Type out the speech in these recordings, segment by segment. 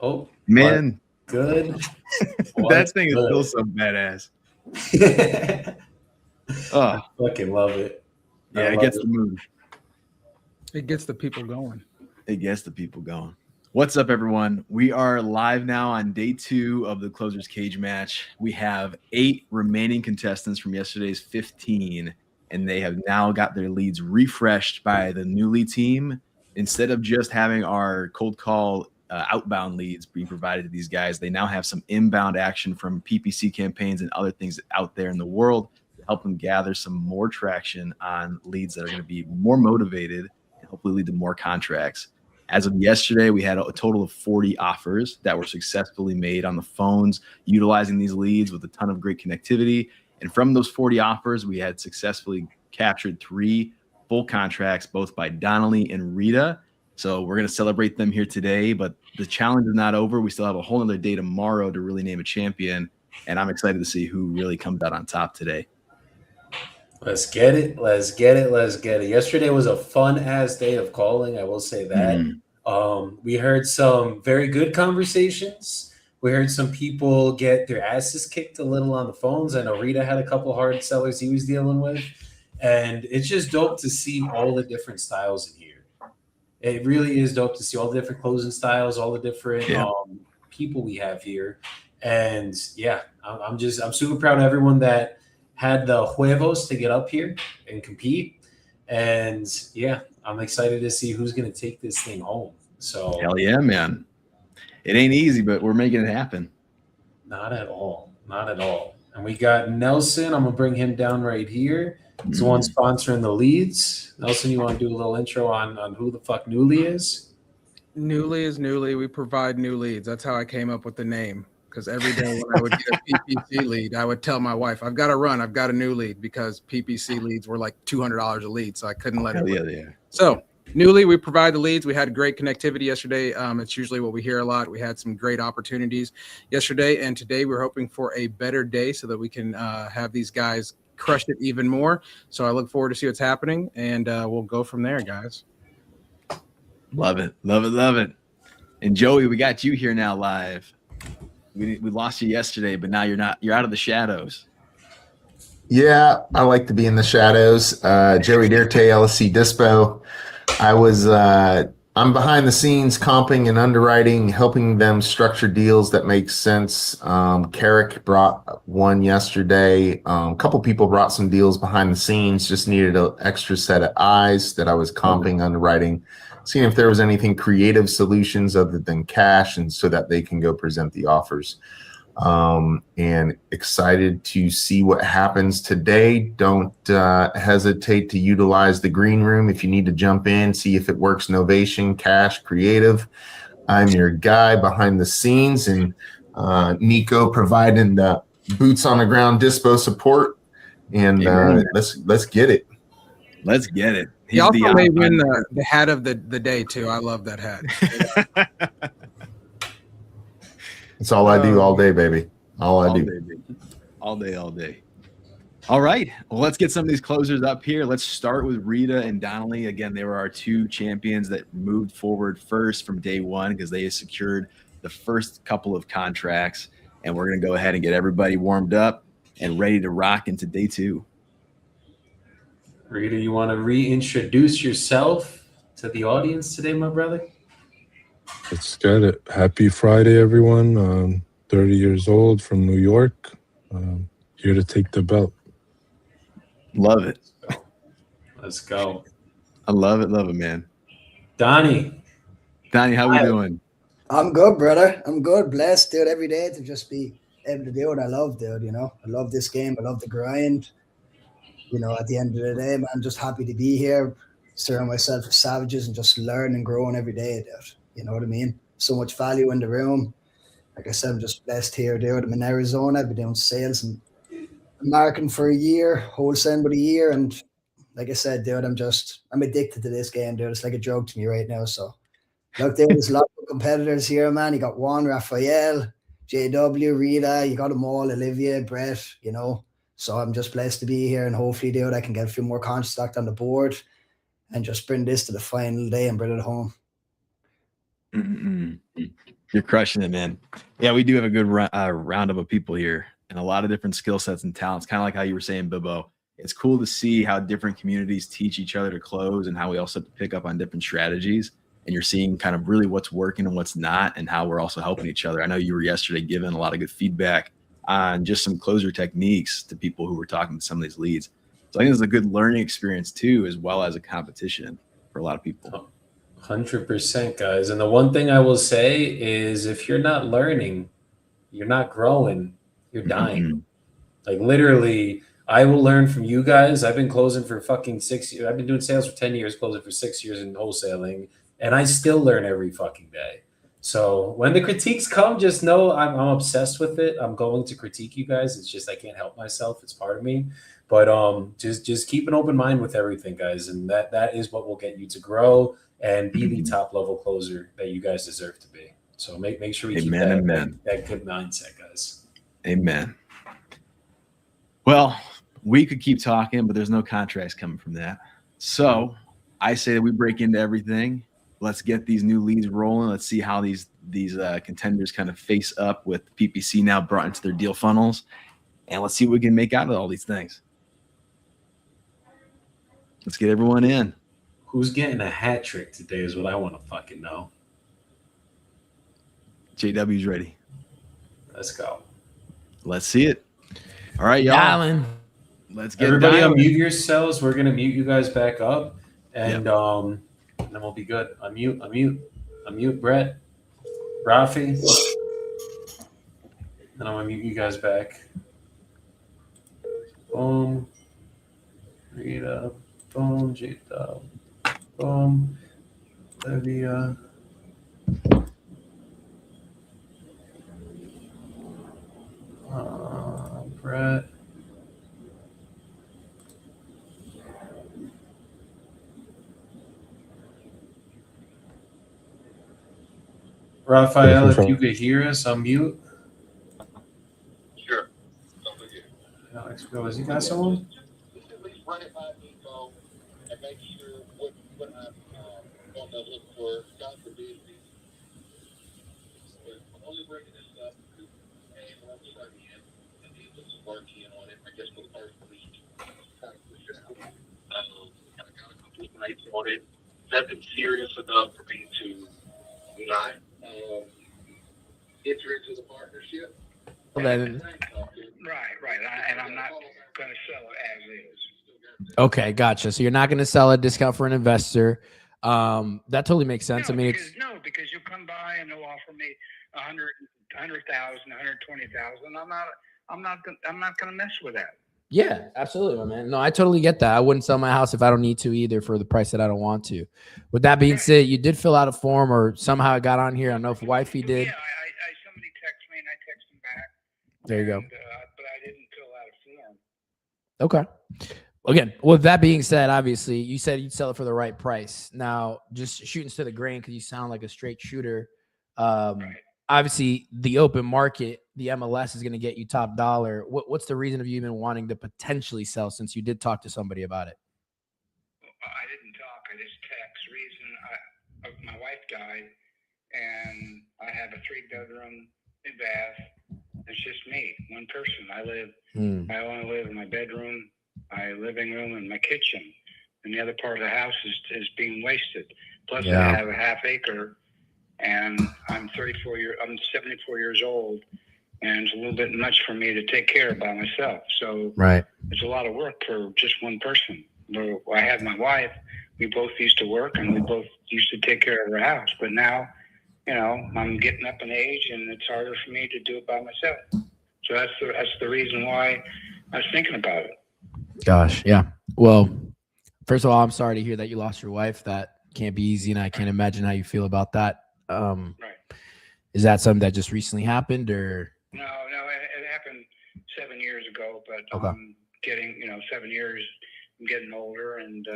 Oh, Man, good. that thing is still so badass. I fucking love it. Yeah, it gets the mood. It gets the people going. It gets the people going. What's up, everyone? We are live now on day 2 of the Closers Cage match. We have 8 remaining contestants from yesterday's 15, and they have now got their leads refreshed by the newly team. Instead of just having our cold call outbound leads being provided to these guys, they now have some inbound action from PPC campaigns and other things out there in the world to help them gather some more traction on leads that are going to be more motivated and hopefully lead to more contracts. As of yesterday, we had a total of 40 offers that were successfully made on the phones, utilizing these leads with a ton of great connectivity. And from those 40 offers, we had successfully captured 3 full contracts, both by Donnelly and Rita. So we're going to celebrate them here today, but the challenge is not over. We still have a whole other day tomorrow to really name a champion, and I'm excited to see who really comes out on top today. Let's get it. Let's get it. Let's get it. Yesterday was a fun-ass day of calling, I will say that. We heard some very good conversations. We heard some people get their asses kicked a little on the phones. I know Rita had a couple hard sellers he was dealing with. And it's just dope to see all the different styles in here. It really is dope to see all the different closing styles, all the different people we have here. And yeah, I'm super proud of everyone that had the huevos to get up here and compete. And yeah, I'm excited to see who's going to take this thing home. So hell yeah, man. It ain't easy, but we're making it happen. Not at all. Not at all. And we got Nelson. I'm going to bring him down right here. He's the one sponsoring the leads. Nelson, you want to do a little intro on who the fuck Newly is? Newly is Newly. We provide new leads. That's how I came up with the name. Because every day when I would get a PPC lead, I would tell my wife, I've got to run. I've got a new lead, because PPC leads were like $200 a lead. So I couldn't let it run. Yeah. So Newly, we provide the leads. We had great connectivity yesterday. It's usually what we hear a lot. We had some great opportunities yesterday. And today we're hoping for a better day so that we can have these guys crush it even more. So I look forward to see what's happening, and we'll go from there, guys. Love it. And Joey, we got you here now live. We lost you yesterday, but now you're out of the shadows. Yeah, I like to be in the shadows. Joey Dirte, LSC Dispo. I'm behind the scenes comping and underwriting, helping them structure deals that make sense. Carrick brought one yesterday. A couple people brought some deals behind the scenes, just needed an extra set of eyes that I was comping, underwriting, seeing if there was anything creative solutions other than cash, and so that they can go present the offers. And excited to see what happens today. Don't hesitate to utilize the green room if you need to jump in, see if it works. Novation, cash, creative. I'm your guy behind the scenes, and Nico providing the boots on the ground dispo support. And let's get it. Let's get it. He also may win the hat of the day too. I love that hat. It's all I do all day, baby. All day. All day. All right. Well, let's get some of these closers up here. Let's start with Rita and Donnelly. Again, they were our 2 champions that moved forward first from day 1 because they secured the first couple of contracts. And we're going to go ahead and get everybody warmed up and ready to rock into day 2. Rita, you want to reintroduce yourself to the audience today, my brother? Let's get it. Happy Friday, everyone. 30 years old from New York. Here to take the belt. Love it. Let's go. I love it, man. Donnie, how we doing? I'm good, brother. I'm good. Blessed, dude, every day to just be able to do what I love, dude, I love this game. I love the grind. At the end of the day, man, I'm just happy to be here, surround myself with savages and just learn and growing every day, dude. You know what I mean? So much value in the room. Like I said, I'm just blessed here, dude. I'm in Arizona. I've been doing sales and marketing for a year, wholesaling about a year. And like I said, dude, I'm addicted to this game, dude. It's like a drug to me right now. So look, there's a lot of competitors here, man. You got Juan, Raphael, JW, Rita. You got them all, Olivia, Brett, So I'm just blessed to be here, and hopefully, dude, I can get a few more contracts stacked on the board and just bring this to the final day and bring it home. You're crushing it, man. Yeah, we do have a good roundup of people here and a lot of different skill sets and talents, kind of like how you were saying, Bibbo. It's cool to see how different communities teach each other to close and how we also have to pick up on different strategies. And you're seeing kind of really what's working and what's not and how we're also helping each other. I know you were yesterday giving a lot of good feedback on just some closer techniques to people who were talking to some of these leads. So I think it's a good learning experience too, as well as a competition for a lot of people. 100%, guys. And the one thing I will say is if you're not learning, you're not growing, you're dying. Like literally, I will learn from you guys. I've been closing for fucking 6 years. I've been doing sales for 10 years, closing for 6 years in wholesaling, and I still learn every fucking day. So when the critiques come, just know I'm obsessed with it. I'm going to critique you guys. It's just I can't help myself. It's part of me. But just keep an open mind with everything, guys, and that is what will get you to grow and be the top level closer that you guys deserve to be. So make sure we keep that good mindset, guys. Amen. Well, we could keep talking, but there's no contracts coming from that. So I say that we break into everything. Let's get these new leads rolling. Let's see how these contenders kind of face up with PPC now brought into their deal funnels. And let's see what we can make out of all these things. Let's get everyone in. Who's getting a hat trick today is what I want to fucking know. JW's ready. Let's go. Let's see it. All right, y'all. Dialing. Let's get everybody dialing. Unmute yourselves. We're gonna mute you guys back up, and then we'll be good. Unmute Brett, Rafi, and I'm gonna mute you guys back. Boom, Rita, boom, Jita, boom, Olivia. Brett. Raphael, if you could hear us, unmute. Sure. Alex, go. Has he got someone? Just at least run it by Nico and make sure what I'm going to look for. God forbid, we're only bringing this up because I'm starting in and he was working on it. I guess for the first week, kind of push it out. I got a couple of nights on it. Nothing serious enough for me to not enter into the partnership. Right. And I'm not going to sell it as is. Okay, gotcha. So you're not going to sell a discount for an investor. That totally makes sense. No, I mean, because you'll come by and they'll offer me 100,000, 120,000. I'm not going to mess with that. yeah, absolutely, my man. No, I totally get that. I wouldn't sell my house if I don't need to either for the price that I don't want to. With that being said, you did fill out a form or somehow it got on here. I don't know if wifey did. Yeah, somebody texted me and I texted him back. There you go. But I didn't fill out a form. Okay. Again, with that being said, obviously, you said you'd sell it for the right price. Now, just shooting to the grain because you sound like a straight shooter. Right. Obviously, the open market, the MLS is going to get you top dollar. What's the reason of you even wanting to potentially sell since you did talk to somebody about it? I didn't talk. I just text. My wife died, and I have a 3-bedroom, 2-bath. It's just me, one person. I only live in my bedroom, my living room, and my kitchen. And the other part of the house is being wasted. Plus, I have a half acre, and I'm 74 years old, and it's a little bit much for me to take care of by myself. So it's a lot of work for just one person. I had my wife. We both used to work, and we both used to take care of our house. But now, I'm getting up in age, and it's harder for me to do it by myself. So that's the reason why I was thinking about it. Gosh, yeah. Well, first of all, I'm sorry to hear that you lost your wife. That can't be easy, and I can't imagine how you feel about that. Right. Is that something that just recently happened, or? No, it happened 7 years ago, but Okay. I'm getting, 7 years, I'm getting older, and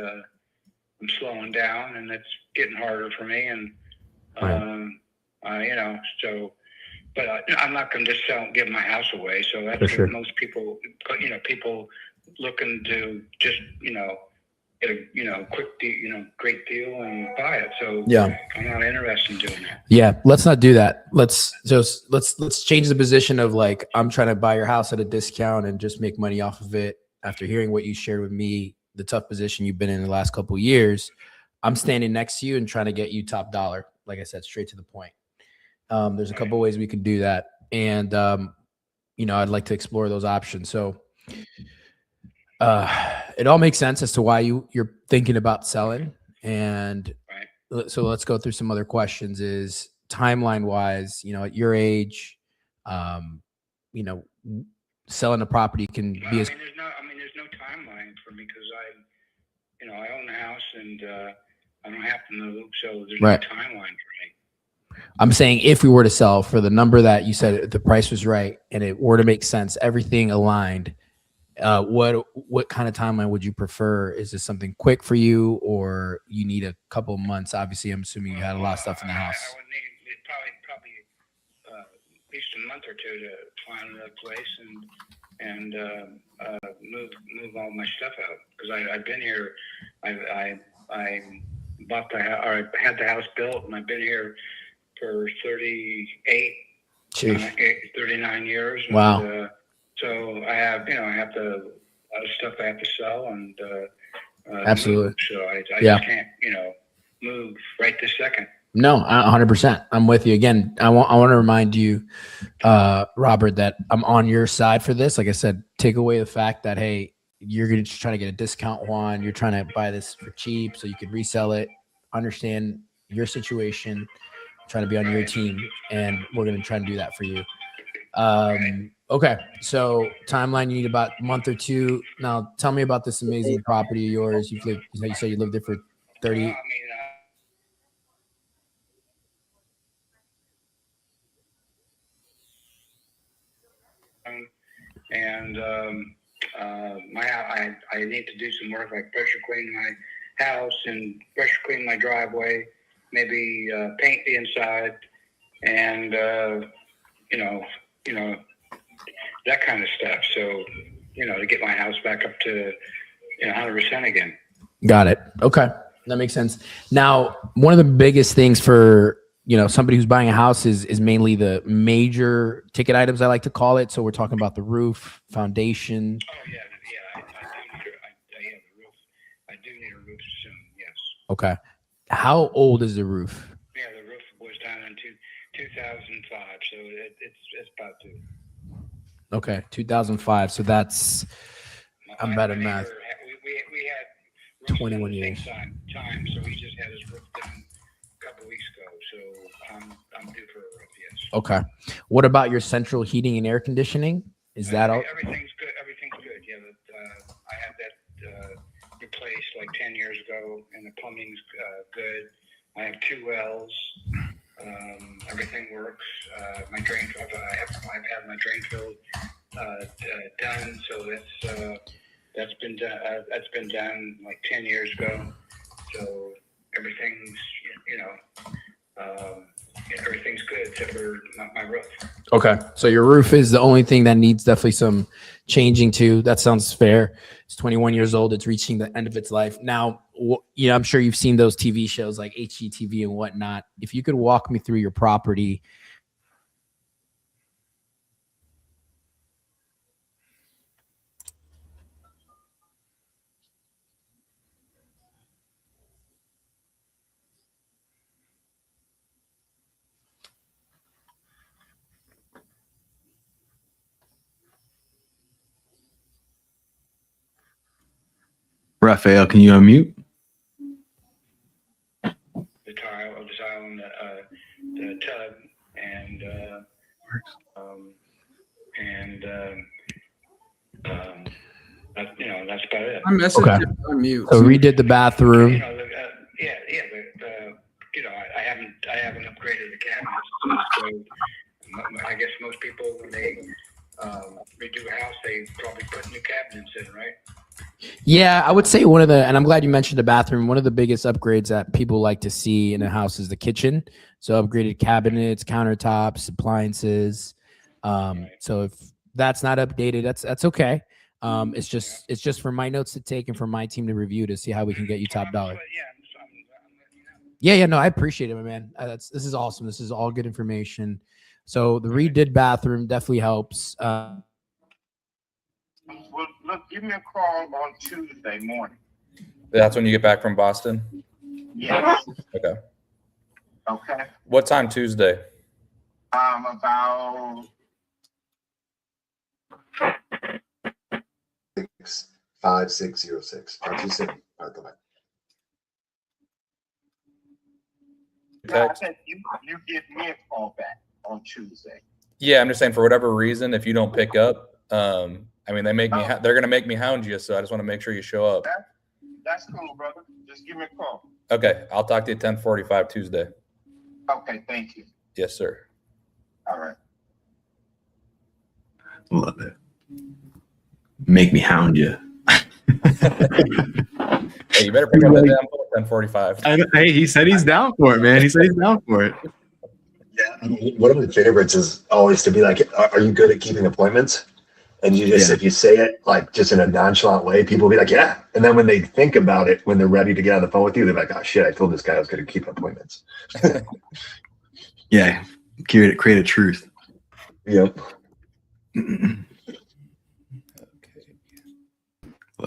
I'm slowing down, and it's getting harder for me, and, but I'm not going to just give my house away, so that's what most people, people looking to just, get a quick deal, great deal and buy it. So Yeah. I'm not interested in doing that. Yeah, let's not do that. Let's change the position of like, I'm trying to buy your house at a discount and just make money off of it. After hearing what you shared with me, the tough position you've been in the last couple of years, I'm standing next to you and trying to get you top dollar. Like I said, straight to the point. There's a couple ways we could do that, and I'd like to explore those options. So it all makes sense as to why you're thinking about selling. And so let's go through some other questions. Is timeline wise, at your age, selling a property can be as there's no timeline for me because I own a house and I don't have to move, so there's Right. no timeline for me. I'm saying if we were to sell for the number that you said the price was right and it were to make sense, everything aligned, what kind of timeline would you prefer? Is this something quick for you, or you need a couple of months? Obviously, I'm assuming you had a lot of stuff in the house. I would need probably at least a month or two to find another place and move all my stuff out because I've been here. I bought the house, or I had the house built, and I've been here for 39 years. And, Wow. so I have a lot of stuff I have to sell and Absolutely. move. So I Yeah. just can't move right this second. No, 100%. I'm with you. Again, I want to remind you, Robert, that I'm on your side for this. Like I said, take away the fact that, hey, you're going to try to get a discount, Juan. You're trying to buy this for cheap so you could resell it. Understand your situation, trying to be on your team, and we're going to try and do that for you. Okay, so timeline, you need about a month or two. Now, tell me about this amazing property of yours. You said you lived there for 30. I need to do some work like pressure clean my house and pressure clean my driveway, maybe paint the inside, and that kind of stuff. So to get my house back up to 100% again. Got it. Okay, that makes sense. Now, one of the biggest things for somebody who's buying a house is mainly the major ticket items, I like to call it. So we're talking about the roof, foundation. Oh yeah. The roof. I do need a roof soon. Yes. Okay. How old is the roof? Yeah, the roof was done in 2005, so it's about due. Okay, 2005. So that's I'm bad at math. We had 21 years. Time, so he just had his roof done a couple weeks ago. So I'm due for a roof. Yes. Okay. What about your central heating and air conditioning? Is that all? Everything's good. Everything's good. Yeah, I had that replaced like 10 years ago, and the plumbing's good. I have 2 wells. Everything works. My drain, I've had my drain field done, so that's been done. That's been done like 10 years ago. So everything's everything's good except for my roof. Okay, so your roof is the only thing that needs definitely some changing to. That sounds fair. It's 21 years old. It's reaching the end of its life. Now, I'm sure you've seen those TV shows like HGTV and whatnot. If you could walk me through your property. Raphael, can you unmute? The tile and the tub and that's about it. My message Okay. is on mute. So redid the bathroom. I haven't upgraded the cabinets. So I guess most people when they redo a house, they probably put new cabinets in, right? Yeah, I would say and I'm glad you mentioned the bathroom. One of the biggest upgrades that people like to see in a house is the kitchen. So upgraded cabinets, countertops, appliances. So if that's not updated, that's okay. It's just for my notes to take and for my team to review to see how we can get you top dollar. Yeah, I'm letting you know. Yeah, no, I appreciate it, my man. This is awesome. This is all good information. So the redid bathroom definitely helps. Well, look, give me a call on Tuesday morning. That's when you get back from Boston? Yes. Okay. Okay. What time Tuesday? About 5606. Talk to you soon. All right, bye-bye. I said you give me a call back on Tuesday. Yeah, I'm just saying for whatever reason, if you don't pick up, I mean, they're going to make me hound you. So I just want to make sure you show up. That's cool, brother. Just give me a call. Okay. I'll talk to you at 10:45 Tuesday. Okay, thank you. Yes, sir. All right. Love it. Make me hound you. Hey, you better pick up that damn phone at 10:45. Hey, he said he's down for it, man. He said he's down for it. Yeah. One of my favorites is always to be like, are you good at keeping appointments? And you just, if you say it like just in a nonchalant way, people will be like, yeah. And then when they think about it, when they're ready to get on the phone with you, they're like, oh shit, I told this guy I was good at keeping appointments. Yeah. Create a truth. Yep.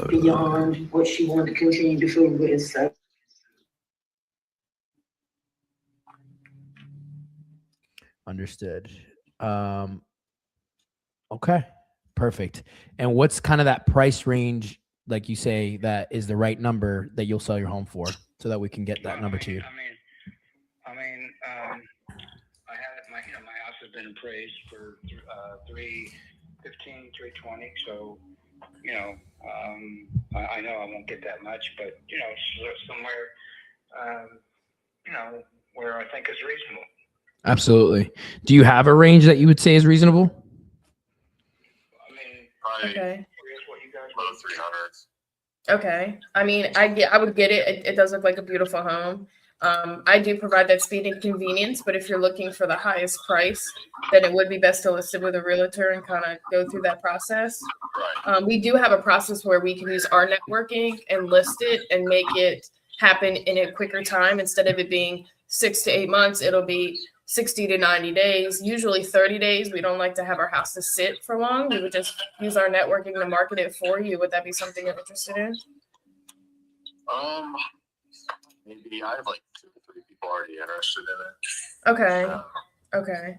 Beyond what she wanted to continue to food with. So. Understood. Okay, perfect. And what's kind of that price range, like you say, that is the right number that you'll sell your home for, so that we can get that number to you? I have it. My house has been appraised for $315, $320. So, I know I won't get that much, but somewhere, where I think is reasonable. Absolutely. Do you have a range that you would say is reasonable? Okay. What you guys Low 300s. Okay. I would get it. It does look like a beautiful home. I do provide that speed and convenience, but if you're looking for the highest price, then it would be best to list it with a realtor and kind of go through that process. Right. We do have a process where we can use our networking and list it and make it happen in a quicker time. Instead of it being 6 to 8 months, it'll be 60 to 90 days, usually 30 days. We don't like to have our houses sit for long. We would just use our networking to market it for you. Would that be something you're interested in? Maybe I have like 2 or 3 people already interested in it. Okay. Okay.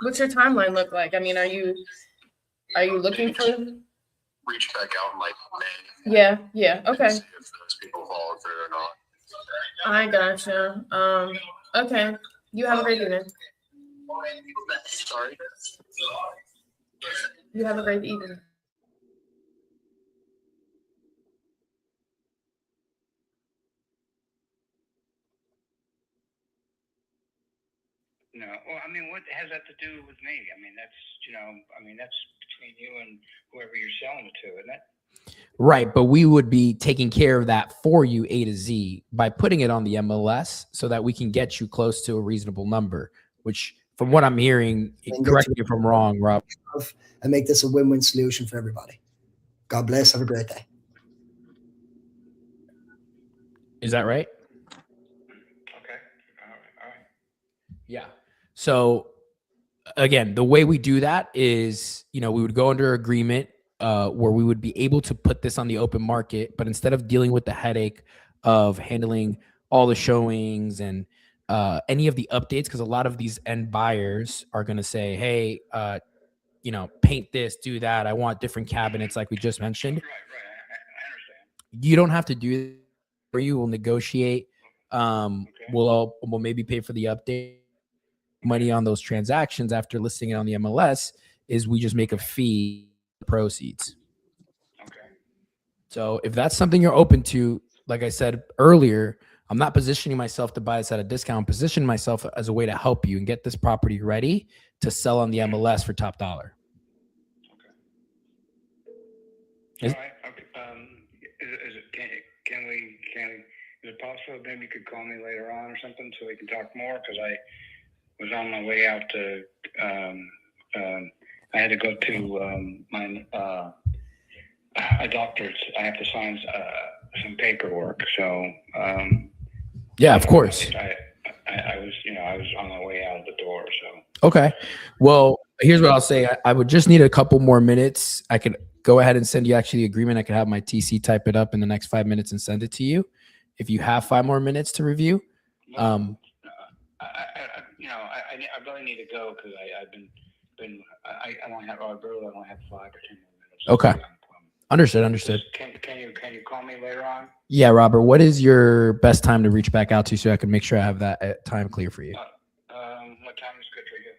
What's your timeline look like? Are you looking for? Reach back out in like May. Yeah. Okay. See if those people follow through or not. I gotcha. Okay. You have a great evening. Sorry. You have a great evening. No, well, what has that to do with me? That's between you and whoever you're selling it to, isn't it? Right, but we would be taking care of that for you A to Z by putting it on the MLS so that we can get you close to a reasonable number, which from what I'm hearing, correct me if I'm wrong, Rob. And make this a win-win solution for everybody. God bless. Have a great day. Is that right? Okay. All right. Yeah. So again, the way we do that is, we would go under agreement where we would be able to put this on the open market, but instead of dealing with the headache of handling all the showings and any of the updates, because a lot of these end buyers are going to say, hey, paint this, do that. I want different cabinets like we just mentioned. Right. I understand. You don't have to do it for you. We'll negotiate. We'll maybe pay for the update. Money on those transactions after listing it on the MLS is we just make a fee proceeds. Okay. So if that's something you're open to, like I said earlier, I'm not positioning myself to buy this at a discount. I'm positioning myself as a way to help you and get this property ready to sell on the MLS for top dollar. Okay. All right. Okay. Is it possible maybe you could call me later on or something so we can talk more? Because I was on my way out to, I had to go to a doctor's. I have to sign some paperwork. So Yeah, of course. I was, I was on my way out of the door. So Okay. Well, here's what I'll say. I would just need a couple more minutes. I could go ahead and send you actually the agreement. I could have my TC type it up in the next 5 minutes and send it to you. If you have 5 more minutes to review. I really need to go because I only have 5 or 10 more minutes. Okay. Understood. Can you call me later on? Yeah, Robert, what is your best time to reach back out to so I can make sure I have that time clear for you? What time is good for you?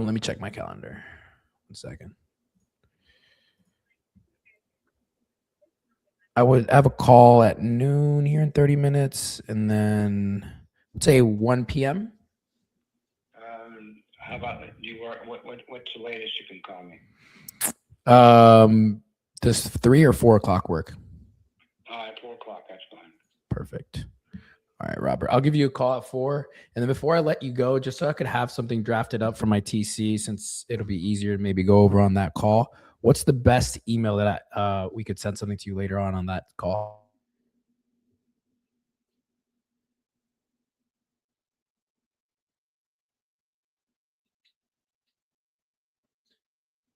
Let me check my calendar. 1 second. I would have a call at noon here in 30 minutes and then say 1 p.m. How about you work? What's the latest you can call me? Does 3 or 4 o'clock work? 4 o'clock. That's fine. Perfect. All right, Robert, I'll give you a call at 4. And then before I let you go, just so I could have something drafted up for my TC, since it'll be easier to maybe go over on that call. What's the best email that we could send something to you later on that call?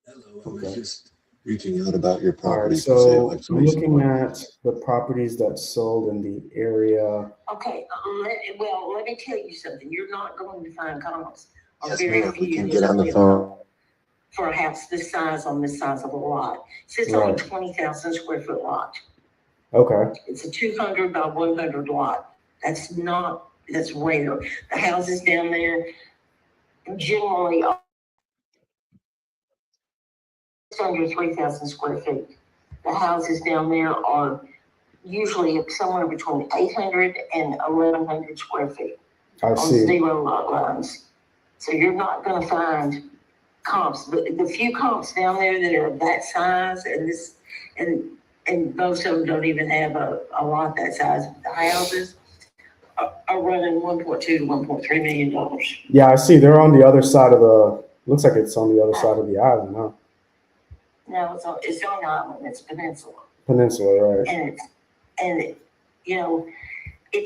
Hello, I was just reaching out about your All right, property. so I'm looking at the properties that sold in the area. Okay, let me tell you something. You're not going to find comps. Or Yes, very ma'am. We few can that get on the live phone. for a house this size on this size of a lot. So it's only Right. 20,000 square foot lot. Okay. It's a 200 by 100 lot. That's rare. The houses down there generally are under 3,000 square feet. The houses down there are usually somewhere between 800 and 1,100 square feet I on see. 0 lot lines. So you're not going to find comps. The few comps down there that are of that size and most of them don't even have a lot that size. The houses are running $1.2 to $1.3 million. Yeah, I see. They're on the other side of the. Looks like it's on the other side of the island, huh? No, it's on island. It's peninsula. Peninsula, right? And it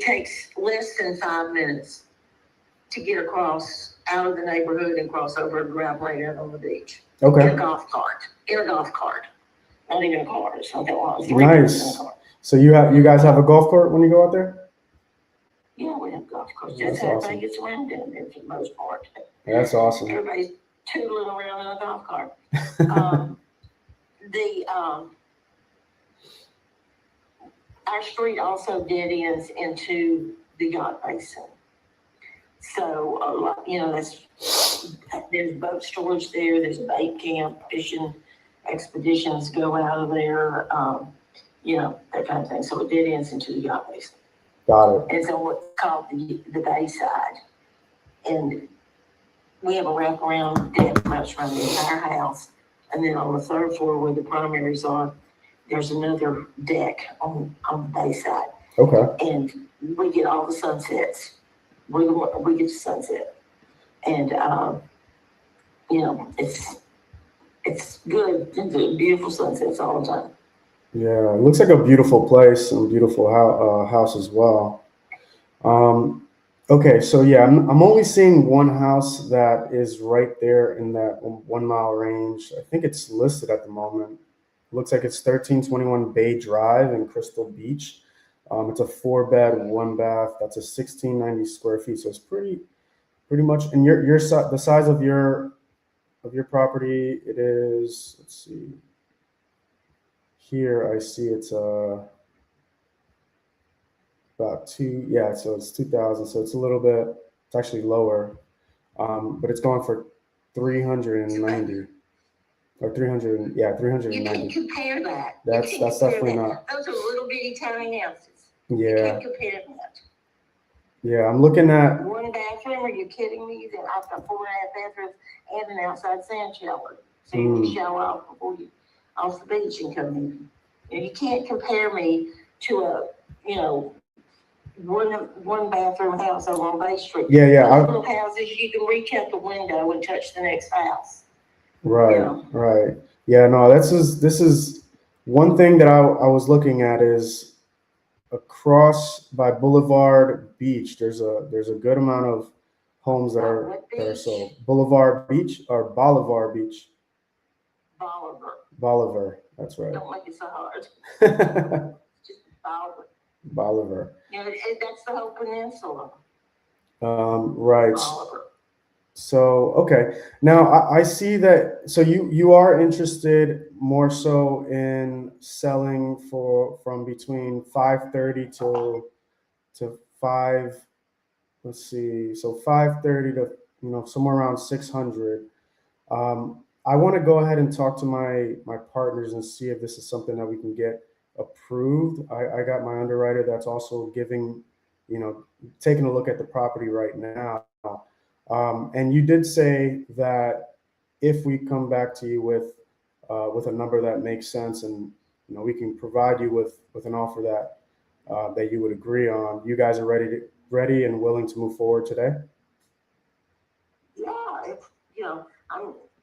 takes less than 5 minutes to get across out of the neighborhood and cross over and grab right out on the beach. Okay. In a golf cart. Not even a car. It's not that long. Nice. So you guys have a golf cart when you go out there? Yeah, we have golf carts. That's That's how awesome. everybody gets around down there for the most part. That's awesome. Everybody's tootling around in a golf cart. Our street also dead ends into the yacht basin. So, there's boat storage there, there's a bait camp, fishing expeditions go out of there, that kind of thing. So it dead ends into the yacht basin. Got it. It's on what's called the bayside. And we have a wraparound deck pretty much around the entire house. And then on the 3rd floor where the primaries are, there's another deck on the bayside. Okay. And we get all the sunsets. We get the sunset. And, it's good. It's beautiful sunsets all the time. Yeah, it looks like a beautiful place and beautiful house as well. Okay, so yeah, I'm only seeing one house that is right there in that 1 mile range. I think it's listed at the moment. Looks like it's 1321 Bay Drive in Crystal Beach. It's a 4-bed, 1-bath. That's a 1690 square feet. So it's pretty much. And the size of your property, it is. Let's see. Here I see it's about 2. Yeah, so it's 2,000. So it's a little bit. It's actually lower, but it's going for 390. Or 300, yeah, 390. You can't compare that. That's definitely not. Those are little bitty tiny houses. Yeah. You can't compare that. Yeah, I'm looking at. 1 bathroom? Are you kidding me? Then I've got 4.5 bathrooms and an outside sand shower, so you can shower off before you off the beach and come in. And you can't compare me to a one bathroom house on Bay Street. Yeah. Those little houses, you can reach out the window and touch the next house. Right, Yeah. right. Yeah, no, this is One thing that I was looking at is across by Boulevard Beach. There's a good amount of homes that are sold. Boulevard Beach or Bolivar Beach? Bolivar. That's right. Don't make it so hard. Just Bolivar. Bolivar. Yeah, that's the whole peninsula. Right. Bolivar. So, okay. Now I see that. So you are interested more so in selling from between 530 to 5. Let's see. So 530 to somewhere around 600. I want to go ahead and talk to my partners and see if this is something that we can get approved. I got my underwriter that's also taking a look at the property right now. And you did say that if we come back to you with a number that makes sense, and we can provide you with an offer that you would agree on, you guys are ready and willing to move forward today. Yeah,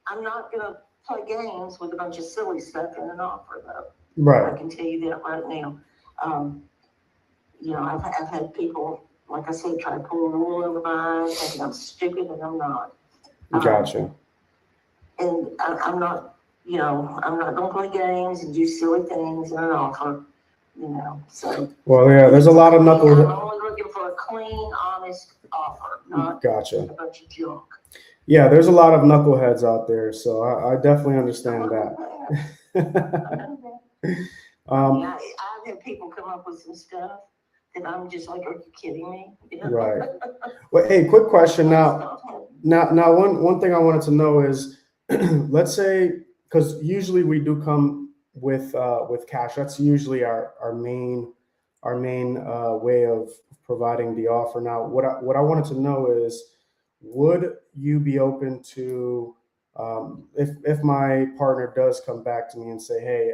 I'm not gonna play games with a bunch of silly stuff in an offer, though. Right. I can tell you that right now. I've had people, like I said, try to pull a wool over my eyes, thinking I'm stupid, and I'm not. Gotcha. And I'm not gonna play games and do silly things in an offer. So. Well, yeah, there's a lot of knuckles. I'm only looking for a clean, honest offer, not Gotcha. a bunch of junk. Yeah, there's a lot of knuckleheads out there, so I definitely understand that. I've had people come up with some stuff that I'm just like, are you kidding me? Right. Well, hey, quick question now. Now, one thing I wanted to know is, let's say, because usually we do come with cash. That's usually our main way of providing the offer. Now, what I wanted to know is, would you be open to, if my partner does come back to me and say, hey,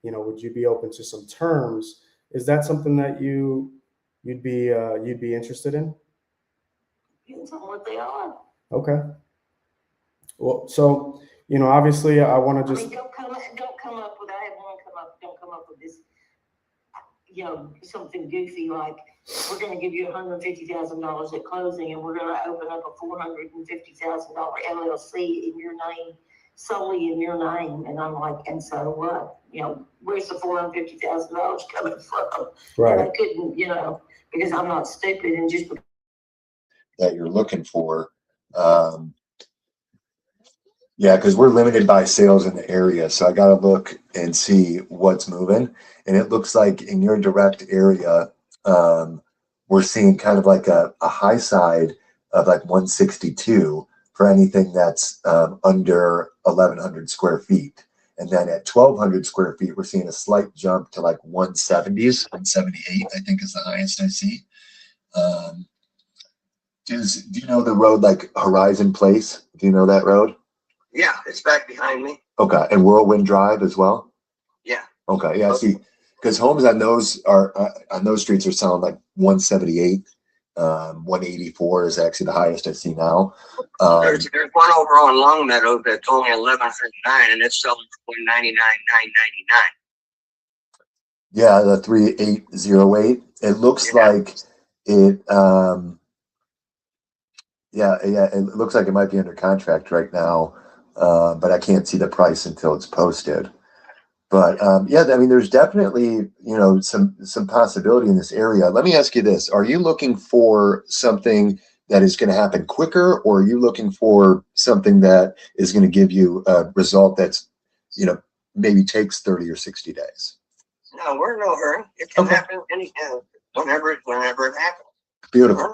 would you be open to some terms? Is that something that you'd be interested in? Depends on what they are. Okay. Well, so obviously, I want to just. Don't come up with. I had one come up. Don't come up with this. Something goofy like, we're going to give you $150,000 at closing, and we're going to open up a $450,000 LLC in your name, solely in your name. And I'm like, and so what? Where's the $450,000 coming from? Right. And I couldn't, because I'm not stupid and just. That you're looking for. Yeah, because we're limited by sales in the area. So I got to look and see what's moving. And it looks like in your direct area, we're seeing kind of like a high side of like 162 for anything that's under 1,100 square feet. And then at 1,200 square feet, we're seeing a slight jump to like 170s, 178, I think is the highest I see. Do you know the road like Horizon Place? Do you know that road? Yeah, it's back behind me. Okay, and Whirlwind Drive as well. Yeah. Okay, yeah. I see, because homes on those streets are selling like 178, 184 is actually the highest I see now. There's one over on Long Meadow that's only 1,139, and it's selling for 199,999. Yeah, the 3808. It looks like it. It looks like it might be under contract right now. But I can't see the price until it's posted. But there's definitely some possibility in this area. Let me ask you this: are you looking for something that is going to happen quicker, or are you looking for something that is going to give you a result that's maybe takes 30 or 60 days? No, we're in no hurry. It can happen whenever it happens. Beautiful.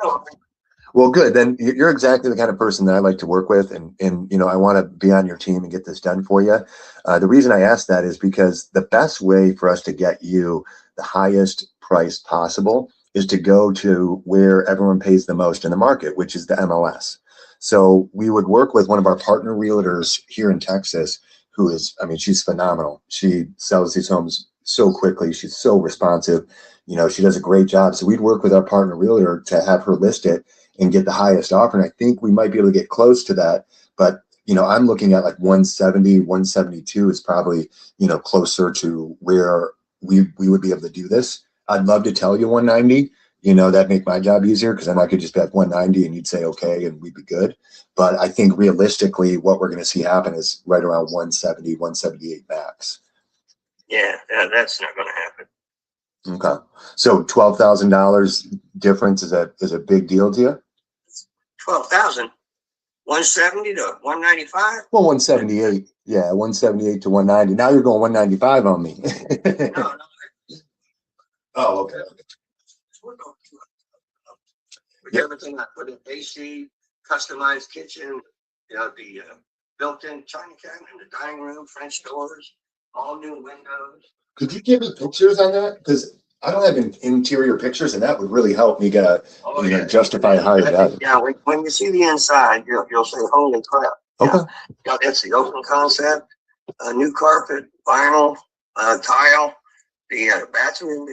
Well, good. Then you're exactly the kind of person that I like to work with, and I want to be on your team and get this done for you. The reason I ask that is because the best way for us to get you the highest price possible is to go to where everyone pays the most in the market, which is the MLS. So we would work with one of our partner realtors here in Texas, who is, she's phenomenal. She sells these homes so quickly. She's so responsive. She does a great job. So we'd work with our partner realtor to have her list it and get the highest offer. And I think we might be able to get close to that. But I'm looking at like 170, 172 is probably, closer to where we would be able to do this. I'd love to tell you 190, that'd make my job easier because then I could just be like 190 and you'd say, okay, and we'd be good. But I think realistically, what we're going to see happen is right around 170, 178 max. Yeah, that's not going to happen. Okay. So $12,000 difference is a big deal to you? 12,000. 170 to 195? Well, 178. Yeah, 178 to 190. Now you're going 195 on me. No. Oh, okay. With everything I put in AC, customized kitchen, the built-in china cabinet in the dining room, French doors, all new windows. Could you give me pictures on that? Because I don't have interior pictures, and that would really help me get justify a higher value. Yeah, when you see the inside, you'll say, holy crap. Okay. Yeah, it's the open concept, new carpet, vinyl, tile, the bathroom,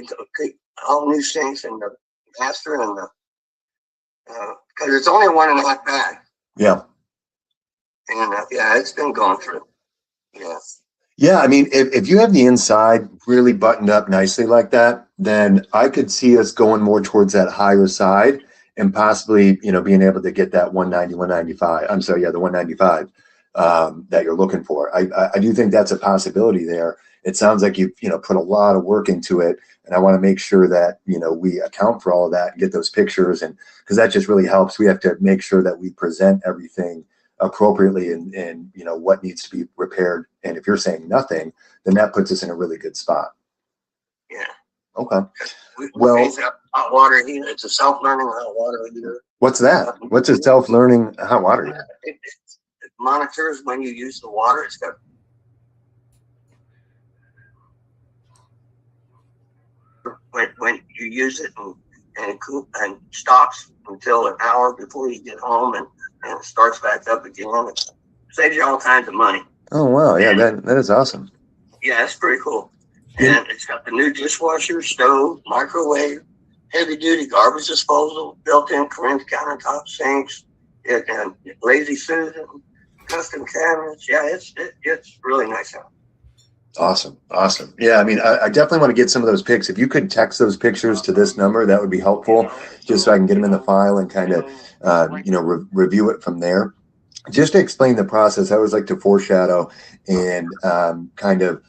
all new sinks in the master, and because it's only 1.5 bath. Yeah. And it's been going through. Yeah. Yeah, I mean, if you have the inside really buttoned up nicely like that, then I could see us going more towards that higher side and possibly, being able to get that 190, 195. I'm sorry, the 195 that you're looking for. I do think that's a possibility there. It sounds like you've, put a lot of work into it, and I want to make sure that, we account for all of that and get those pictures, and because that just really helps. We have to make sure that we present everything appropriately and what needs to be repaired. And if you're saying nothing, then that puts us in a really good spot. Yeah. Okay. Well, hot water heater. It's a self-learning hot water heater. What's that? What's a self-learning hot water heater? It monitors when you use the water. It's got when you use it and stops until an hour before you get home and it starts back up again. It saves you all kinds of money. Oh wow, yeah, that is awesome. Yeah, it's pretty cool. And it's got the new dishwasher, stove, microwave, heavy duty garbage disposal, built-in Corinth countertop sinks, and Lazy Susan, custom cabinets. Yeah, it's really nice out. Awesome. Yeah, I mean, I definitely want to get some of those pics. If you could text those pictures to this number, that would be helpful, just so I can get them in the file and kind of, review it from there. Just to explain the process, I always like to foreshadow and kind of,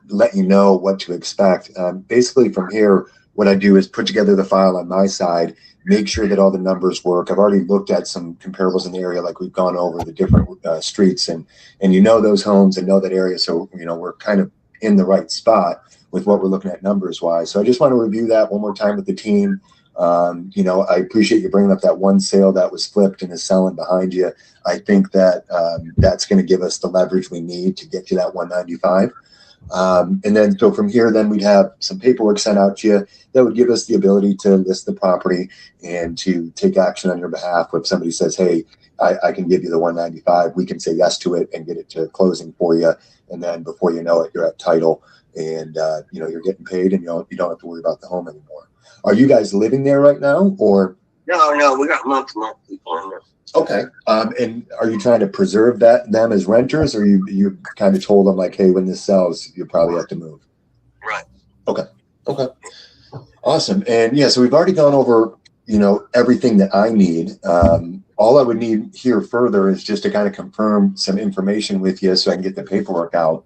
let you know what to expect. Basically, from here, what I do is put together the file on my side, make sure that all the numbers work. I've already looked at some comparables in the area, like we've gone over the different streets, and those homes and know that area, so we're kind of in the right spot with what we're looking at numbers wise. So I just want to review that one more time with the team. I appreciate you bringing up that one sale that was flipped and is selling behind you. I think that that's going to give us the leverage we need to get to that 195. And then, so from here, then we'd have some paperwork sent out to you that would give us the ability to list the property and to take action on your behalf. If somebody says, hey, I can give you the 195, we can say yes to it and get it to closing for you. And then before you know it, you're at title and, you're getting paid and you don't have to worry about the home anymore. Are you guys living there right now, or? No, we got month-to-month people in there. Okay. And are you trying to preserve them as renters, or you kind of told them like, hey, when this sells, you probably have to move? Right. Okay. Awesome. And yeah, so we've already gone over, everything that I need. All I would need here further is just to kind of confirm some information with you so I can get the paperwork out.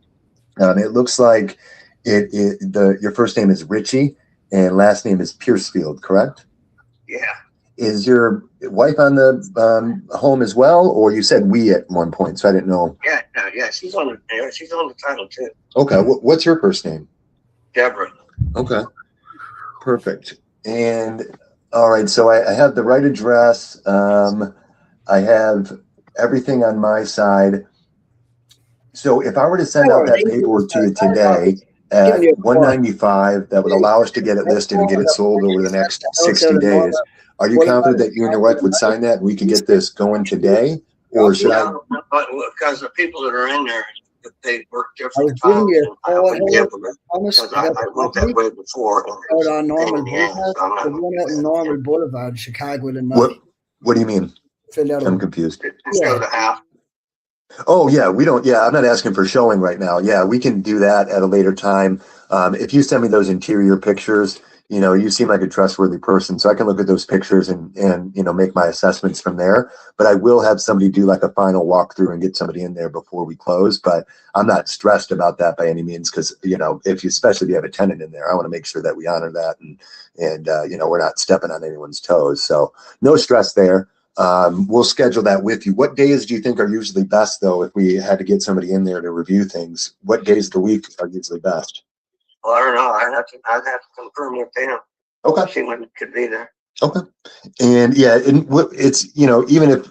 It looks like your first name is Richie and last name is Piercefield, correct? Yeah. Is your wife on the home as well, or you said we at one point, so I didn't know? Yeah, she's on the title too. Okay, what's your first name? Deborah. Okay, perfect. And all right, so I have the right address. I have everything on my side. So if I were to send out that paperwork to you today at 195, that would allow us to get it listed and get it sold over the next 60 days. Are you confident that you and your wife would sign that and we can get this going today? Or should I? Because the people that are in there, they work different times. I wouldn't be able to, because I went that way before. On Normal Boulevard, Normal Boulevard, Chicago, Illinois. What do you mean? I'm confused. Instead of the half. Oh yeah, we don't. Yeah, I'm not asking for showing right now. Yeah, we can do that at a later time. If you send me those interior pictures, you seem like a trustworthy person, so I can look at those pictures and make my assessments from there. But I will have somebody do like a final walkthrough and get somebody in there before we close. But I'm not stressed about that by any means because especially if you have a tenant in there, I want to make sure that we honor that and we're not stepping on anyone's toes. So no stress there. We'll schedule that with you. What days do you think are usually best, though, if we had to get somebody in there to review things? What days of the week are usually best? Well, I don't know. I'd have to confirm with them. Okay. See when it could be there. Okay. And yeah, it's, even if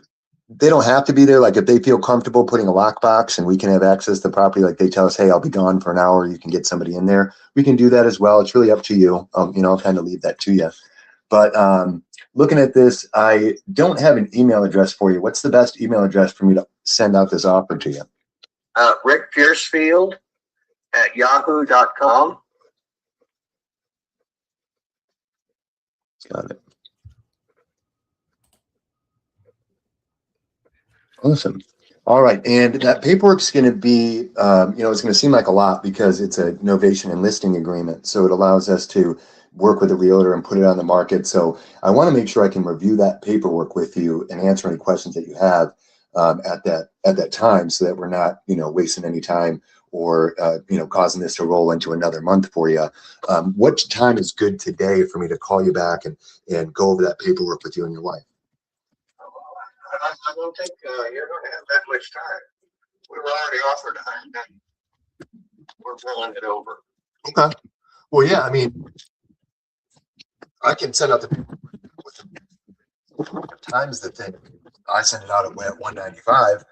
they don't have to be there, like if they feel comfortable putting a lockbox and we can have access to the property, like they tell us, hey, I'll be gone for an hour, you can get somebody in there. We can do that as well. It's really up to you. I'll kind of leave that to you. But looking at this, I don't have an email address for you. What's the best email address for me to send out this offer to you? Rick Piercefield at yahoo.com. Got it. Awesome. All right. And that paperwork's going to be, it's going to seem like a lot because it's a novation and listing agreement. So it allows us to work with a realtor and put it on the market. So I want to make sure I can review that paperwork with you and answer any questions that you have at that time so that we're not, wasting any time or, causing this to roll into another month for you. What time is good today for me to call you back and go over that paperwork with you and your wife? I don't think you're going to have that much time. We were already offered time. We're rolling it over. Okay. Well, yeah, I mean, I can send out the paperwork with the times the thing. I send it out at 195.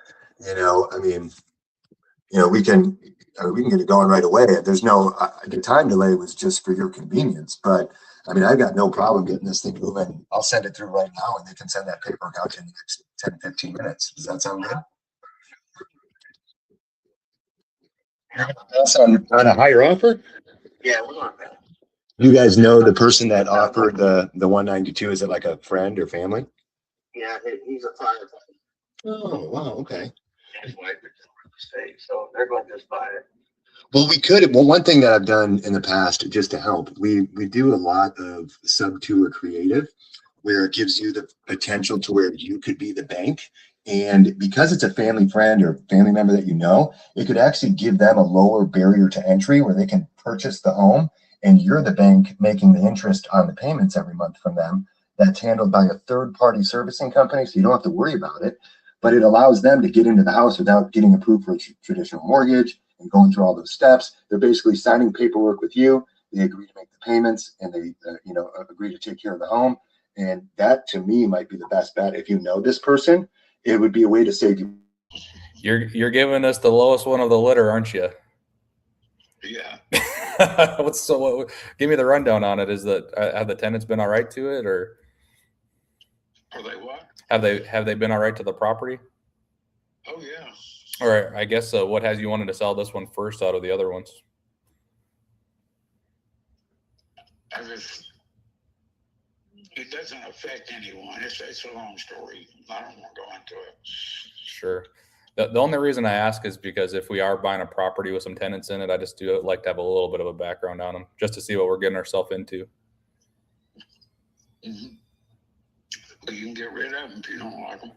We can get it going right away. There's no the time delay was just for your convenience, but I've got no problem getting this thing moving. I'll send it through right now and they can send that paperwork out to you in the next 10, 15 minutes. Does that sound good? That's on a higher offer? Yeah, we want that. You guys know the person that offered the 192? Is it like a friend or family? Yeah, he's a firefighter. Oh, wow. Okay. His wife is in the state, so they're going to just buy it. Well, we could. Well, one thing that I've done in the past, just to help, we do a lot of sub-tour creative, where it gives you the potential to where you could be the bank. And because it's a family friend or family member that it could actually give them a lower barrier to entry where they can purchase the home, and you're the bank making the interest on the payments every month from them. That's handled by a third-party servicing company, so you don't have to worry about it. But it allows them to get into the house without getting approved for a traditional mortgage and going through all those steps. They're basically signing paperwork with you. They agree to make the payments and they, agree to take care of the home. And that to me might be the best bet. If you know this person, it would be a way to save you. You're giving us the lowest one of the litter, aren't you? Yeah. Give me the rundown on it. Is that have the tenants been all right to it, or Are they what? have they been all right to the property? Oh yeah. All right, I guess what has you wanted to sell this one first out of the other ones? It doesn't affect anyone. It's a long story. I don't want to go into it. Sure. The only reason I ask is because if we are buying a property with some tenants in it, I just do like to have a little bit of a background on them just to see what we're getting ourselves into. Mm-hmm. Well, you can get rid of them if you don't like them.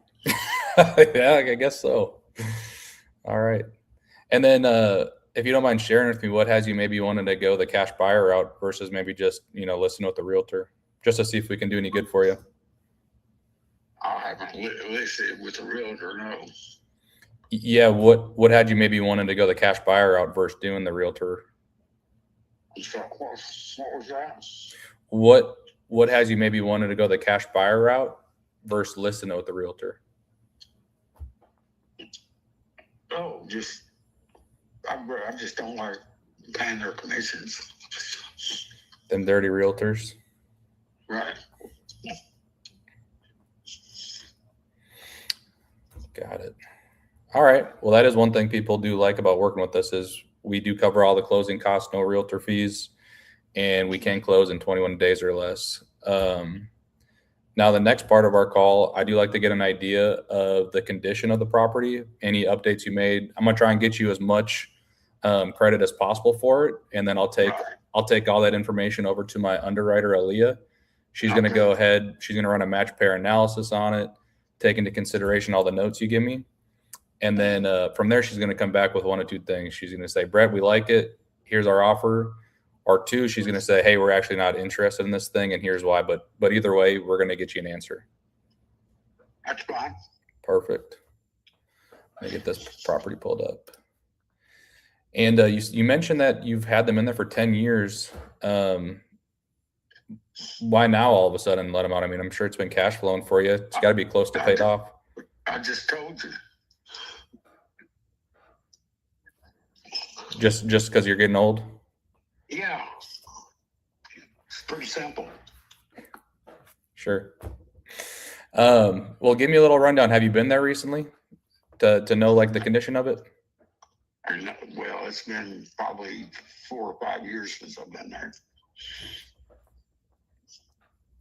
Yeah, I guess so. All right. And then if you don't mind sharing with me, what has you maybe wanted to go the cash buyer route versus maybe just, listen with the realtor just to see if we can do any good for you? I haven't listed with the realtor, no. Yeah, what had you maybe wanted to go the cash buyer route versus doing the realtor? What was that? What has you maybe wanted to go the cash buyer route versus listening with the realtor? Oh, I just don't like paying their commissions. Them dirty realtors. Right. Got it. All right. Well, that is one thing people do like about working with us is we do cover all the closing costs, no realtor fees, and we can close in 21 days or less. Now, Now, the next part of our call, I do like to get an idea of the condition of the property, any updates you made. I'm going to try and get you as much credit as possible for it. And then I'll take all that information over to my underwriter, Aaliyah. She's going to go ahead. She's going to run a match pair analysis on it, take into consideration all the notes you give me. And then from there, she's going to come back with one of two things. She's going to say, Brett, we like it. Here's our offer. Or two, she's going to say, hey, we're actually not interested in this thing, and here's why. But either way, we're going to get you an answer. That's fine. Perfect. Let me get this property pulled up. And you mentioned that you've had them in there for 10 years. Why now all of a sudden let them out? I mean, I'm sure it's been cash flowing for you. It's got to be close to paid off. I just told you. Just because you're getting old? Yeah. It's pretty simple. Sure. Well, give me a little rundown. Have you been there recently to know like the condition of it? Well, it's been probably 4 or 5 years since I've been there.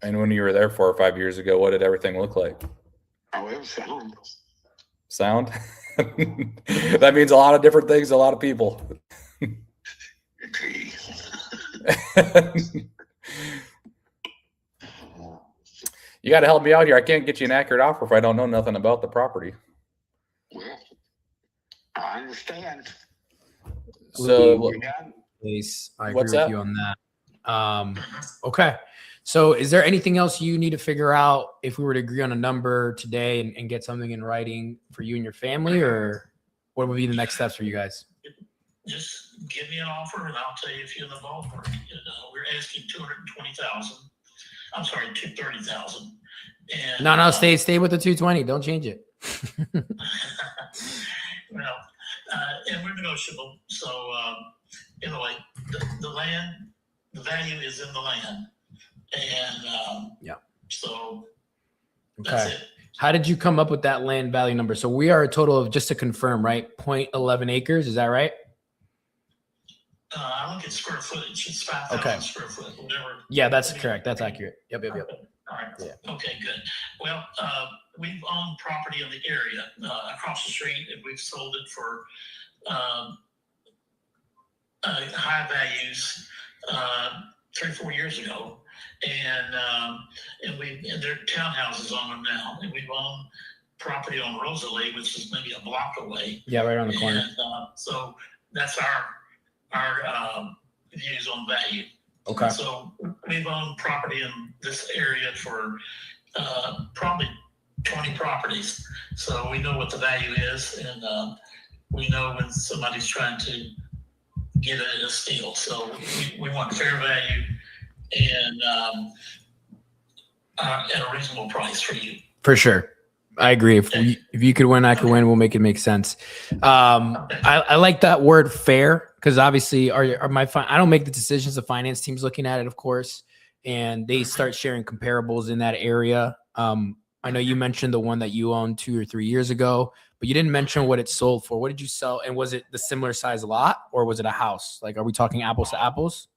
And when you were there 4 or 5 years ago, what did everything look like? Oh, it was sound. Sound? That means a lot of different things to a lot of people. You got to help me out here. I can't get you an accurate offer if I don't know nothing about the property. Well, I understand. So, Please, I agree what's with that? you on that. Okay. So is there anything else you need to figure out if we were to agree on a number today and get something in writing for you and your family, or what would be the next steps for you guys? Just give me an offer and I'll tell you if you're in the ballpark. We're asking 220,000. I'm sorry, 230,000. And No, stay with the 220. Don't change it. well, and we're negotiable. So anyway, the land, the value is in the land, and yeah. So Okay. that's it. How did you come up with that land value number? So we are a total of, just to confirm, right, 0.11 acres. Is that right? I look at square footage. It's 5,000 Okay. square foot. Whatever. Yeah, that's correct. That's accurate. Yep. All right. Yeah. Okay, good. Well, we've owned property in the area across the street, and we've sold it for high values 3 or 4 years ago, and there are townhouses on them now, and we've owned property on Rosalie, which is maybe a block away. Yeah, right around the corner. And so that's our views on value. Okay. So we've owned property in this area for probably 20 properties. So we know what the value is, and we know when somebody's trying to get a steal. So we want fair value and at a reasonable price for you. For sure. I agree. If you could win, I could win. We'll make it make sense. I like that word fair, because obviously I don't make the decisions. The finance team's looking at it, of course, and they start sharing comparables in that area. I know you mentioned the one that you owned 2 or 3 years ago, but you didn't mention what it sold for. What did you sell? And was it the similar size lot, or was it a house? Like, are we talking apples to apples?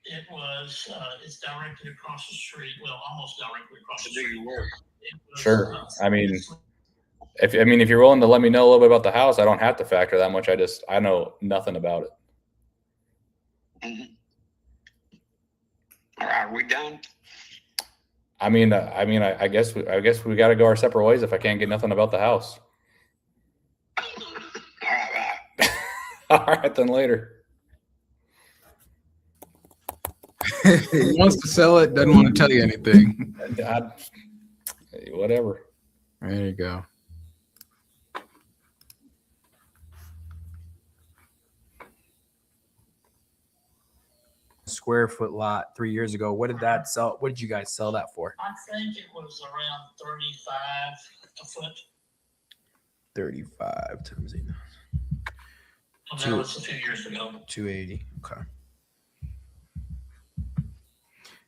It was, it's directly across the street. Well, almost directly across the street. Was, Sure. I mean, if you're willing to let me know a little bit about the house, I don't have to factor that much. I know nothing about it. Mm-hmm. All right, are we done? I guess we got to go our separate ways if I can't get nothing about the house. All right, then later. He wants to sell it, doesn't want to tell you anything. Whatever. There you go. Square foot lot 3 years ago. What did that sell? What did you guys sell that for? I think it was around 35 a foot. 35 times 8. And that was a few years ago. 280. Okay.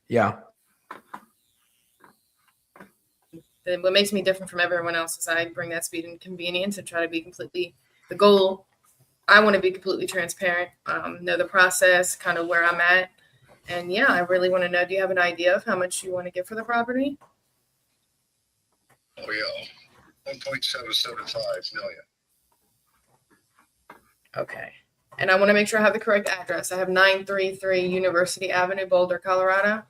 Yeah. What makes me different from everyone else is I bring that speed and convenience and try to be completely the goal. I want to be completely transparent, know the process, kind of where I'm at, And yeah, I really want to know, do you have an idea of how much you want to get for the property? Oh, yeah. 1.775 million. Okay. And I want to make sure I have the correct address. I have 933 University Avenue, Boulder, Colorado.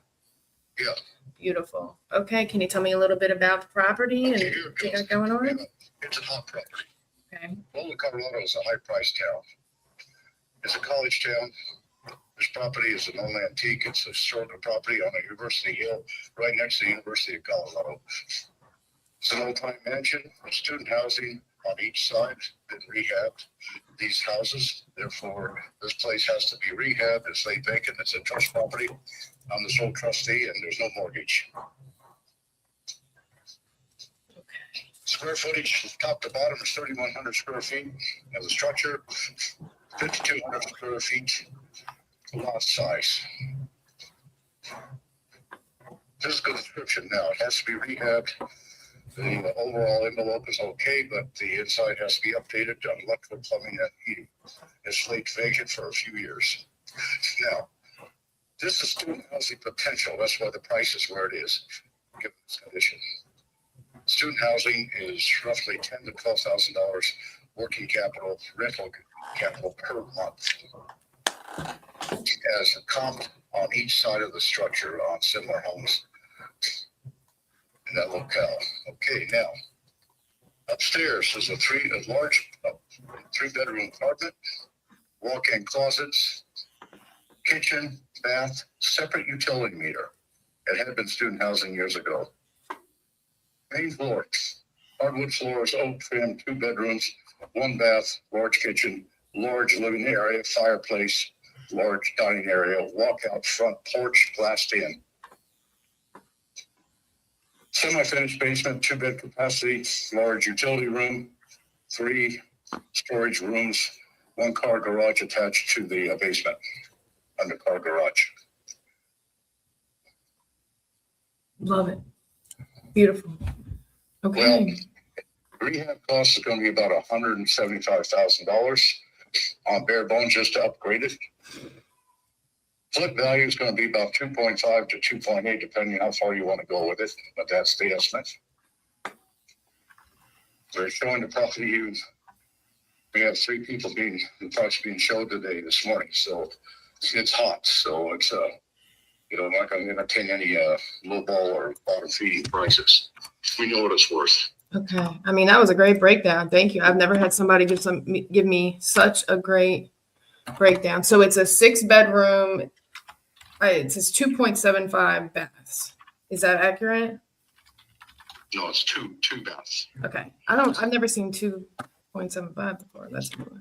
Yeah. Beautiful. Okay. Can you tell me a little bit about the property and what you got going on? It's a hot property. Okay. Boulder, Colorado is a high-priced town. It's a college town. This property is an old antique. It's a historical property on a University Hill right next to the University of Colorado. It's an old-time mansion with student housing on each side, been rehabbed. These houses, therefore, this place has to be rehabbed. It's laid vacant. It's a trust property. I'm the sole trustee, and there's no mortgage. Square footage, top to bottom, is 3,100 square feet of the structure, 5,200 square feet lot size. Physical description now, it has to be rehabbed. The overall envelope is okay, but the inside has to be updated on electrical, plumbing, and heating. It's laid vacant for a few years. Now, this is student housing potential. That's why the price is where it is, given this condition. Student housing is roughly $10,000 to $12,000 working capital, rental capital per month, as a comp on each side of the structure on similar homes in that locale. Okay, now upstairs is a large three-bedroom apartment, walk-in closets, kitchen, bath, separate utility meter. It had been student housing years ago. Main floor, hardwood floors, oak trim, 2 bedrooms, 1 bath, large kitchen, large living area, fireplace, large dining area, walkout front porch, glassed in. Semi-finished basement, 2-bed capacity, large utility room, 3 storage rooms, 1 car garage attached to the basement, under-car garage. Love it. Beautiful. Okay. Well, rehab cost is going to be about $175,000 on bare bones just to upgrade it. Flip value is going to be about 2.5 to 2.8, depending on how far you want to go with it, but that's the estimate. They're showing the property. We have 3 people the price being showed today, this morning, so it's hot. So it's I'm not going to entertain any low ball or bottom feeding prices. We know what it's worth. Okay. I mean, that was a great breakdown. Thank you. I've never had somebody give me such a great breakdown. So it's a 6-bedroom. It says 2.75 baths. Is that accurate? No, it's two baths. Okay. I've never seen 2.75 before. That's cool.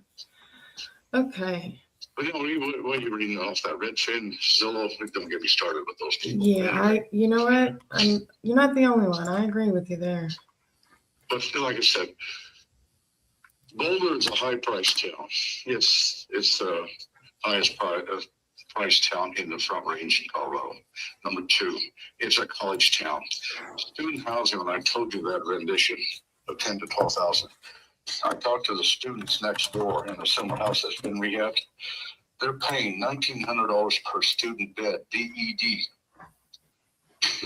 Okay. But what you're reading off that Redfin, Zillow, don't get me started with those people. Yeah, you know what? You're not the only one. I agree with you there. But like I said, Boulder is a high-priced town. It's the highest price town in the Front Range in Colorado. Number 2, it's a college town. Student housing, when I told you that rendition of 10 to 12,000, I talked to the students next door in a similar house that's been rehabbed. They're paying $1,900 per student bed, DED.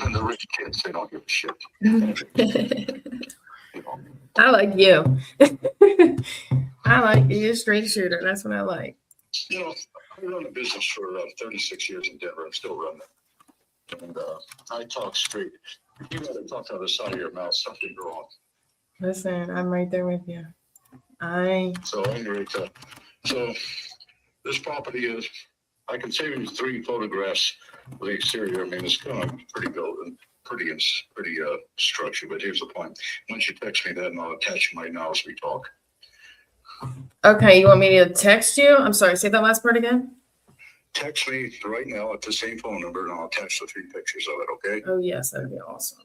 And the rich kids, they don't give a shit. I like you. I like you. You're a straight shooter. That's what I like. I run a business for 36 years in Denver. I'm still running it. And I talk straight. If you got to talk out of the side of your mouth, something wrong. Listen, I'm right there with you. So anyway, so this property is, I can save you 3 photographs of the exterior. I mean, it's kind of pretty built and pretty structured, but here's the point. Once you text me that, and I'll attach you right now as we talk. Okay, you want me to text you? I'm sorry, say that last part again. Text me right now at the same phone number, and I'll attach the 3 pictures of it, okay? Oh, yes, that'd be awesome.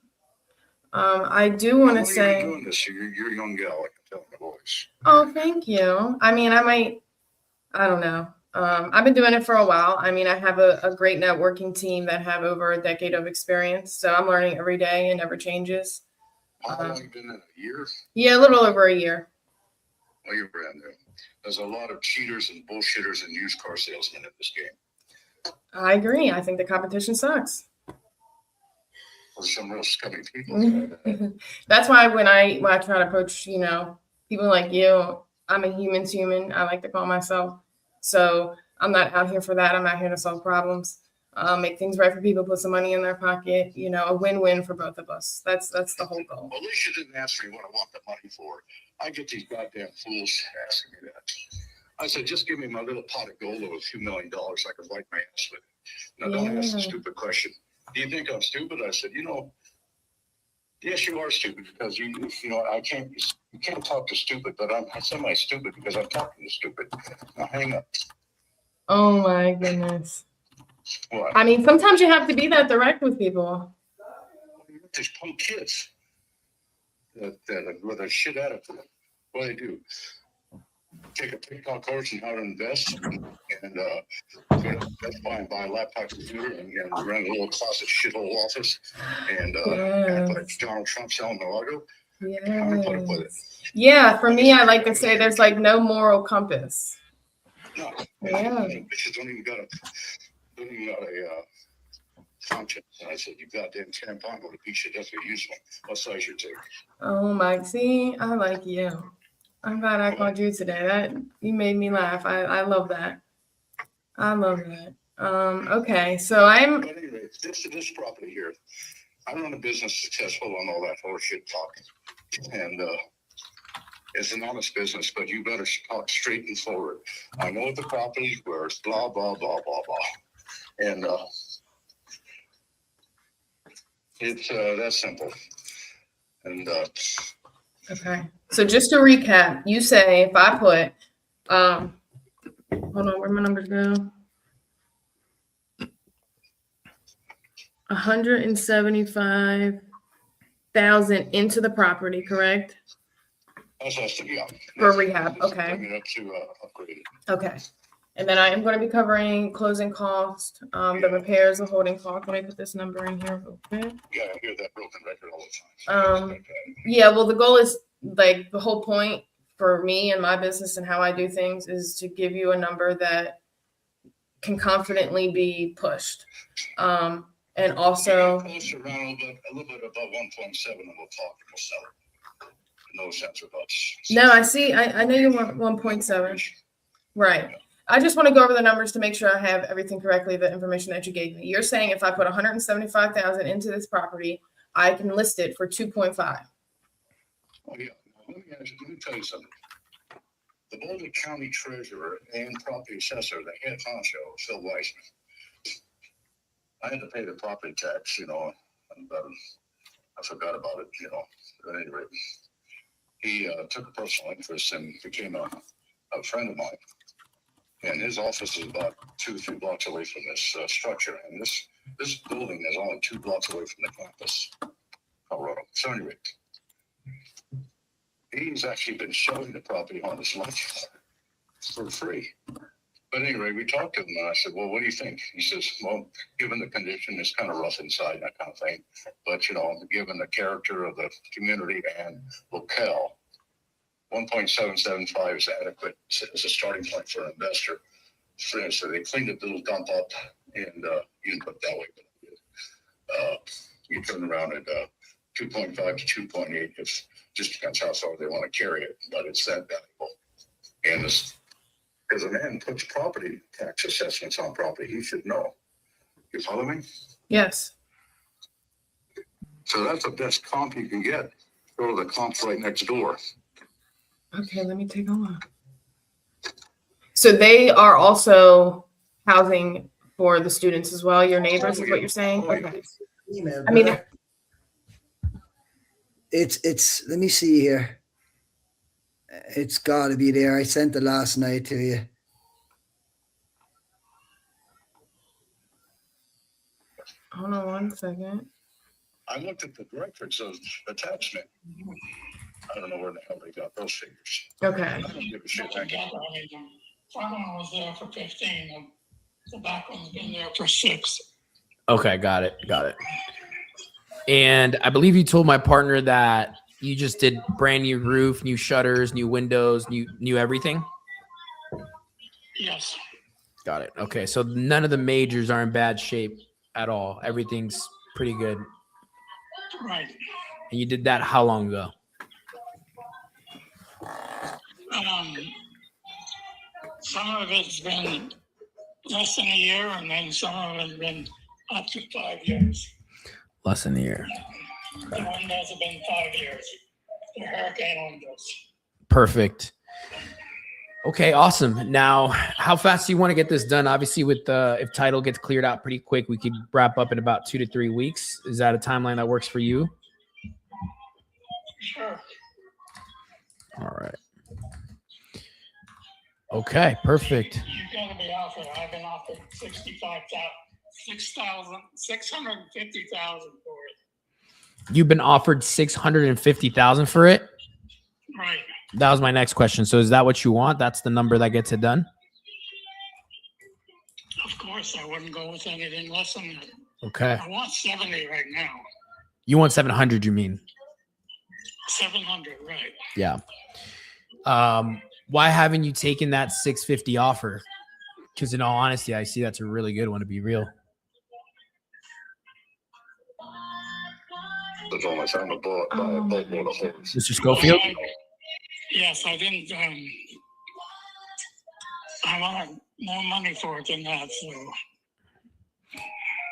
I do want to say. You're doing this. You're a young gal, I can tell in the voice. Oh, thank you. I mean, I don't know. I've been doing it for a while. I mean, I have a great networking team that have over a decade of experience. So I'm learning every day and never changes. How long have you been in? A year? Yeah, a little over a year. Well, you're brand new. There's a lot of cheaters and bullshitters and used car salesmen in this game. I agree. I think the competition sucks. There's some real scummy people. That's why when I try to approach, people like you, I'm a human's human. I like to call myself. So I'm not out here for that. I'm not here to solve problems. Make things right for people, put some money in their pocket, a win-win for both of us. That's the whole goal. Well, at least you didn't ask me what I want the money for. I get these goddamn fools asking me that. I said, just give me my little pot of gold of a few $1 million so I can wipe my ass with it. Now, don't ask the stupid question. Do you think I'm stupid? I said, yes, you are stupid because you can't talk to stupid, but I'm semi-stupid because I'm talking to stupid. Now hang up. Oh my goodness. What? I mean, sometimes you have to be that direct with people. These punk kids that with a shit attitude. What do they do? Take a TikTok course on how to invest and go to Best Buy and buy a laptop computer and run a little closet shithole office and put Donald Trump selling the logo. How do you put up with it? Yeah, for me, I like to say there's like no moral compass. No. Yeah. Bitches don't even got a conscience. And I said, you goddamn tampon, go to beach, you definitely use one. What size you take? Oh my, see, I like you. I'm glad I called you today. That you made me laugh. I love that. I love that. Okay, so But anyway, this property here, I run a business successful on all that horseshit talk. And it's an honest business, but you better talk straight and forward. I know what the property's worth, blah, blah, blah, blah, blah. And it's that simple. And okay. So just to recap, you say if I put hold on, where my numbers go? 175,000 into the property, correct? yeah. For rehab, okay. Bring it up to upgrade. Okay. And then I am going to be covering closing cost, the repairs, the holding cost. Let me put this number in here real quick. Yeah, I hear that broken record all the time. Yeah, well, the goal is like the whole point for me and my business and how I do things is to give you a number that can confidently be pushed. And also, Close around a little bit above 1.7 and we'll talk and we'll sell it. No sense about no, I see. I know you want 1.7. Right. I just want to go over the numbers to make sure I have everything correctly, the information that you gave me. You're saying if I put 175,000 into this property, I can list it for 2.5. Oh, yeah. Let me tell you something. The Boulder County Treasurer and Property Assessor, the head honcho, Phil Weissman, I had to pay the property tax, and I forgot about it, At any rate, he took a personal interest and became a friend of mine. And his office is about 2 or 3 blocks away from this structure. And this building is only 2 blocks away from the campus, Colorado. So anyway, he's actually been showing the property on his lunch for free. But anyway, we talked to him and I said, well, what do you think? He says, well, given the condition, it's kind of rough inside, that kind of thing. But, given the character of the community and locale, 1.775 is adequate as a starting point for an investor. So they cleaned the little dump up and you didn't put it that way. You turn around at 2.5 to 2.8. It just depends how far they want to carry it, but it's that valuable. And as a man puts property tax assessments on property, he should know. You follow me? Yes. So that's the best comp you can get. Go to the comp right next door. Okay, let me take a look. So they are also housing for the students as well, your neighbors is what you're saying? Okay. I mean, it's let me see here. It's got to be there. I sent it last night to you. Hold on 1 second. I looked at the records of attachment. I don't know where the hell they got those figures. Okay. I don't give a shit. The front one was there for 15. The back one's been there for 6. Okay, got it. And I believe you told my partner that you just did brand new roof, new shutters, new windows, new everything. Yes. Got it. Okay, so none of the majors are in bad shape at all. Everything's pretty good. Right. And you did that how long ago? Some of it's been less than a year, and then some of it has been up to 5 years. Less than a year. The windows have been 5 years. The hurricane windows. Perfect. Okay, awesome. Now, how fast do you want to get this done? Obviously, with if title gets cleared out pretty quick, we could wrap up in about 2 to 3 weeks. Is that a timeline that works for you? Sure. All right. Okay, perfect. You've got to be offered. I've been offered 650,000 for it. You've been offered 650,000 for it? Right. That was my next question. So is that what you want? That's the number that gets it done? Of course, I wouldn't go with anything less than that. Okay. I want 70 right now. You want 700, you mean? 700, right. Yeah. Why haven't you taken that 650 offer? Because in all honesty, I see that's a really good one, to be real. Mr. Schofield? Yes, I didn't. I wanted more money for it than that. So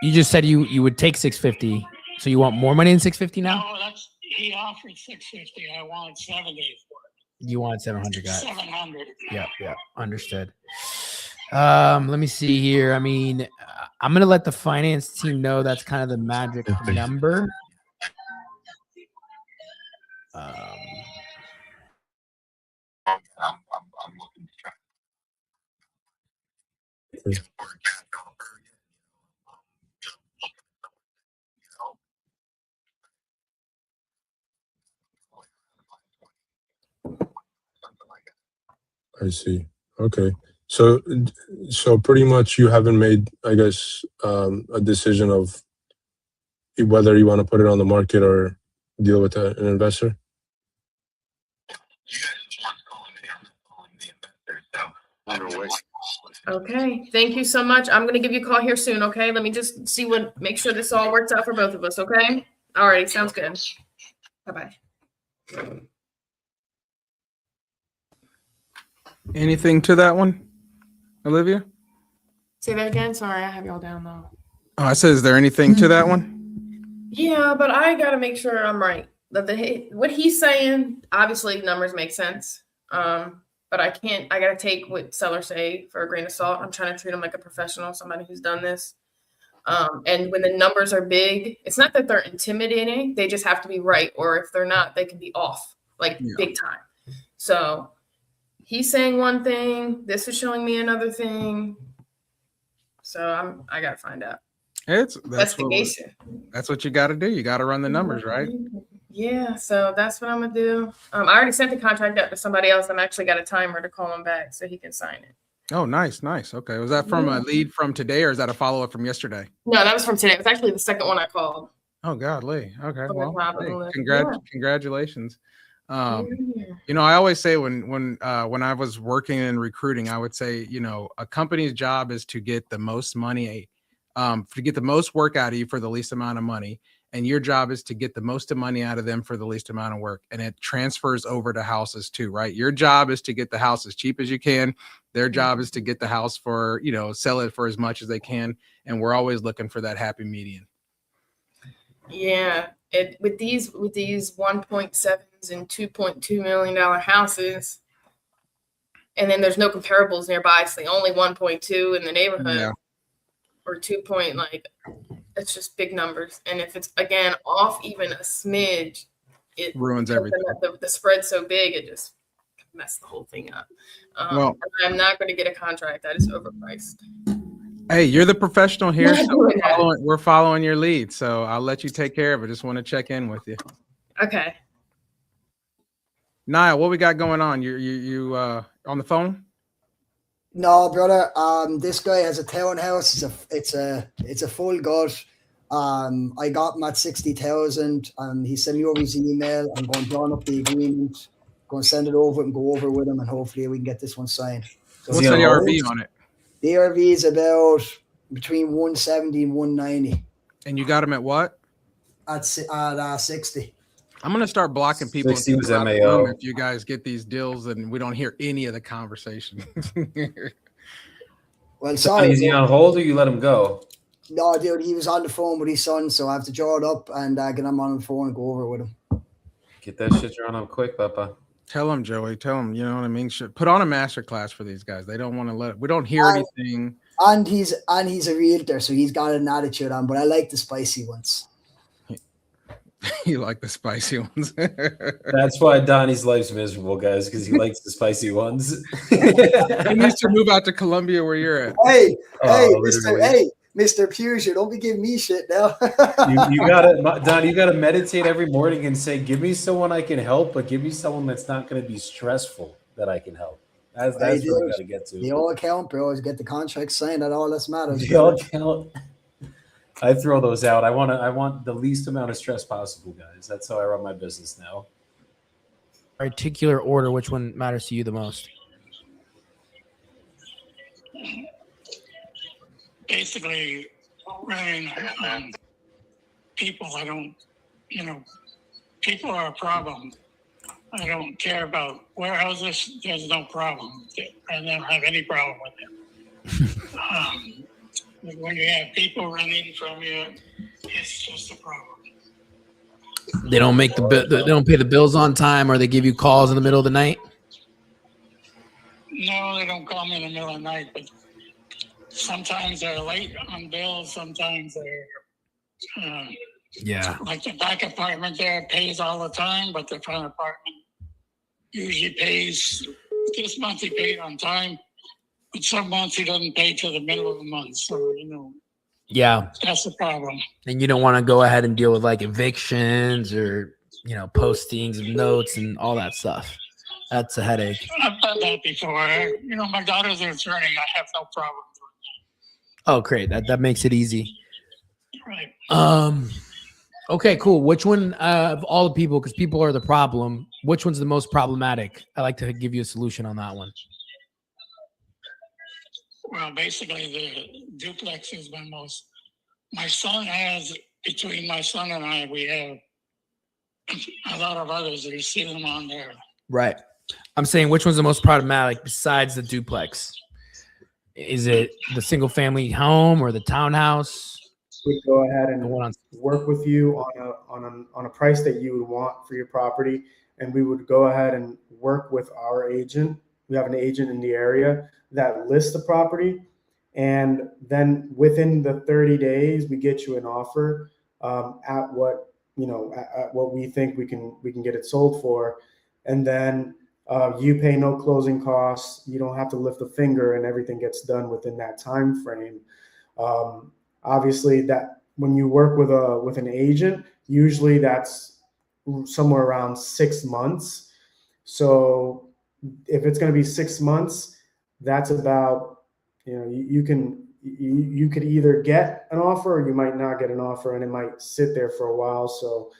You just said you would take 650. So you want more money than 650 now? no, he offered 650. I wanted 70 for it. You wanted 700, guys. 700. Yeah, understood. Let me see here. I mean, I'm gonna let the finance team know that's kind of the magic number. I see. Okay. So pretty much you haven't made, I guess, a decision of whether you want to put it on the market or deal with an investor? Okay, thank you so much. I'm gonna give you a call here soon, okay? Let me just make sure this all works out for both of us, okay? Alrighty, sounds good. Bye-bye. Anything to that one, Olivia? Say that again. Sorry, I have y'all down though. Oh, I said, is there anything to that one? Yeah, but I gotta make sure I'm right. That what he's saying, obviously numbers make sense. But I gotta take what sellers say for a grain of salt. I'm trying to treat him like a professional, somebody who's done this. And when the numbers are big, it's not that they're intimidating, they just have to be right. Or if they're not, they can be off, like big time. So he's saying one thing, this is showing me another thing. So I gotta find out. That's Investigation. That's what you got to do. You got to run the numbers, right? Yeah, so that's what I'm gonna do. I already sent the contract out to somebody else. I'm actually got a timer to call him back so he can sign it. Oh, nice. Okay. Was that from a lead from today, or is that a follow up from yesterday? No, that was from today. It was actually the second one I called. Oh, godly. Okay. Well, hey, Yeah. congratulations. You know, I always say when I was working in recruiting, I would say, you know, a company's job is to get the most money, to get the most work out of you for the least amount of money. And your job is to get the most of money out of them for the least amount of work. And it transfers over to houses too, right? Your job is to get the house as cheap as you can. Their job is to get the house for, you know, sell it for as much as they can. And we're always looking for that happy median. Yeah, with these 1.7s and $2.2 million houses, and then there's no comparables nearby. It's the only 1.2 in the neighborhood, or 2 point, like, it's just big numbers. And if it's again off even a smidge, it ruins everything. The spread's so big, it just messed the whole thing up. Well, I'm not going to get a contract. That is overpriced. Hey, you're the professional here. So we're following your lead. So I'll let you take care of it. Just want to check in with you. Okay. Niall, what we got going on? You on the phone? No, brother. This guy has a townhouse. It's a full gut. I got him at 60,000. He sent me over his email. I'm going to draw up the agreement. Going to send it over and go over with him, and hopefully we can get this one signed. So what's the RV on it? The The ARV is about between 170 and 190. And you got them at what? At 60. I'm gonna start blocking people 60 was out of the MAO. room if you guys get these deals and we don't hear any of the conversation. Well, sorry. Is he on hold or you let him go? No, dude, he was on the phone with his son, so I have to draw it up and get him on the phone and go over it with him. Get that shit drawn up quick, Papa. Tell him, Joey. Tell him. You know what I mean. Put on a master class for these guys. They don't want to let it. We don't hear anything. And he's a realtor, so he's got an attitude on. But I like the spicy ones. You like the spicy ones. That's why Donnie's life's miserable, guys, because he likes the spicy ones. He needs to move out to Columbia where you're at. Hey, literally. Mr. Pewsher, don't be giving me shit now. you gotta, Don, you gotta meditate every morning and say, give me someone I can help, but give me someone that's not gonna be stressful that I can help. That's where we gotta get to. They all count, bro. Get the contract signed. That all that matters. They all count. I throw those out. I want the least amount of stress possible, guys. That's how I run my business now. Particular order, which one matters to you the most? Basically, running people, I don't, people are a problem. I don't care about warehouses. There's no problem. I don't have any problem with them. When you have people running from you, it's just a problem. They don't make they don't pay the bills on time, or they give you calls in the middle of the night. No, they don't call me in the middle of the night, but sometimes they're late on bills. Sometimes they're Yeah. like the back apartment there pays all the time, but the front apartment usually pays. This month he paid on time, but some months he doesn't pay till the middle of the month. So Yeah. that's the problem. And you don't want to go ahead and deal with like evictions or postings of notes and all that stuff. That's a headache. I've done that before. My daughter's an attorney. I have no problem. Oh, great. That makes it easy. Right. Okay, cool. Which one of all the people, because people are the problem, which one's the most problematic? I like to give you a solution on that one. Well, basically, the duplex is my most. My son has, between my son and I, we have a lot of others that you see them on there. Right. I'm saying which one's the most problematic besides the duplex? Is it the single family home or the townhouse? We'd go ahead and work with you on a price that you would want for your property, and we would go ahead and work with our agent. We have an agent in the area that lists the property, and then within the 30 days, we get you an offer at what at what we think we can get it sold for, and then you pay no closing costs. You don't have to lift a finger, and everything gets done within that time frame. Obviously, that when you work with an agent, usually that's somewhere around 6 months. So if it's going to be 6 months, that's about you could either get an offer or you might not get an offer, and it might sit there for a while. So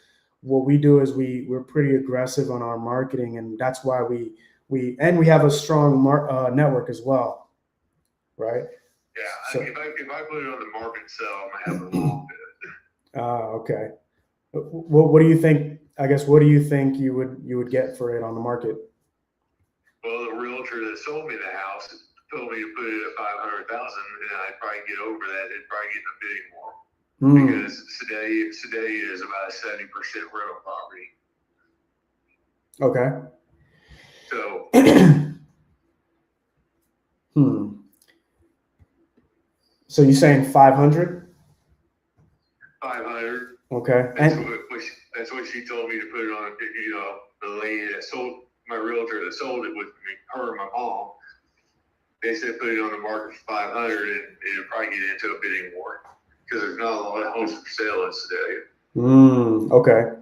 what we do is we're pretty aggressive on our marketing, and that's why we have a strong network as well, right? Yeah, So, if I put it on the market and sell, I'm gonna have a long bid. okay. What do you think? I guess what do you think you would get for it on the market? Well, the realtor that sold me the house told me to put it at 500,000, and I'd probably get over that. It'd probably get a bidding war because today is about a 70% rental property. Okay. So. So you're saying 500? 500. Okay. That's what she told me to put it on. The lady that sold, my realtor that sold it with me, her and my mom. They said put it on the market for 500, and it'll probably get into a bidding war because there's not a lot of homes for sale in today. Okay.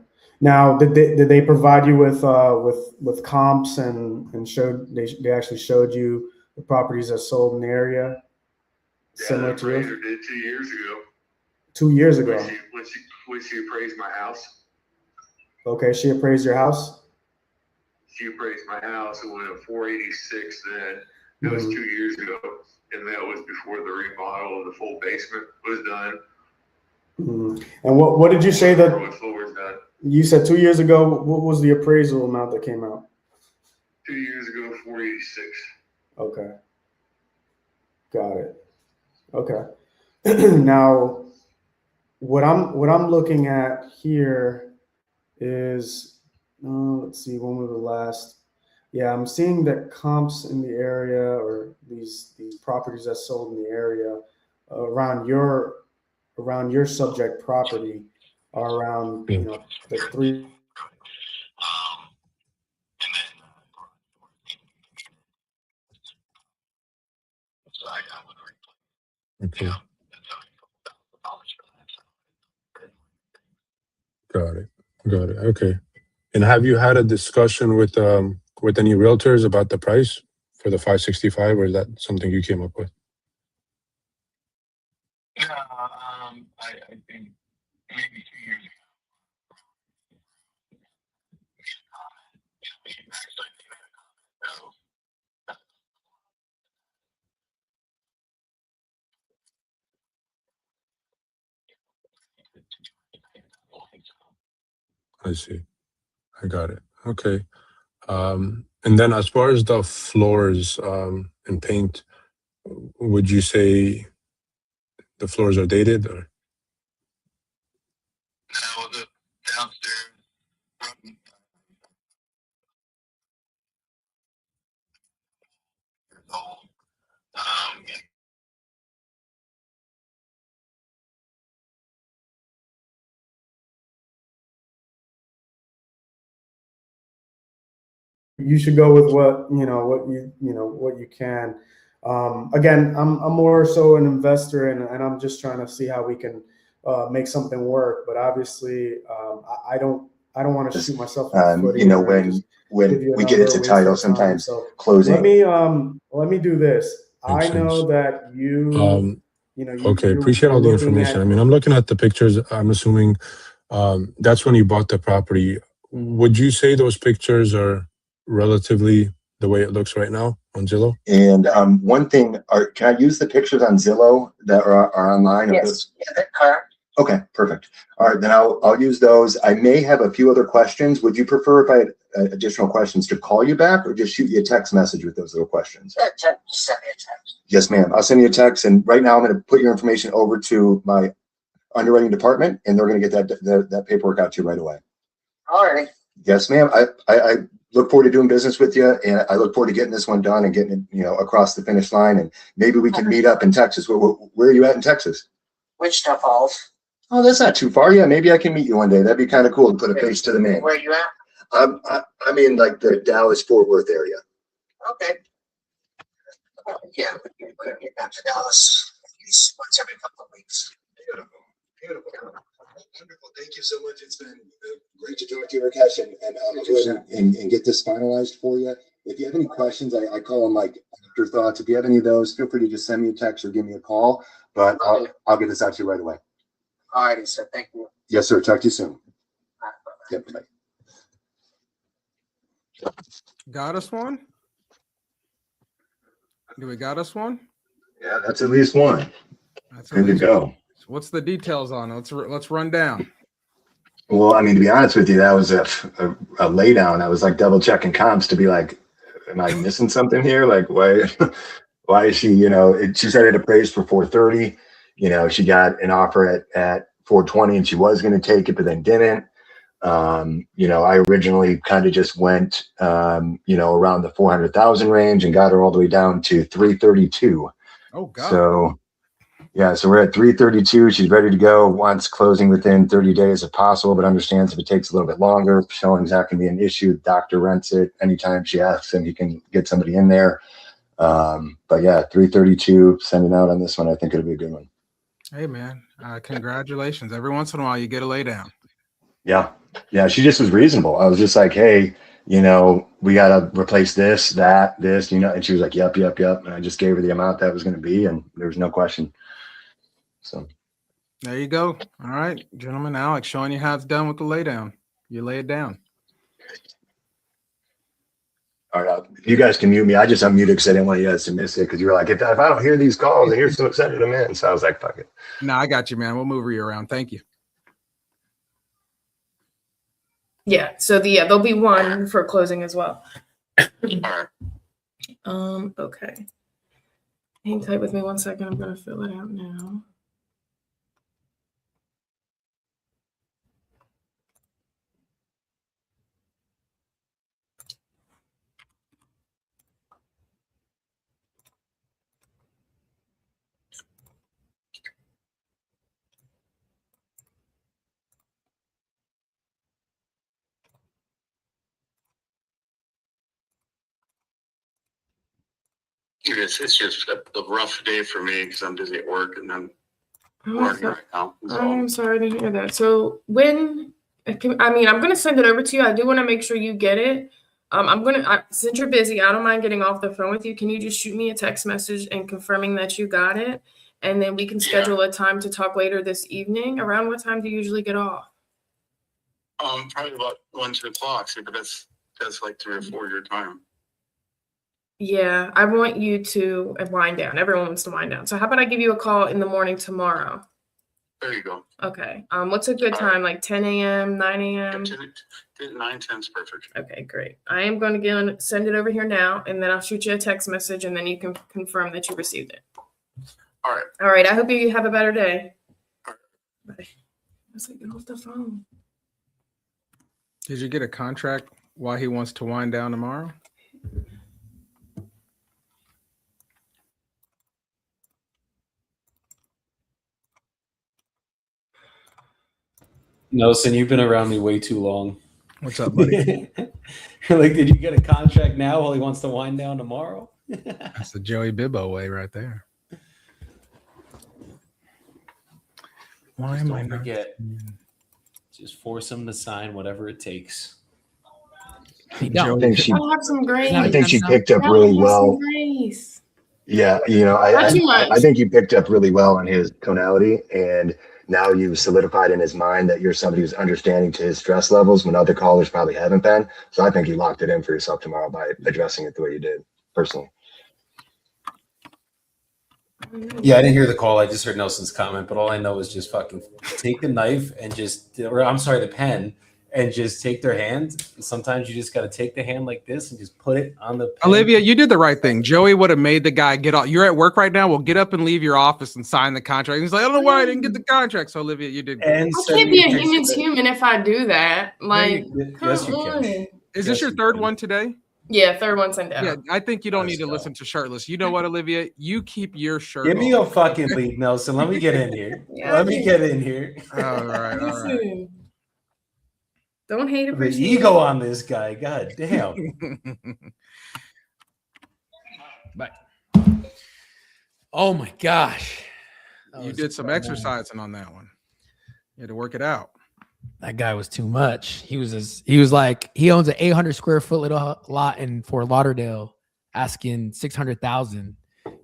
Now, did they provide you with comps and showed they actually showed you the properties that sold in the area? Yeah, Similar the to yours? appraiser did 2 years ago. 2 years ago. When she appraised my house. Okay, she appraised your house? She appraised my house. It went at 486 then. That was 2 years ago, and that was before the remodel of the full basement was done. And what did you say that When floor was done. you said 2 years ago? What was the appraisal amount that came out? 2 years ago, 486. Okay. Got it. Okay. Now, what I'm looking at here is, let's see, when was the last? Yeah, I'm seeing that comps in the area, or these properties that sold in the area around your subject property are around the three. Okay. Got it. Got it. Okay. And have you had a discussion with any realtors about the price for the 565, or is that something you came up with? I think maybe 2 years ago. I see. I got it. Okay. And then as far as the floors and paint, would you say the floors are dated, or? No, the downstairs. You should go with what you can. Again, I'm more so an investor, and I'm just trying to see how we can make something work. But obviously, I don't want to shoot myself in the foot. You know, when we get into title, sometimes so closing. Let me do this. Makes I know sense. that Okay, appreciate all the information. I mean, I'm looking at the pictures. I'm assuming that's when you bought the property. Would you say those pictures are relatively the way it looks right now on Zillow? And one thing, can I use the pictures on Zillow that are online? Yes, yeah, that's correct. Okay, perfect. All right, then I'll use those. I may have a few other questions. Would you prefer, if I had additional questions, to call you back or just shoot you a text message with those little questions? Send me a text. Yes, ma'am. I'll send you a text. And right now I'm going to put your information over to my underwriting department, and they're going to get that paperwork out to you right away. All right. Yes, ma'am. I look forward to doing business with you, and I look forward to getting this one done and getting it, across the finish line. And maybe we can meet up in Texas. Where are you at in Texas? Wichita Falls. Oh, that's not too far. Yeah, maybe I can meet you one day. That'd be kind of cool to put a face to the name. Where are you at? I'm in like the Dallas-Fort Worth area. Okay. Yeah, we're getting back to Dallas at least once every couple of weeks. Beautiful. Wonderful. Thank you so much. It's been great to talk to you, Rakesh, and I'll go ahead and get this finalized for you. If you have any questions, I call them like afterthoughts. If you have any of those, feel free to just send me a text or give me a call. But I'll get this out to you right away. All righty, sir. Thank you. Yes, sir. Talk to you soon. Yep. Bye. Got us one? Do we got us one? Yeah, that's at least one. That's good to go. What's the details on it? Let's run down. Well, I mean, to be honest with you, that was a lay down. I was like double checking comps to be like, am I missing something here? Like, why is she, she said it appraised for 430. She got an offer at 420 and she was going to take it, but then didn't. I originally kind of just went, around the 400,000 range and got her all the way down to 332. Oh, God. So, yeah, so we're at 332. She's ready to go. Wants closing within 30 days if possible, but understands if it takes a little bit longer, showing's not going to be an issue. The doctor rents it. Anytime she asks him, he can get somebody in there. But yeah, 332, sending out on this one. I think it'll be a good one. Hey, man, congratulations. Every once in a while, you get a lay down. Yeah. Yeah, she just was reasonable. I was just like, hey, we got to replace this, and she was like, yep. And I just gave her the amount that was going to be, and there was no question. So there you go. All right, gentlemen, Alex showing you how it's done with the lay down. You lay it down. All right, you guys can mute me. I just unmuted because I didn't want you guys to miss it because you were like, if I don't hear these calls and you're so sending them in. So I was like, fuck it. No, I got you, man. We'll move you around. Thank you. Yeah. So there'll be one for closing as well. Okay. Hang tight with me 1 second. I'm gonna fill it out now. It's just a rough day for me because I'm busy at work and I'm Oh, working right now. I'm sorry to hear that. So I'm gonna send it over to you. I do want to make sure you get it. Since you're busy, I don't mind getting off the phone with you. Can you just shoot me a text message and confirming that you got it? And then we can schedule a time to talk later this evening. Around what time do you usually get off? Probably about 1-2 o'clock. So, but that's like 3 or 4 your time. Yeah, I want you to wind down. Everyone wants to wind down. So how about I give you a call in the morning tomorrow? There you go. Okay. What's a good time? Like 10 a.m., 9 a.m.? 9-10 is perfect. Okay, great. I am going to send it over here now, and then I'll shoot you a text message, and then you can confirm that you received it. All right. All right. I hope you have a better day. Bye. Let's get off the phone. Did you get a contract why he wants to wind down tomorrow? Nelson, you've been around me way too long. What's up, buddy? Like, did you get a contract now while he wants to wind down tomorrow? That's the Joey Bibbo way right there. Why am I Don't not? forget. Just force him to sign whatever it takes. I think she, I'll have some grace. I think she picked up really well. Yeah, I think you picked up really well on his tonality, and now you've solidified in his mind that you're somebody who's understanding to his stress levels when other callers probably haven't been. So I think you locked it in for yourself tomorrow by addressing it the way you did, personally. Yeah, I didn't hear the call. I just heard Nelson's comment, but all I know is just fucking take the knife and the pen, and just take their hand. Sometimes you just got to take the hand like this and just put it on the pen. Olivia, you did the right thing. Joey would have made the guy get off. You're at work right now. Well, get up and leave your office and sign the contract. He's like, I don't know why I didn't get the contract. So, Olivia, you did. I can't be a human's human if I do that. Like, yes, you come can. on. Is this your third one today? Yeah, third one sent out. Yeah, I think you don't need to listen to Shirtless. You know what, Olivia? You keep your shirt Give me on. a fucking lead, Nelson. Let me get in here. Let me get in here. All right, all right. Listen, don't hate The appreciate ego on this guy. God damn. But oh my gosh. You did some exercising on that one. You had to work it out. That guy was too much. He was like, he owns an 800 square foot little lot in Fort Lauderdale, asking 600,000.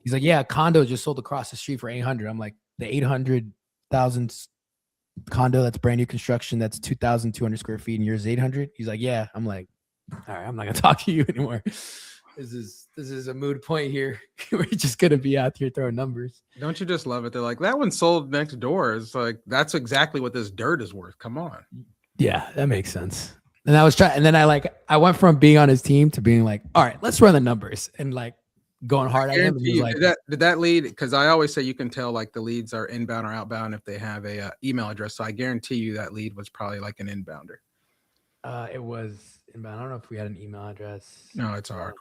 He's like, yeah, a condo just sold across the street for 800. I'm like, the 800,000 condo that's brand new construction, that's 2,200 square feet, and yours is 800. He's like, yeah. I'm like, all right, I'm not gonna talk to you anymore. This is a mood point here. We're just gonna be out here throwing numbers. Don't you just love it? They're like, that one sold next door. It's like, that's exactly what this dirt is worth. Come on. Yeah, that makes sense. And I was trying, and then I went from being on his team to being like, all right, let's run the numbers, and like going hard at him. And he was like, did that lead? Because I always say you can tell like the leads are inbound or outbound if they have a email address. So I guarantee you that lead was probably like an inbounder. It was inbound. I don't know if we had an email address. No, it's our.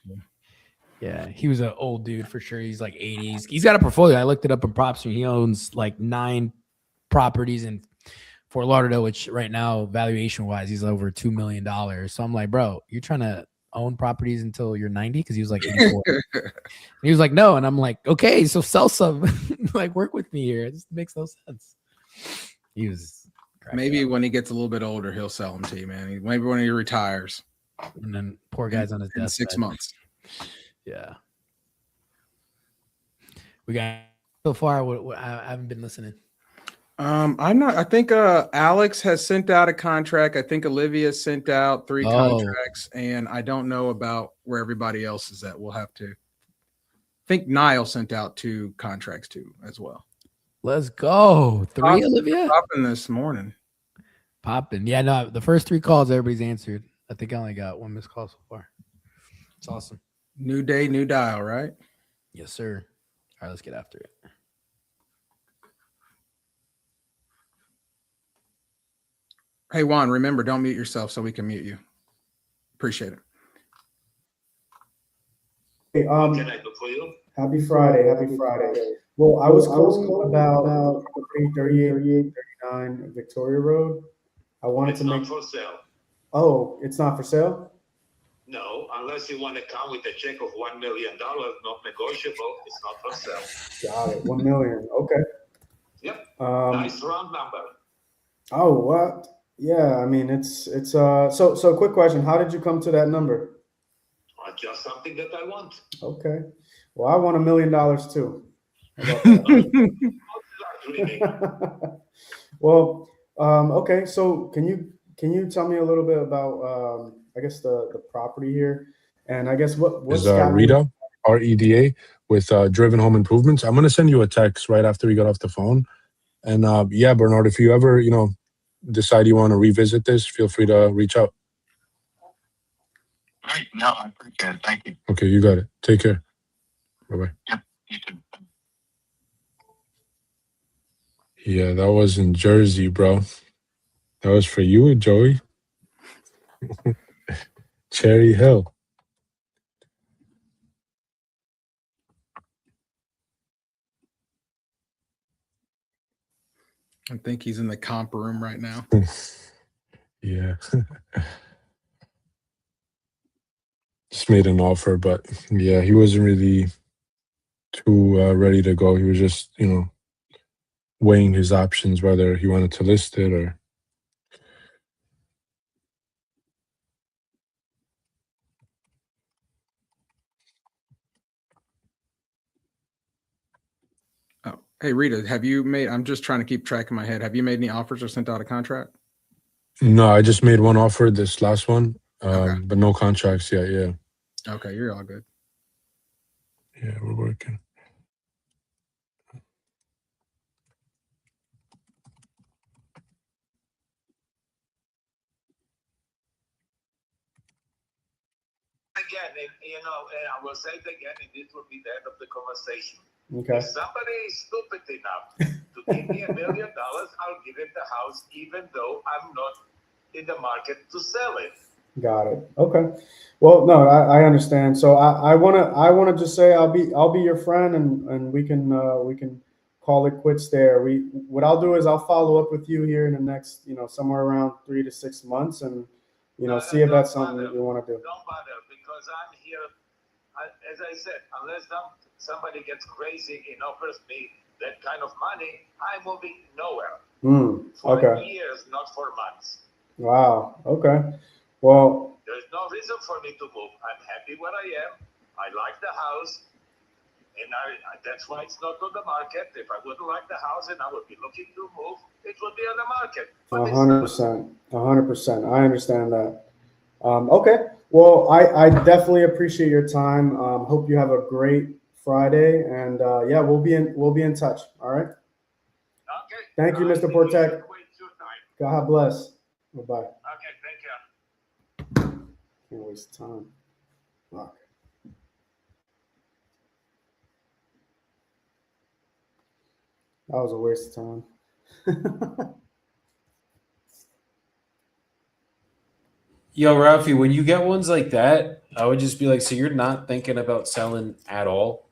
Yeah, he was an old dude for sure. He's like 80s. He's got a portfolio. I looked it up in props. He owns like 9 properties in Fort Lauderdale, which right now, valuation wise, he's over $2 million. So I'm like, bro, you're trying to own properties until you're 90? Because he was like 84. And he was like, no. And I'm like, okay, so sell some. Like, work with me here. This makes no sense. He was maybe when he gets a little bit older, he'll sell them to you, man. Maybe when he retires. And then poor guy's on his deathbed. 6 months. Yeah. We got so far. I haven't been listening. I'm not. I think Alex has sent out a contract. I think Olivia sent out 3 contracts, and I don't know about where everybody else is at. We'll have to. I think Niall sent out 2 contracts too as well. Let's go. 3, Olivia? Popping this morning. Popping. Yeah, no, the first 3 calls, everybody's answered. I think I only got 1 missed call so far. It's awesome. New day, new dial, right? Yes, sir. All right, let's get after it. Hey, Juan, remember, don't mute yourself so we can mute you. Appreciate it. Hey, What can I do for you? happy Friday. Happy Friday. Well, I was calling about 38, 39 Victoria Road. I wanted It's to not make. for sale. Oh, it's not for sale? No, unless you want to come with a check of $1 million, not negotiable. It's not for sale. Got it. 1 million. Okay. Yep. Um, Nice round number. Oh, what? Yeah, I mean, it's so quick question. How did you come to that number? Just something that I want. Okay. Well, I want $1 million too. Well, okay. So can you tell me a little bit about I guess the property here, and I guess what's Is Rita, REDA, with Driven Home Improvements. I'm gonna send you a text right after we get off the phone. And yeah, Bernard, if you ever decide you want to revisit this, feel free to reach out. Right. No, I appreciate it. Thank you. Okay, you got it. Take care. Bye-bye. Yep. You too. Yeah, that was in Jersey, bro. That was for you, Joey. Cherry Hill. I think he's in the comp room right now. Yeah. Just made an offer, but yeah, he wasn't really too ready to go. He was just, weighing his options, whether he wanted to list it or. Oh, hey, Rita, have you made? I'm just trying to keep track in my head. Have you made any offers or sent out a contract? No, I just made one offer, this last one, but no contracts yet. Yeah. Okay, you're all good. Yeah, we're working. Again, and I will say it again, and this will be the end of the conversation. Okay. If somebody is stupid enough to give me $1 million, I'll give him the house, even though I'm not in the market to sell it. Got it. Okay. Well, no, I understand. So I wanna just say I'll be your friend, and we can call it quits there. What I'll do is I'll follow up with you here in the next somewhere around 3 to 6 months, and see if that's something that you want to do. Don't bother, because I'm here. As I said, unless somebody gets crazy and offers me that kind of money, I'm moving nowhere. For Okay. years, not for months. Wow. Okay. Well, There's no reason for me to move. I'm happy where I am. I like the house, and that's why it's not on the market. If I wouldn't like the house and I would be looking to move, it would be on the market. But it's not. 100%. I understand that. Okay. Well, I definitely appreciate your time. Hope you have a great Friday, and yeah, we'll be in touch. All right. Okay. Thank you, Mr. Portek. God bless. Bye-bye. Okay, thank you. Can't waste time. Fuck. That was a waste of time. Yo, Rafi, when you get ones like that, I would just be like, so you're not thinking about selling at all?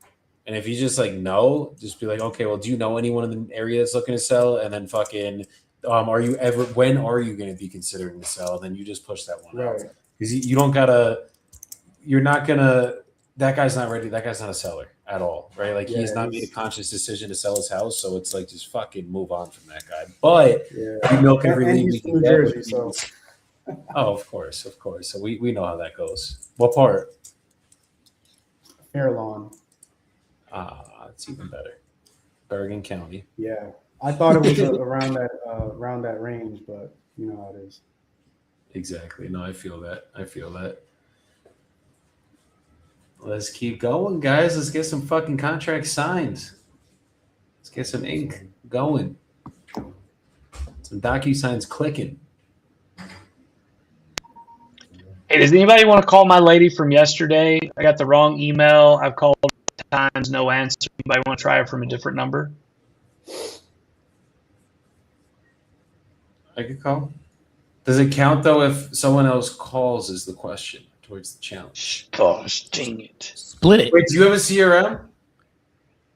And if you just no, just be like, okay, well, do you know anyone in the area that's looking to sell? And then fucking, when are you going to be considering to sell? And then you just push that one out. Right. Because that guy's not ready. That guy's not a seller at all, right? He's not made a conscious decision to sell his house. So it's just fucking move on from that guy. But we milk every lead we can get. Jersey, so. Oh, of course. So we know how that goes. What part? Fair Lawn. Ah, it's even better. Bergen County. Yeah. I thought it was around that range, but you know how it is. Exactly. No, I feel that. Let's keep going, guys. Let's get some fucking contracts signed. Let's get some ink going. Some DocuSigns clicking. Hey, does anybody want to call my lady from yesterday? I got the wrong email. I've called times, no answer. Anybody want to try her from a different number? I could call. Does it count though if someone else calls? Is the question towards the challenge. Gosh, dang it! Split it. Wait, do you have a CRM?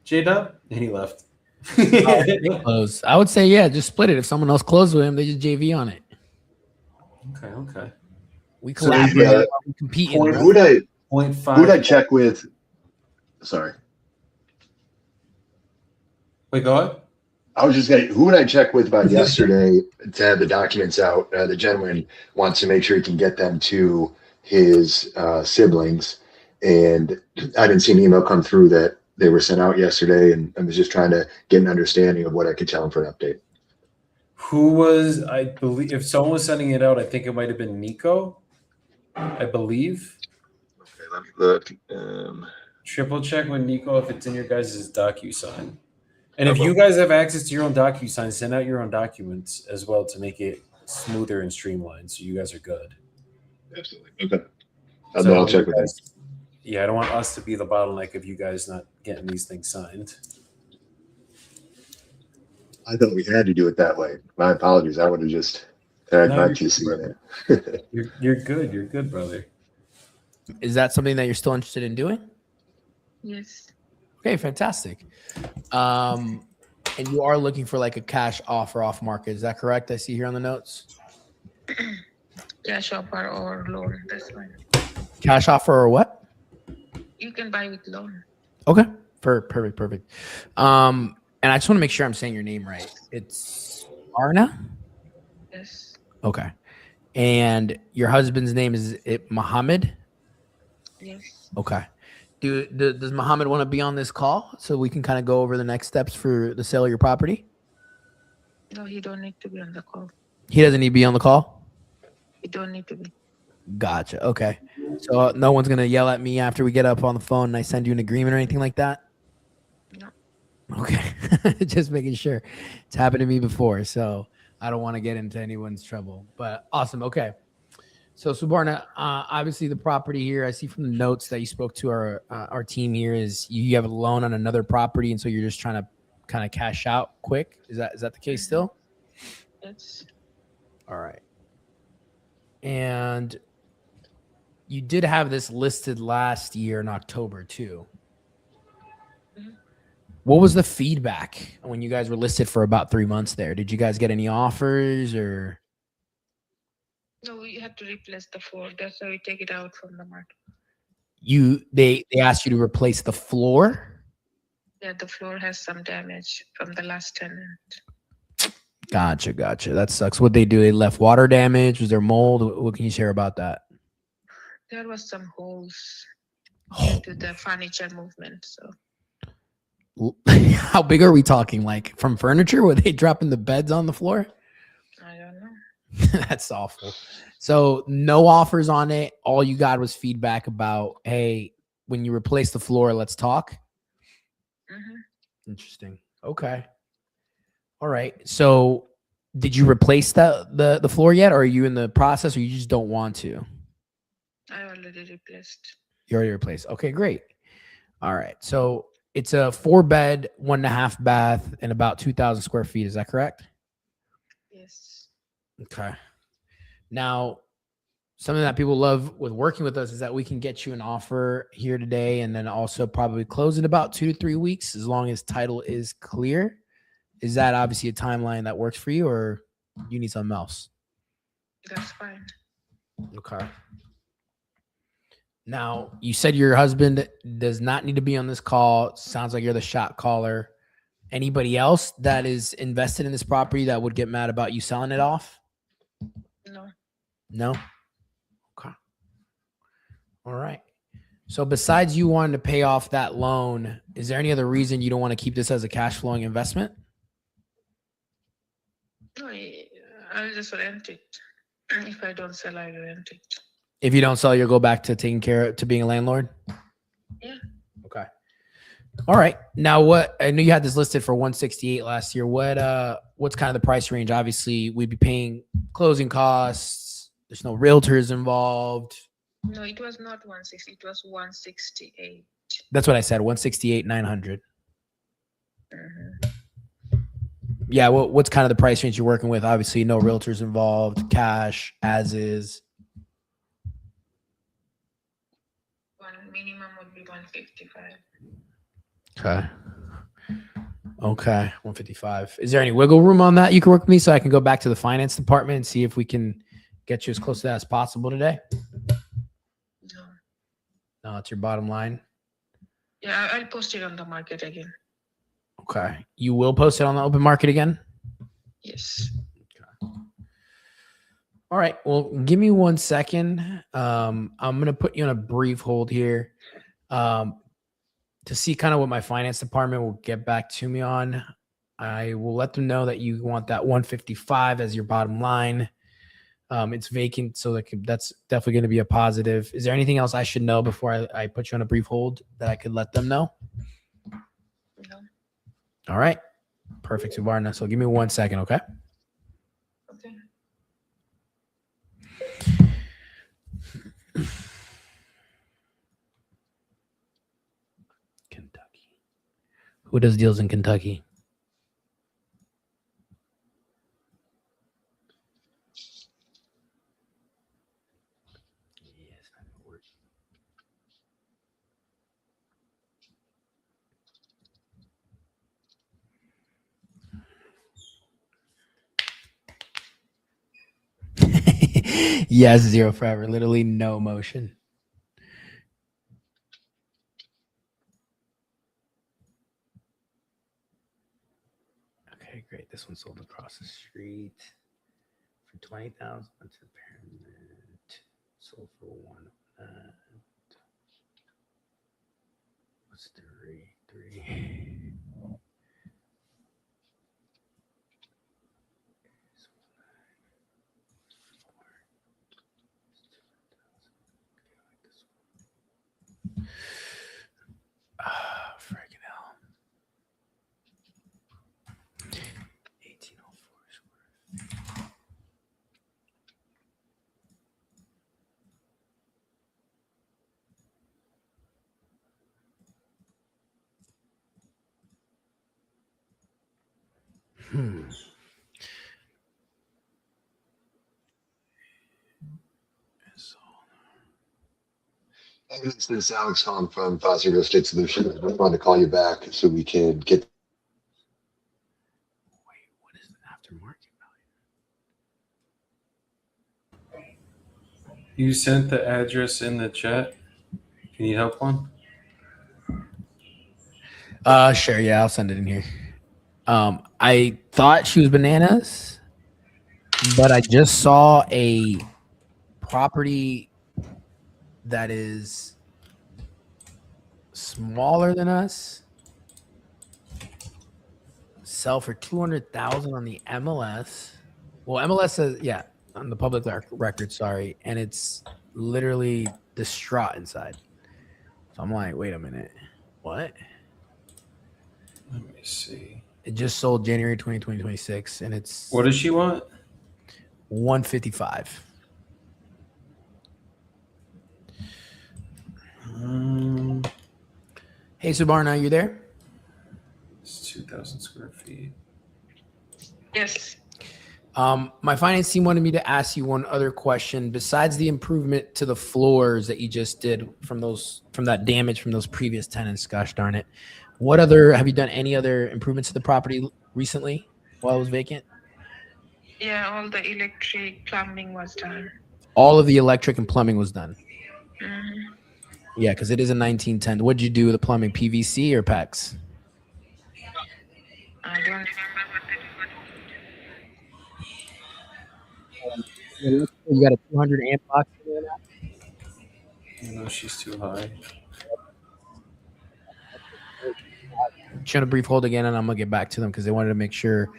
J-Dub? And he left. Close. I would say, yeah, just split it. If someone else closed with him, they just JV on it. Okay. We So, collaborate. We compete. who would I check with? Sorry. Wait, go ahead. I was just going who would I check with about yesterday to have the documents out? The gentleman wants to make sure he can get them to his siblings. And I didn't see an email come through that they were sent out yesterday. And I was just trying to get an understanding of what I could tell him for an update. Who was, I believe, if someone was sending it out, I think it might have been Nico, I believe. Okay, let me look. Triple check with Nico if it's in your guys' DocuSign. And if you guys have access to your own DocuSign, send out your own documents as well to make it smoother and streamlined so you guys are good. Absolutely. Okay. I'll check with him. Yeah, I don't want us to be the bottleneck of you guys not getting these things signed. I thought we had to do it that way. My apologies. I would have just tagged my you're TC good, in there. You're good. You're good, brother. Is that something that you're still interested in doing? Yes. Okay, fantastic. And you are looking for like a cash offer off market. Is that correct? I see here on the notes. Cash offer or loan. That's fine. Cash offer or what? You can buy with loan. Okay. Perfect. And I just want to make sure I'm saying your name right. It's Arna? Yes. Okay. And your husband's name is it Mohammed? Yes. Okay. Does Mohammed want to be on this call so we can kind of go over the next steps for the sale of your property? No, he don't need to be on the call. He doesn't need to be on the call? He don't need to be. Gotcha. Okay. So no one's going to yell at me after we get up on the phone and I send you an agreement or anything like that? No. Okay. Just making sure. It's happened to me before, so I don't want to get into anyone's trouble. But awesome. Okay. So Subarna, obviously the property here, I see from the notes that you spoke to our team here is you have a loan on another property, and so you're just trying to kind of cash out quick. Is that the case still? Yes. All right. And you did have this listed last year in October too. What was the feedback when you guys were listed for about 3 months there? Did you guys get any offers or? No, we had to replace the floor. That's why we take it out from the market. They asked you to replace the floor? Yeah, the floor has some damage from the last tenant. Gotcha. That sucks. What'd they do? They left water damage? Was there mold? What can you share about that? There was some holes into the furniture movement. So How big are we talking? Like from furniture? Were they dropping the beds on the floor? I don't know. That's awful. So no offers on it. All you got was feedback about, hey, when you replace the floor, let's talk. Interesting. Okay. All right. So did you replace the floor yet, or are you in the process, or you just don't want to? I already replaced. You already replaced. Okay, great. All right. So it's a 4-bed, 1.5 bath, and about 2,000 square feet. Is that correct? Yes. Okay. Now, something that people love with working with us is that we can get you an offer here today and then also probably close in about 2 to 3 weeks as long as title is clear. Is that obviously a timeline that works for you, or you need something else? That's fine. Okay. Now, you said your husband does not need to be on this call. Sounds like you're the shot caller. Anybody else that is invested in this property that would get mad about you selling it off? No. No? Okay. All right. So besides you wanting to pay off that loan, is there any other reason you don't want to keep this as a cash flowing investment? I'll just rent it. If I don't sell, I'll rent it. If you don't sell, you'll go back to taking care of, to being a landlord? Yeah. Okay. All right. Now what, I knew you had this listed for 168 last year. What's kind of the price range? Obviously we'd be paying closing costs. There's no realtors involved. No, it was not 160. It was 168. That's what I said. 168, 900. Mm-hmm. Yeah. What's kind of the price range you're working with? Obviously no realtors involved, cash as is. One minimum would be 155. Okay. Okay. 155. Is there any wiggle room on that you can work with me so I can go back to the finance department and see if we can get you as close to that as possible today? No. No, it's your bottom line. Yeah, I'll post it on the market again. Okay. You will post it on the open market again? Yes. All right. Well, give me 1 second. I'm going to put you on a brief hold here to see kind of what my finance department will get back to me on. I will let them know that you want that 155 as your bottom line. It's vacant, so that's definitely going to be a positive. Is there anything else I should know before I put you on a brief hold that I could let them know? No. All right. Perfect, Subarna. So give me 1 second, okay? Okay. Kentucky. Who does deals in Kentucky? Yes, zero forever. Literally no motion. Okay, great. This one sold across the street for 20,000 to the pyramid. Sold for 1. What's 3? Ah, freaking hell. 1804 square. This is Alex Hong from Foster Real Estate Solutions. I just wanted to call you back so we can get. What is the aftermarket value? You sent the address in the chat. Can you help one? Sure. Yeah, I'll send it in here. I thought she was bananas, but I just saw a property that is smaller than us sell for 200,000 on the MLS. Well, MLS says, yeah, on the public record, sorry, and it's literally distraught inside. So I'm like, wait a minute, what? Let me see. It just sold January 2026, and it's What does she want? 155. Hey, Subarna, you there? It's 2,000 square feet. Yes. My finance team wanted me to ask you one other question. Besides the improvement to the floors that you just did from that damage from those previous tenants, gosh darn it, have you done any other improvements to the property recently while it was vacant? Yeah, all the electric plumbing was done. All of the electric and plumbing was done. Mm-hmm. Yeah, because it is a 1910. What did you do with the plumbing? PVC or PEX? I don't remember what You got a 200 amp box in there now? No, she's too high. Should a brief hold again, and I'm gonna get back to them because they wanted to make sure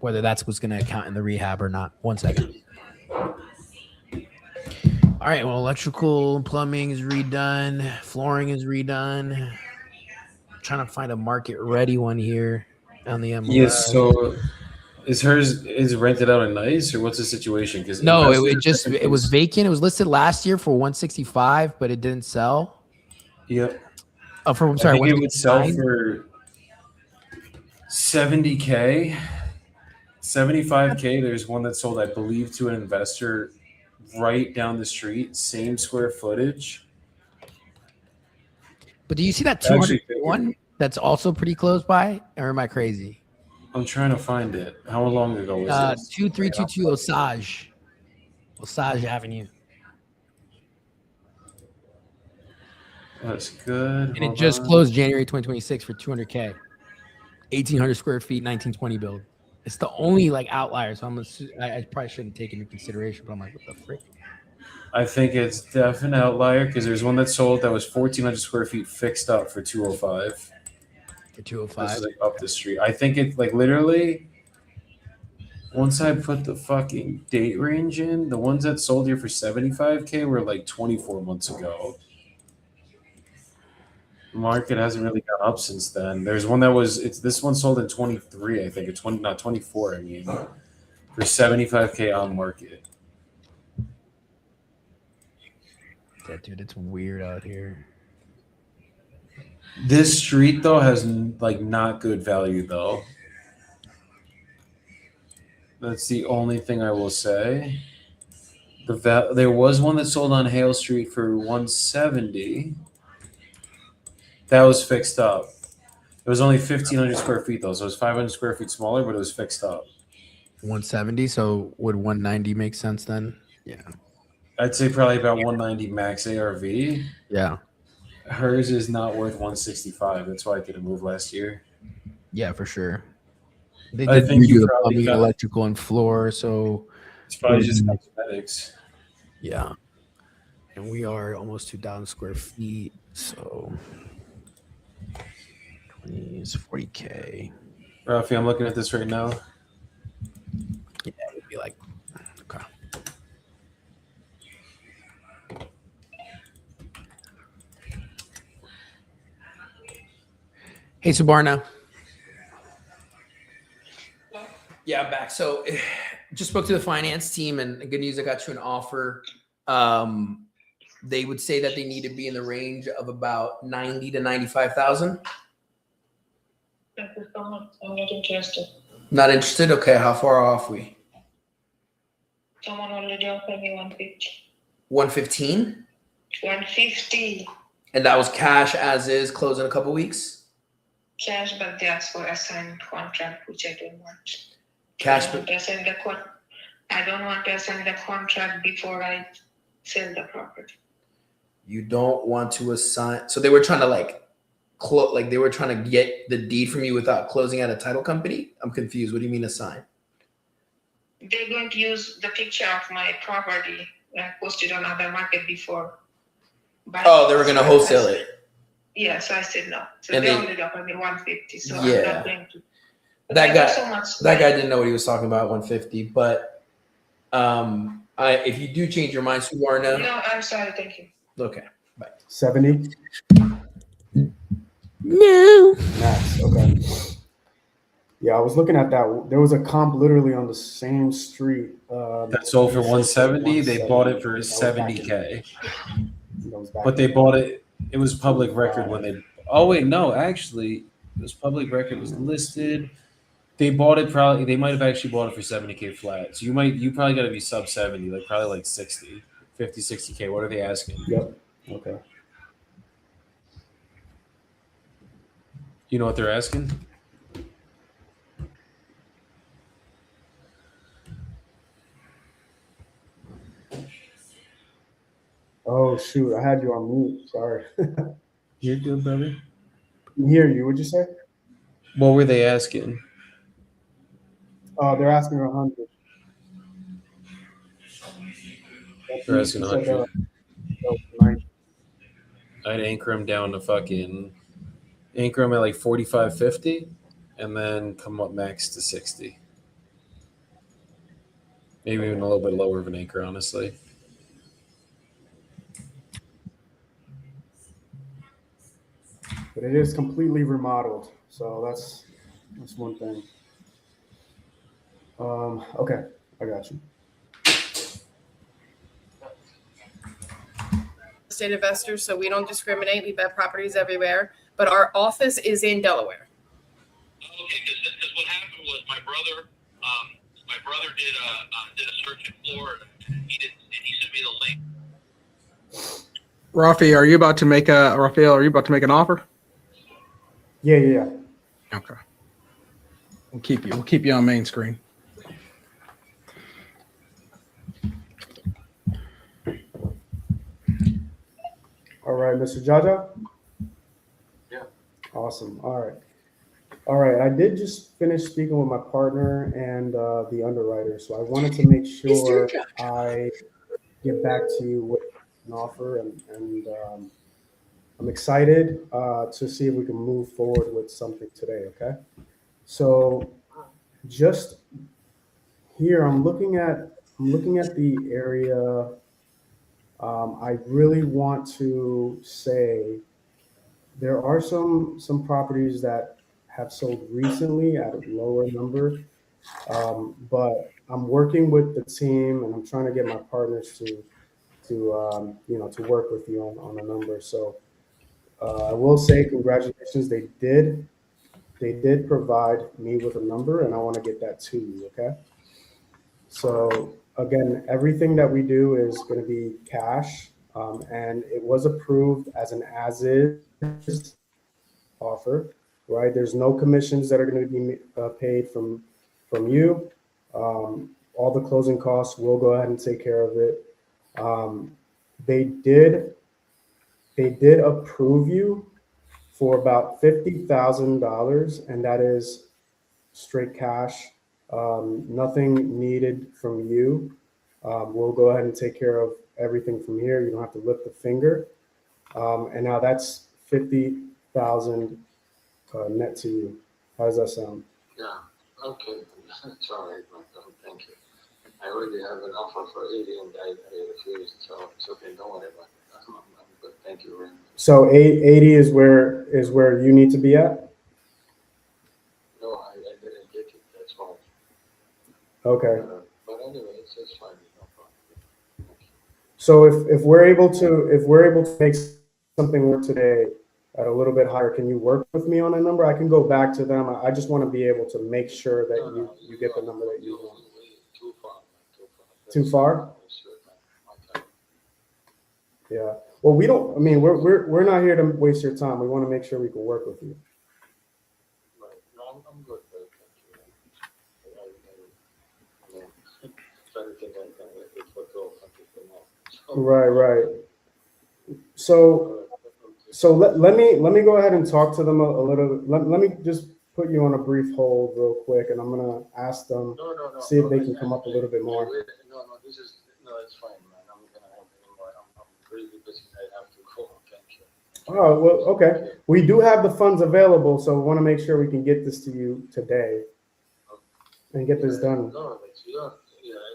whether that's what's going to count in the rehab or not. 1 second. All right. Well, electrical and plumbing is redone. Flooring is redone. I'm trying to find a market ready one here on the MLS. Yes. So is hers is rented out and nice, or what's the situation? Because No, it was vacant. It was listed last year for 165, but it didn't sell. Yep. I'm sorry. I think it would sell 169? for $70K, $75K. There's one that sold, I believe, to an investor right down the street, same square footage. But do you see that Actually, 201 that's also pretty close by, or am I crazy? I'm trying to find it. How long ago was this? 2322 Osage Avenue. That's good. And it just closed January 2026 for 200K. 1,800 square feet, 1920 build. It's the only like outlier. So I probably shouldn't take into consideration, but I'm like, what the frick? I think it's definite outlier because there's one that sold that was 1,400 square feet fixed up for 205. For 205. This is like up the street. I think it's like literally. Once I put the fucking date range in, the ones that sold here for 75K were like 24 months ago. The market hasn't really gone up since then. There's one that was this one sold in 23, I think, or 20, not 24. I mean, for 75K on market. Yeah, dude, it's weird out here. This street though has like not good value though. That's the only thing I will say. There was one that sold on Hale Street for 170. That was fixed up. It was only 1,500 square feet though, so it was 500 square feet smaller, but it was fixed up. 170. So would 190 make sense then? Yeah. I'd say probably about 190 max ARV. Yeah. Hers is not worth 165. That's why I did a move last year. Yeah, for sure. They I did think you redo the probably plumbing, got- electrical, and floor. So It's probably just cosmetics. yeah. And we are almost 2,000 square feet. So 20 is 40K. Rafi, I'm looking at this right now. Yeah, it would be like, okay. Hey, Subarna. Yeah, I'm back. So just spoke to the finance team, and good news, I got you an offer. They would say that they need to be in the range of about 90 to 95,000. Thank you so much. I'm not interested. Not interested? Okay, how far off we? Someone already offered me 150. 115? 150 And that was cash as is, close in a couple weeks? cash, but they asked for a signed contract, which I don't want. Cash, I don't want to send the I don't want to send the contract before I sell the property. you don't want to assign. So they were trying to they were trying to get the deed from you without closing at a title company? I'm confused. What do you mean assign? They're going to use the picture of my property posted on other market before. Oh, they were going to wholesale it. Yeah, so I said no. So And they they- only offered me 150. So Yeah. I'm not going to. That Thank guy, you so much. that guy didn't know what he was talking about. 150, but if you do change your mind, Subarna. No, I'm sorry. Thank you. Okay, bye. 70? No. Max, okay. Yeah, I was looking at that. There was a comp literally on the same street. That sold for 170. They bought it for 70K. But they bought it. It was public record when they. Oh wait, no, actually, it was public record. It was listed. They bought it probably. They might have actually bought it for 70K flat. So you probably got to be sub 70, like probably like 60, 50, 60K. What are they asking? Yep. Okay. You know what they're asking? Oh shoot, I had you on mute. Sorry. You're good, brother. Can hear you. What'd you say? What were they asking? They're asking 100. They're asking You said, 100. I'd anchor him down to anchor him at like 45, 50, and then come up max to 60. Maybe even a little bit lower of an acre, honestly. But it is completely remodeled, so that's one thing. Okay, I got you. Estate investors, so we don't discriminate. We bet properties everywhere, but our office is in Delaware. Okay, because what happened was my brother did a search in Florida. He sent me the link. Rafi, are you about to make an offer? Yeah. Okay. We'll keep you on main screen. All right, Mr. Jaja? Yeah. Awesome. All right. I did just finish speaking with my partner and the underwriter, so I wanted to make sure I get back to you with an offer, and I'm excited to see if we can move forward with something today, okay? So just here, I'm looking at the area. I really want to say there are some properties that have sold recently at a lower number, but I'm working with the team and I'm trying to get my partners to work with you on a number. So I will say congratulations. They did provide me with a number, and I want to get that to you. Okay. So again, everything that we do is going to be cash, and it was approved as an as-is offer, right? There's no commissions that are going to be paid from you. All the closing costs, we'll go ahead and take care of it. They did approve you for about $50,000, and that is straight cash. Nothing needed from you. We'll go ahead and take care of everything from here. You don't have to lift a finger. And now that's $50,000 net to you. How does that sound? Yeah. Okay. It's all right, thank you. I already have an offer for 80 and I refused, so it's okay. Don't worry about it. I'm good. Thank you very much. So 80 is where you need to be at? No, I didn't get it. That's all. Okay. But anyway, it's fine. No problem. So if we're able to make something work today at a little bit higher, can you work with me on a number? I can go back to them. I just want to be able to make sure that you get the number that you want. Too far? Yeah. Well, we don't. I mean, we're not here to waste your time. We want to make sure we can work with you. Right. No, I'm good. Right. So let me go ahead and talk to them a little. Let me just put you on a brief hold real quick, and I'm gonna ask them, see if they can come up a little bit more. It's fine, man. I'm gonna have anymore. I'm really busy. I have to go. Thank you. Oh, well, okay. We do have the funds available, so we want to make sure we can get this to you today and get this done. No, it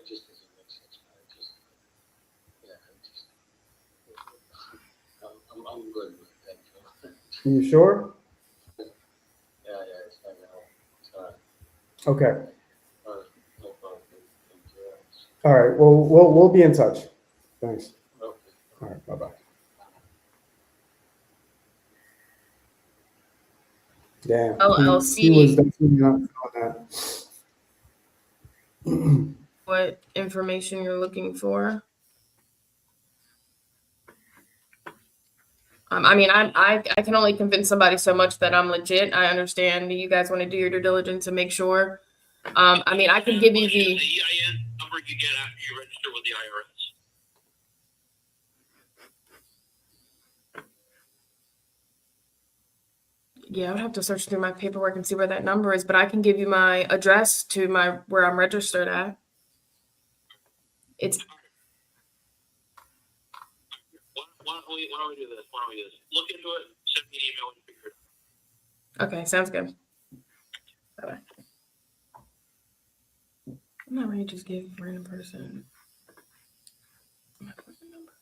just doesn't make sense. I'm good. Thank you. You sure? Yeah, it's not gonna help. It's all right. Okay. No problem. Thank you. All right. Well, we'll be in touch. Thanks. Okay. All right. Bye-bye. Damn. LLC. He was definitely not on that. What information you're looking for? I mean, I can only convince somebody so much that I'm legit. I understand you guys want to do your due diligence and make sure. I mean, I can give you the EIN number you get after you register with the IRS. Yeah, I would have to search through my paperwork and see where that number is, but I can give you my address to where I'm registered at. It's Why don't we do this? Look into it. Send me an email and figure it out. okay. Sounds good. Bye-bye. I'm not ready to just give a random person my appointment number.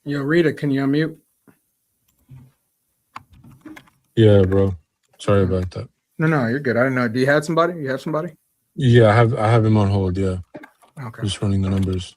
Yo, Rita, can you unmute? Yeah, bro. Sorry about that. No, you're good. I don't know. Do you have somebody? You have somebody? Yeah, I have him on hold. Yeah, Okay. just running the numbers.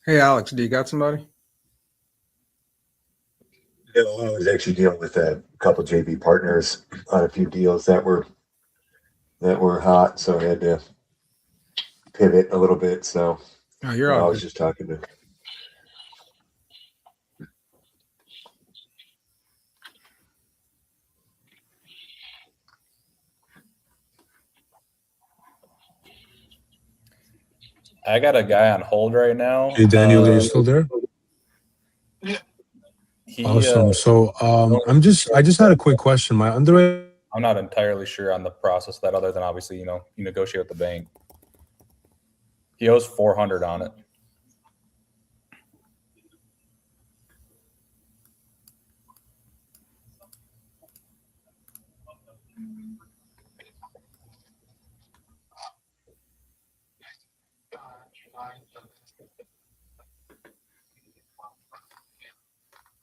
Hey, Alex, do you got somebody? No, I was actually dealing with a couple JV partners on a few deals that were hot, so I had to pivot a little bit. So Oh, you're I all was good. just talking to. I got a guy on hold right now. Hey, Daniel, are you still there? He, Awesome. So I just had a quick question. My underwriter. I'm not entirely sure on the process of that, other than obviously, you negotiate with the bank. He owes $400 on it.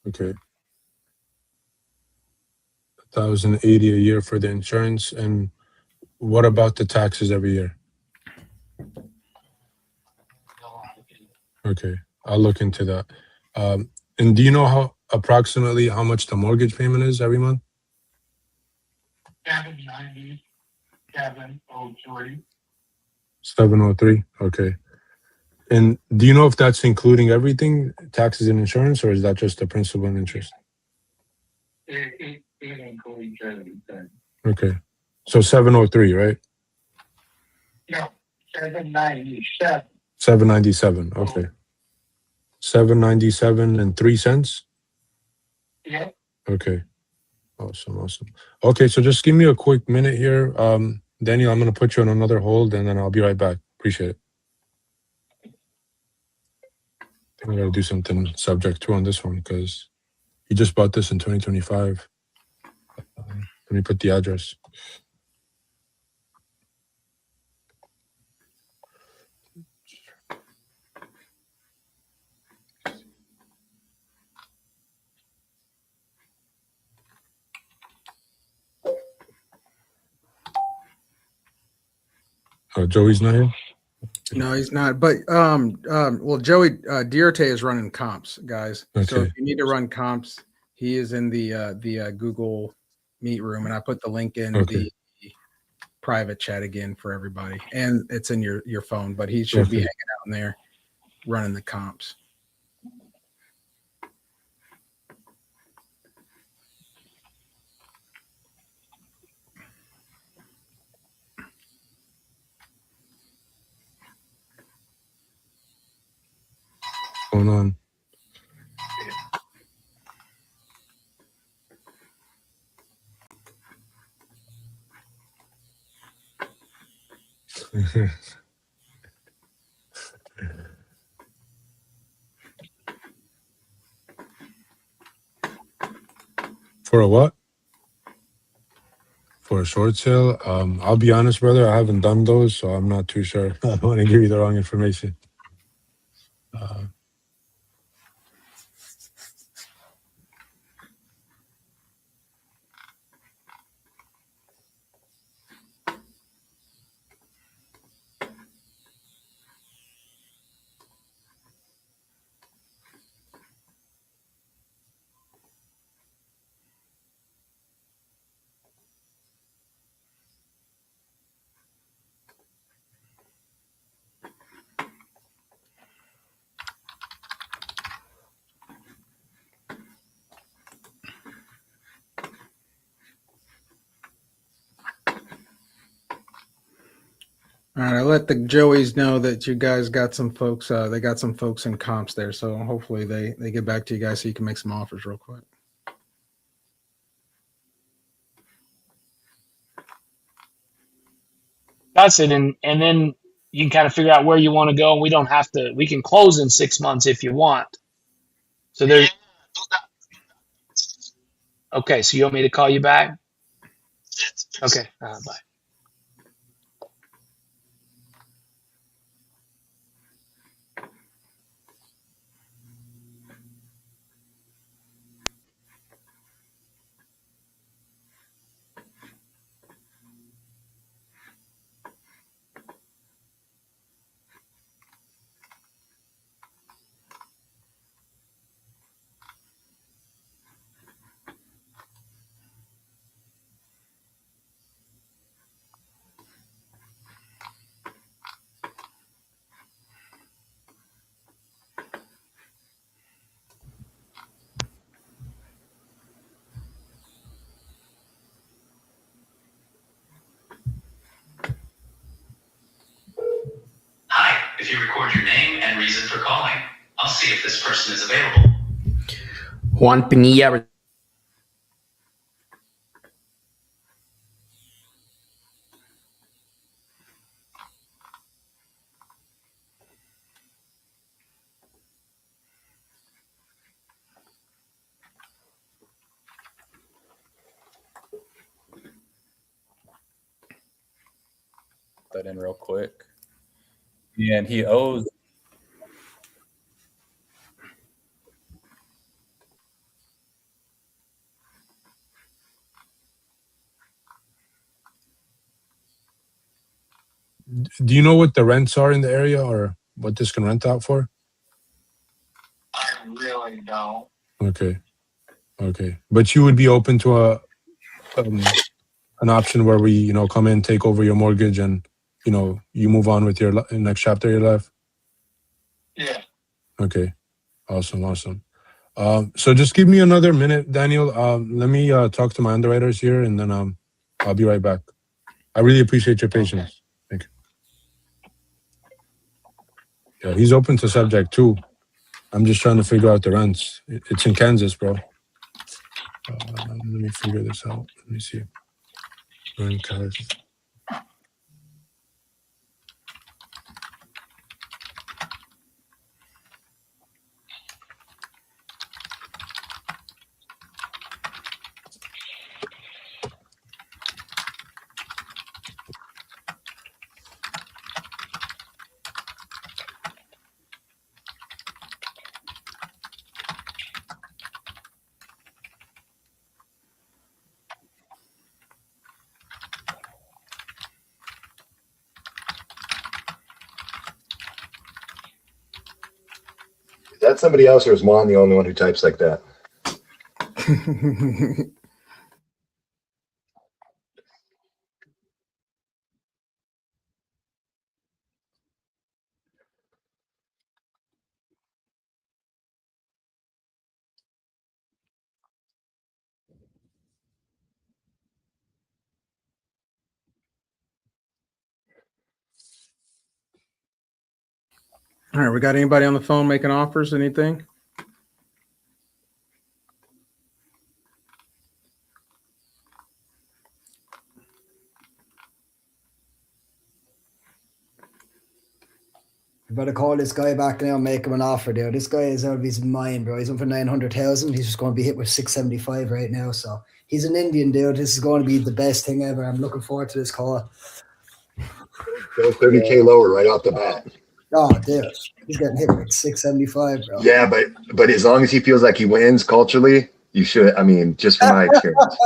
Okay. $1,080 a year for the insurance, and what about the taxes every year? Okay, I'll look into that. And do you know approximately how much the mortgage payment is every month? 790, 703. 703. Okay. And do you know if that's including everything, taxes and insurance, or is that just the principal and interest? It includes everything. Okay. So 703, right? No, 797. 797. Okay. 797 and 3 cents. Yep. Okay. Awesome. Okay, so just give me a quick minute here. Daniel, I'm gonna put you on another hold and then I'll be right back. Appreciate it. I think I gotta do something subject to on this one because he just bought this in 2025. Let me put the address. Joey's not here? No, he's not. But well, Joey Dierte is running comps, guys. So Okay. if you need to run comps, he is in the Google Meet room, and I put the link in Okay. the private chat again for everybody, and it's in your phone. But he should be Okay. hanging out in there, running the comps. What's going on? For a what? For a short sale? I'll be honest, brother, I haven't done those, so I'm not too sure. I don't want to give you the wrong information. All right, I let the Joeys know that you guys got some folks. They got some folks in comps there, so hopefully they get back to you guys so you can make some offers real quick. That's it, and then you can kind of figure out where you want to go. And we don't have to. We can close in 6 months if you want. So there's. Okay, so you want me to call you back? Okay, bye. Hi, if you record your name and reason for calling, I'll see if this person is available. Juan Pinilla. That in real quick. And he owes. Do you know what the rents are in the area or what this can rent out for? I really don't. Okay. But you would be open to an option where we, come in, take over your mortgage and, you move on with your next chapter of your life? Yeah. Okay. Awesome. So just give me another minute, Daniel. Let me talk to my underwriters here and then I'll be right back. I really appreciate your patience. Okay. Thank you. Yeah, he's open to subject too. I'm just trying to figure out the rents. It's in Kansas, bro. Let me figure this out. Let me see. Rent cars. Is that somebody else, or is Juan the only one who types like that? All right, we got anybody on the phone making offers? Anything? You better call this guy back now and make him an offer, dude. This guy is out of his mind, bro. He's on for 900,000. He's just going to be hit with 675 right now. So he's an Indian, dude. This is going to be the best thing ever. I'm looking forward to this call. Go 30K lower right off the bat. Oh, dude. He's getting hit with 675, bro. Yeah, but as long as he feels like he wins culturally, you should. I mean, just from my experience.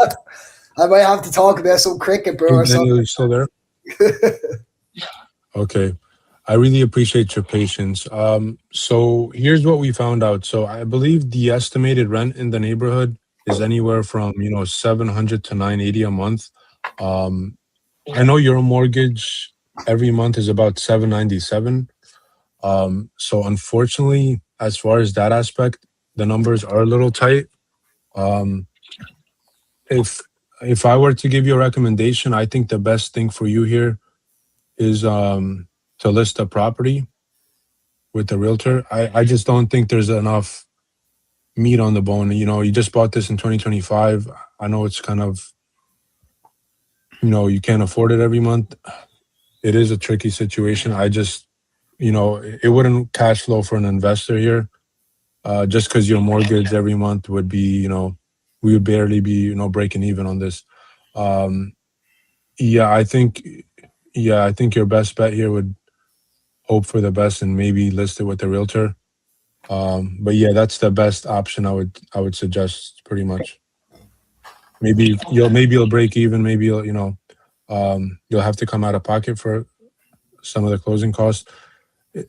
I might have to talk about some cricket, bro, or Daniel, something. you still there? Okay. I really appreciate your patience. So here's what we found out. So I believe the estimated rent in the neighborhood is anywhere from 700 to 980 a month. I know your mortgage every month is about 797. So unfortunately, as far as that aspect, the numbers are a little tight. If I were to give you a recommendation, I think the best thing for you here is to list the property with the realtor. I just don't think there's enough meat on the bone. You know, you just bought this in 2025. I know it's kind of, you know, you can't afford it every month. It is a tricky situation. I just, you know, it wouldn't cash flow for an investor here. Just because your mortgage every month would be, you know, we would barely be, you know, breaking even on this. I think your best bet here would hope for the best and maybe list it with the realtor. But yeah, that's the best option I would suggest pretty much. Maybe you'll break even, maybe you'll, you know, you'll have to come out of pocket for some of the closing costs.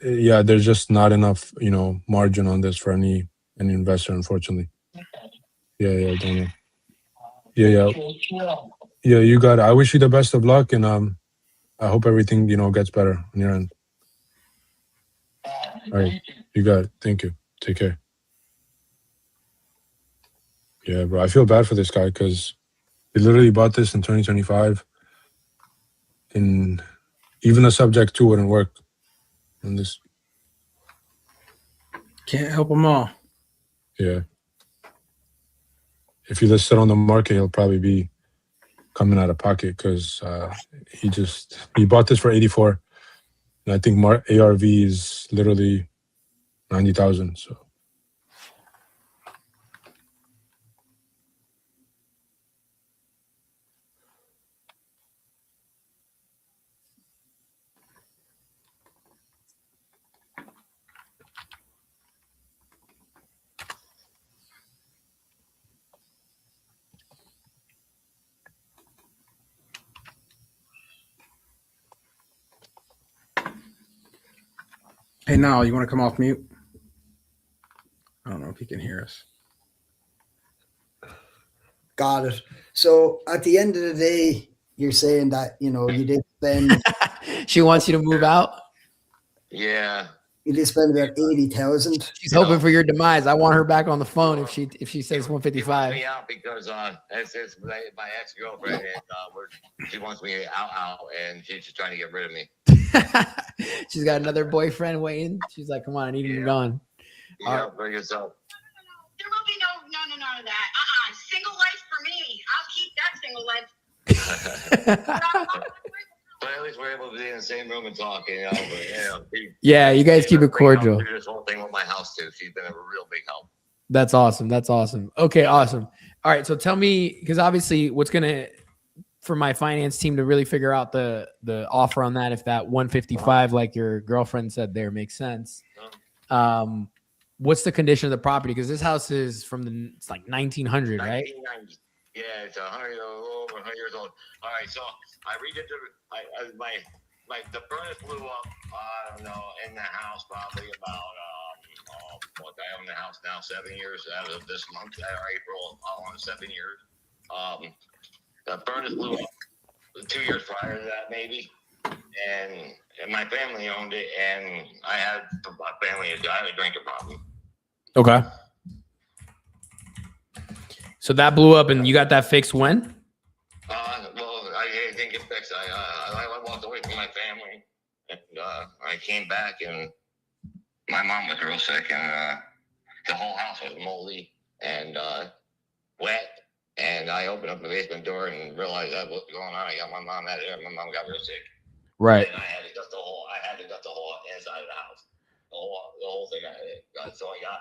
Yeah, there's just not enough, you know, margin on this for any investor, unfortunately. Yeah, don't know. Yeah, you got it. I wish you the best of luck, and I hope everything, you know, gets better on your end. All right, you got it. Thank you. Take care. Yeah, bro, I feel bad for this guy because he literally bought this in 2025, and even a subject 2 wouldn't work on this. Can't help them all. Yeah. If you list it on the market, he'll probably be coming out of pocket because he bought this for 84, and I think ARV is literally 90,000. So. Hey, Niall, you want to come off mute? I don't know if he can hear us. Got it. So at the end of the day, you're saying that, you know, you did spend. She wants you to move out. Yeah. You did spend about 80,000. She's hoping for your demise. I want her back on the phone if she says 155. Me out because it's my ex-girlfriend, and she wants me out, and she's just trying to get rid of me. She's got another boyfriend waiting. She's like, come on, I need him gone. Yeah, bring yourself. There will be none of that. Single life for me. I'll keep that single life. But at least we're able to be in the same room and talk, you know. But, you know, Yeah, you guys keep it cordial. Do this whole thing with my house too. She's been a real big help. That's awesome. That's awesome. Okay, awesome. All right, so tell me, because obviously what's going to, for my finance team to really figure out the offer on that, if that 155, like your girlfriend said there, makes sense. What's the condition of the property? Because this house is from it's like 1900, right? 1990. Yeah, it's 100, a little over 100 years old. All right, so I redid the furnace blew up, I don't know, in the house probably about, I own the house now 7 years out of this month, April, on 7 years. The furnace blew up 2 years prior to that, maybe. And my family owned it, and I had a drinking problem. Okay. So that blew up, and you got that fixed when? Well, I didn't get fixed. I walked away from my family, and I came back, and my mom was real sick, and the whole house was moldy and wet. And I opened up the basement door and realized that what was going on. I got my mom out of there. My mom got real sick. Right. And I had to dust the whole inside of the house. The whole thing. So I got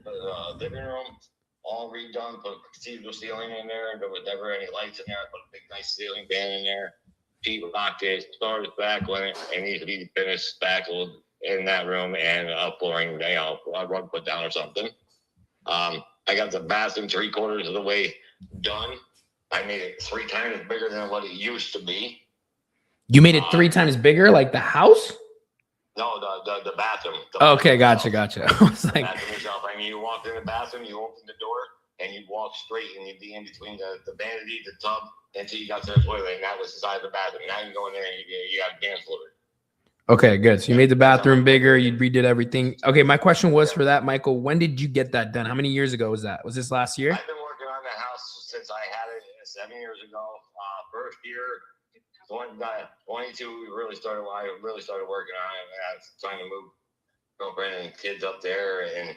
the living room all redone, put cathedral ceiling in there. There was never any lights in there. I put a big nice ceiling fan in there. Pete locked it, started back when it needs to be finished back in that room, and flooring, a rug put down or something. I got the bathroom 3/4 of the way done. I made it 3 times bigger than what it used to be. You made it 3 times bigger, like the house? No, the bathroom. Okay, gotcha. I was like, bathroom itself. I mean, you walk in the bathroom, you open the door, and you walk straight, and you'd be in between the vanity, the tub, until you got to the toilet, and that was the side of the bathroom. Now you go in there, and you got a dance floor. okay, good. So you made the bathroom bigger. You redid everything. Okay, my question was for that, Michael. When did you get that done? How many years ago was that? Was this last year? I've been working on the house since I had it 7 years ago. First year, 22, I really started working on it. I was trying to move girlfriend and kids up there, and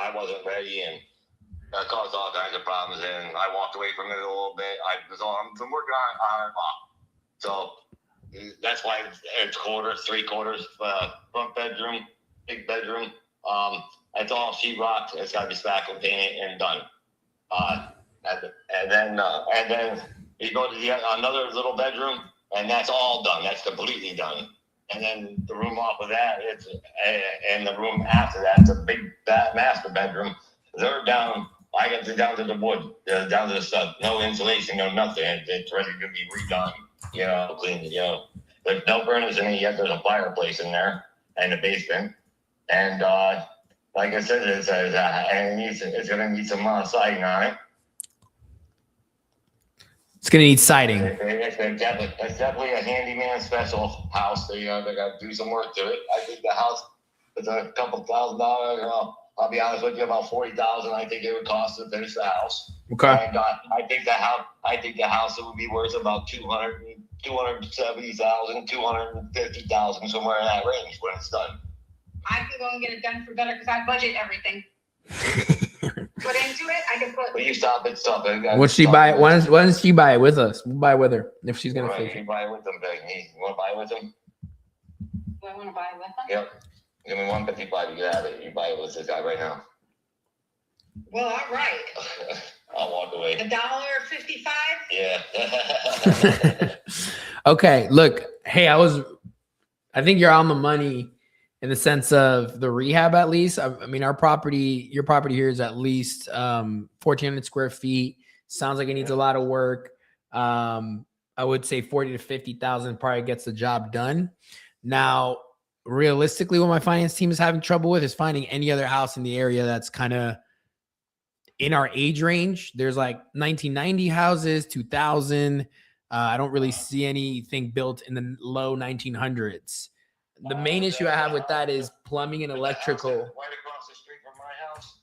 I wasn't ready, and that caused all kinds of problems. And I walked away from it a little bit. I've been working on it a lot. So that's why it's quarters, 3/4, front bedroom, big bedroom. It's all sheetrock. It's got to be spackle painted and done. And then you go to another little bedroom, and that's all done. That's completely done. And then the room off of that, and the room after that, it's a big master bedroom. They're down. I got down to the wood, down to the stud. No insulation, no nothing. It's ready to be redone. Clean. There's no burners in it yet. There's a fireplace in there and the basement. And like I said, it's going to need some siding on it. It's going to need siding. It's definitely a handyman special house. They got to do some work to it. I think the house is a couple $1,000. I'll be honest with you, about $40,000. I think it would cost to finish the house. Okay. And I think the house it would be worth about $270,000, $250,000, somewhere in that range when it's done. I can go and get it done for better because I budget everything. Put into it, I can put. But you stop it. Once she buy it, why doesn't she buy it with us? We'll buy it with her if she's gonna fix it. You buy it with them, Becky. You want to buy it with them? Do I want to buy it with them? Yep. Give me $155. You can have it. You buy it with this guy right now. Well, all right. I'll walk away. $1.55? Yeah. Okay, look, hey, I think you're on the money in the sense of the rehab, at least. I mean, your property here is at least 1,400 square feet. Sounds like it needs a lot of work. I would say 40 to 50,000 probably gets the job done. Now, realistically, what my finance team is having trouble with is finding any other house in the area that's kind of in our age range. There's like 1990 houses, 2000. I don't really see anything built in the low 1900s. The main issue I have with that is plumbing and electrical. Right across the street from my house,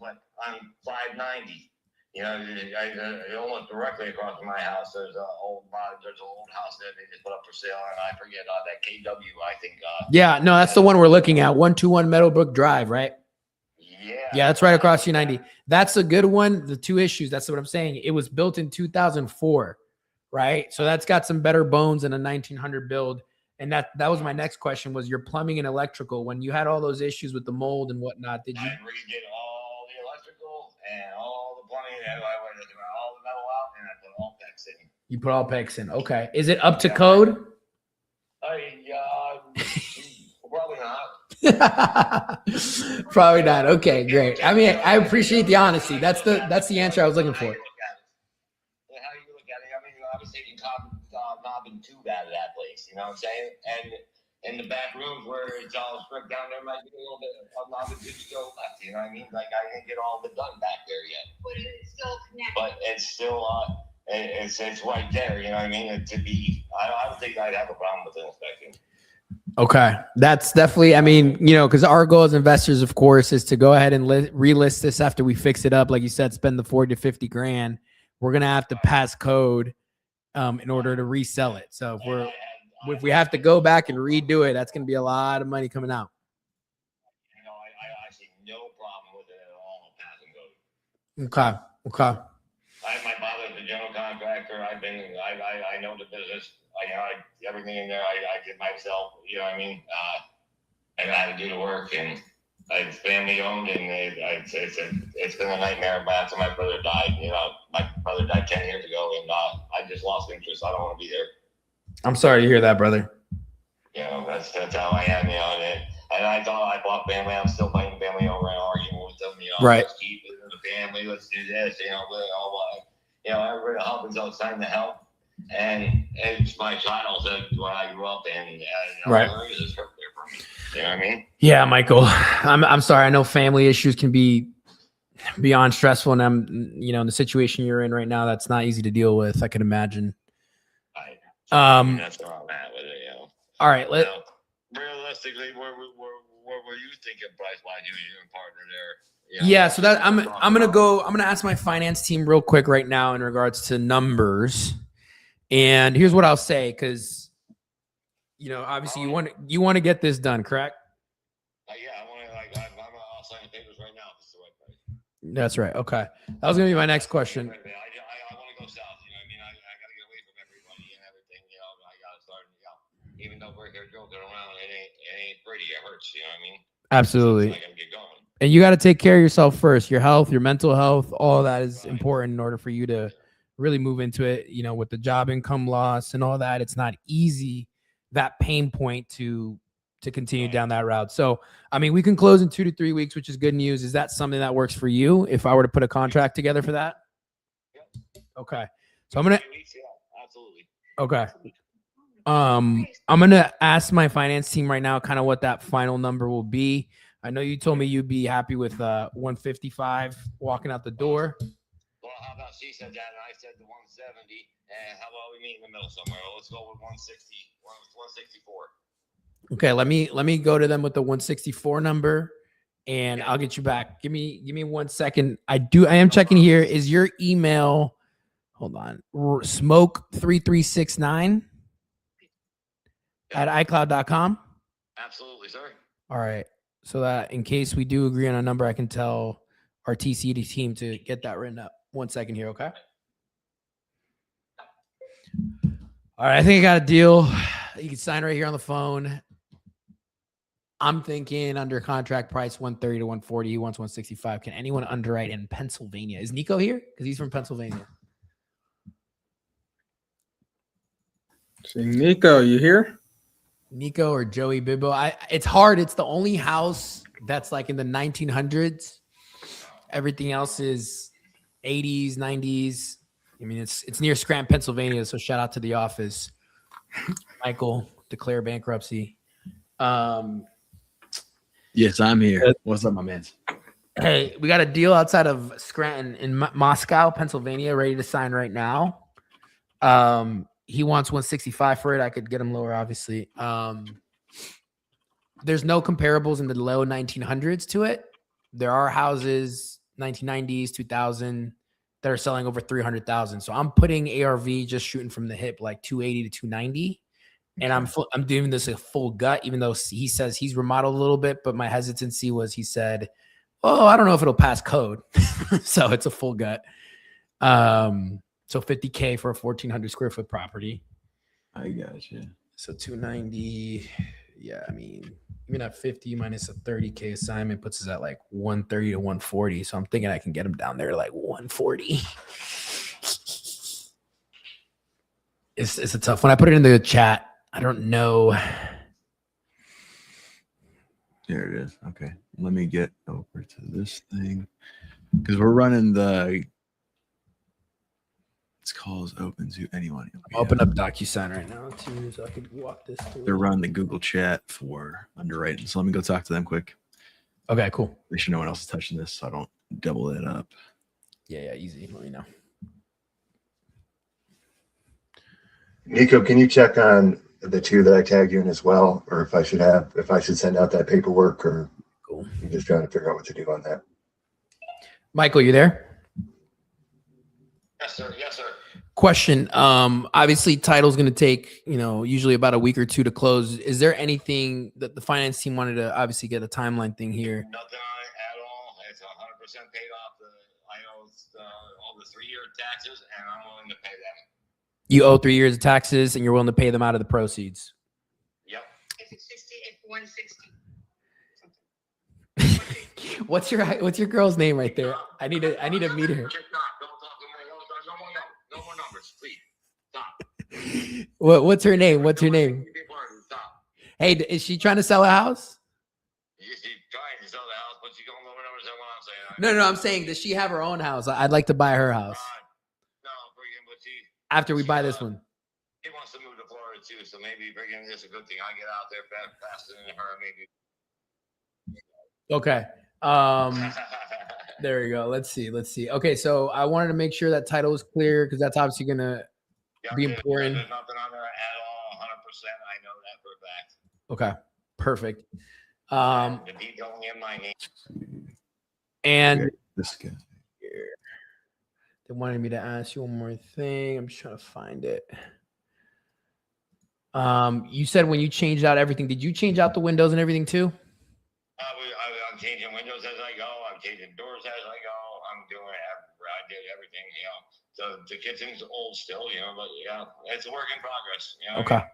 but I'm 590. Almost directly across from my house, there's an old house that they just put up for sale, and I forget that KW. I think. Yeah, no, that's the one we're looking at. 121 Meadowbrook Drive, right? Yeah, that's right across U90. That's a good one. The two issues, that's what I'm saying. It was built in 2004, right? So that's got some better bones than a 1900 build. And that was my next question, was your plumbing and electrical. When you had all those issues with the mold and whatnot, did you? I redid all the electrical and all the plumbing. I went all the metal out, and I put all PEX in. You put all PEX in. Okay. Is it up to code? Probably not. Probably not. Okay, great. I mean, I appreciate the honesty. That's the answer I was looking for. How you look at it? I mean, I was taking knob and tube out of that place. You know what I'm saying? And in the back rooms where it's all stripped down, there might be a little bit of knob and tube still left. You know what I mean? Like I didn't get all of it done back there yet. But it's still connected. But it's still it's right there. You know what I mean? I don't think I'd have a problem with the inspection. Okay. That's definitely, I mean, because our goal as investors, of course, is to go ahead and relist this after we fix it up. Like you said, spend the 40 to 50 grand. We're going to have to pass code in order to resell it. So if we have to go back and redo it, that's going to be a lot of money coming out. I see no problem with it at all, passing code. Okay. My father's a general contractor. I know the business. Everything in there I did myself. You know what I mean? I know how to do the work, and it's family owned, and it's been a nightmare. But after my brother died, my brother died 10 years ago, and I just lost interest. I don't want to be there. I'm sorry to hear that, brother. That's how I am. And I thought I bought family. I'm still fighting family over and arguing with them. Right. Let's keep it in the family. Let's do this. Everybody helping, so it's time to help. And it's my childhood when I grew up, and right. It's there for me. You know what I mean? Yeah, Michael. I'm sorry. I know family issues can be beyond stressful, and I'm in the situation you're in right now. That's not easy to deal with. I can imagine. That's where I'm at with it. All right. Realistically, where were you thinking price wise? You and your partner there. Yeah. So that I'm gonna ask my finance team real quick right now in regards to numbers. And here's what I'll say, because obviously you want to get this done, correct? Yeah, I want to I'll sign the papers right now. If it's the right price. That's right. Okay, that was gonna be my next question. I want to go south. You know what I mean? I got to get away from everybody and everything. I got to start. Even though we're here joking around, it ain't pretty. It hurts. You know what I mean? Absolutely. So I got to get going. And you got to take care of yourself first. Your health, your mental health, all that is important in order for you to really move into it. With the job income loss and all that, it's not easy, that pain point to continue down that route. So, I mean, we can close in 2 to 3 weeks, which is good news. Is that something that works for you? If I were to put a contract together for that? Okay. So I'm going to, absolutely. okay. I'm going to ask my finance team right now, kind of what that final number will be. I know you told me you'd be happy with 155 walking out the door. Well, how about she said that and I said the 170, and how about we meet in the middle somewhere? Let's go with 164. Okay, let me go to them with the 164 number, and I'll get you back. Give me 1 second. I am checking here. Is your email? Hold on. Smoke3369 at iCloud.com. Absolutely, sir. All right. So that in case we do agree on a number, I can tell our TCD team to get that written up. 1 second here, okay? All right, I think I got a deal. You can sign right here on the phone. I'm thinking under contract price 130 to 140. He wants 165. Can anyone underwrite in Pennsylvania? Is Nico here? Because he's from Pennsylvania. See, Nico, you here? Nico or Joey Bibbo. It's hard. It's the only house that's like in the 1900s. Everything else is 80s, 90s. I mean, it's near Scranton, Pennsylvania. So shout out to the office. Michael, declare bankruptcy. Yes, I'm here. What's up, my man? Hey, we got a deal outside of Scranton in Moscow, Pennsylvania, ready to sign right now. He wants 165 for it. I could get him lower, obviously. There's no comparables in the low 1900s to it. There are houses 1990s, 2000 that are selling over 300,000. So I'm putting ARV just shooting from the hip like 280 to 290. And I'm doing this a full gut, even though he says he's remodeled a little bit. But my hesitancy was he said, "Oh, I don't know if it'll pass code." So it's a full gut. So $50K for a 1,400 square foot property. I got you. So 290. Yeah, I mean, even at 50 minus a 30K assignment puts us at like 130 to 140. So I'm thinking I can get him down there to like 140. It's a tough one. I put it in the chat. I don't know. There it is. Okay. Let me get over to this thing because we're running the. This call is open to anyone. Open up DocuSign right now too, so I could walk this through. They're running the Google chat for underwriting. So let me go talk to them quick. Okay, cool. Make sure no one else is touching this so I don't double it up. Yeah, easy. Let me know. Nico, can you check on the two that I tagged you in as well, or if I should send out that paperwork, or cool. I'm just trying to figure out what to do on that. Michael, you there? Yes, sir. Yes, sir. Question. Obviously title's going to take, usually about a week or two to close. Is there anything that the finance team wanted to obviously get a timeline thing here? Nothing on it at all. It's 100% paid off. I owe all the 3-year taxes, and I'm willing to pay them. You owe 3 years of taxes and you're willing to pay them out of the proceeds. Yep. It's 160. What's your girl's name right there? I need to meet her. No more numbers, please. Stop. What's her name? Hey, is she trying to sell a house? She's trying to sell the house, but she don't know what numbers I want to say. No, I'm saying, does she have her own house? I'd like to buy her house. No, but she. After we buy this one. He wants to move to Florida too, so maybe bringing this a good thing. I get out there faster than her, maybe. Okay. There we go. Let's see. Okay, so I wanted to make sure that title was clear because that's obviously gonna be important. There's nothing on there at all, 100%. I know that for a fact. Okay, perfect. The deed only in my name. And this guy. They wanted me to ask you one more thing. I'm just trying to find it. You said when you changed out everything, did you change out the windows and everything too? I'm changing windows as I go. I'm changing doors as I go. I'm doing I did everything, you know. So the kitchen's old still, you know, but yeah, it's a work in progress. You know what I Okay.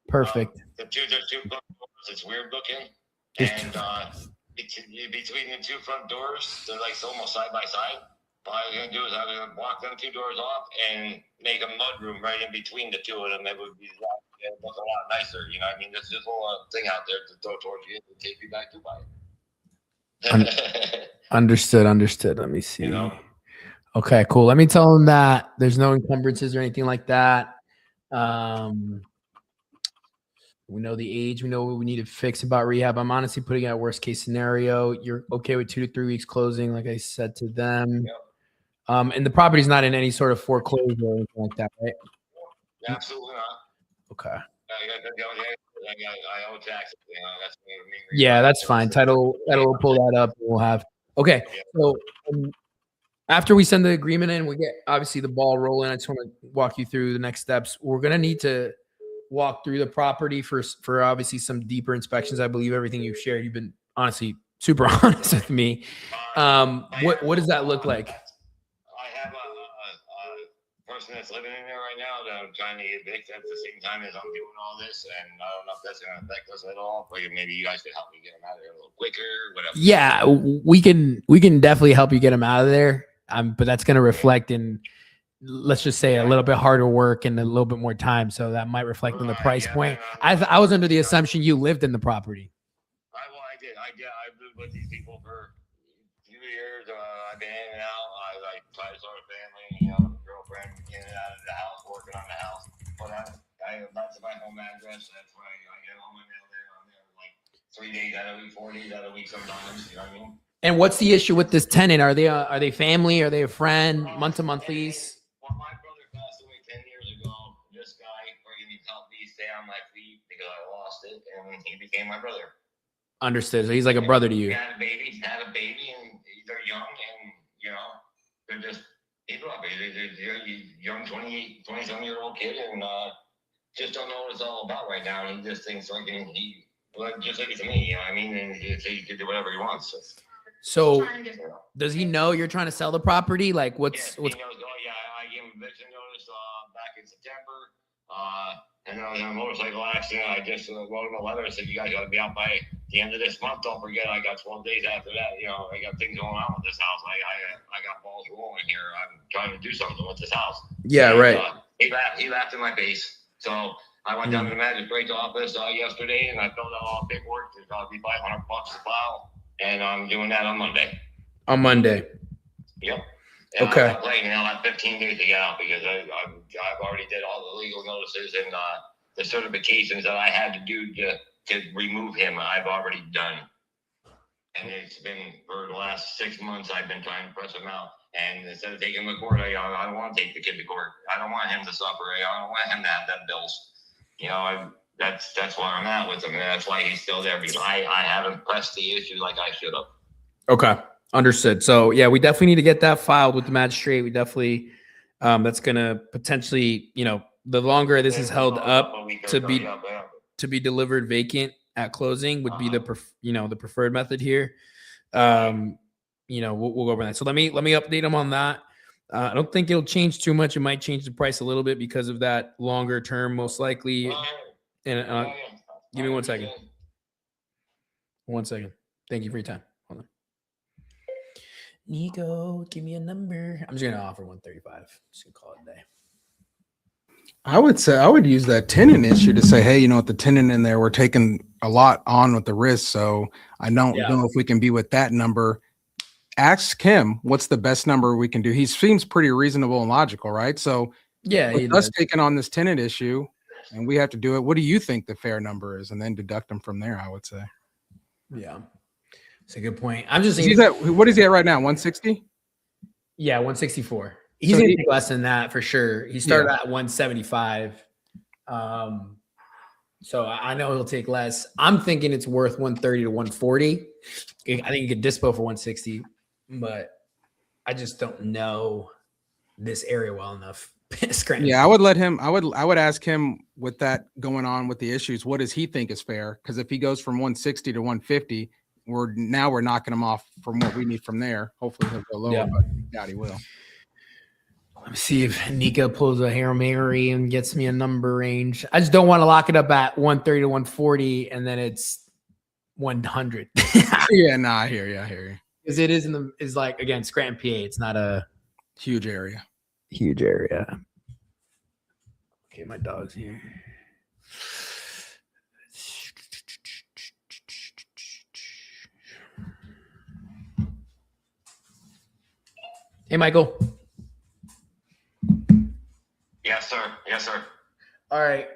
Perfect. there's two front doors. It's weird looking. There's And between the two front doors, they're like almost side by side. All I'm going to do is I'm going to block them two doors off and make a mud room right in between the two of them. It would be it would look a lot nicer. You know what I mean? There's this whole thing out there to throw towards you and take you back to buy it. Understood. Let me see. You know? Okay, cool. Let me tell them that there's no encumbrances or anything like that. We know the age. We know what we need to fix about rehab. I'm honestly putting out worst case scenario. You're okay with 2 to 3 weeks closing, like I said to them. And the property's not in any sort of foreclosure or anything like that, right? Absolutely not. Okay. I owe taxes. You know, that's the main reason. Yeah, that's fine. Title will pull that up. And we'll have. Okay. So after we send the agreement in, we get obviously the ball rolling. I just want to walk you through the next steps. We're gonna need to walk through the property for obviously some deeper inspections. I believe everything you've shared. You've been honestly super honest with me. What does that look like? I have a person that's living in there right now that I'm trying to evict at the same time as I'm doing all this, and I don't know if that's going to affect us at all. But maybe you guys could help me get them out of there a little quicker, whatever. Yeah, we can definitely help you get them out of there. But that's going to reflect in, let's just say, a little bit harder work and a little bit more time. So that might reflect on the price point. I was under the assumption you lived in the property. I did. I've lived with these people for a few years. I've been in and out. I try to start a family, you know, girlfriend in and out of the house, working on the house. But that's my home address. That's where I get all my mail there. I'm there like 3 days out of the week, 4 days out of the week sometimes. You know what I mean? And what's the issue with this tenant? Are they family? Are they a friend? Month-to-month lease? Well, my brother passed away 10 years ago. This guy freaking helped me stay on my feet because I lost it, and he became my brother. Understood. So he's like a brother to He you. had a baby, and they're young, and you know, they're just people up. They're young 20-some-year-old kid, and just don't know what it's all about right now. And he just thinks like just like it's me, you know what I mean? And he can do whatever he wants. So does he know you're trying to sell the property? Like what's He knows, I gave him a eviction notice back in September. And then in a motorcycle accident, I just wrote him a letter and said, you guys got to be out by the end of this month. Don't forget, I got 12 days after that. You know, I got things going on with this house. I got balls rolling here. I'm trying to do something with this house. Yeah, And, right. He laughed in my face. So I went down to the magistrate's office yesterday, and I filled out all the paperwork. It's going to be $500 to file. And I'm doing that on Monday. On Monday. Yep. And Okay. I'm playing now. I have 15 days to get out because I've already did all the legal notices and the certifications that I had to do to remove him. I've already done. And it's been for the last 6 months. I've been trying to press him out. And instead of taking him to court, I don't want to take the kid to court. I don't want him to suffer. I don't want him to have them bills. You know, that's where I'm at with him, and that's why he's still there because I haven't pressed the issue like I should have. Okay. Understood. So yeah, we definitely need to get that filed with the magistrate. We definitely, that's going to potentially, you know, the longer this is held up to be delivered vacant at closing would be the preferred method here. You know, we'll go over that. So let me update them on that. I don't think it'll change too much. It might change the price a little bit because of that longer term, most likely. And give me 1 second. 1 second. Thank you for your time. Hold on. Nico, give me a number. I'm just gonna offer 135. Just gonna call it a day. I would say I would use that tenant issue to say, hey, you know, with the tenant in there, we're taking a lot on with the risk. So I don't know if we can be with that number. Ask him what's the best number we can do. He seems pretty reasonable and logical, right? So yeah, with us taking on this tenant issue and we have to do it, what do you think the fair number is? And then deduct them from there, I would say. Yeah. It's a good point. I'm just thinking, what is he at right now? 160? Yeah, 164. He's gonna take less than that for sure. He started at 175. So I know he'll take less. I'm thinking it's worth 130 to 140. I think you could dispo for 160, but I just don't know this area well enough Scranton. Yeah, I would let him. I would ask him with that going on with the issues. What does he think is fair? Because if he goes from 160 to 150, we're knocking him off from what we need from there. Hopefully he'll go lower, Yeah. but I doubt he will. Let me see if Nika pulls a Hail Mary and gets me a number range. I just don't want to lock it up at 130 to 140 and then it's 100. Yeah, nah, I hear you. Because it is like, again, Scranton, PA. It's not a huge area. Huge area. Okay, my dog's here. Hey, Michael. Yes, sir. Yes, sir. All right.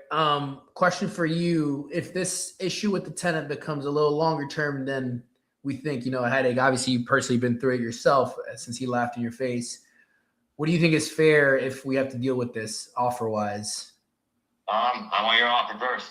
Question for you. If this issue with the tenant becomes a little longer term than we think, a headache, obviously you've personally been through it yourself since he laughed in your face. What do you think is fair if we have to deal with this offer-wise? I want your offer first.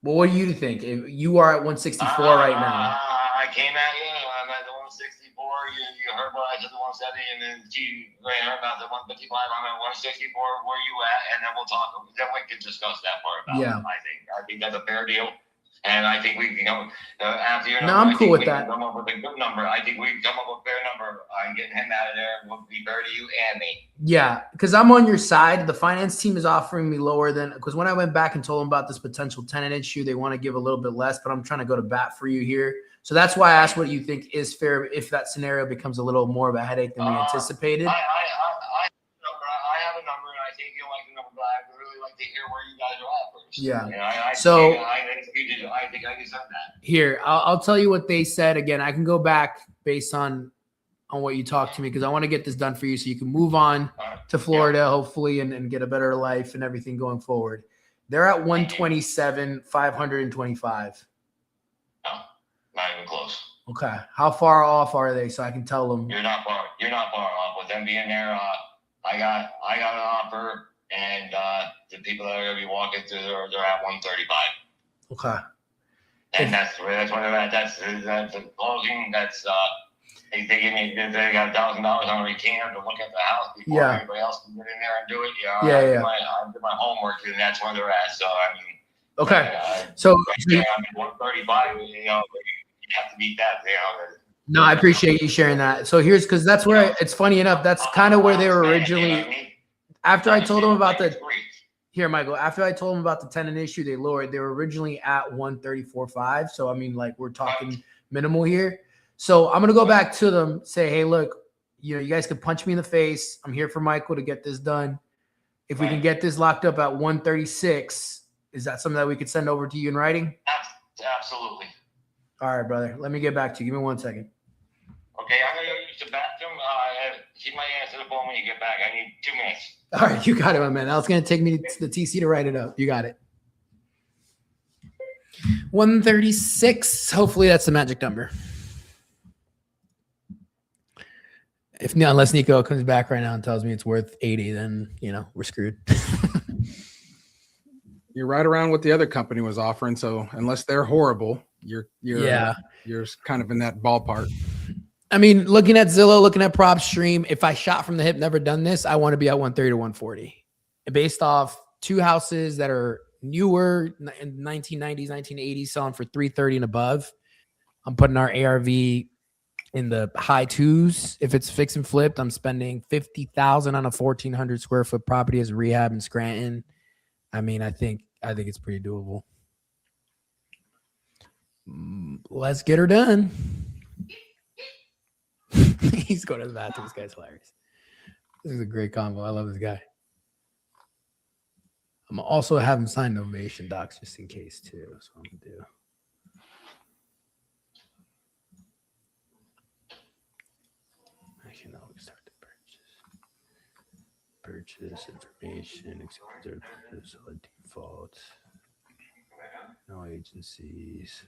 Well, what do you think? If you are at 164 right now. I came at you. I'm at the 164. You heard what I said, the 170, and then you heard about the 155. I'm at 164. Where you at? And then we'll talk. Then we can discuss that part about Yeah. it. I think that's a fair deal. And I think we can come after your No, number. I'm cool with that. Come up with a good number. I think we can come up with a fair number. I'm getting him out of there. We'll be fair to you and me. Yeah, because I'm on your side. The finance team is offering me lower than, because when I went back and told them about this potential tenant issue, they want to give a little bit less, but I'm trying to go to bat for you here. So that's why I asked what you think is fair if that scenario becomes a little more of a headache than we anticipated. I have a number, and I think you like the number, but I would really like to hear where you guys are at first. Yeah. I think I deserve that. Here, I'll tell you what they said. Again, I can go back based on what you talked to me because I want to get this done for you so you can move on to Florida, hopefully, and get a better life and everything going forward. They're at 127, 525. Not even close. Okay. How far off are they so I can tell them? You're not far off. With them being there, I got an offer, and the people that are gonna be walking through they're at 135. Okay. And that's one of that. That's the closing. That's they give me they got $1,000 on a retainer to look at the house before everybody else can get in there and do it. I do my homework, and that's where they're at. So I mean. Okay. So. I mean, 135. You have to beat that. No, I appreciate you sharing that. So here's because that's where it's funny enough. That's kind of where they were originally. After I told them about Michael, after I told them about the tenant issue, they lowered. They were originally at 134.5. So I mean, like we're talking minimal here. So I'm gonna go back to them, say, hey, look, you guys can punch me in the face. I'm here for Michael to get this done. If we can get this locked up at 136, is that something that we could send over to you in writing? Absolutely. All right, brother. Let me get back to you. Give me 1 second. Okay, I'm gonna go use the bathroom. She might answer the phone when you get back. I need 2 minutes. All right, you got it, my man. Now it's going to take me to the TC to write it up. You got it. 136. Hopefully that's the magic number. Unless Nico comes back right now and tells me it's worth 80, then, we're screwed. You're right around what the other company was offering. So unless they're horrible, you're kind of in that ballpark. I mean, looking at Zillow, looking at PropStream, if I shot from the hip, never done this, I want to be at 130 to 140. Based off 2 houses that are newer in 1990s, 1980s, selling for 330 and above. I'm putting our ARV in the high 2s. If it's fix and flipped, I'm spending $50,000 on a 1,400 square foot property as a rehab in Scranton. I mean, I think it's pretty doable. Let's get her done. He's going to the bathroom. This guy's hilarious. This is a great combo. I love this guy. I'm also have him sign novation docs just in case too. That's what I'm gonna do. Actually, no, we start the purchase information, except default. No agencies.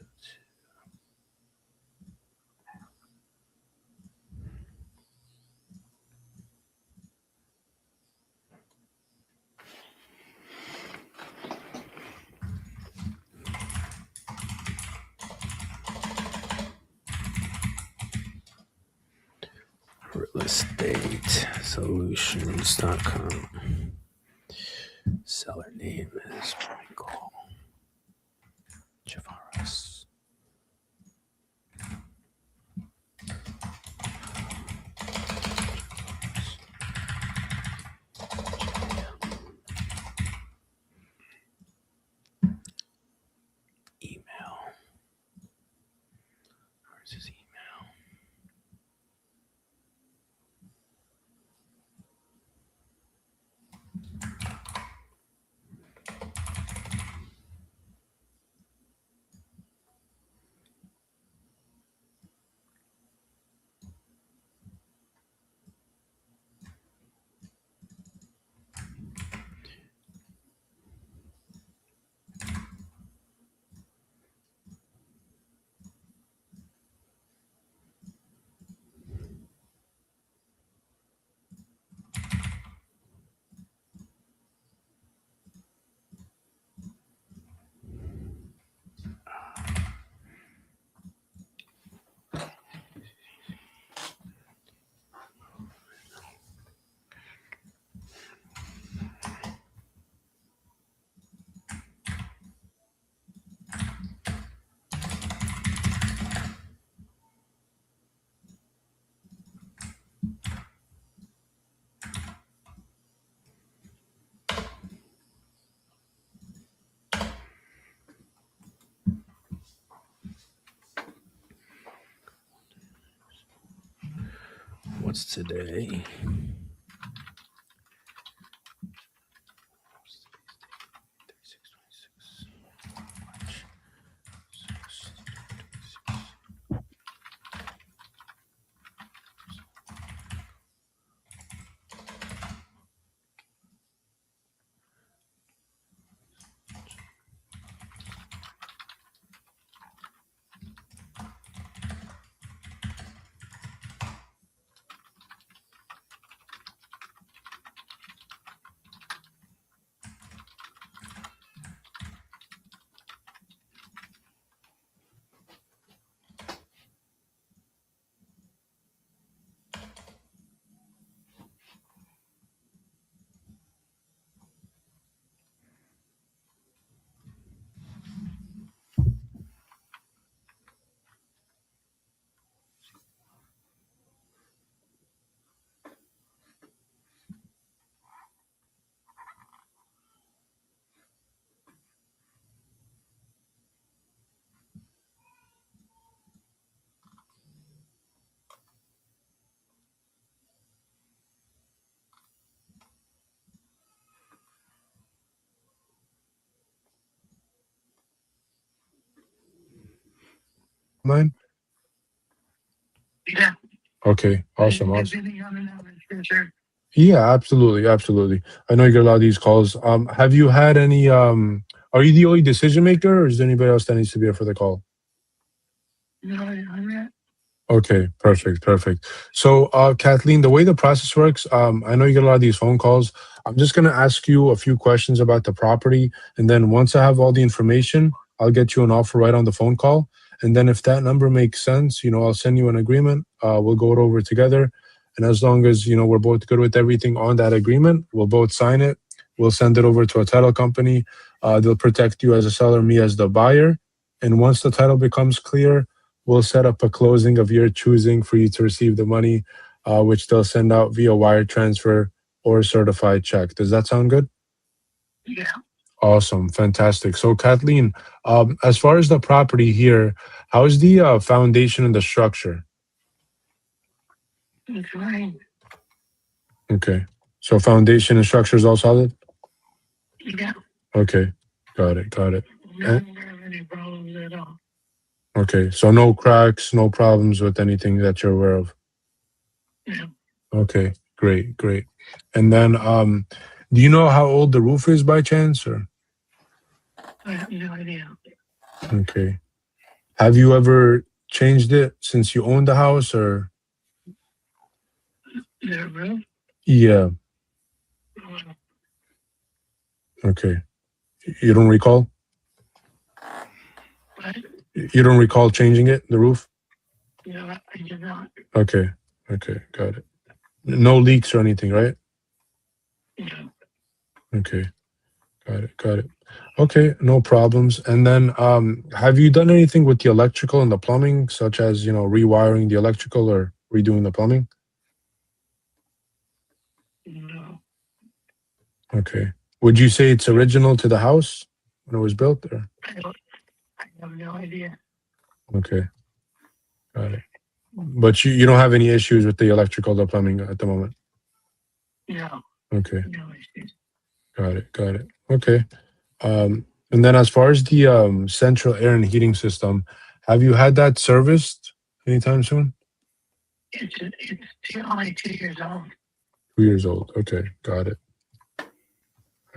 Realestatesolutions.com. Seller name is Michael Javaris. Email. Where's his email? What's today? Mine? Yeah. Okay, awesome. Yeah, absolutely, absolutely. I know you get a lot of these calls. Have you had any? Are you the only decision maker, or is there anybody else that needs to be here for the call? Okay, perfect, perfect. So, Kathleen, the way the process works, I know you get a lot of these phone calls. I'm just gonna ask you a few questions about the property, and then once I have all the information, I'll get you an offer right on the phone call. And then if that number makes sense, I'll send you an agreement. We'll go it over together. And as long as, we're both good with everything on that agreement, we'll both sign it. We'll send it over to a title company. They'll protect you as a seller, me as the buyer. And once the title becomes clear, we'll set up a closing of your choosing for you to receive the money, which they'll send out via wire transfer or certified check. Does that sound good? Yeah. Awesome. Fantastic. So, Kathleen, as far as the property here, how's the foundation and the structure? It's fine. Okay. So, foundation and structure is all solid? Yeah. Okay. Got it. Got it. I don't have any problems at all. Okay. So, no cracks, no problems with anything that you're aware of? Yeah. Okay. Great. Great. And then, do you know how old the roof is by chance, or? I have no idea. Okay. Have you ever changed it since you owned the house, or? The roof? Yeah. Okay. You don't recall? What? You don't recall changing it, the roof? No, I do not. Okay. Okay. Got it. No leaks or anything, right? No. Okay. Got it. Okay, no problems. And then, have you done anything with the electrical and the plumbing, such as, rewiring the electrical or redoing the plumbing? No, Okay. Would you say it's original to the house when it was built? Or? I have no idea. Okay, got it. But you don't have any issues with the electrical, the plumbing at the moment? No, Okay, no issues. got it. Okay. And then as far as the central air and heating system, have you had that serviced anytime soon? It's only 2 years old. 2 years old. Okay, got it.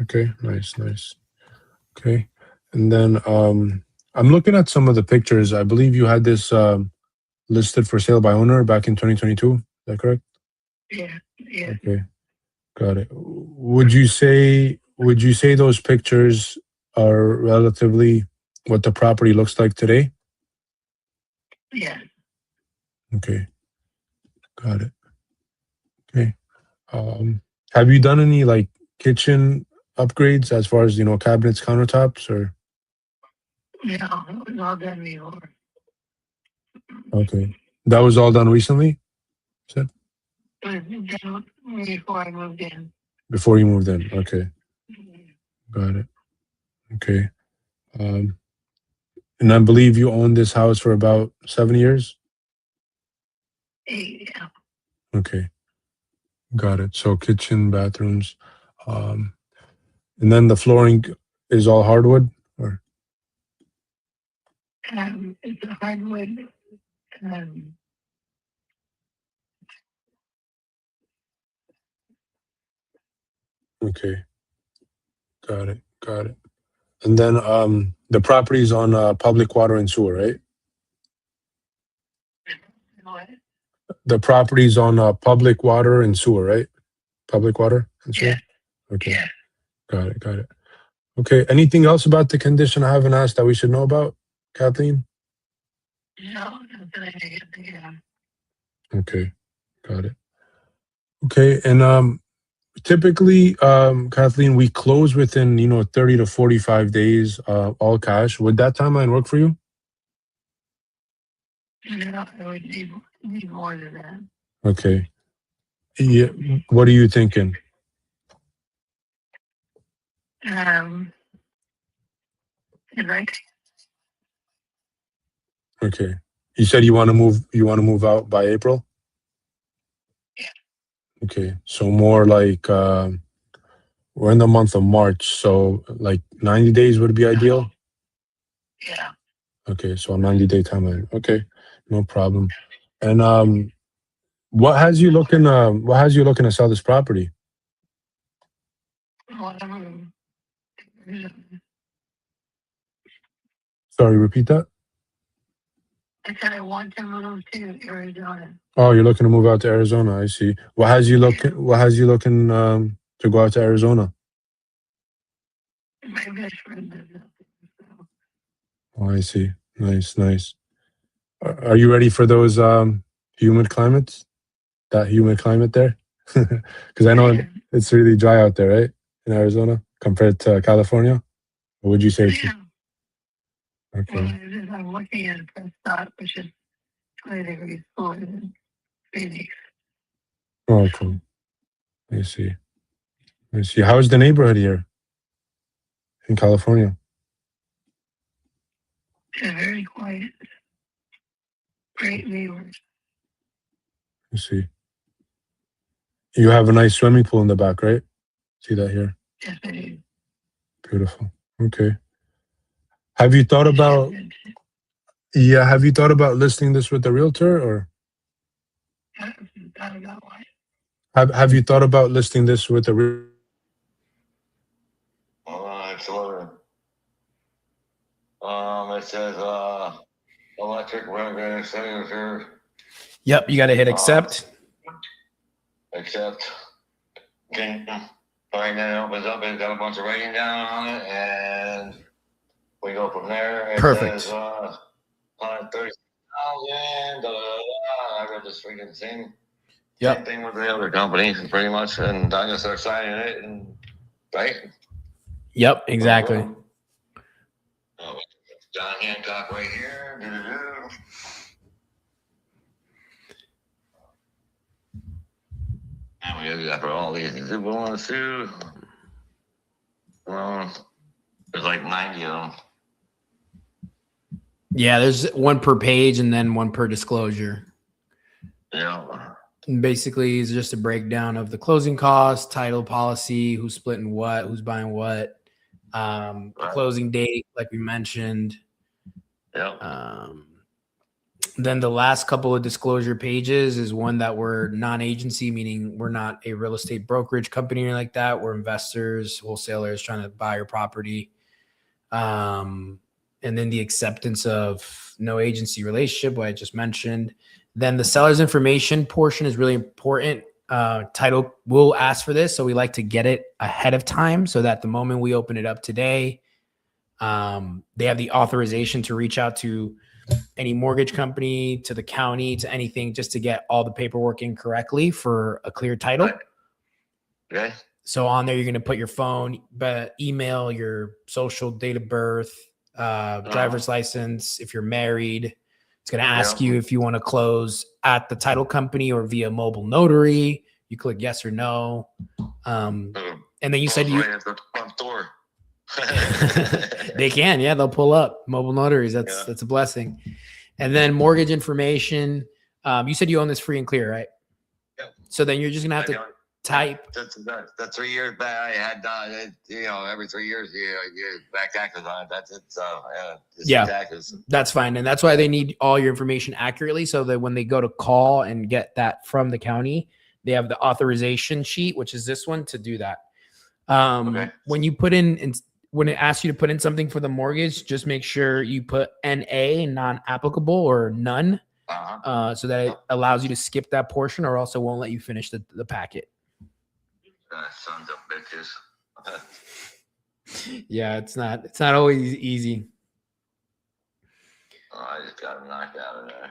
Okay, nice. Okay. And then I'm looking at some of the pictures. I believe you had this listed for sale by owner back in 2022. Is that correct? Yeah. Okay, got it. Would you say those pictures are relatively what the property looks like today? Yeah. Okay, got it. Okay. Have you done any like kitchen upgrades as far as cabinets, countertops, or? No, it was all done before. Okay, that was all done recently. You said It was done before I moved in. before you moved in. Okay, got it. Okay, and I believe you owned this house for about 7 years. Yeah. Okay, got it. So kitchen, bathrooms, and then the flooring is all hardwood, or? It's a hardwood. Okay, got it. And then the property's on public water and sewer, right? What? The property's on public water and sewer, right? Public water and sewer? Yeah. Okay. Got it. Okay. Anything else about the condition I haven't asked that we should know about, Kathleen? No, nothing I can think of. Okay. Got it. Okay. And typically, Kathleen, we close within, 30 to 45 days, all cash. Would that timeline work for you? No, I would need more than that. Okay. Yeah. What are you thinking? Right. Okay. You said you want to move out by April? Yeah. Okay. So more like we're in the month of March, so like 90 days would be ideal? Yeah. Okay, so a 90-day timeline. Okay, no problem. And what has you looking to sell this property? Sorry, repeat that? I said I want to move to Arizona. Oh, you're looking to move out to Arizona. I see. What has you looking to go out to Arizona? My best friend lives up there. Oh, I see. Nice. Are you ready for those humid climates? That humid climate there? Because I know it's really dry out there, right? In Arizona compared to California? Or would you say it's okay? Well, I'm looking at Prescott, which is 20 degrees cooler than Phoenix. Oh, cool. I see. How is the neighborhood here in California? They're very quiet. Great neighbors. I see. You have a nice swimming pool in the back, right? See that here? Yes, I do. Beautiful. Okay. Have you thought about listing this with the realtor, or have you thought about listing this with the realtor? It's order. It says electric renovator signature. Yep, you got to hit accept. Accept. Okay. Fine, then it opens up. It's got a bunch of writing down on it, and we go from there. It Perfect. Says, 130,000. I read this freaking thing. Yep. Same thing with the other company, pretty much. And I just start signing it, and right. Yep, exactly. Oh, John Hancock right here. And we got for all these super ones too. Well, there's like 90 of them. Yeah, there's one per page and then one per disclosure. Yeah. And basically, it's just a breakdown of the closing costs, title policy, who's splitting what, who's buying what, the closing date, like we mentioned. Yeah. Then the last couple of disclosure pages is one that we're non-agency, meaning we're not a real estate brokerage company or like that. We're investors, wholesalers trying to buy your property. And then the acceptance of no agency relationship, what I just mentioned. Then the seller's information portion is really important. Title will ask for this, so we like to get it ahead of time so that the moment we open it up today, they have the authorization to reach out to any mortgage company, to the county, to anything, just to get all the paperwork in correctly for a clear title. Okay. So on there, you're going to put your phone, but email, your social, date of birth, driver's license. If you're married, it's going to ask you if you want to close at the title company or via mobile notary. You click yes or no. And then you said right at the front door. they can, yeah, they'll pull up mobile notaries. That's a blessing. And then mortgage information. You said you own this free and clear, right? Yep. So then you're just gonna have to type. The 3 years back, I had every 3 years you back taxes on it. That's it. So Yeah, taxes. that's fine, and that's why they need all your information accurately, so that when they go to call and get that from the county, they have the authorization sheet, which is this one, to do that. When you put in when it asks you to put in something for the mortgage, just make sure you put NA, non-applicable, or none, so that it allows you to skip that portion, or also won't let you finish the packet. Sons of bitches. Yeah, it's not always easy. I just got him knocked out of there.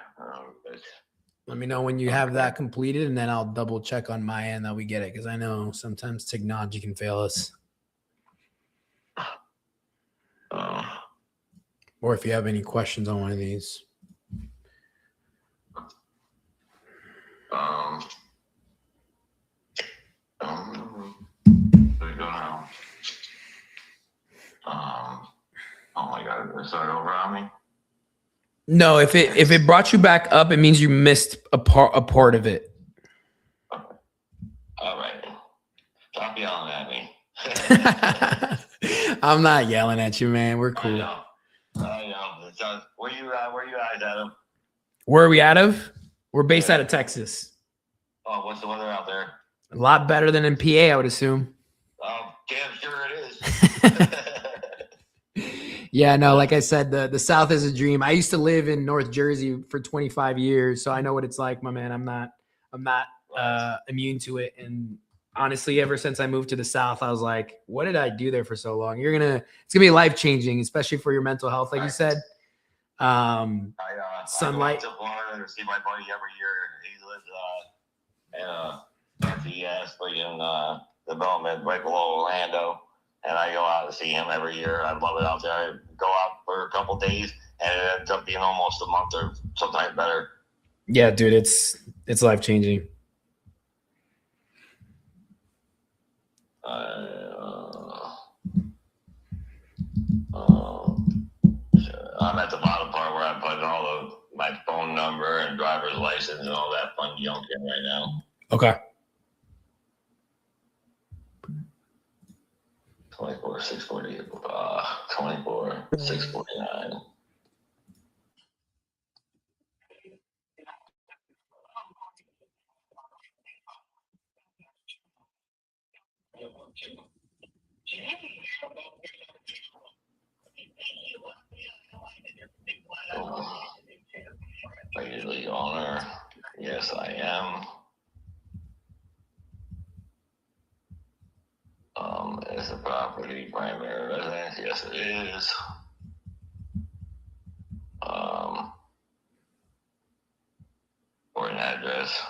Let me know when you have that completed, and then I'll double check on my end that we get it, because I know sometimes technology can fail us. Or if you have any questions on one of these. There we go now. Oh my God, is that over on me? No, if it brought you back up, it means you missed a part of it. All right. Stop yelling at me. I'm not yelling at you, man. We're cool. I know. Where you guys at? Where are we out of? We're based out of Texas. Oh, what's the weather out there? A lot better than in PA, I would assume. Oh, damn sure it is. Yeah, no, like I said, the South is a dream. I used to live in North Jersey for 25 years, so I know what it's like, my man. I'm not immune to it. And honestly, ever since I moved to the South, I was like, what did I do there for so long? It's gonna be life-changing, especially for your mental health, like you said. Sunlight. I go to Florida to see my buddy every year. He lives in freaking development right below Orlando. And I go out to see him every year. I love it out there. I go out for a couple days, and it ends up being almost a month or sometimes better. Yeah, dude, it's life-changing. I'm at the bottom part where I put my phone number and driver's license and all that fun junk in right now. Okay. 24,640. 24,649. Usually owner. Yes, I am. Is the property primary residence? Yes, it is. For an address.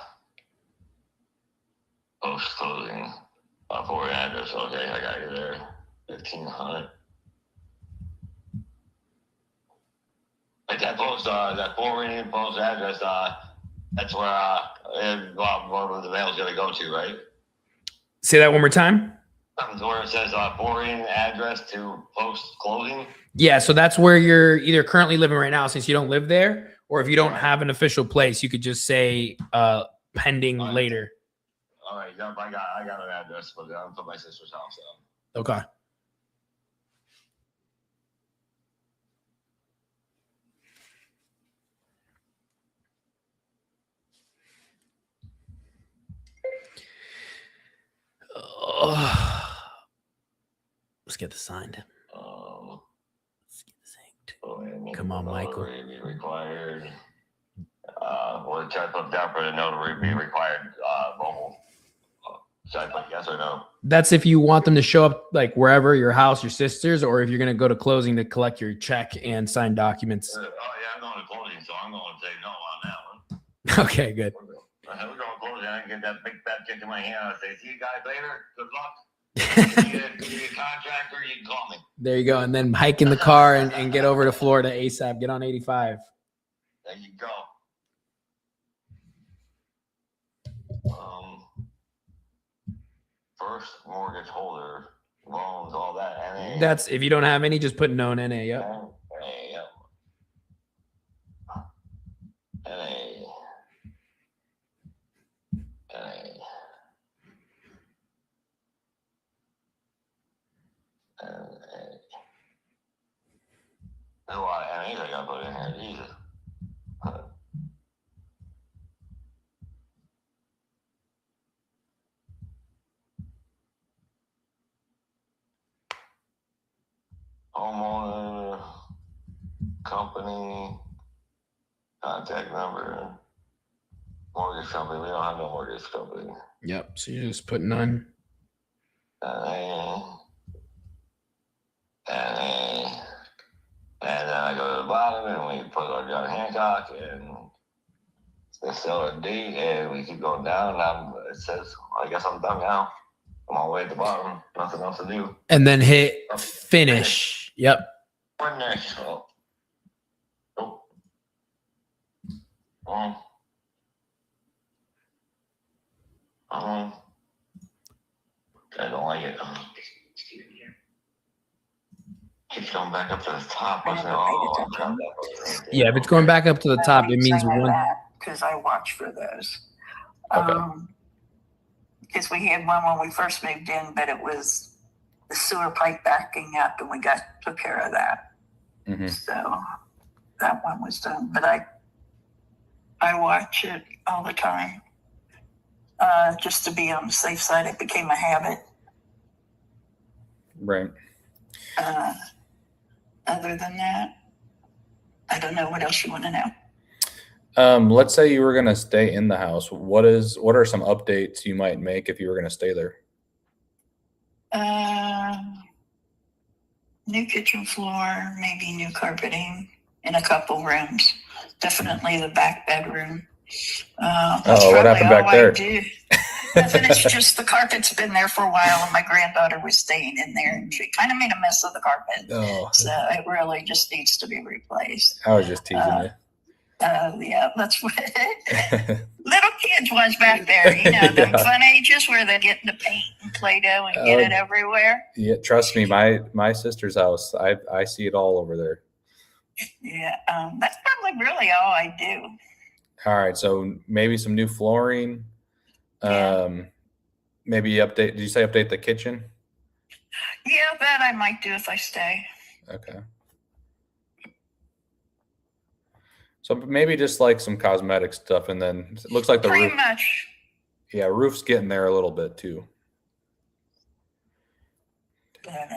Post closing. For an address. Okay, I got you there. 1,500. But that post, that 4 Indian post address, that's where the mail's gonna go to, right? Say that one more time. Where it says 4 Indian address to post closing. Yeah, so that's where you're either currently living right now, since you don't live there, or if you don't have an official place, you could just say pending later. All right, yep, I got an address for my sister's house. So. Okay. Let's get this signed. Come on, Michael. Be required. What type of down for the notary be required? Mobile. Should I put yes or no? That's if you want them to show up like wherever, your house, your sister's, or if you're going to go to closing to collect your check and sign documents. Oh yeah, I'm going to closing, so I'm going to say no on that one. Okay, good. We're going to closing. I get that big fat check in my hand. I say, see you guys later. Good luck. You need a contractor, you can call me. There you go. And then hike in the car and get over to Florida ASAP. Get on 85. There you go. First mortgage holder, loans, all that. NA. That's if you don't have any, just put known NA. Yep. Yep. NA. There's a lot of NAs I gotta put in here. Jesus. Homeowner, company, contact number, mortgage company. We don't have no mortgage company. Yep. So you just put none. And then I go to the bottom and we put our John Hancock and they sell a date and we keep going down. And it says, I guess I'm done now. I'm all the way at the bottom. Nothing else to do. And then hit finish. Yep. Finish. Oh. I don't like it. Keeps going back up to the top. Yeah, if it's going back up to the top, it means one. Because I watch for those. Okay. Because we had one when we first moved in, but it was the sewer pipe backing up, and we took care of that. Mm-hmm. So that one was done. But I watch it all the time, just to be on the safe side. It became a habit. Right. Other than that, I don't know what else you want to know. Let's say you were going to stay in the house. What are some updates you might make if you were going to stay there? New kitchen floor, maybe new carpeting in a couple rooms. Definitely the back bedroom. What happened back there? Nothing. It's just the carpet's been there for a while, and my granddaughter was staying in there, and she kind of made a mess of the carpet. Oh. So it really just needs to be replaced. I was just teasing you. Yeah, that's what little kids was back there. You know, them fun ages where they get into paint and Play-Doh and get it everywhere. Yeah, trust me, my sister's house, I see it all over there. Yeah, that's probably really all I do. All right, so maybe some new flooring. Maybe update. Did you say update the kitchen? Yeah, that I might do if I stay. Okay. So maybe just like some cosmetic stuff, and then it looks like the Pretty roof. much. Yeah, roof's getting there a little bit too. But,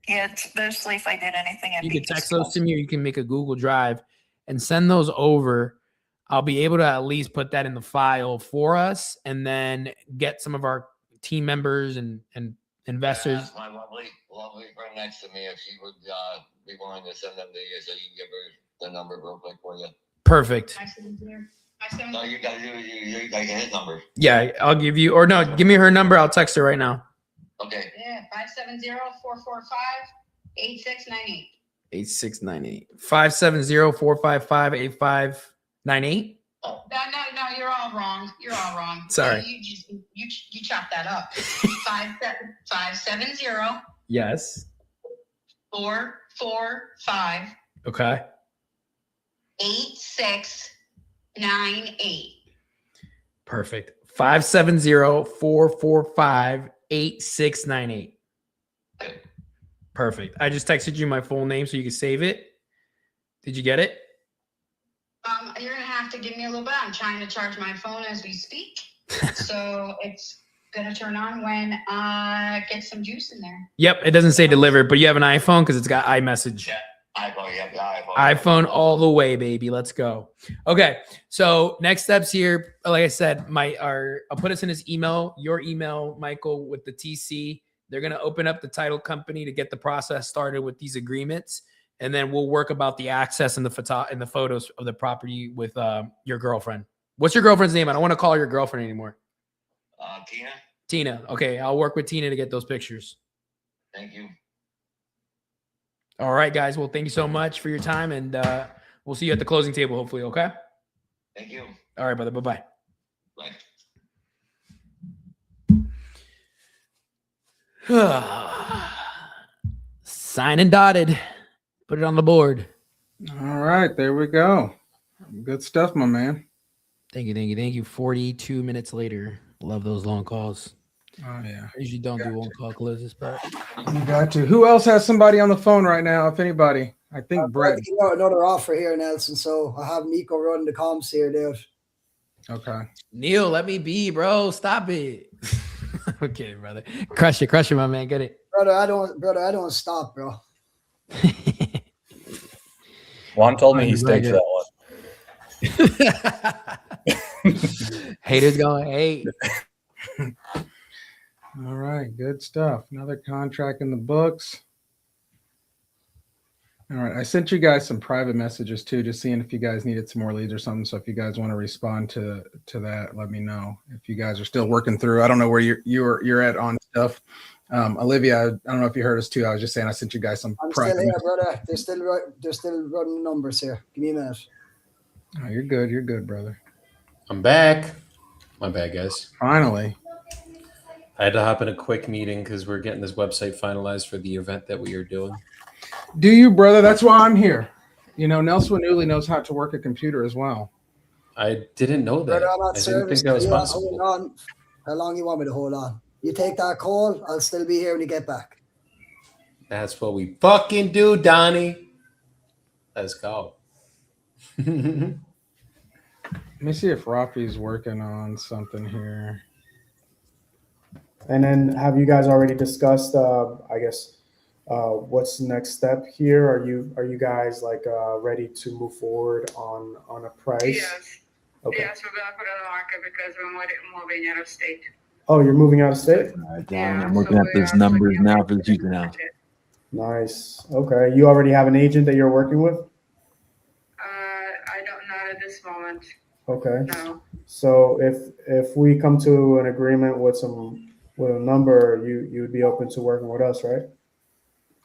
yeah, it's mostly if I did anything. You can text those to me, or you can make a Google Drive and send those over. I'll be able to at least put that in the file for us, and then get some of our team members and investors. Ask my lovely friend next to me if she would be willing to send them to you, so you can give her the number real quick for you. Perfect. No, you gotta get his number. Yeah, I'll give you, or no, give me her number. I'll text her right now. Okay. Yeah, 570-445-8698. 8698 570-455-8598. No, you're all wrong. You're all wrong. Sorry. You chopped that up. 570 Yes. 445 Okay. 8698. Perfect. 570-445-8698. Perfect. I just texted you my full name so you can save it. Did you get it? You're gonna have to give me a little bit. I'm trying to charge my phone as we speak, so it's gonna turn on when I get some juice in there. Yep. It doesn't say delivered, but you have an iPhone because it's got iMessage. Yeah, iPhone, yeah, the iPhone. iPhone all the way, baby. Let's go. Okay. So next steps here, like I said, I'll put us in his email, your email, Michael, with the TC. They're going to open up the title company to get the process started with these agreements. And then we'll work about the access and the photos of the property with your girlfriend. What's your girlfriend's name? I don't want to call her your girlfriend anymore. Tina. Tina. Okay. I'll work with Tina to get those pictures. Thank you. All right, guys. Well, thank you so much for your time. And we'll see you at the closing table, hopefully. Okay. Thank you. All right, brother. Bye-bye. Bye. Signed and dotted. Put it on the board. All right, there we go. Good stuff, my man. Thank you, thank you, thank you. 42 minutes later. Love those long calls. Oh, yeah. I usually don't do long call closes, but You got to. Who else has somebody on the phone right now, if anybody? I think Brett. You know, another offer here, Nelson. So I have Nico running the comms here, dude. Okay. Neil, let me be, bro. Stop it. Okay, brother. Crush it, my man. Get it. Brother, I don't stop, bro. Juan told me he stakes that one. Haters going hate. All right, good stuff. Another contract in the books. All right, I sent you guys some private messages too, just seeing if you guys needed some more leads or something. So if you guys want to respond to that, let me know. If you guys are still working through, I don't know where you're at on stuff. Olivia, I don't know if you heard us too. I was just saying I sent you guys some. I'm private still here, messages. brother. They're still running the numbers here. Give me a minute. Oh, you're good. You're good, brother. I'm back. My bad, guys. Finally. I had to hop in a quick meeting because we're getting this website finalized for the event that we are doing. Do you, brother? That's why I'm here. You know, Nelson Newley knows how to work a computer as well. I didn't know that. Brother, I'm I at didn't service. think that was Yeah, possible. hold on. How long you want me to hold on? You take that call, I'll still be here when you get back. That's what we fucking do, Donnie. Let's go. Let me see if Rafi's working on something here. And then have you guys already discussed, I guess, what's the next step here? Are you guys like ready to move forward on a price? Yes. Okay. Yes, we're gonna put it on the market because we're moving out of state. Oh, you're moving out of state? I'm looking at those numbers now for the Houston house. Nice. Okay. You already have an agent that you're working with? I don't know at this moment. Okay. No. So if we come to an agreement with a number, you would be open to working with us, right?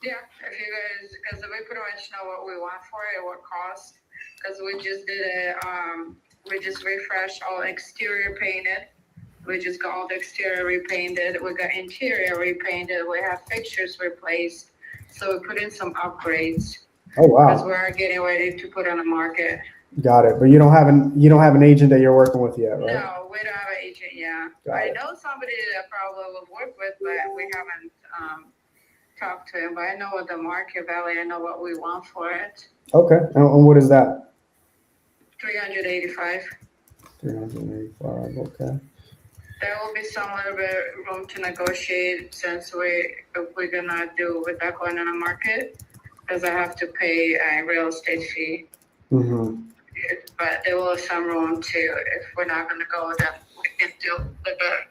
Yeah, if you guys, because we pretty much know what we want for it, what cost. Because we just did we just refreshed all exterior painted. We just got all the exterior repainted. We got interior repainted. We have fixtures replaced. So we put in some upgrades. Oh wow. Because we're getting ready to put on the market. Got it. But you don't have an agent that you're working with yet, right? No, we don't have an agent yet. Got I it. know somebody that probably would work with, but we haven't talked to him. But I know what the market value. I know what we want for it. Okay. And what is that? 385. 385. Okay. There will be some little bit room to negotiate since if we're gonna do with that going on the market, because I have to pay a real estate fee. Mm-hmm. But there will be some room to, if we're not gonna go, then we can do with it.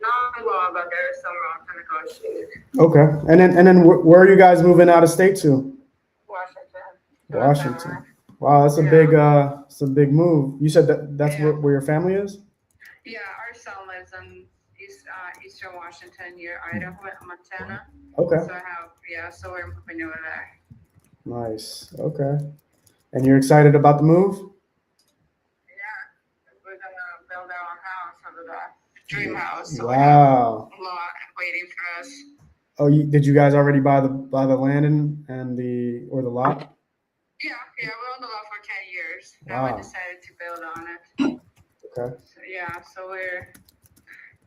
Not long, but there is some room to negotiate. Okay. And then where are you guys moving out of state to? Washington. Wow, that's a big move. You said that's where your family is? Yeah, our son lives in Eastern Washington, near Idaho, Montana. Okay. So I have, so we're moving over there. Nice. Okay. And you're excited about the move? We're gonna build our own house over there. Dream house. So Wow. we have a lot waiting for us. Oh, did you guys already buy the land and the lot? Yeah, we owned the lot for 10 years. Wow. Now we decided to build on it. Okay. So we're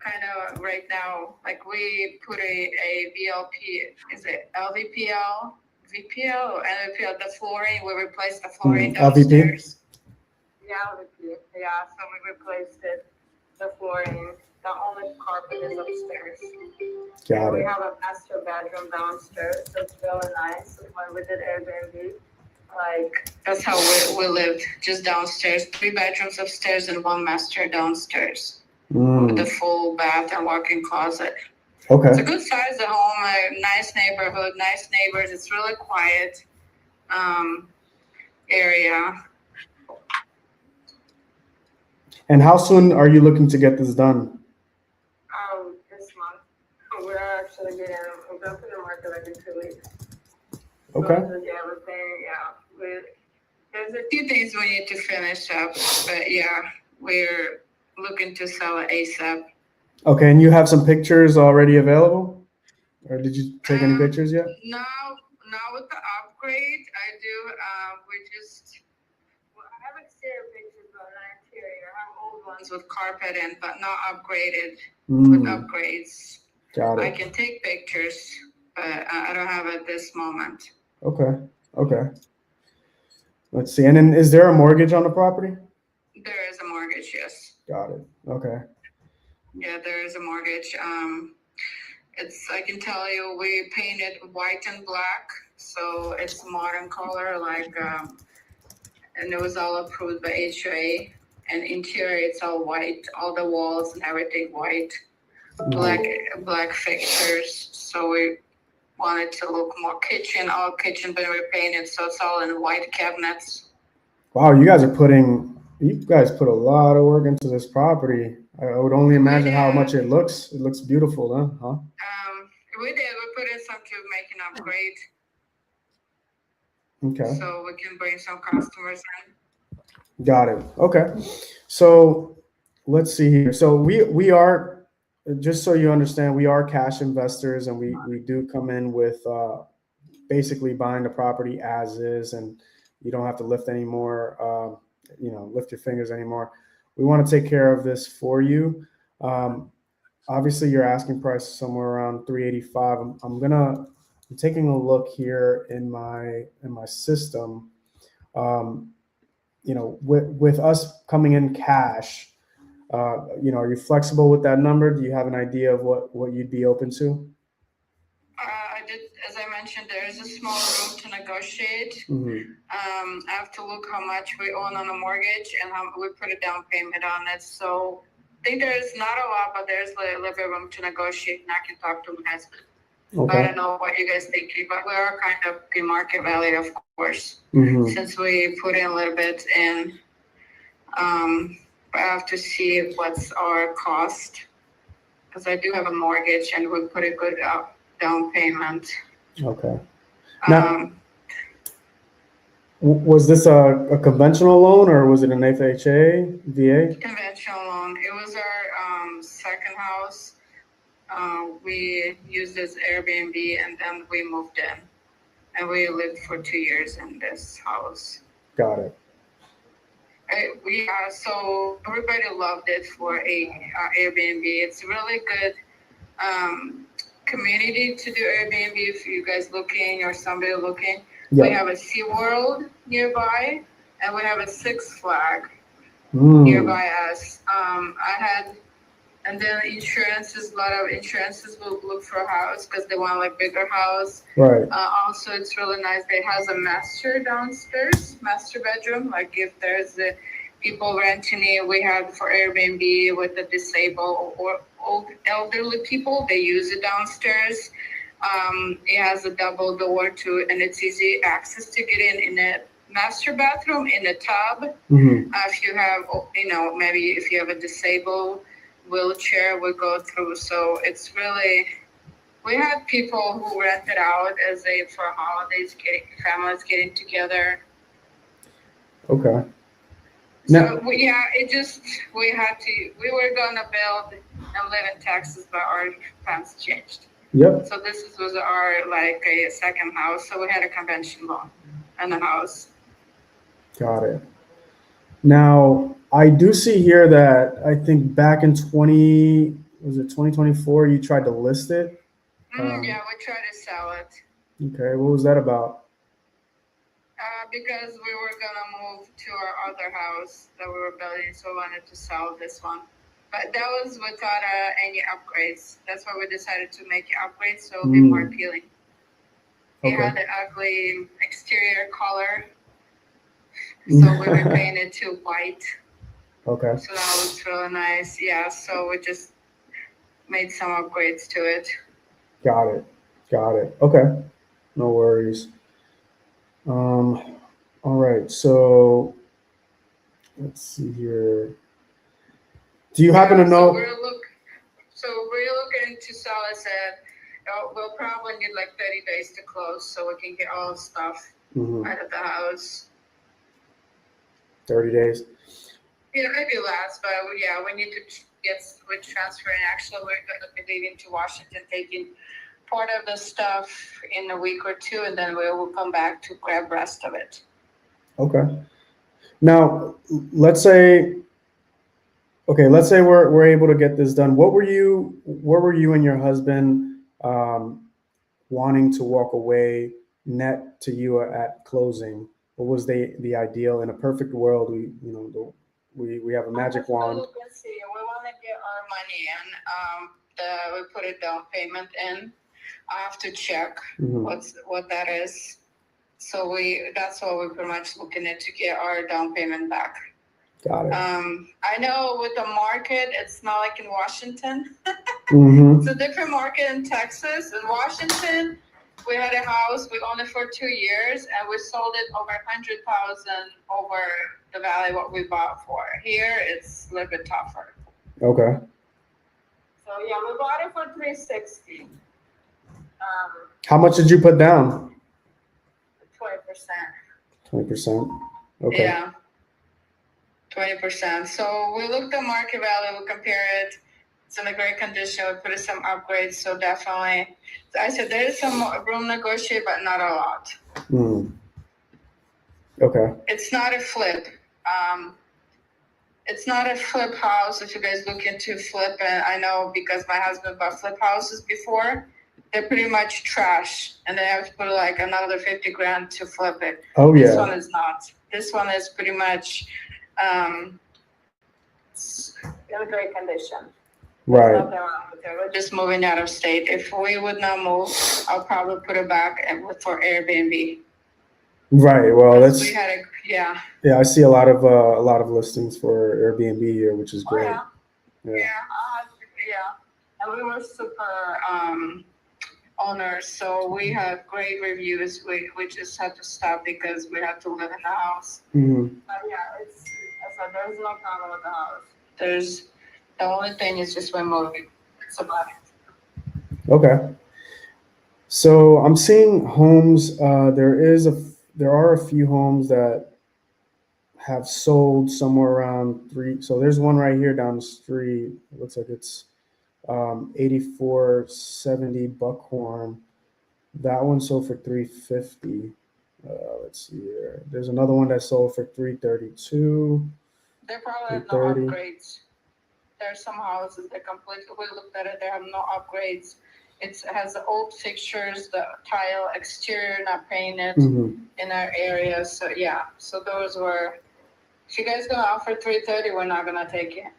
kind of right now, like we put a VLP, is it LVPL, VPL or LVPL, the flooring, we replaced the flooring downstairs. Yeah, LVP. Yeah, so we replaced it, the flooring. The only carpet is upstairs. Got We it. have a master bedroom downstairs, so it's really nice. When we did Airbnb, like that's how we lived, just downstairs. 3 bedrooms upstairs and 1 master downstairs. With the full bath and walk-in closet. Okay. It's a good size at home, a nice neighborhood, nice neighbors. It's really quiet area. And how soon are you looking to get this done? This month. We're actually getting, we're going to put the market like in 2 weeks. Okay. Everything, there's a few things we need to finish up, but we're looking to sell it ASAP. Okay, and you have some pictures already available? Or did you take any pictures yet? Now with the upgrade, I do, I have exterior pictures on the interior. I have old ones with carpet in, but not upgraded with upgrades. Got I it. can take pictures, but I don't have it this moment. Okay. Let's see. And then is there a mortgage on the property? There is a mortgage, yes. Got it. Okay. Yeah, there is a mortgage. I can tell you, we painted white and black, so it's modern color, and it was all approved by HOA. And interior, it's all white, all the walls and everything white, black fixtures. So we wanted to look more all kitchen, but we painted, so it's all in white cabinets. Wow, you guys put a lot of work into this property. I would only imagine how much it looks. It looks beautiful, huh? We did. We put in some to make an upgrade. Okay. So we can bring some customers in. Got it. Okay. So let's see here. So we are, just so you understand, we are cash investors, and we do come in with basically buying the property as is, and you don't have to lift anymore, lift your fingers anymore. We want to take care of this for you. Obviously, your asking price is somewhere around $385. I'm taking a look here in my system. With us coming in cash, are you flexible with that number? Do you have an idea of what you'd be open to? As I mentioned, there is a small room to negotiate. I have to look how much we own on the mortgage and how we put a down payment on it. So I think there is not a lot, but there's a little bit of room to negotiate, and I can talk to my husband. Okay. I don't know what you guys think, but we are kind of in market value, of course, since we put in a little bit in. I have to see what's our cost, because I do have a mortgage and we put a good down payment. Okay. Now, was this a conventional loan, or was it an FHA, VA? Conventional loan. It was our second house. We used this Airbnb, and then we moved in, and we lived for 2 years in this house. Got it. So everybody loved it for Airbnb. It's really good community to do Airbnb if you guys looking or somebody looking. Yeah. We have a SeaWorld nearby, and we have a Six Flag nearby us. And then insurances, a lot of insurances will look for a house because they want like bigger house. Right. Also, it's really nice. It has a master downstairs, master bedroom. Like if there's people renting it, we have for Airbnb with the disabled or old elderly people, they use it downstairs. It has a double door too, and it's easy access to get in a master bathroom, in a tub. If you have, maybe if you have a disabled wheelchair would go through. So it's really, we had people who rented out as for holidays, families getting together. Okay. So we were gonna build and live in Texas, but our plans changed. Yep. So this was our like a second house. So we had a convention loan and a house. Got it. Now, I do see here that I think back in 2024, you tried to list it. Yeah, we tried to sell it. Okay, what was that about? Because we were gonna move to our other house that we were building, so we wanted to sell this one. But that was without any upgrades. That's why we decided to make it upgrades so it'll be more appealing. It had an ugly exterior color, so we repainted it to white. Okay. So that looks really nice. Yeah, so we just made some upgrades to it. Got it. Okay, no worries. All right, so let's see here. Do you happen to know? So we're looking to sell it at, we'll probably need like 30 days to close so we can get all the stuff out of the house. 30 days. Maybe less, but yeah, we need to get switch transfer. And actually, we're going to be leaving to Washington, taking part of the stuff in a week or two, and then we will come back to grab rest of it. Okay. Now, let's say we're able to get this done. What were you and your husband wanting to walk away net to you at closing? What was the ideal? In a perfect world, we have a magic wand. Let's see. We want to get our money in. We put a down payment in. I have to check what that is. So that's what we're pretty much looking at, to get our down payment back. Got it. I know with the market, it's not like in Washington. It's a different market in Texas. In Washington, we had a house. We owned it for 2 years, and we sold it over $100,000 over the value what we bought for. Here, it's a little bit tougher. Okay. So yeah, we bought it for $360. How much did you put down? 20%. 20%. Okay. Yeah. 20%. So we looked at market value, we compare it. It's in a great condition. We put in some upgrades. So definitely, I said there is some room to negotiate, but not a lot. Okay. It's not a flip. It's not a flip house. If you guys look into flip, and I know because my husband bought flip houses before, they're pretty much trash, and they have to put like another $50,000 to flip it. Oh, This yeah. one is not. This one is pretty much in a great condition. Right. Nothing wrong with it. We're just moving out of state. If we would not move, I'll probably put it back for Airbnb. Right. Well, that's We had yeah. I see a lot of listings for Airbnb here, which is great. Yeah. And we were super owners, so we had great reviews. We just had to stop because we had to live in the house. But yeah, there's no problem with the house. The only thing is just we're moving. It's about it. Okay. So I'm seeing homes. There are a few homes that have sold somewhere around 3. So there's one right here down the street. It looks like it's 8470 Buckhorn. That one sold for 350. Let's see here. There's another one that sold for 332. There probably have no 330. upgrades. There's some houses that completely, we looked at it, they have no upgrades. It has the old fixtures, the tile exterior not painted in our area. So yeah, so those were, if you guys gonna offer 330, we're not gonna take it.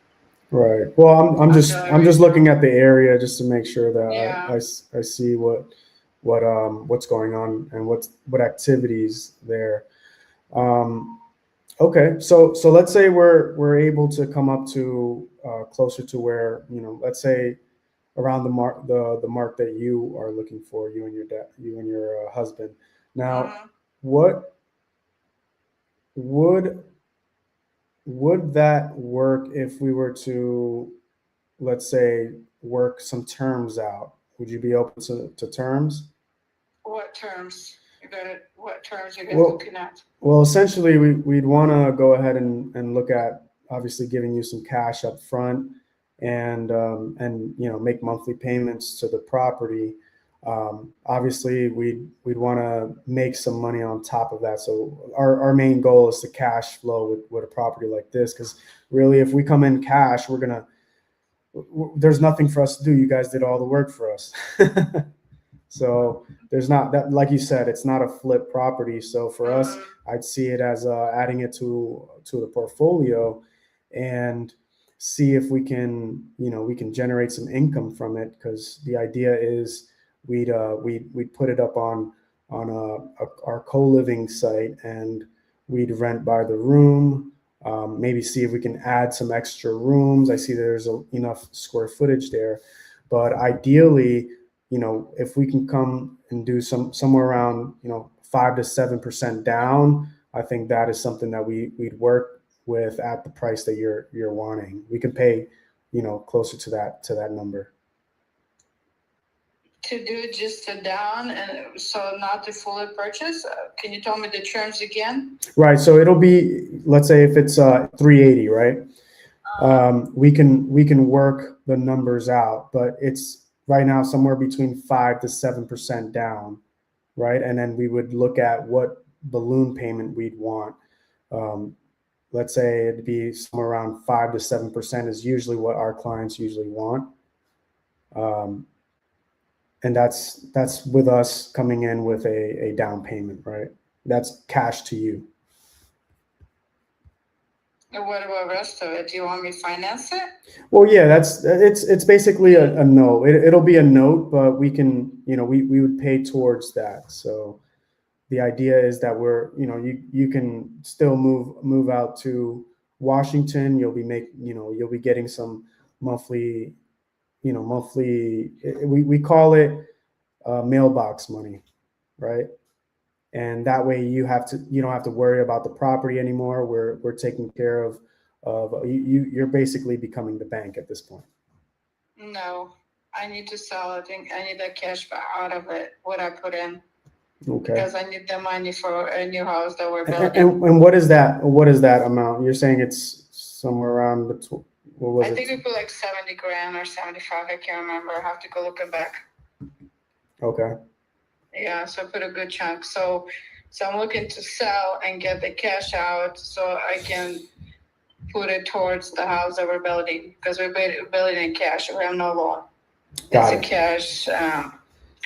Right. Well, I'm just looking at the area just to make sure that I see what's going on and what activities there. Okay. So let's say we're able to come up to closer to where, let's say around the mark that you are looking for, you and your husband. Now, what would that work if we were to let's say, work some terms out. Would you be open to terms? What terms? What terms are you guys Well- looking at? Well, essentially, we'd want to go ahead and look at obviously giving you some cash up front and make monthly payments to the property. Obviously, we'd want to make some money on top of that. So our main goal is to cash flow with a property like this, because really, if we come in cash, there's nothing for us to do. You guys did all the work for us. So there's not that, like you said, it's not a flip property. So for us, I'd see it as adding it to the portfolio and see if we can generate some income from it. Because the idea is we'd put it up on our co-living site, and we'd rent by the room. Maybe see if we can add some extra rooms. I see there's enough square footage there, but ideally, if we can come and do somewhere around 5 to 7% down, I think that is something that we'd work with at the price that you're wanting. We can pay closer to that number. To do just a down, and so not to fully purchase. Can you tell me the terms again? Right. So it'll be, let's say if it's 380, right? We can work the numbers out, but it's right now somewhere between 5 to 7% down, right? And then we would look at what balloon payment we'd want. Let's say it'd be somewhere around 5 to 7% is usually what our clients usually want. And that's with us coming in with a down payment, right? That's cash to you. And what about the rest of it? Do you want me to finance it? Well, yeah, it's basically a note. It'll be a note, but we can, we would pay towards that. So the idea is that you can still move out to Washington. You'll be getting some monthly, we call it mailbox money, right? And that way you don't have to worry about the property anymore. We're taking care of you're basically becoming the bank at this point. No, I need to sell it. I need that cash out of it, what I put in. Okay. Because I need the money for a new house that we're building. And what is that? What is that amount? You're saying it's somewhere around what was I it? think we put like 70 grand or 75. I can't remember. I have to go look it back. Okay. Yeah, so I put a good chunk. So I'm looking to sell and get the cash out so I can put it towards the house that we're building, because we're building in cash. We have no loan. Got It's a cash.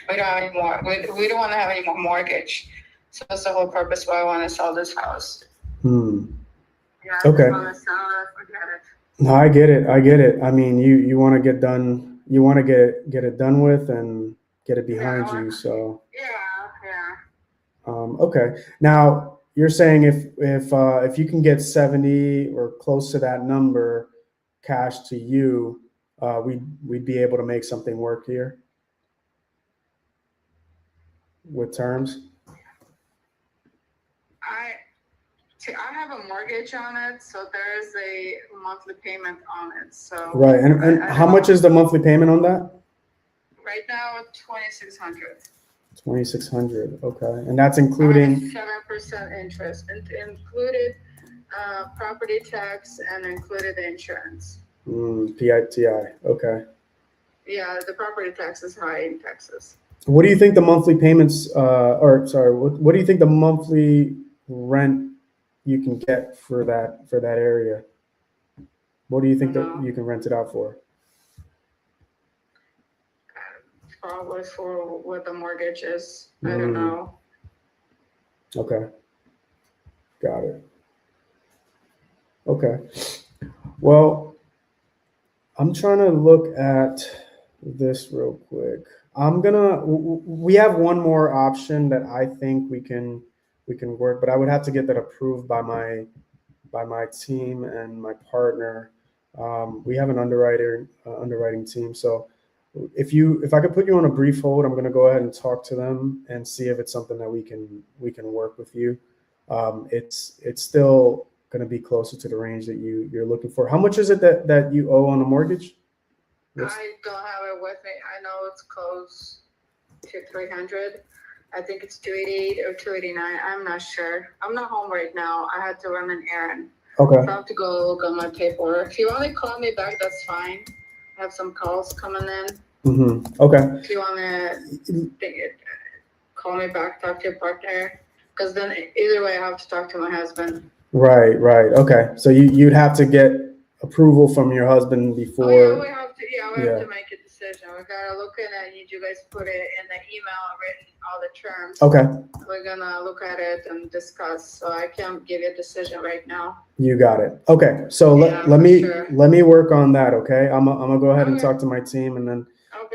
We don't have any more. We don't want to have any more mortgage. So that's the whole purpose why I want to sell this house. Yeah, I Okay. just want to sell it. Forget it. No, I get it. I mean, you want to get done. You want to get it done with and get it behind you. So. Yeah. Okay. Now you're saying if you can get 70 or close to that number cash to you, we'd be able to make something work here with terms. I have a mortgage on it, so there's a monthly payment on it. So Right. And how much is the monthly payment on that? right now, 2,600. 2,600. Okay. And that's including 7% interest, included property tax and included the insurance. PITI. Okay. Yeah, the property tax is high in Texas. What do you think the monthly payments, what do you think the monthly rent you can get for that area? What do you think that you can rent it out for? Probably for what the mortgage is. I don't know. Okay. Got it. Okay. Well, I'm trying to look at this real quick. We have one more option that I think we can work, but I would have to get that approved by my team and my partner. We have an underwriting team. So if I could put you on a brief hold, I'm going to go ahead and talk to them and see if it's something that we can work with you. It's still going to be closer to the range that you're looking for. How much is it that you owe on the mortgage? I don't have it with me. I know it's close to 300. I think it's 288 or 289. I'm not sure. I'm not home right now. I had to run an errand. Okay. So I have to go look on my paperwork. If you want to call me back, that's fine. I have some calls coming in. Okay. If you want to call me back, talk to your partner, because then either way, I have to talk to my husband. Right. Okay. So you'd have to get approval from your husband before. Oh, yeah, we have to. Yeah, we have to make a decision. We gotta look at it. You guys put it in the email, written all the terms. Okay. We're gonna look at it and discuss. So I can't give you a decision right now. You got it. Okay. So let me work on that. Okay. I'm gonna go ahead and talk to my team, and then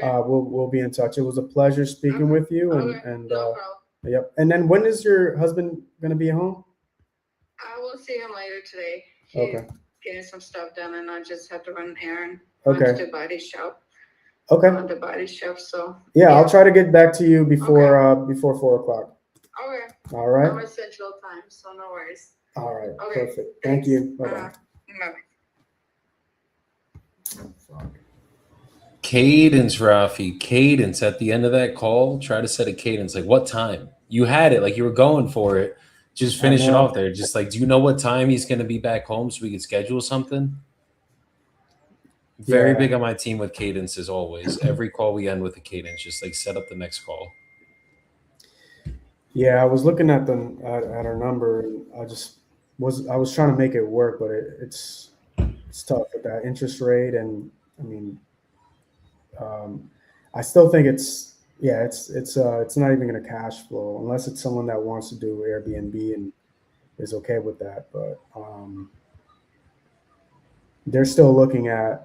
we'll be in touch. It was a pleasure speaking with you, and yep. And then when is your husband gonna be home? I will see him later today. Okay. Getting some stuff done, and I just have to run an errand. Okay. Went to the body shop. Okay. On the body shop. So. Yeah, I'll try to get back to you before 4 o'clock. Okay. All right. I'm at Central Time, so no worries. All right. Okay. Perfect. Thank you. Bye bye. Cadence, Rafi. Cadence at the end of that call. Try to set a cadence. Like, what time? You had it. Like, you were going for it. Just finish it off there. Just like, do you know what time he's going to be back home so we could schedule something? Very big on my team with cadence as always. Every call we end with a cadence. Just like set up the next call. Yeah, I was looking at our number, and I was trying to make it work, but it's tough with that interest rate, and I mean, I still think it's not even going to cash flow unless it's someone that wants to do Airbnb and is okay with that. But they're still looking at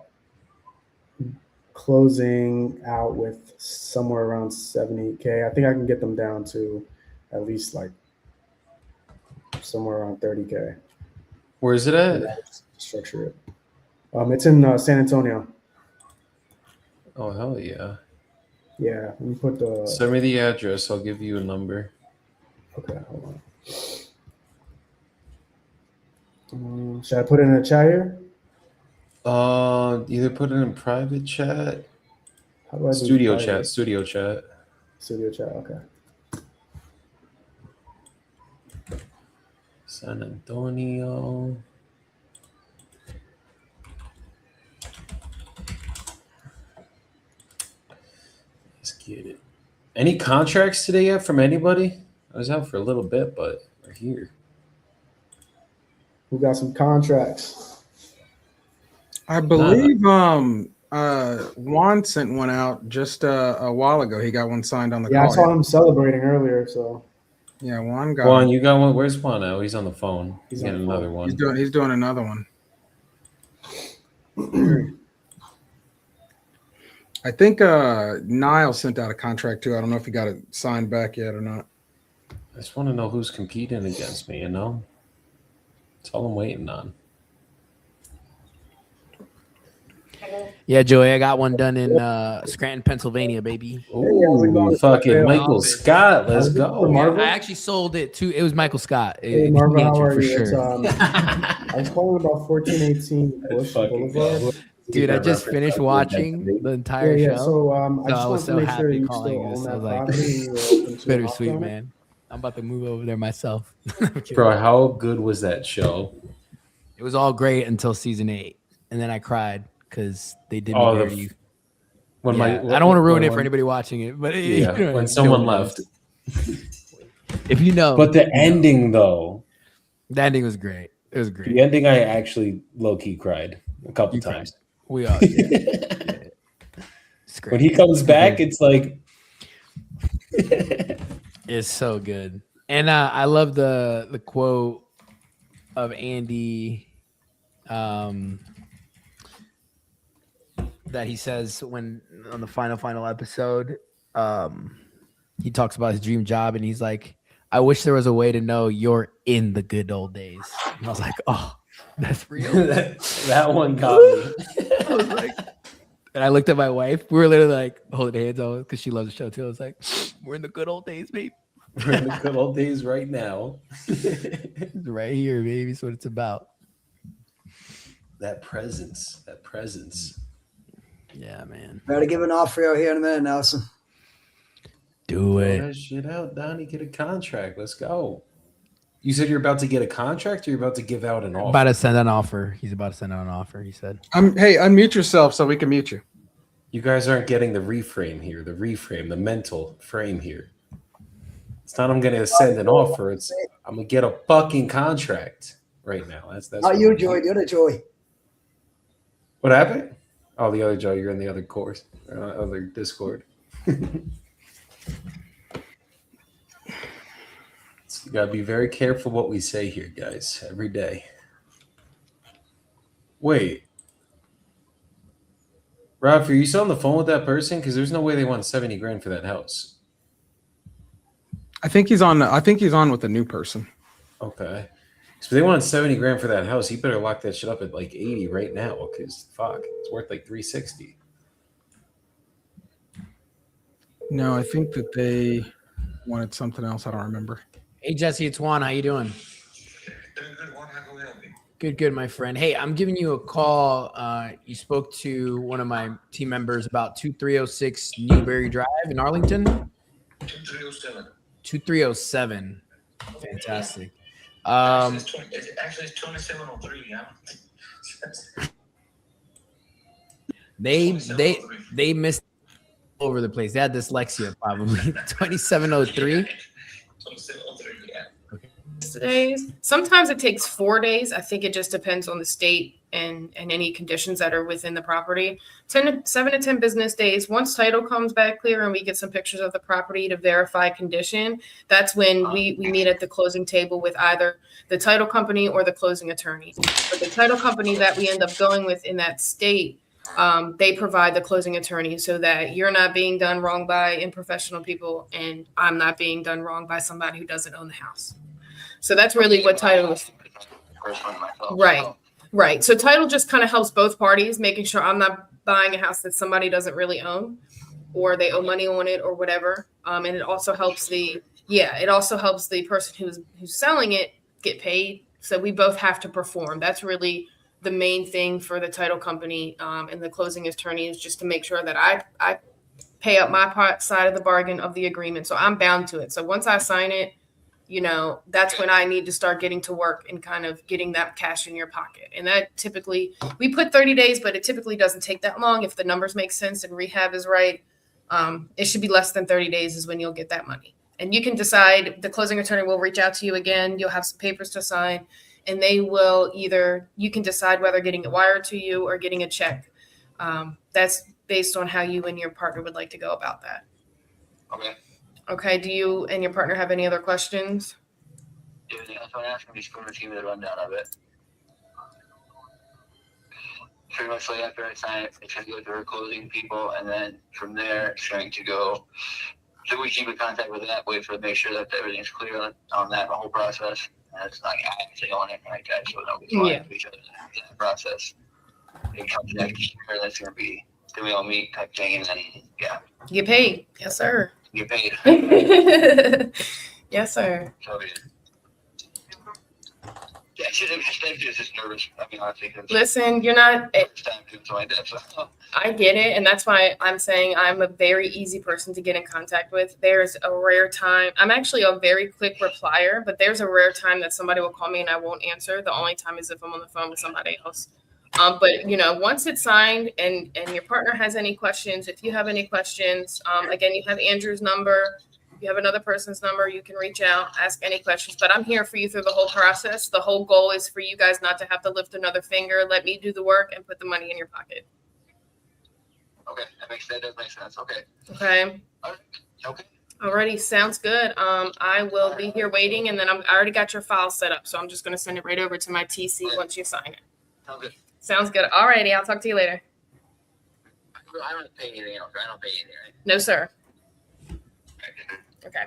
closing out with somewhere around 70K. I think I can get them down to at least like somewhere around 30K. Where is it at? Structure it. It's in San Antonio. Oh, hell yeah. Yeah, let me put the. Send me the address. I'll give you a number. Okay, hold on. Should I put it in a chat here? Either put it in private chat. How do I do Studio private? chat. Studio chat. Studio chat. Okay. San Antonio. Let's get it. Any contracts today yet from anybody? I was out for a little bit, but we're here. We got some contracts. I believe Juan sent one out just a while ago. He got one signed on the Yeah, call. I saw him celebrating earlier. So. Yeah, Juan got Juan, one. you got one? Where's Juan now? He's on the phone. He's on getting the phone. another one. He's doing another one. I think Niall sent out a contract too. I don't know if he got it signed back yet or not. I just want to know who's competing against me, you know? That's all I'm waiting on. Yeah, Joey, I got one done in Scranton, Pennsylvania, baby. Ooh, fucking Michael Scott. Let's go. Yeah, I actually sold it to. It was Michael Scott. Hey, It Marvin, he how answered are for you? It's, sure. I was calling about 1418 Bush Boulevard. Dude, I just finished watching the entire Yeah, show. so, I just I was wanted to so make sure happy you calling still this. own I that was like, property and you're open to an bittersweet, offer on it. man. I'm about to move over there myself. Bro, how good was that show? It was all great until season 8, and then I cried because they did me Oh, dirty. when Yeah, I don't want to ruin it for anybody watching it, but Yeah, you know, when someone no one left. If you know. But the you know. ending, though. The ending was great. It was great. The ending, I actually low-key cried a couple times. We all did. It's great. When he comes back, it's like... It's so good. And I love the quote of Andy that he says when on the final episode, he talks about his dream job and he's like, I wish there was a way to know you're in the good old days. And I was like, oh, that's real. that one got me. I was like, and I looked at my wife. We were literally like holding hands on because she loves the show too. I was like, we're in the good old days, babe. We're in the good old days right now. It's right here, baby. That's what it's about. That presence. Yeah, man. Better give an offer out here in a minute, Nelson. Do Throw it. that shit out, Donnie. Get a contract. Let's go. You said you're about to get a contract, or you're about to give out an offer? About to send an offer. He's about to send out an offer. He said. Hey, unmute yourself so we can mute you. You guys aren't getting the reframe here. The mental frame here. It's not I'm going to send an offer. It's I'm going to get a fucking contract right now. That's Not you, Joey. The other Joey. What happened? Oh, the other Joe. You're in the other course, other Discord. You gotta be very careful what we say here, guys. Every day. Wait, Rob, are you still on the phone with that person? Because there's no way they want 70 grand for that house. I think he's on. I think he's on with a new person. Okay. So they wanted 70 grand for that house. You better lock that shit up at like 80 right now, because fuck, it's worth like 360. No, I think that they wanted something else. I don't remember. Hey Jesse, it's Juan. How you doing? Good, my friend. Hey, I'm giving you a call. You spoke to one of my team members about 2306 Newberry Drive in Arlington. 2307. 2307. Fantastic. Actually, it's 2703. Yeah. They missed all over the place. They had dyslexia probably. 2703. 2703. Yeah. Days. Sometimes it takes 4 days. I think it just depends on the state and any conditions that are within the property. 7 to 10 business days. Once title comes back clear and we get some pictures of the property to verify condition, that's when we meet at the closing table with either the title company or the closing attorney. But the title company that we end up going with in that state, they provide the closing attorney so that you're not being done wrong by unprofessional people and I'm not being done wrong by somebody who doesn't own the house. So that's really what title is. Right. So title just kind of helps both parties, making sure I'm not buying a house that somebody doesn't really own or they owe money on it or whatever. And it also helps the person who's selling it get paid. So we both have to perform. That's really the main thing for the title company and the closing attorney is just to make sure that I pay up my side of the bargain of the agreement. So I'm bound to it. So once I sign it, that's when I need to start getting to work and kind of getting that cash in your pocket. And that typically, we put 30 days, but it typically doesn't take that long. If the numbers make sense and rehab is right, it should be less than 30 days is when you'll get that money. And you can decide, the closing attorney will reach out to you again. You'll have some papers to sign and they will you can decide whether getting it wired to you or getting a check. That's based on how you and your partner would like to go about that. Okay. Okay, do you and your partner have any other questions? Yeah, that's what I'm asking. Just going to give me the rundown of it. Pretty much like after I sign it, it's going to go to our closing people, and then from there, it's going to go. So we keep in contact with that way to make sure that everything's clear on that whole process. And it's not actually on it like that, so nobody's lying to each other in that process. It comes next year, that's going to be, then we all meet type thing, and then, yeah. Get paid. Yes, sir. Get paid. Yes, sir. So, yeah. Yeah, I'm just nervous. I mean, honestly, Listen, you're not. First time doing something like that, so. I get it, and that's why I'm saying I'm a very easy person to get in contact with. There's a rare time. I'm actually a very quick replier, but there's a rare time that somebody will call me and I won't answer. The only time is if I'm on the phone with somebody else. But once it's signed and your partner has any questions, if you have any questions, again, you have Andrew's number. You have another person's number, you can reach out, ask any questions, but I'm here for you through the whole process. The whole goal is for you guys not to have to lift another finger. Let me do the work and put the money in your pocket. Okay, that does make sense. Okay. Okay. Okay. Alrighty, sounds good. I will be here waiting, and then I already got your file set up, so I'm just going to send it right over to my TC once you sign it. Sounds good. Sounds good. Alrighty, I'll talk to you later. I don't pay anything else. I don't pay anything, right? No, sir. Okay.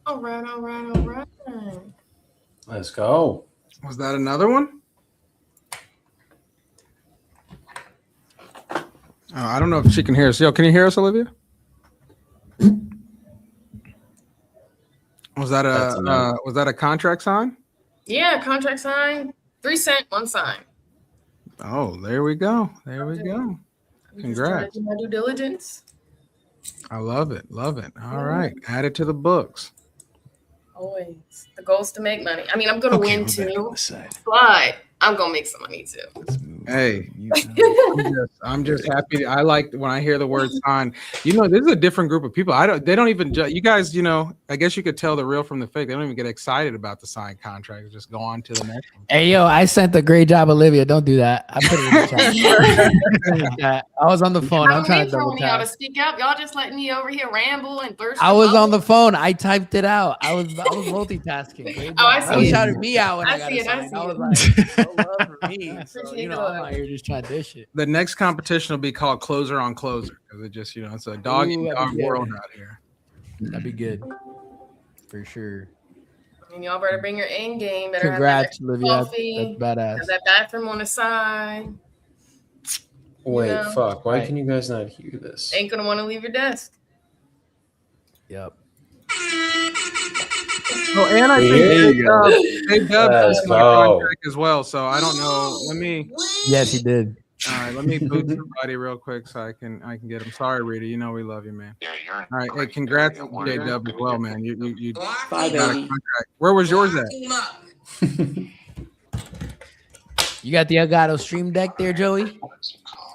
All right. Let's go. Was that another one? I don't know if she can hear us. Yo, can you hear us, Olivia? Was that a contract sign? Yeah, contract sign. 3 cents, 1 sign. Oh, there we go. There we go. I'm just trying Congrats. to do my due diligence. I love it. Love it. All right. Add it to the books. Always. The goal is to make money. I mean, I'm going to Okay, win we're back on too, the side. but I'm going to make some money too. Hey, I'm just happy. I like when I hear the word sign. You know, this is a different group of people. They don't even you guys, you know, I guess you could tell the real from the fake. They don't even get excited about the signed contract. Just go on to the next one. Hey, yo, I sent a great job, Olivia. Don't do that. I put it in the chat. I was on the phone. I'm trying to double y'all to tap. speak up. Y'all just letting me over here ramble and burst. I was on the phone. I typed it out. I was multitasking. Great Oh, I job. see He it. shouted me out when I, I got see a it. I sign. see I it. was like, no love for me. So, Appreciate you know, the I'm love. out here just trying to dish it. The next competition will be called Closer on Closer because it just, you know, it's a dog Ooh, eat that'd dog be good. world out here. That'd be good. For sure. And y'all better bring your A game. Better Congrats, have that Olivia. That's coffee. badass. Have that bathroom on the side. Wait, know? fuck. Why Right. can you guys not hear this? Ain't gonna want to leave your desk. Yep. Oh, and I We think hear Dave you. Dub Let's is my go. contract as well. So I don't know. Let me. Yes, he did. All right, let me boot somebody real quick so I can get him. Sorry, Rita. You know we love you, man. All right, hey, congrats to J Dub as well, man. You got a 580. contract. Where was yours at? You got the Elgato Stream Deck there, Joey?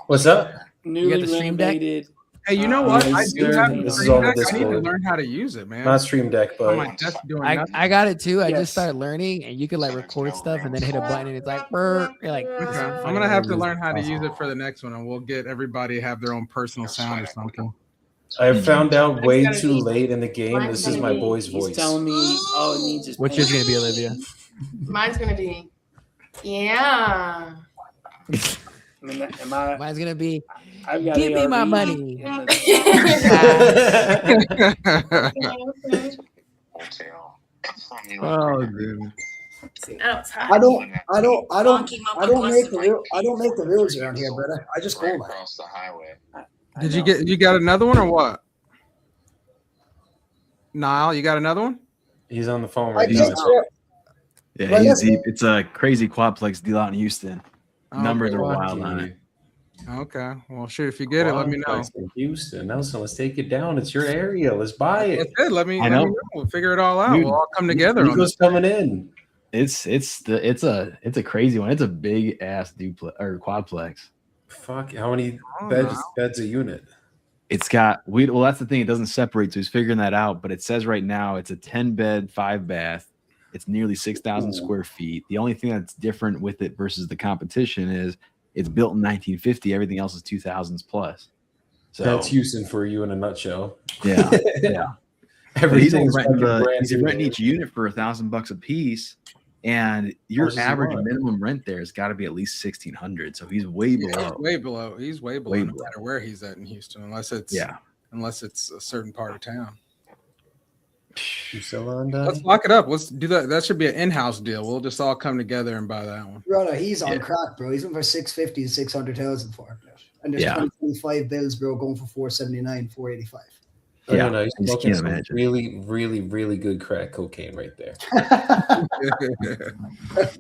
What's up? Newly the Stream Deck? renovated. Hey, you know what? I Nice. do have the This is Stream on the Deck. I need to Discord. learn how to use it, man. Not Stream Deck, On my but desk doing nothing. I got it too. I Yes. just started learning, and you could like record stuff and then hit a button, and it's like, brr. You're like, this is Okay. I'm funny gonna way have to use learn it. how to use it for the next one, and we'll get everybody have their own personal sound or something. I found out way too late in the game. This is my boy's He's voice. telling me all it needs is Which paint. is gonna be Olivia? Mine's gonna be, yeah. Am I? Mine's gonna be. I've got Give me my ARV money. in Oh, dude. See, now it's hot. I don't make the rules around here, brother. I just go by. Across the highway. You got another one or what? Niall, you got another one? He's on the phone I right just now. Yeah, Well, he's listen. deep. It's a crazy quadplex deal out in Houston. Numbers are Fuck wild on you. it. Okay. Well, shoot, if you get it, let me know. Quadplex in Houston. Nelson, let's take it down. It's your area. Let's buy it. That's it. Let me I know. know. We'll figure it all out. Dude, We'll all come together on Nico's this. coming in. It's a crazy one. It's a big ass duplex or quadplex. Fuck, how many Oh, beds a unit? It's got well, that's the thing. It doesn't separate, so he's figuring that out. But it says right now it's a 10-bed, 5-bath. It's nearly 6,000 square feet. The only thing that's different with it versus the competition is it's built in 1950. Everything else is 2000s plus. So That's Houston for you in a nutshell. yeah, yeah. Everything's But fucking brand he's new. renting each unit for $1,000 a piece, and your much does he average want? minimum rent there has got to be at least 1,600. So he's way below. He's way below no matter where he's at in Houston, unless it's a certain part of town. You still on, Let's lock it up. Let's do that. That should be an in-house deal. We'll just all come together and buy that one. Brother, he's on crack, bro. He's in for 650 to 600,000 for it. And there's 2025 bills, bro, going for 479, 485. Oh, Yeah, no, he's I just smoking can't some imagine. really, really, really good crack cocaine right there.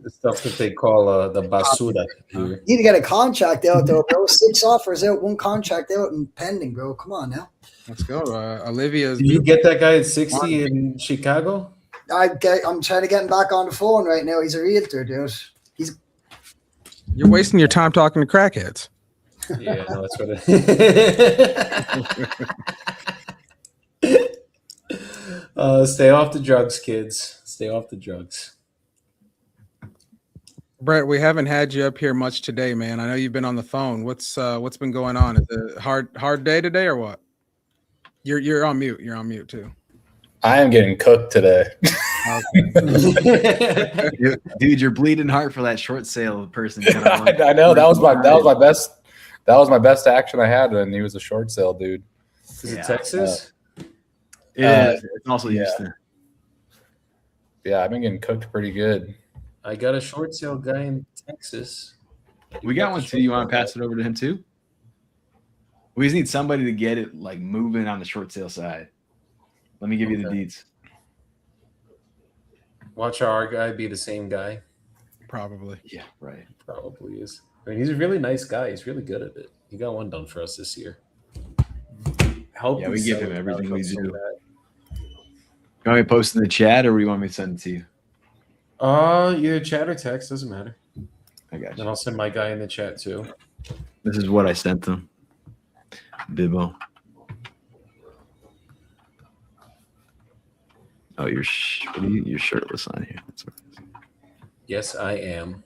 The stuff that they call the basura here. Need to get a contract out, though, bro. 6 offers out, 1 contract out, and pending, bro. Come on now. Let's go. Olivia's. Did you get that guy at 60 in Chicago? I'm trying to get him back on the phone right now. He's a realtor, dude. You're wasting your time talking to crackheads. Yeah, no, that's what it stay off the drugs, kids. Stay off the drugs. Brett, we haven't had you up here much today, man. I know you've been on the phone. What's been going on? Is it a hard day today or what? You're on mute. You're on mute too. I am getting cooked today. Dude, you're bleeding heart for that short sale person. I know that was my best action I had, and he was a short sale dude. Is it Texas? It is. It's also Houston. Yeah, I've been getting cooked pretty good. I got a short sale guy in Texas. We got one too. You want to pass it over to him too? We just need somebody to get it like moving on the short sale side. Let me give you the deeds. Watch our guy be the same guy. Probably. Yeah, right. Probably is. I mean, he's a really nice guy. He's really good at it. He got one done for us this year. Yeah, we give him everything we do. You want me to post in the chat, or do you want me to send it to you? Either chat or text, doesn't matter. I got you. And I'll send my guy in the chat too. This is what I sent them. Bibbo. Oh, you're shirtless on here. That's what it is. Yes, I am.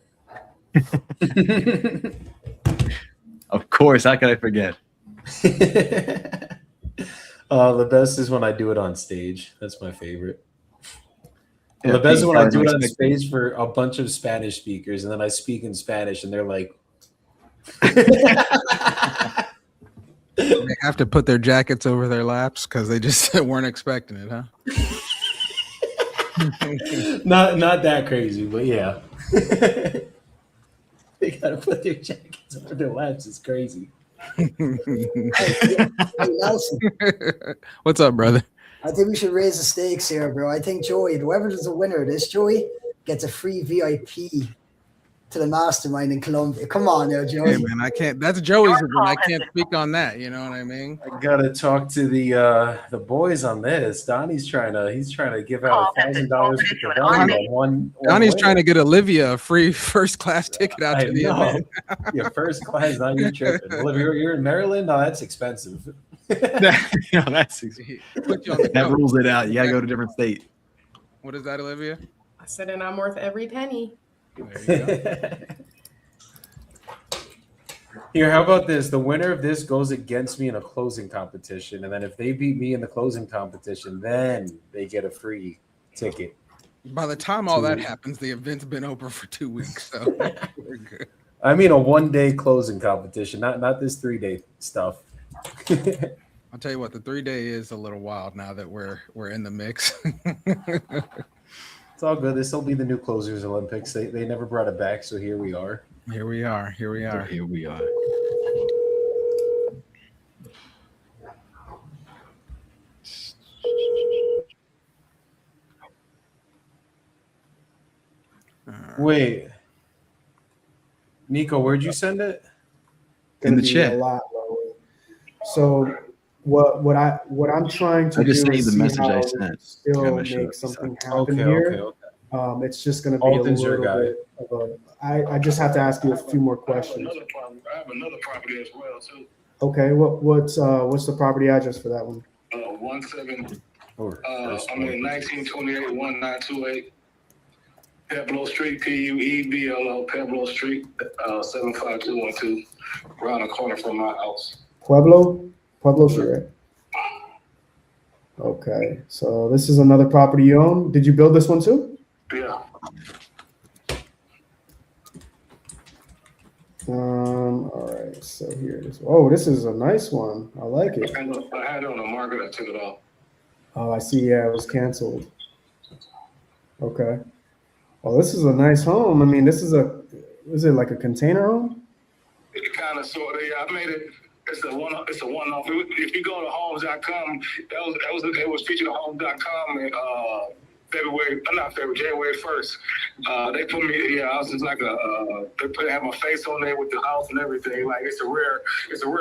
Of course. How can I forget? The best is when I do it on stage. That's my favorite. Yeah, The best is when I do it on expecting. stage for a bunch of Spanish speakers, and then I speak in Spanish, and they're like, They have to put their jackets over their laps because they just weren't expecting it, huh? not that crazy, but yeah. They gotta put their jackets over their laps. It's crazy. Hey, Nelson, What's up, brother? I think we should raise the stakes here, bro. I think Joey, whoever's the winner of this, Joey, gets a free VIP to the mastermind in Colombia. Come on now, Joey. Hey, man, I can't. That's Joey's event. I can't speak on that. You know what I mean? I gotta talk to the boys on this. Donnie's trying to give out $1,000 for Donnie on one. Donnie's trying to get Olivia a free first class ticket out I to the know. event. Your first class, not your tripping. Olivia, you're in Maryland? No, that's expensive. Put you on the That cover. rules it out. You gotta go to a different state. What is that, Olivia? I said, and I'm worth every penny. Here, how about this? The winner of this goes against me in a closing competition, and then if they beat me in the closing competition, then they get a free ticket. By the time all that happens, the event's been over for 2 weeks, so we're good. I mean, a one-day closing competition, not this 3-day stuff. I'll tell you what, the 3-day is a little wild now that we're in the mix. It's all good. This will be the new Closers Olympics. They never brought it back, so here we are. Here we are. Here we are. Wait, Nico, where'd you send it? In the Gonna be chat. a lot lower. So what I'm trying to I just do saved is the see message how I we sent. still I'm gonna show make you something something. happen here. It's just going to be Alden's a your little guy. bit of a. I just have to ask you a few more questions. I have another property as well too. Okay, what's the property address for that one? 1928 1928 Pueblo Street, Pueblo, Pueblo Street, 75212, around the corner from my house. Pueblo Street, right? Okay, so this is another property you own. Did you build this one too? Yeah. All right, so here it is. Oh, this is a nice one. I like it. I had it on the market. I took it off. Oh, I see. Yeah, it was canceled. Okay. Well, this is a nice home. I mean, is it like a container home? It kind of sort of. Yeah, I made it. It's a one-off. If you go to homes.com, it was featured on homes.com in January 1st. They put me. Yeah, I was just like they had my face on there with the house and everything. Like it's a rare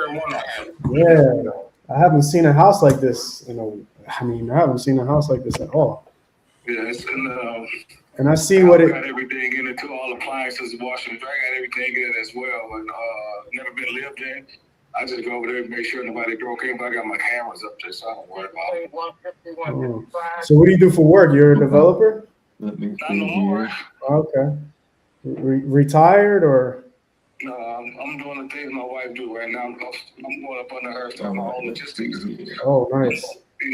one-off. Yeah, I haven't seen a house like this. I haven't seen a house like this at all. Yeah, it's in. And I see what it. Got everything in it too. All appliances, washer and dryer, got everything in it as well. And never been lived in. I just go over there and make sure nobody broke in. But I got my cameras up there, so I don't worry about it. Oh. So what do you do for work? You're a developer? Not no more. Okay. Retired or? No, I'm doing the things my wife do right now. I'm going up under her, starting my own logistics. Oh, nice.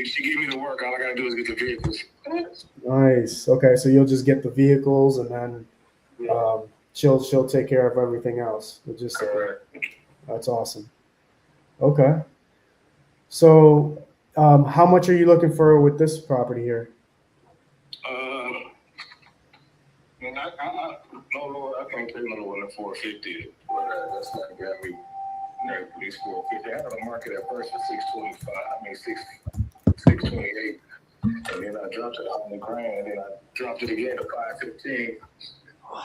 She give me the work. All I gotta do is get the vehicles. Nice. Okay, so you'll just get the vehicles and then she'll take care of everything else. Logistically. That's awesome. Okay. So how much are you looking for with this property here? No, Lord, I can't pay no more than $450. That's not got me. At least $450. I had a market at first for $625. I mean $628, and then I dropped it $100,000, and then I dropped it again to $515.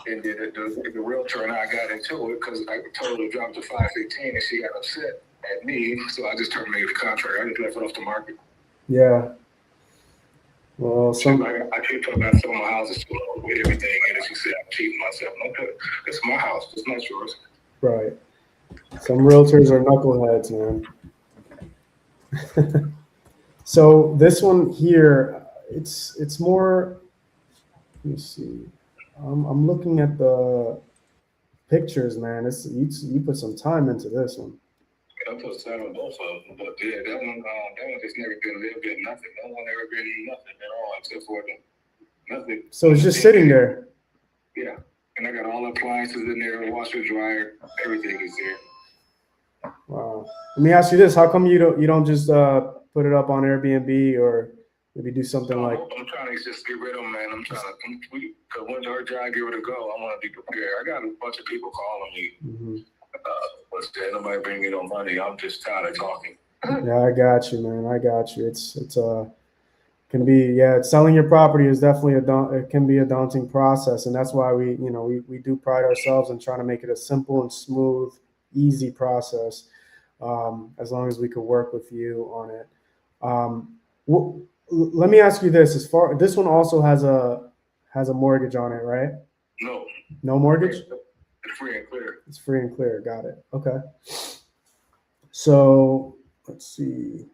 And then the realtor and I got into it because I told her to drop to 515 and she got upset at me. So I just terminated the contract. I just left it off the market. Yeah. Well, I keep talking about selling my houses too low with everything. And she said, I'm cheating myself. Okay, it's my house. It's not yours. right. Some realtors are knuckleheads, man. So this one here, it's more. Let me see. I'm looking at the pictures, man. You put some time into this one. I put some on both of them, but yeah, that one just never been lived in. Nothing. No one ever been nothing at all except for nothing. So it's just sitting there. Yeah, and I got all the appliances in there, washer, dryer, everything is there. Wow. Let me ask you this: how come you don't just put it up on Airbnb or maybe do something like? I'm trying to just get rid of them, man. I'm trying to complete because when her job give it a go, I want to be prepared. I got a bunch of people calling me. Mm-hmm. But nobody bring me no money. I'm just tired of talking. Yeah, I got you, man. I got you. It's can be selling your property is definitely it can be a daunting process, and that's why we do pride ourselves in trying to make it a simple and smooth, easy process. As long as we could work with you on it. Let me ask you this: this one also has a mortgage on it, right? No. No mortgage? It's free and clear. It's free and clear. Got it. Okay. So let's see.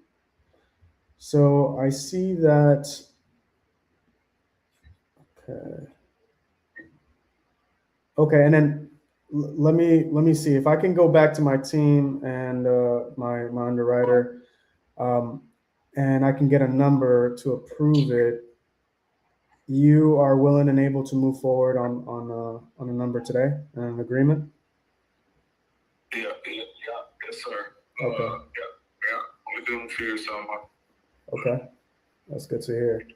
So I see that. Okay. Okay, and then let me see if I can go back to my team and my underwriter, and I can get a number to approve it. You are willing and able to move forward on a number today, an agreement? Yeah, yes, sir. Okay. Yeah, we're doing for you someone. Okay, that's good to hear.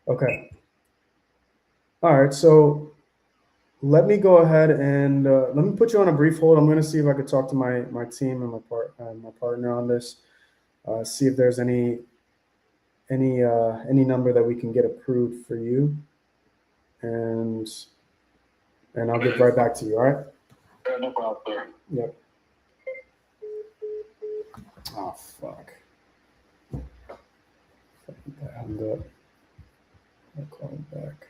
Okay. All right, so let me go ahead and let me put you on a brief hold. I'm going to see if I could talk to my team and my partner on this. See if there's any number that we can get approved for you, and I'll get right back to you. All right? Yeah, no problem, sir. Yep. Oh fuck. That hung up. I'll call him back.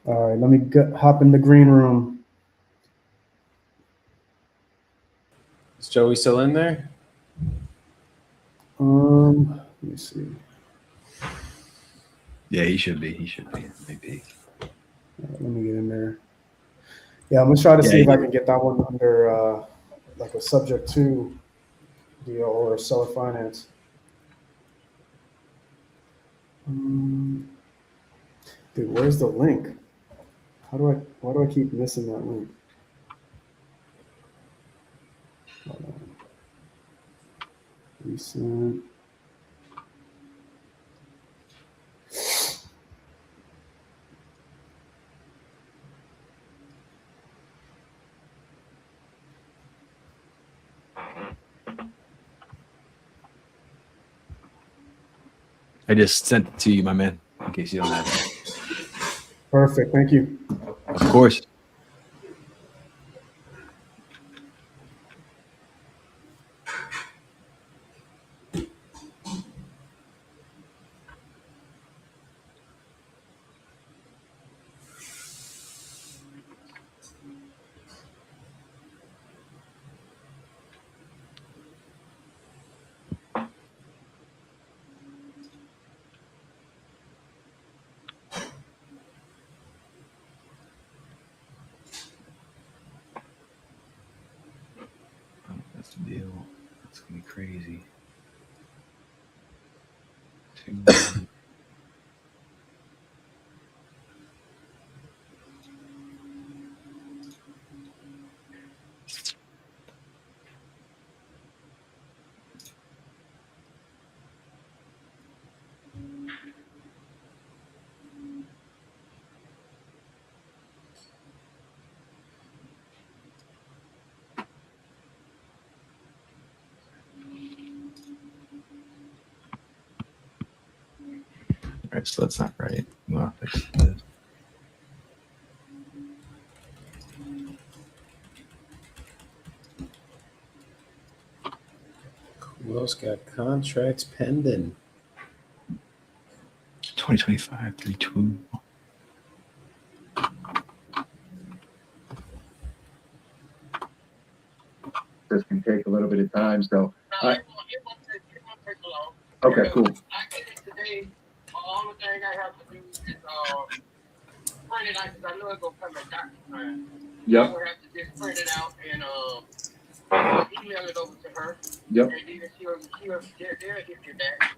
All right, let me hop in the green room. Is Joey still in there? Let me see. Yeah, he should be. Maybe. Let me get in there. Yeah, I'm gonna try to see if I can get that one under like a subject to deal or seller finance. Dude, where's the link? Why do I keep missing that link? Hold on. Recent. I just sent it to you, my man, in case you don't have it. Perfect. Thank you. Of course. That's the deal. It's gonna be crazy. All right, so that's not right. Well, fix this. Who else got contracts pending? 2025 3-2. This can take a little bit of time, so. Okay, cool. Yep. Email it over to her. Yep. And then she'll hit you back.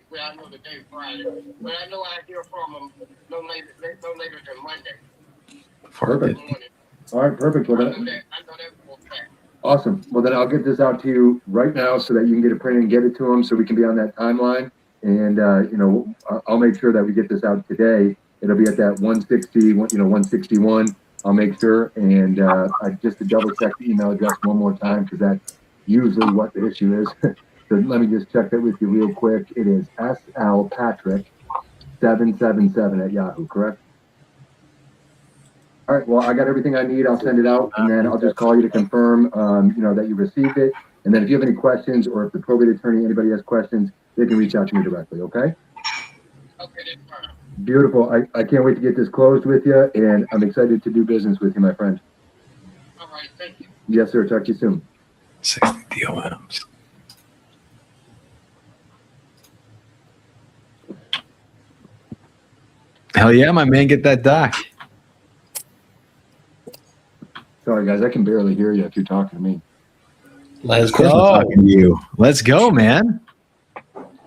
Well, I know the day Friday, but I know I hear from them no later than Monday. Perfect. All right, perfect. Well, then, awesome. Well, then I'll get this out to you right now so that you can get it printed and get it to them so we can be on that timeline. And, I'll make sure that we get this out today. It'll be at that 160, 161. I'll make sure. And just to double check the email address one more time, because that's usually what the issue is. So let me just check that with you real quick. It is slpatrick777 at Yahoo, correct? All right. Well, I got everything I need. I'll send it out, and then I'll just call you to confirm, that you received it. And then if you have any questions, or if the probate attorney, anybody has questions, they can reach out to me directly. Okay. Beautiful. I can't wait to get this closed with you, and I'm excited to do business with you, my friend. All right. Thank you. Yes, sir. Talk to you soon. 60 DOMs. Hell yeah, my man, get that doc. Sorry, guys. I can barely hear you if you're talking to me. Let's Of course I'm talking to you. Let's go, man.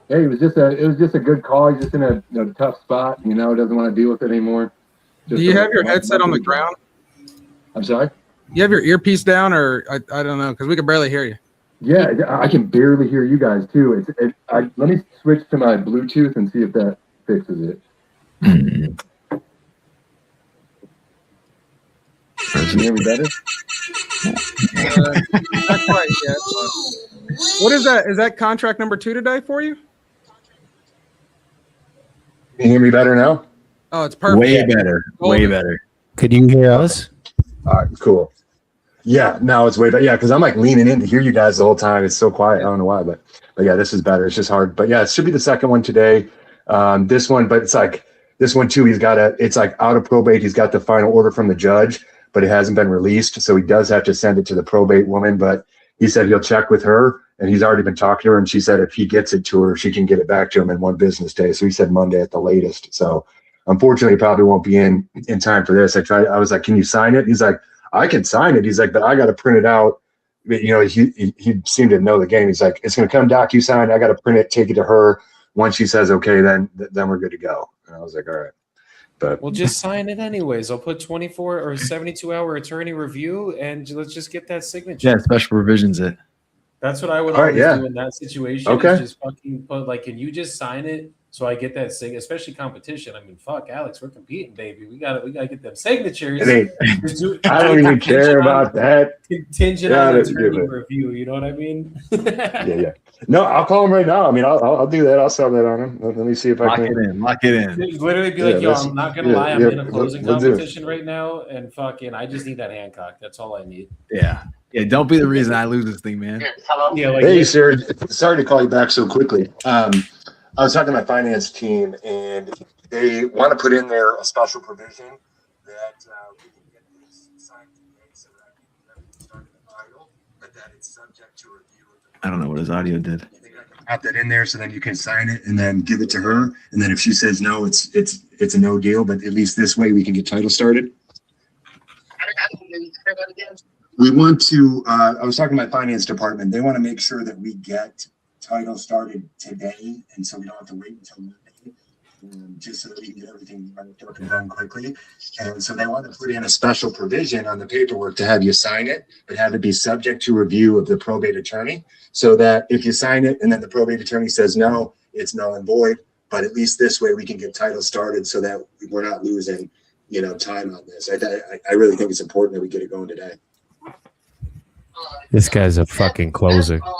Hey, it was just a good call. He's just in a tough spot, doesn't want to deal with it anymore. Do you have your headset on the ground? I'm sorry? You have your earpiece down, or I don't know, because we can barely hear you. Yeah, I can barely hear you guys too. Let me switch to my Bluetooth and see if that fixes it. Can you hear me better? Not quite yet. What is that? Is that contract number 2 today for you? Can you hear me better now? Oh, it's perfect. Way better. Way better. Could you hear us? All right, cool. Yeah, now it's way better. Yeah, because I'm like leaning in to hear you guys the whole time. It's so quiet. I don't know why, but yeah, this is better. It's just hard. But yeah, it should be the second one today. This one, but it's like this one too. It's like out of probate. He's got the final order from the judge, but it hasn't been released. So he does have to send it to the probate woman. But he said he'll check with her, and he's already been talking to her. And she said if he gets it to her, she can get it back to him in one business day. So he said Monday at the latest. So unfortunately, probably won't be in time for this. I was like, can you sign it? He's like, I can sign it. He's like, but I got to print it out. He seemed to know the game. He's like, it's going to come DocuSign. I got to print it, take it to her. Once she says, okay, then we're good to go. And I was like, all right. But We'll just sign it anyways. I'll put 24 or 72-hour attorney review, and let's just get that signature. Yeah, special provisions it. That's what I would All right, always yeah. do in that situation. Okay. Is just fucking put like, can you just sign it so I get that especially competition. I mean, fuck, Alex, we're competing, baby. We gotta get them signatures. I don't even care about that. Contingent on attorney review. You know what I mean? Yeah. No, I'll call him right now. I mean, I'll do that. I'll sell that on him. Let me see if I can lock it in. Literally be like, yo, I'm not gonna lie, I'm in a closing we'll do it. competition right now, and fucking, I just need that Hancock. That's all I need. Yeah. Don't be the reason I lose this thing, man. Yeah, like, hey, sir. Sorry to call you back so quickly. I was talking to my finance team, and they want to put in there a special provision that we can get this signed today so that we can start the title, but that it's subject to review. I don't know what his audio did. Pop that in there so then you can sign it and then give it to her. And then if she says no, it's a no deal. But at least this way we can get title started. We want to. I was talking to my finance department. They want to make sure that we get title started today, and so we don't have to wait until Monday, just so that we can get everything done quickly. And so they want to put in a special provision on the paperwork to have you sign it, but have it be subject to review of the probate attorney, so that if you sign it and then the probate attorney says no, it's null and void. But at least this way we can get title started so that we're not losing, time on this. I really think it's important that we get it going today. This guy's a fucking closer. But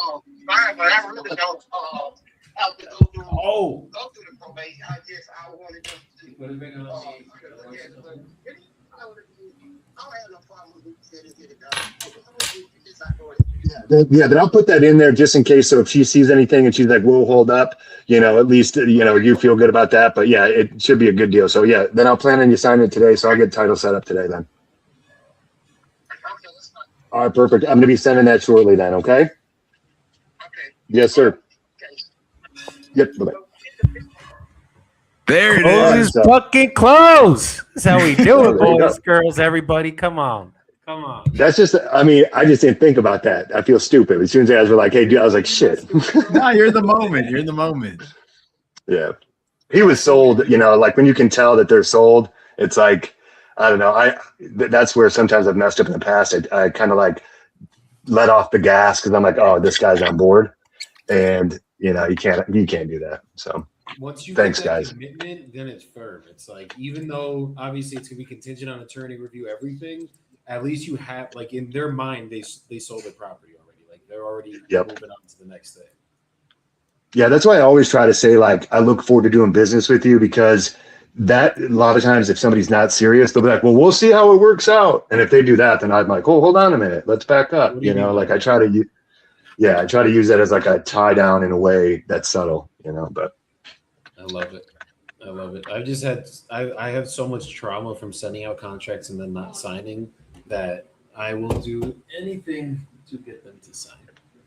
I really don't have to go through the probate. I wanted to I don't have no problem with it. Get it done. It's not going to Yeah, then I'll put that in there just in case. So if she sees anything and she's like, "We'll hold up," at least you feel good about that. But yeah, it should be a good deal. So yeah, then I'll plan on you signing it today. So I'll get title set up today then. All right, perfect. I'm gonna be sending that shortly then. Okay. Yes, sir. Yep. Bye-bye. There it Close is. is fucking close. That's how we do it, There you boys, go. girls, everybody. Come on. Come on. That's just. I just didn't think about that. I feel stupid. As soon as you guys were like, "Hey, dude," I was like, "Shit." No, you're in the moment. You're in the moment. Yeah. He was sold. Like when you can tell that they're sold, it's like, I don't know. That's where sometimes I've messed up in the past. I kind of like let off the gas because I'm like, "Oh, this guy's on board," and you can't do that. So. Once you Thanks, get that guys. commitment, then it's firm. It's like, even though obviously it's gonna be contingent on attorney review, everything, at least you have, like, in their mind, they sold their property already. Like, they're already moving on to the next thing. Yeah, that's why I always try to say, like, I look forward to doing business with you, because that a lot of times if somebody's not serious, they'll be like, "Well, we'll see how it works out." And if they do that, then I'm like, "Oh, hold on a minute, let's back up." What do you mean by Like that? I try to use that as like a tie down in a way that's subtle, but. I love it. I love it. I've just had I have so much trauma from sending out contracts and then not signing that I will do anything to get them to sign.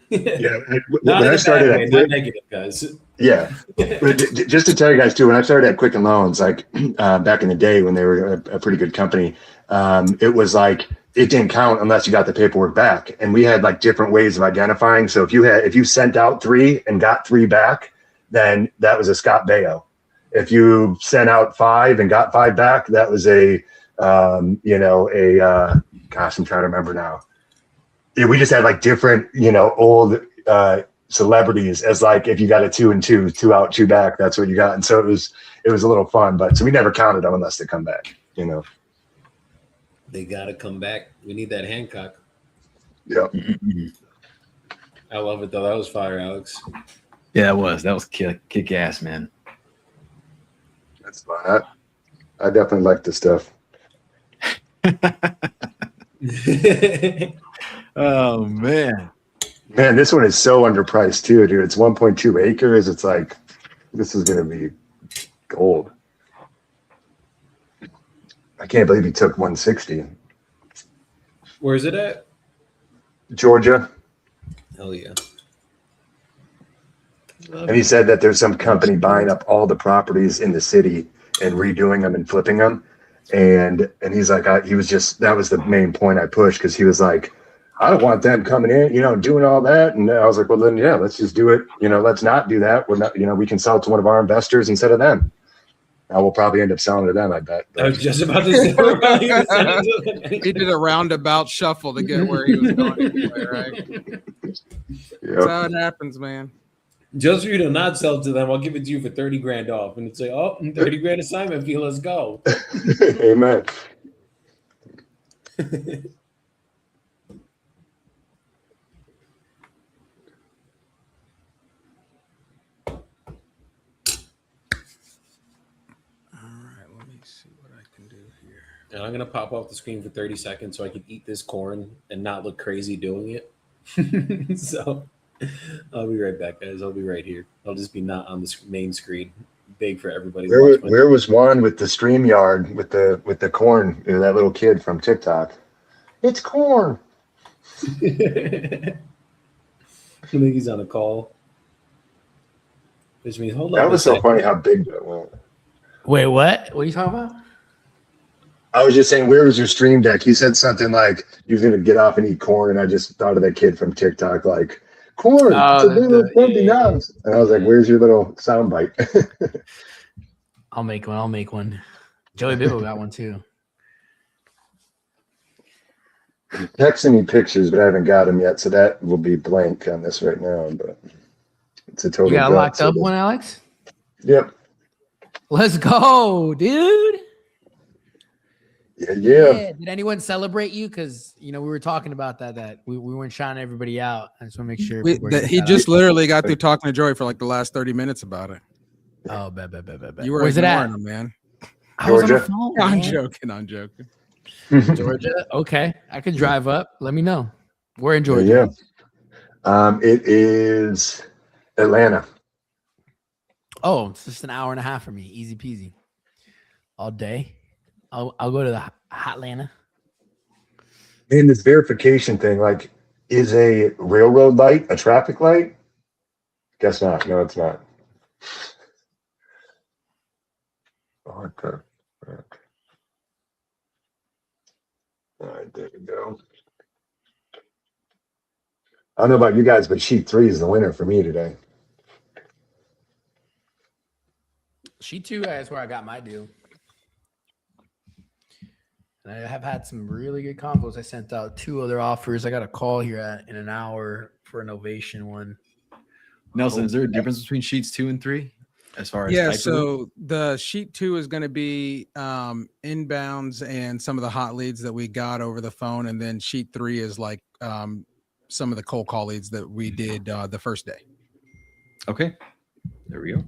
Yeah, Not when in I a started bad way, at not negative, guys. Yeah, but just to tell you guys too, when I started at Quicken Loans, like back in the day when they were a pretty good company, it was like it didn't count unless you got the paperwork back, and we had like different ways of identifying. So if you sent out 3 and got 3 back, then that was a Scott Baio. If you sent out 5 and got 5 back, that was gosh, I'm trying to remember now. Yeah, we just had like different, old celebrities as like, if you got a 2 and 2 out, 2 back, that's what you got. And so it was a little fun, but so we never counted them unless they come back, They gotta come back. We need that Hancock. Yeah. I love it though. That was fire, Alex. Yeah, that was kick ass, man. That's fine. I definitely like this stuff. Oh man. Man, this one is so underpriced too, dude. It's 1.2 acres. It's like, this is gonna be gold. I can't believe he took 160. Where is it at? Georgia. Hell yeah. And he said that there's some company buying up all the properties in the city and redoing them and flipping them. And he's like, that was the main point I pushed, because he was like, I don't want them coming in, doing all that. And I was like, well, then, yeah, let's just do it. Let's not do that. We're not, we can sell it to one of our investors instead of them. Now we'll probably end up selling to them, I bet. I was just about to say. He did a roundabout shuffle to get where he was going anyway, right? That's how it happens, man. Just for you to not sell to them, I'll give it to you for 30 grand off. And it's like, oh, 30 grand assignment fee, let's go. Amen. And I'm going to pop off the screen for 30 seconds so I can eat this corn and not look crazy doing it. So I'll be right back, guys. I'll be right here. I'll just be not on the main screen. Big for everybody. Where was Juan with the StreamYard with the corn? That little kid from TikTok. It's corn. I think he's on a call. Which means, hold on. That was so funny how big that went. Wait, what? What are you talking about? I was just saying, where was your stream deck? You said something like you was gonna get off and eat corn, and I just thought of that kid from TikTok, like corn. It's a little bumpy nose. And I was like, "Where's your little soundbite?" I'll make one. Joey Bibbo got one too. Texting me pictures, but I haven't got them yet, so that will be blank on this right now. But it's a total. You got a gut, locked so up one, Alex? Yep. Let's go, dude. Yeah. Did anyone celebrate you? Because we were talking about that we weren't shining everybody out. I just want to make sure. He just literally got through talking to Joey for like the last 30 minutes about it. Oh, bet. You were Where's it at? ignoring him, man. I was on the Georgia. phone, I'm man. joking. Georgia. Okay, I could drive up. Let me know. We're in Yeah, Georgia. yeah. It is Atlanta. Oh, it's just an hour and a half for me. Easy peasy. All day. I'll go to the Hotlanta. And this verification thing, like, is a railroad light a traffic light? Guess not. No, it's not. Okay. All right, there we go. I don't know about you guys, but sheet 3 is the winner for me today. Sheet 2 is where I got my deal. And I have had some really good combos. I sent out 2 other offers. I got a call here in an hour for an Ovation one. Nelson, is there a difference between sheets 2 and 3 as far as Yeah, type of- so the sheet 2 is going to be inbounds and some of the hot leads that we got over the phone, and then sheet 3 is like some of the cold call leads that we did the first day. Okay, there we go.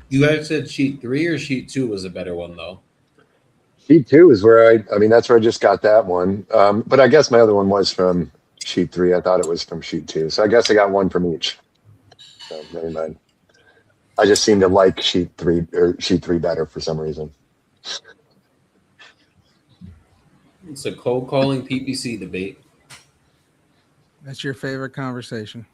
You guys said sheet 3 or sheet 2 was a better one though? Sheet 2 is where I mean, that's where I just got that one. But I guess my other one was from sheet 3. I thought it was from sheet 2. So I guess I got one from each. So never mind. I just seem to like sheet 3 better for some reason. It's a cold calling PPC debate. That's your favorite conversation.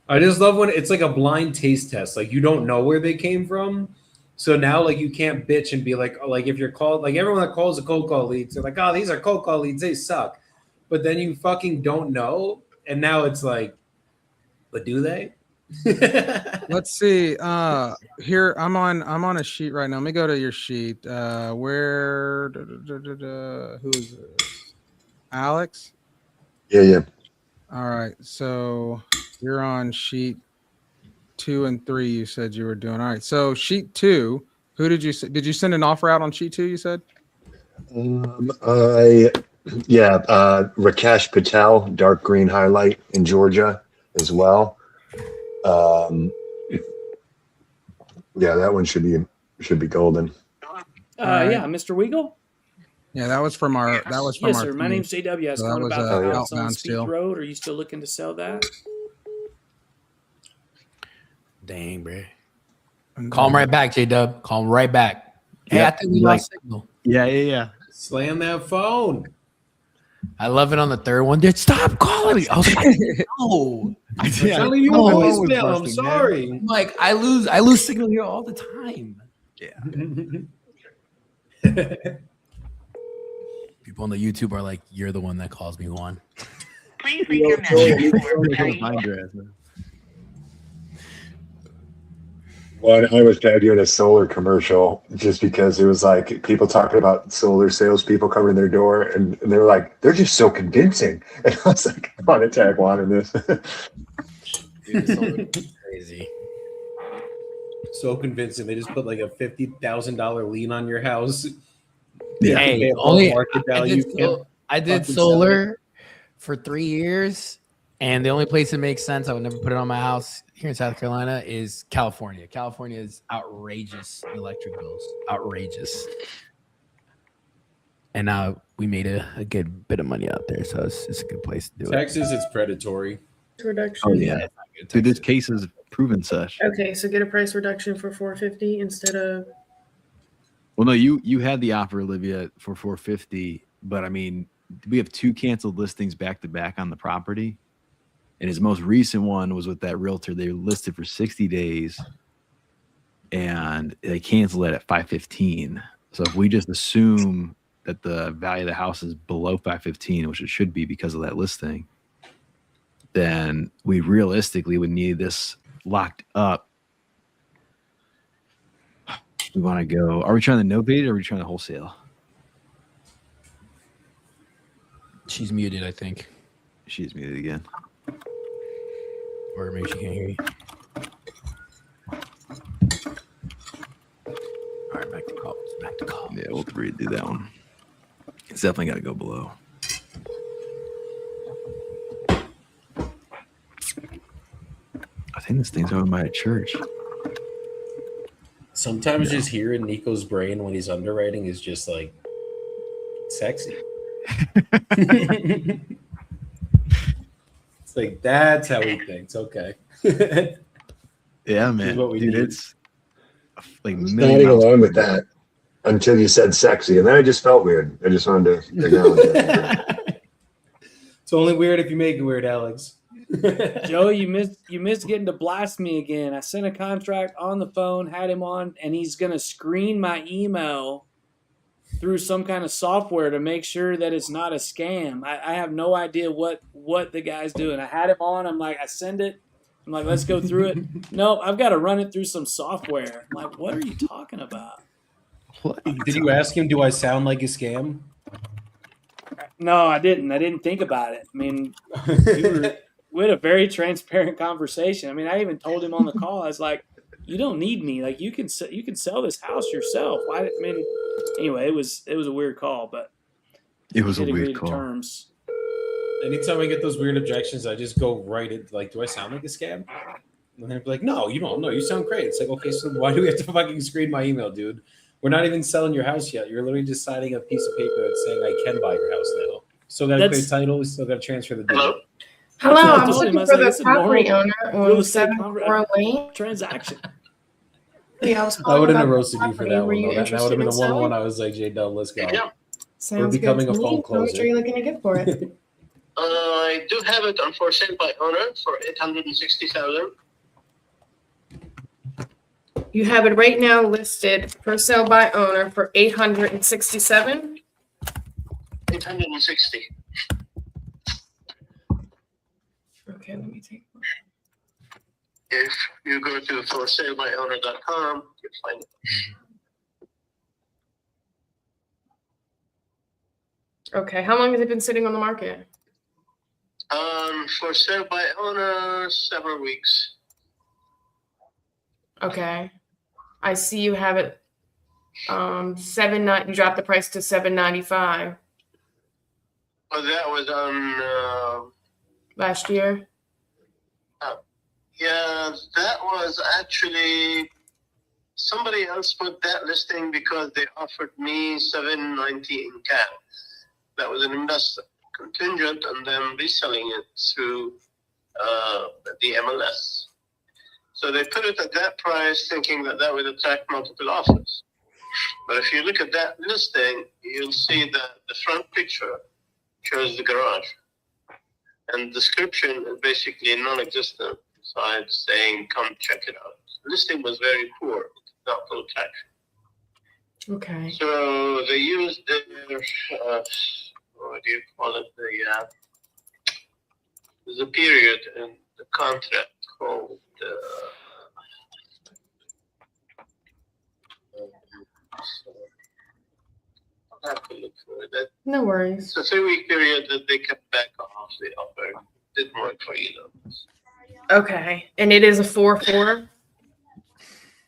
I just love when it's like a blind taste test. Like you don't know where they came from. So now like you can't bitch and be like, oh, like if you're called, like everyone that calls a cold call leads, they're like, oh, these are cold call leads, they suck. But then you fucking don't know. And now it's like, but do they? Let's see. Here I'm on a sheet right now. Let me go to your sheet. Where who is it? Alex? Yeah. All right. So you're on sheet 2 and 3. You said you were doing all right. So sheet 2, who did you send an offer out on sheet 2? You said. Rakesh Patel, dark green highlight in Georgia as well. Yeah, that one should be golden. Yeah, Mr. Weagle. Yeah, that was from our. Yes, our sir. My team. name's JW. I was So calling that about was, the house on outbound Speed still. Road. Are you still looking to sell that? Dang, bro. Call him right back, J-Dub. Call him right back. Hey, Yep. I think we Like- lost signal. Yeah. Slam that phone. I love it on the third one. Dude, stop calling me. I was like, no. I'm telling you No, a it was voicemail. I'm busting, man. sorry. I'm like, I lose signal here all the time. People on the YouTube are like, you're the one that calls me one. Please leave your message Well, I was doing a solar commercial just because it was like people talking about solar salespeople covering their door, and they were like, they're just so convincing. And I was like, I want to tag one in this. Dude, solar is crazy. So convincing. They just put like a $50,000 lien on your house. Yeah. You have to pay Hey, a full only market value. I did Fucking sell it. solar for 3 years, and the only place it makes sense, I would never put it on my house here in South Carolina, is California. California is outrageous electric bills. Outrageous. And now we made a good bit of money out there, so it's a good place to do it. Texas, it's predatory. Reduction. Oh yeah, dude, this case is proven such. Okay, so get a price reduction for $450 instead of. Well, no, you had the offer, Olivia, for $450, but I mean, we have 2 canceled listings back to back on the property, and his most recent one was with that realtor. They listed for 60 days, and they canceled it at $515. So if we just assume that the value of the house is below $515, which it should be because of that listing, then we realistically would need this locked up. We want to go. Are we trying to novate or are we trying to wholesale? She's muted, I think. She's muted again. Or maybe she can't hear you. All right, back to call. Back to call. Yeah, we'll redo that one. It's definitely got to go below. think this thing's owned by a church. Sometimes just hearing Nico's brain when he's underwriting is just like sexy. It's like that's how he thinks. Okay. Yeah, This man. is what we Dude, need. it's like Nodding million miles. along with that until you said sexy, and then I just felt weird. I just wanted to acknowledge it. It's only weird if you make it weird, Alex. Joe, you missed getting to blast me again. I sent a contract on the phone, had him on, and he's gonna screen my email through some kind of software to make sure that it's not a scam. I have no idea what the guy's doing. I had him on. I'm like, I send it. I'm like, let's go through it. No, I've got to run it through some software. I'm like, what are you talking about? Did you ask him, do I sound like a scam? No, I didn't. I didn't think about it. I mean, we had a very transparent conversation. I mean, I even told him on the call, I was like, you don't need me. Like, you can sell this house yourself. Why? I mean, anyway, it was a weird call, but It was a did agree weird to call. terms. Anytime I get those weird objections, I just go right it. Like, do I sound like a scam? And they're like, no, you don't. No, you sound great. It's like, okay, so why do we have to fucking screen my email, dude? We're not even selling your house yet. You're literally just signing a piece of paper that's saying I can buy your house now. Still got to clear That's- title. We still got to transfer the deed. Hello, That's what I I'm told him. looking I was for like, the it's a property normal owner real on estate 7-4 Lane. transaction. Yeah, I was I calling wouldn't about have the roasted you for property. that Were one. you Though. That would have interested been in the one selling? I was like, J Dub, let's go. Sounds becoming good a to phone me. How much closer. are you looking to get for it? I do have it on for sale by owner for 860,000. You have it right now listed for sale by owner for 867. 860. Okay, let me take. If you go to forsalebyowner.com, you'll find it. Okay, how long has it been sitting on the market? For sale by owner, several weeks. Okay, I see you have it. You dropped the price to $795 But that was on. last year. Yeah, that was actually somebody else put that listing because they offered me $790 in cash. That was an investor contingent on them reselling it through the MLS. So they put it at that price, thinking that that would attract multiple offers. But if you look at that listing, you'll see that the front picture shows the garage, and description is basically non-existent. Besides saying, "Come check it out." The listing was very poor, not full traction. Okay. So they used their what do you call it? There's a period in the contract called. I'll have to look for it. No worries. It's a 3-week period that they kept back off the offer. Didn't work for you though. Okay, and it is a 4-4.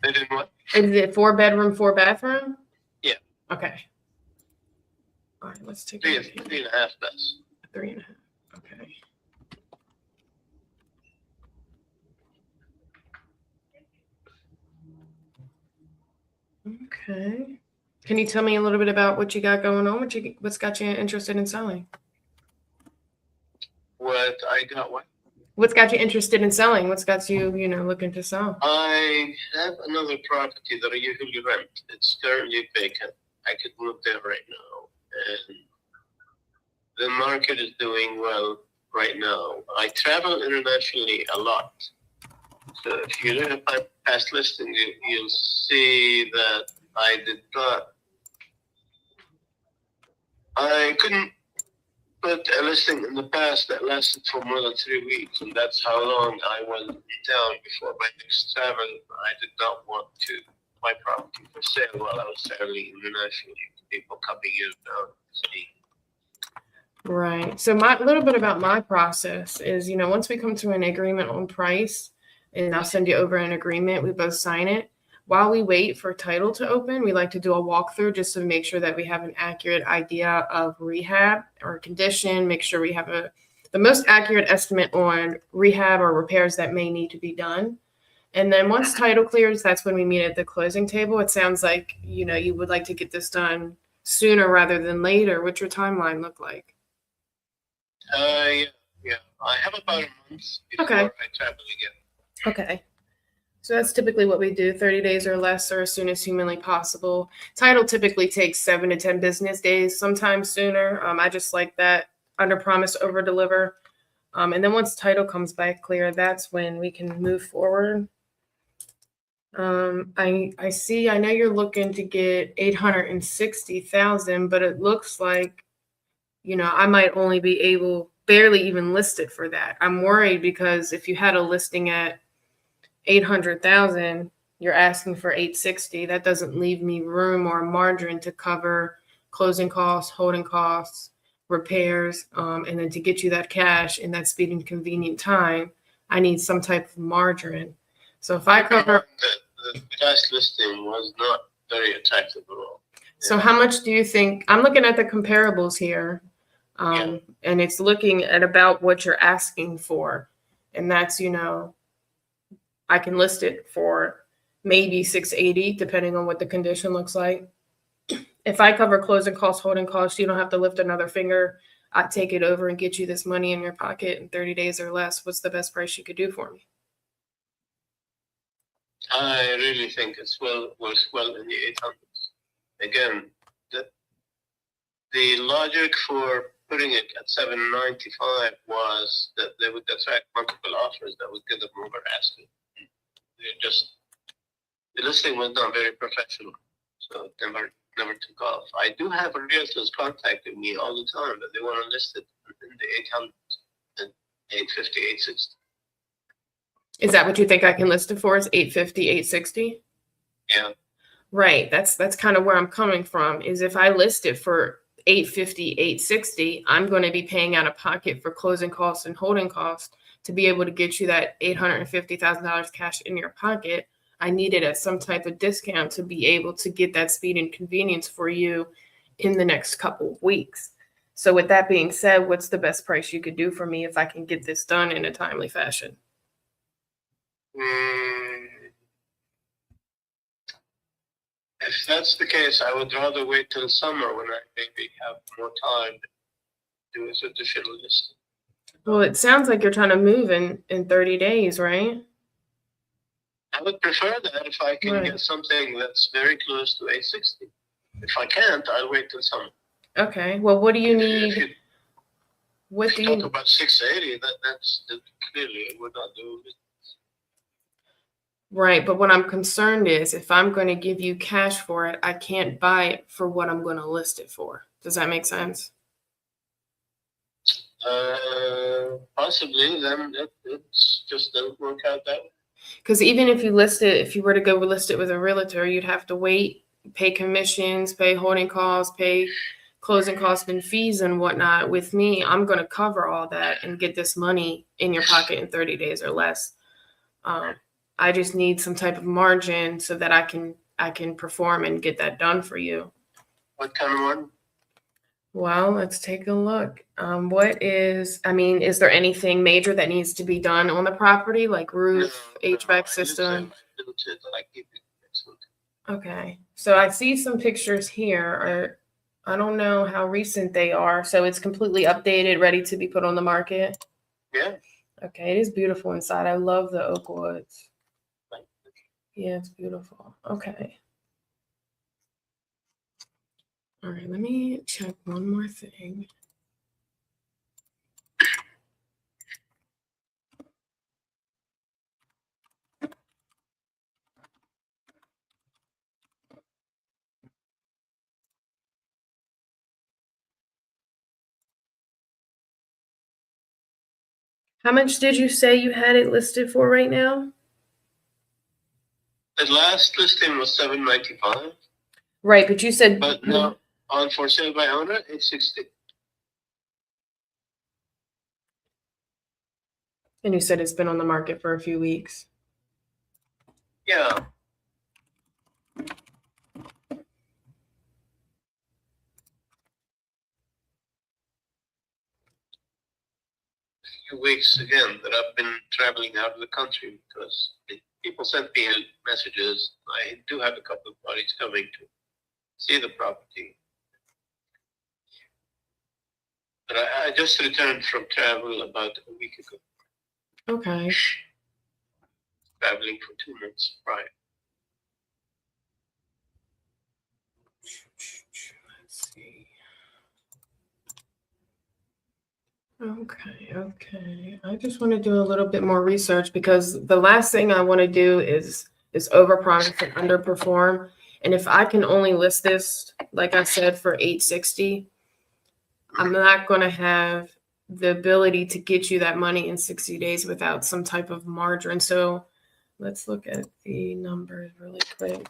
They didn't what? Is it 4-bedroom, 4-bathroom? Yeah. Okay. All right, let's take Three a and look. 3.5 best. 3.5. Okay. Okay. Can you tell me a little bit about what you got going on? What's got you interested in selling? What I got what? What's got you interested in selling? What's got you, looking to sell? I have another property that I usually rent. It's currently vacant. I could move there right now. And the market is doing well right now. I travel internationally a lot. So if you look at my past listings, you'll see that I couldn't put a listing in the past that lasted for more than 3 weeks, and that's how long I was in town before my next travel. I did not want my property for sale while I was traveling internationally. People coming in down to see. Right. So a little bit about my process is, once we come to an agreement on price, and I'll send you over an agreement, we both sign it. While we wait for title to open, we like to do a walkthrough just to make sure that we have an accurate idea of rehab or condition, make sure we have a the most accurate estimate on rehab or repairs that may need to be done. And then once title clears, that's when we meet at the closing table. It sounds like, you would like to get this done sooner rather than later. What's your timeline look like? Yeah. I have about a month before Okay. I travel again. Okay. So that's typically what we do, 30 days or less, or as soon as humanly possible. Title typically takes 7 to 10 business days, sometimes sooner. I just like that under promise, over deliver. And then once title comes back clear, that's when we can move forward. I see, I know you're looking to get 860,000, but it looks like, I might only be able barely even list it for that. I'm worried because if you had a listing at 800,000, you're asking for 860. That doesn't leave me room or margin to cover closing costs, holding costs, repairs, and then to get you that cash in that speed and convenient time, I need some type of margin. So if I cover, The last listing was not very attractive at all. so how much do you think? I'm looking at the comparables here, and it's looking at about what you're asking for, and that's I can list it for maybe 680, depending on what the condition looks like. If I cover closing costs, holding costs, you don't have to lift another finger. I take it over and get you this money in your pocket in 30 days or less. What's the best price you could do for me? I really think it's was well in the 800s. Again, the logic for putting it at 795 was that they would attract multiple offers that would get them over asking. The listing was not very professional, so it never took off. I do have realtors contacting me all the time that they want to list it in the 800s and 850, 860. Is that what you think I can list it for? Is 850, 860? Yeah. Right. That's kind of where I'm coming from, is if I list it for 850, 860, I'm going to be paying out of pocket for closing costs and holding costs to be able to get you that $850,000 cash in your pocket. I need it at some type of discount to be able to get that speed and convenience for you in the next couple of weeks. So with that being said, what's the best price you could do for me if I can get this done in a timely fashion? If that's the case, I would rather wait till summer when I maybe have more time to do a additional listing. Well, it sounds like you're trying to move in 30 days, right? I would prefer that if I can get something that's very close to 860. If I can't, I'll wait till summer. Okay. Well, what do you need? What If do you you talk about 680, that's clearly it would not do it. Right, but what I'm concerned is if I'm going to give you cash for it, I can't buy it for what I'm going to list it for. Does that make sense? Possibly, then it's just doesn't work out that way. Because even if you list it, if you were to go list it with a realtor, you'd have to wait, pay commissions, pay holding costs, pay closing costs and fees and whatnot. With me, I'm going to cover all that and get this money in your pocket in 30 days or less. I just need some type of margin so that I can perform and get that done for you. What kind of one? Well, let's take a look. Is there anything major that needs to be done on the property, like roof, HVAC system? Okay, so I see some pictures here. I don't know how recent they are. So it's completely updated, ready to be put on the market? Yeah. Okay, it is beautiful inside. I love the oak woods. Yeah, it's beautiful. Okay. All right, let me check one more thing. How much did you say you had it listed for right now? The last listing was 795. Right, but you said. But no, on for sale by owner, 860. And you said it's been on the market for a few weeks. Yeah. 2 weeks again that I've been traveling out of the country because people sent me messages. I do have a couple of parties coming to see the property. But I just returned from travel about a week ago, Okay. traveling for 2 months prior. Let's see. Okay. I just want to do a little bit more research because the last thing I want to do is overpromise and underperform. And if I can only list this, like I said, for $860, I'm not going to have the ability to get you that money in 60 days without some type of margin. So let's look at the numbers really quick.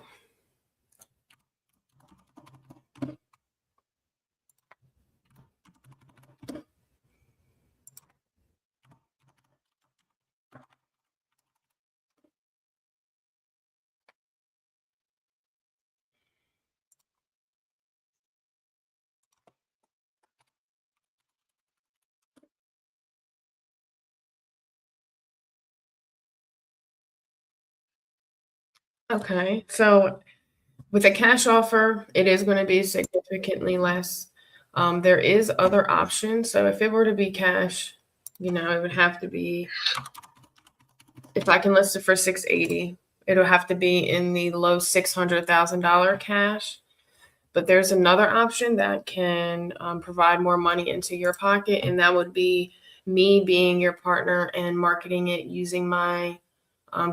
Okay, so with a cash offer, it is going to be significantly less. There is other options. So if it were to be cash, it would have to be, if I can list it for $680, it'll have to be in the low $600,000 cash. But there's another option that can provide more money into your pocket, and that would be me being your partner and marketing it using my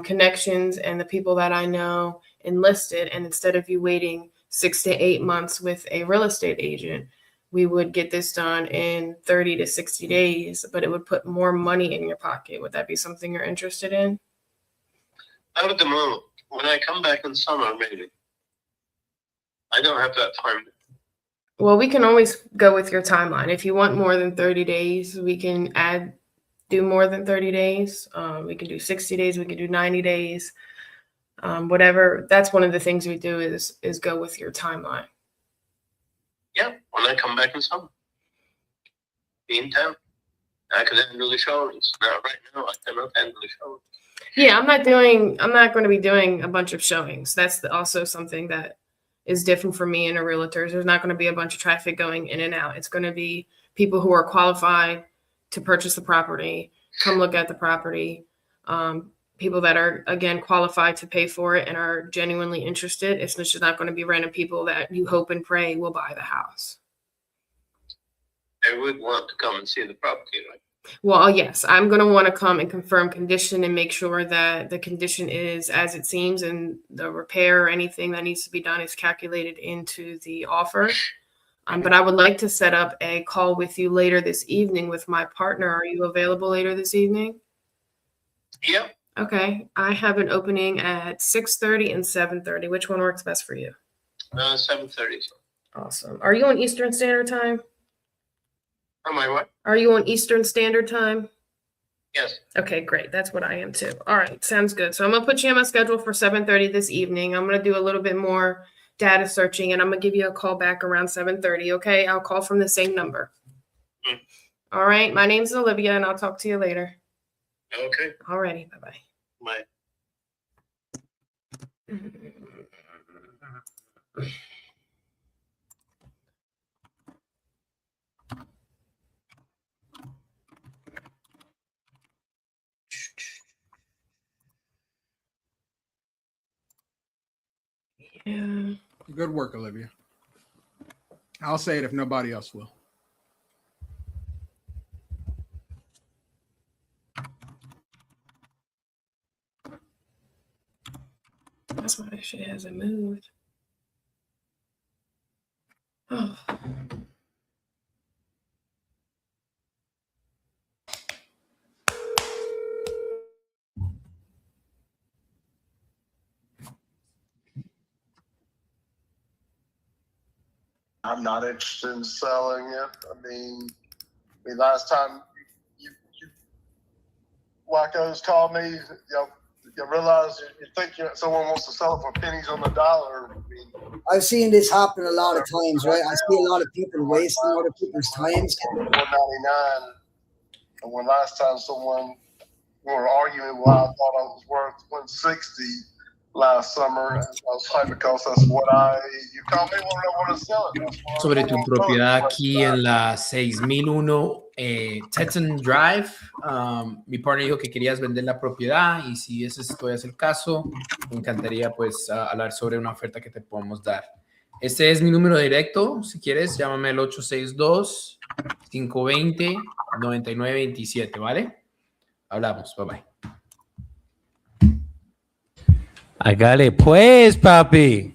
connections and the people that I know enlisted. And instead of you waiting 6 to 8 months with a real estate agent, we would get this done in 30 to 60 days, but it would put more money in your pocket. Would that be something you're interested in? Out of the moment, when I come back in summer, maybe. I don't have that time. Well, we can always go with your timeline. If you want more than 30 days, we can do more than 30 days. We can do 60 days. We can do 90 days. Whatever. That's one of the things we do is go with your timeline. Yeah, when I come back in summer. Be in town. I could handle the showings. Not right now. I cannot handle the showings. Yeah, I'm not going to be doing a bunch of showings. That's also something that is different for me and a realtor. There's not going to be a bunch of traffic going in and out. It's going to be people who are qualified to purchase the property, come look at the property, people that are, again, qualified to pay for it and are genuinely interested. It's just not going to be random people that you hope and pray will buy the house. I would want to come and see the property, right? Well, yes, I'm going to want to come and confirm condition and make sure that the condition is as it seems and the repair or anything that needs to be done is calculated into the offer. But I would like to set up a call with you later this evening with my partner. Are you available later this evening? Yep. Okay. I have an opening at 6:30 and 7:30. Which one works best for you? 7:30. Awesome. Are you on Eastern Standard Time? Am I what? Are you on Eastern Standard Time? Yes. Okay, great. That's what I am too. All right. Sounds good. So I'm going to put you on my schedule for 7:30 this evening. I'm going to do a little bit more data searching and I'm going to give you a call back around 7:30. Okay. I'll call from the same number. All right. My name's Olivia and I'll talk to you later. Okay. All righty. Bye-bye. Bye. Yeah. Good work, Olivia. I'll say it if nobody else will. That's why she hasn't moved. Oh. I'm not interested in selling it. I mean, last time you wackos called me, you realize you think someone wants to sell it for pennies on the dollar. I mean, I've seen this happen a lot of times, right? I see a lot of people wasting other people's times. $199. And when last time we were arguing why I thought I was worth 160 last summer, and I was hyped because that's what you call me when I want to sell it. Sobre tu propiedad aquí en la 6001 Tetson Drive. Mi partner dijo que querías vender la propiedad y si ese todavía es el caso, me encantaría pues hablar sobre una oferta que te podemos dar. Este es mi número directo. Si quieres, llámame al 862-520-9927, ¿vale? Hablamos. Bye bye. Hágale pues, papi.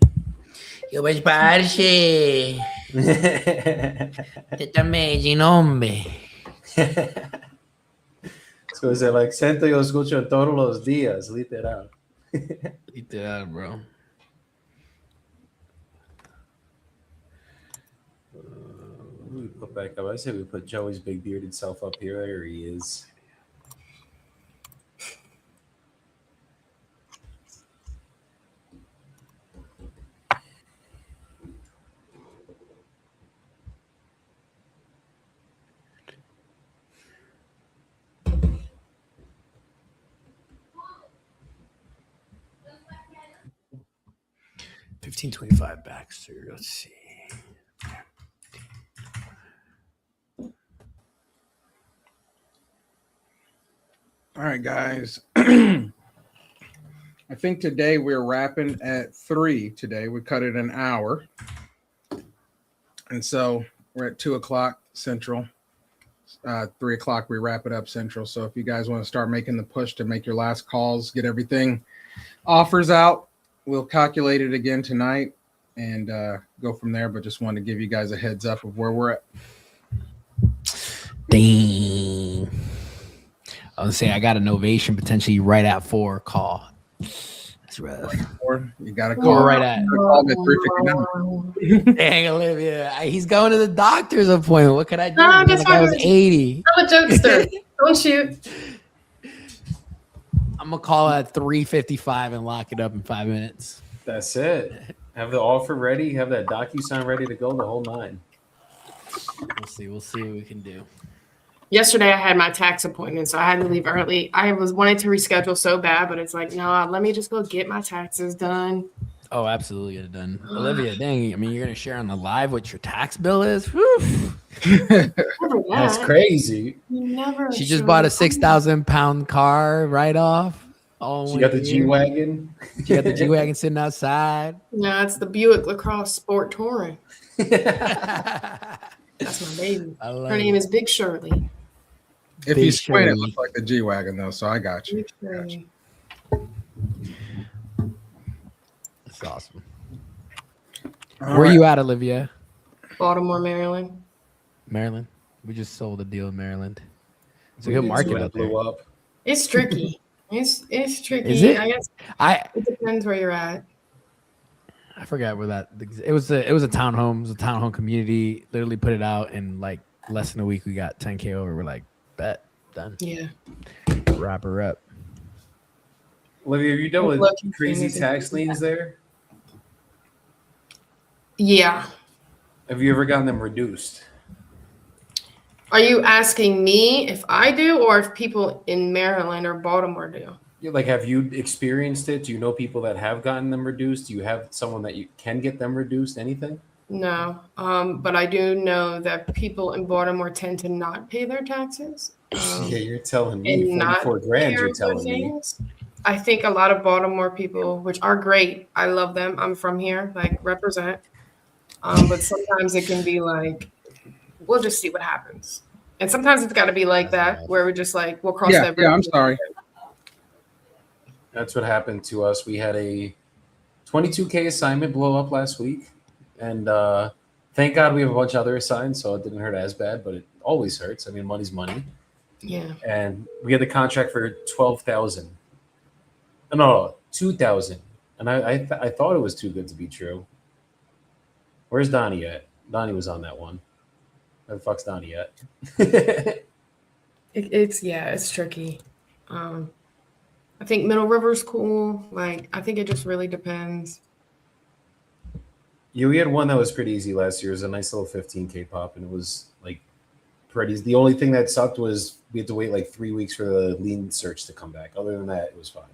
Yo pues, parce. Te también, hombre. Scusa, el acento yo escucho todos los días, literal. Literal, bro. We put back up. I say we put Joey's big bearded self up here. There he is. $15.25 Baxter. Let's see. All right, guys. I think today we're wrapping at 3 today. We cut it an hour. And so we're at 2 o'clock Central. 3 o'clock, we wrap it up Central. So if you guys want to start making the push to make your last calls, get everything offers out, we'll calculate it again tonight and go from there. But just wanted to give you guys a heads up of where we're at. Dang. I was saying I got an ovation potentially right at 4 call. That's rough. You got to call right at. Dang, Olivia. He's going to the doctor's appointment. What could I do? No, I'm just I was 80. I'm a jokester. Don't shoot. I'm gonna call at 3:55 and lock it up in 5 minutes. That's it. Have the offer ready. Have that DocuSign ready to go. The whole 9. We'll see what we can do. Yesterday I had my tax appointment, so I had to leave early. I was wanting to reschedule so bad, but it's like, no, let me just go get my taxes done. Oh, absolutely get it done. Olivia, dang, I mean, you're gonna share on the live what your tax bill is? Whew. That's crazy. Never. She just bought a 6,000 pound car right off. Oh, she got the G-Wagon. She got the G-Wagon sitting outside. No, it's the Buick LaCrosse Sport Touring. That's my baby. Her name is Big Shirley. If you squint, it looks like the G-Wagon, though, so I got you. Shirley. That's awesome. Where are you at, Olivia? Baltimore, Maryland. Maryland. We just sold a deal in Maryland. It's a good market out there. It's tricky. It's tricky. Is it? I guess it depends where you're at. I forgot where that. It was a townhome. It was a townhome community. Literally put it out in like less than a week. We got 10K over. We're like, bet, done. Yeah. Wrap her up. Olivia, have you done with crazy tax liens there? Yeah. Have you ever gotten them reduced? Are you asking me if I do or if people in Maryland or Baltimore do? Yeah, like, have you experienced it? Do you know people that have gotten them reduced? Do you have someone that you can get them reduced? Anything? No. But I do know that people in Baltimore tend to not pay their taxes. Yeah, you're telling me And not 44 grand. You're care telling for me. things. I think a lot of Baltimore people, which are great, I love them. I'm from here, like represent. But sometimes it can be like, we'll just see what happens. And sometimes it's got to be like that, where we're just like, we'll cross that bridge. Yeah, I'm sorry. That's what happened to us. We had a 22K assignment blow up last week. And thank God we have a bunch of other assigns, so it didn't hurt as bad, but it always hurts. I mean, money's money. Yeah. And we had the contract for 12,000. No, 2,000. And I thought it was too good to be true. Where's Donnie at? Donnie was on that one. Where the fuck's Donnie at? It's tricky. I think Middle River's cool. Like, I think it just really depends. Yeah, we had one that was pretty easy last year. It was a nice little 15K pop, and it was like pretty. The only thing that sucked was we had to wait like 3 weeks for the lien search to come back. Other than that, it was fine.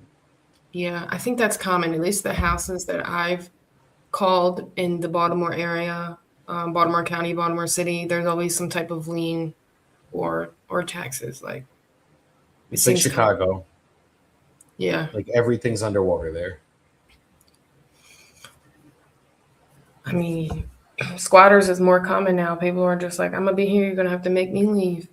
Yeah, I think that's common. At least the houses that I've called in the Baltimore area, Baltimore County, Baltimore City, there's always some type of lien or taxes. Like It's like Chicago. Yeah. Like everything's underwater there. I mean, squatters is more common now. People are just like, I'm gonna be here. You're gonna have to make me leave.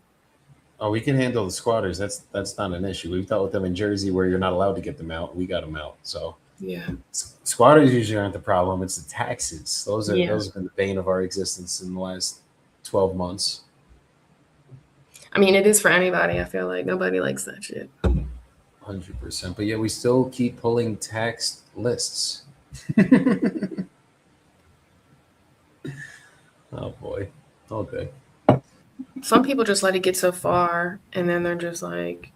Oh, we can handle the squatters. That's not an issue. We've dealt with them in Jersey where you're not allowed to get them out. We got them out. So Yeah. squatters usually aren't the problem. It's the taxes. Those have been the bane of our existence in the last 12 months. I mean, it is for anybody. I feel like nobody likes that shit. 100%. But yeah, we still keep pulling tax lists. Oh boy. Okay. Some people just let it get so far, and then they're just like,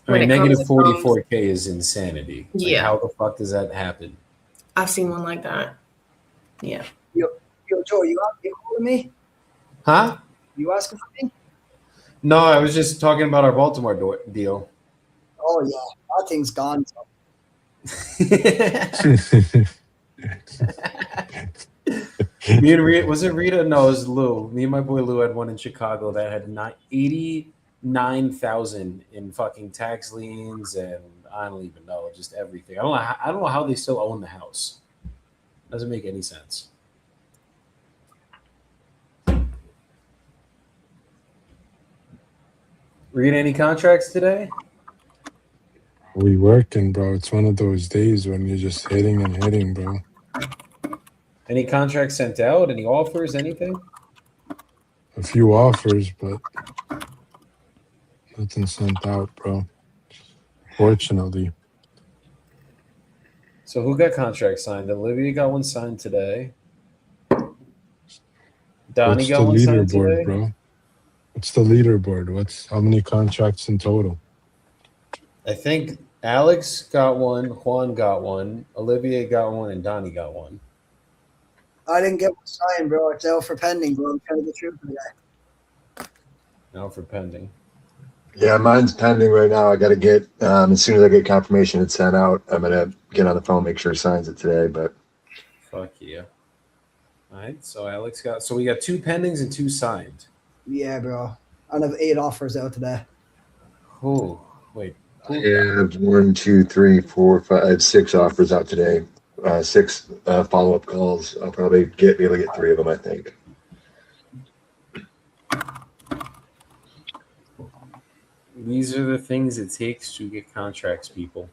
I mean, when it comes negative to homes- 44K is insanity. Like, Yeah. how the fuck does that happen? I've seen one like that. Yeah. Yo, Joe, you calling me? Huh? You asking for me? No, I was just talking about our Baltimore deal. Oh yeah, that thing's gone. Me and Rita, was it Rita? No, it was Lou. Me and my boy Lou had one in Chicago that had 89,000 in fucking tax liens, and I don't even know, just everything. I don't know how they still own the house. Doesn't make any sense. Read any contracts today? We working, bro. It's one of those days when you're just hitting and hitting, bro. Any contracts sent out? Any offers? Anything? A few offers, but nothing sent out, bro. Fortunately. So who got contracts signed? Olivia got one signed today. Donnie What's got the one signed leaderboard, today. bro? What's the leaderboard? How many contracts in total? I think Alex got one, Juan got one, Olivia got one, and Donnie got one. I didn't get one signed, bro. It's out for pending, bro. I'm telling you the truth today. Now for pending. Yeah, mine's pending right now. I got to get, as soon as I get confirmation it's sent out, I'm going to get on the phone, make sure he signs it today. But Fuck yeah. All right, so Alex got, so we got 2 pendings and 2 signed. Yeah, bro. I have 8 offers out today. Oh, wait. I have 1, 2, 3, 4, 5, I have 6 offers out today. 6 follow-up calls. I'll probably be able to get 3 of them, I think. These are the things it takes to get contracts, people.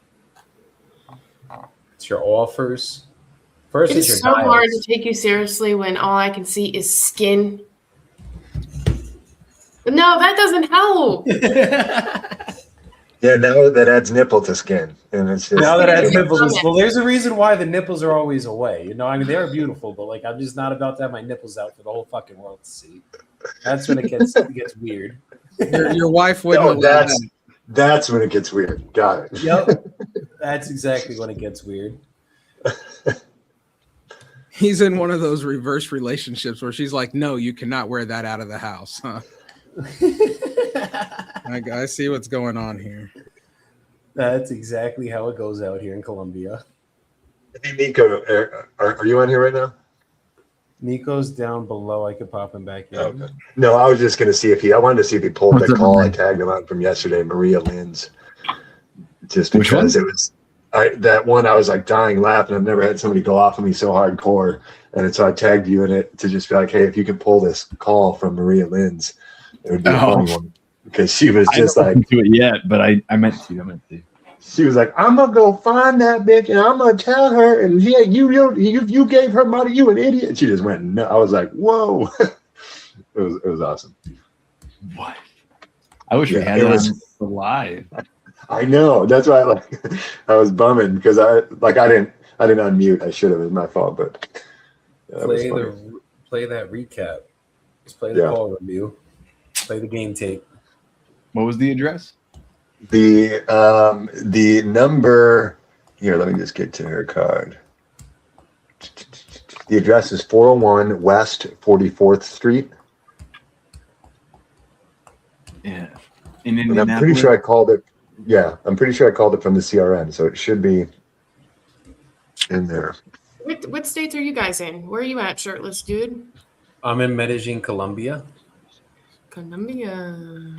It's your offers. First, It it's is your so hard dials. to take you seriously when all I can see is skin. No, that doesn't help. Yeah, now that adds nipple to skin, and it's just Now that I have nipples, well, there's a reason why the nipples are always away. You know, I mean, they are beautiful, but like, I'm just not about to have my nipples out for the whole fucking world to see. That's when it gets weird. Your wife wouldn't. No, allow that. that's when it gets weird. Got it. Yep, that's exactly when it gets weird. He's in one of those reverse relationships where she's like, "No, you cannot wear that out of the house." Huh? I see what's going on here. That's exactly how it goes out here in Colombia. Hey, Nico, are you on here right now? Nico's down below. I could pop him back in. Okay. No, I was just going to see if I wanted to see if he pulled What's the up, call I man? tagged him on from yesterday, Maria Lynn's. Just Which because one? it was that one, I was like dying laughing. I've never had somebody go off of me so hardcore. And so I tagged you in it to just be like, hey, if you could pull this call from Maria Lynn's, it would be a funny one. Because she was just I haven't like, listened to it yet, but I meant to. she was like, I'm gonna go find that bitch and I'm gonna tell her, and yeah, you gave her money, you an idiot. And she just went, no. I was like, whoa. it was awesome. What? I wish we Yeah, had it it was- on live. I know. That's why I was bumming because I didn't unmute. I should have. It was my fault, but yeah, that was funny. Play that recap. Just play the Yeah. call review. Play the game tape. What was the address? The number here, let me just get to her card. The address is 401 West 44th Street. Yeah. And I'm pretty sure I called it. Yeah, I'm pretty sure I called it from the CRM, so it should be in there. What states are you guys in? Where are you at, shirtless dude? I'm in Medellin, Colombia. Colombia.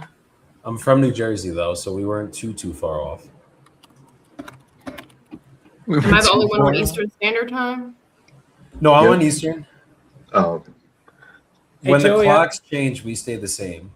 I'm from New Jersey though, so we weren't too far off. Am I the only one on Eastern Standard Time? No, I'm on Eastern. Oh. When Hey, the Joey, clocks change, we stay the same.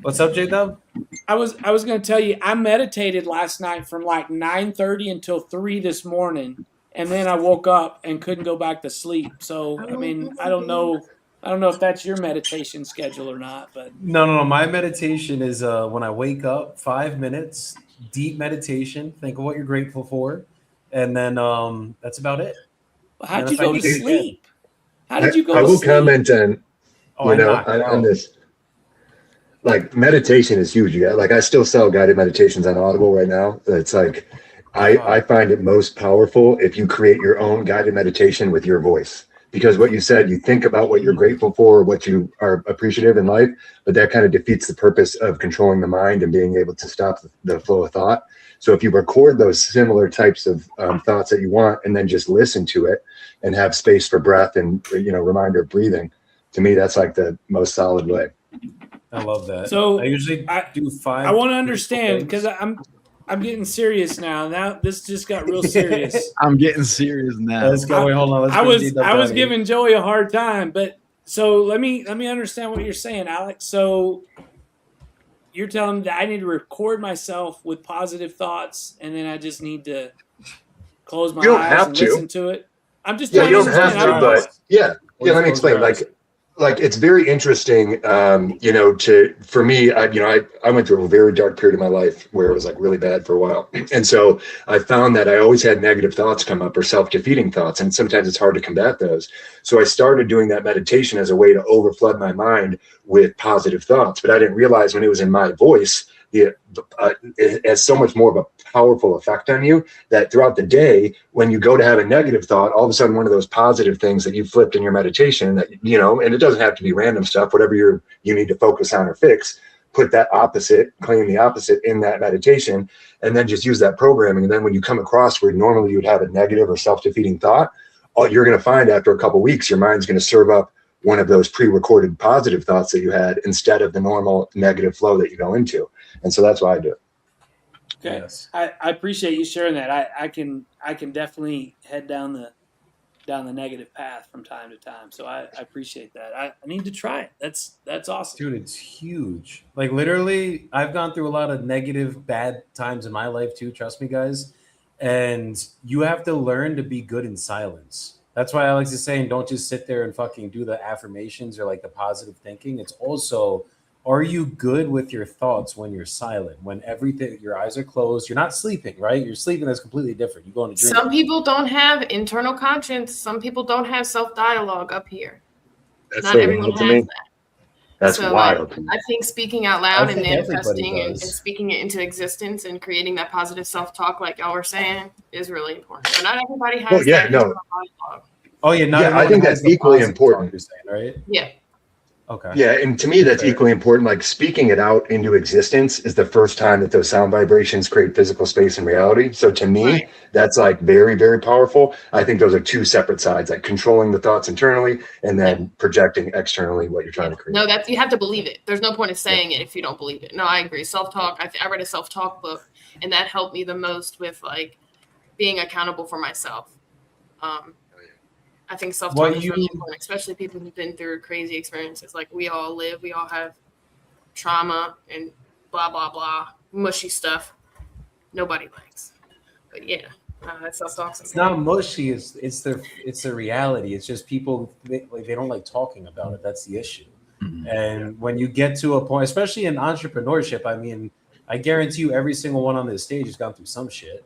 What's up, J-Dub? I was going to tell you, I meditated last night from like 9:30 until 3 this morning, and then I woke up and couldn't go back to sleep. So, I mean, I don't know if that's your meditation schedule or not, but No. My meditation is when I wake up, 5 minutes, deep meditation. Think of what you're grateful for, and then that's about it. how'd you go to sleep? How did you go I to will sleep? comment on, Oh, on this. Like meditation is huge. Yeah, like I still sell guided meditations on Audible right now. It's like I find it most powerful if you create your own guided meditation with your voice. Because what you said, you think about what you're grateful for, what you are appreciative in life, but that kind of defeats the purpose of controlling the mind and being able to stop the flow of thought. So if you record those similar types of thoughts that you want, and then just listen to it and have space for breath and, reminder of breathing, to me, that's like the most solid way. I love that. So I usually do 5. I want to understand because I'm getting serious now. Now this just got real serious. I'm getting serious now. Let's go. Wait, hold on. Let's I was giving Joey a hard time, but so let me understand what you're saying, Alex. So you're telling me that I need to record myself with positive thoughts, and then I just need to close my eyes and listen to it. I'm just trying you don't to have to, but let me explain. Like it's very interesting, for me, I went through a very dark period of my life where it was like really bad for a while. And so I found that I always had negative thoughts come up or self-defeating thoughts. And sometimes it's hard to combat those. So I started doing that meditation as a way to overflood my mind with positive thoughts. But I didn't realize when it was in my voice, it has so much more of a powerful effect on you that throughout the day, when you go to have a negative thought, all of a sudden one of those positive things that you flipped in your meditation that, and it doesn't have to be random stuff, whatever you need to focus on or fix, put that opposite, claim the opposite in that meditation, and then just use that programming. And then when you come across where normally you would have a negative or self-defeating thought, all you're going to find after a couple of weeks, your mind's going to serve up one of those pre-recorded positive thoughts that you had instead of the normal negative flow that you go into. And so that's why I do it. Okay. Yes. I appreciate you sharing that. I can definitely head down the negative path from time to time. So I appreciate that. I need to try it. That's awesome. Dude, it's huge. Like literally, I've gone through a lot of negative, bad times in my life too. Trust me, guys. And you have to learn to be good in silence. That's why Alex is saying, don't just sit there and fucking do the affirmations or like the positive thinking. It's also, are you good with your thoughts when you're silent? When everything, your eyes are closed, you're not sleeping, right? You're sleeping, that's completely different. You go into dream. Some people don't have internal conscience. Some people don't have self-dialogue up here. That's Not so everyone wild to has me. that. That's So wild. I think speaking out loud I and think everybody manifesting and does. speaking it into existence and creating that positive self-talk, like y'all were saying, is really important. But not everybody has that internal dialogue. Oh yeah, not I everyone think has that's the equally positive important. talk you're saying, right? Yeah. Okay. Yeah, and to me, that's equally important. Like speaking it out into existence is the first time that those sound vibrations create physical space and reality. So to me, that's like very, very powerful. I think those are two separate sides, like controlling the thoughts internally and then projecting externally what you're trying to create. No, you have to believe it. There's no point in saying it if you don't believe it. No, I agree. Self-talk. I read a self-talk book, and that helped me the most with like being accountable for myself. I think self-talk is really important, especially people who've been through crazy experiences. Like we all live, we all have trauma and blah, blah, blah, mushy stuff nobody likes. But yeah, that self-talk's It's not mushy. It's the reality. It's just people they don't like talking about it. That's the issue. And when you get to a point, especially in entrepreneurship, I mean, I guarantee you, every single one on this stage has gone through some shit,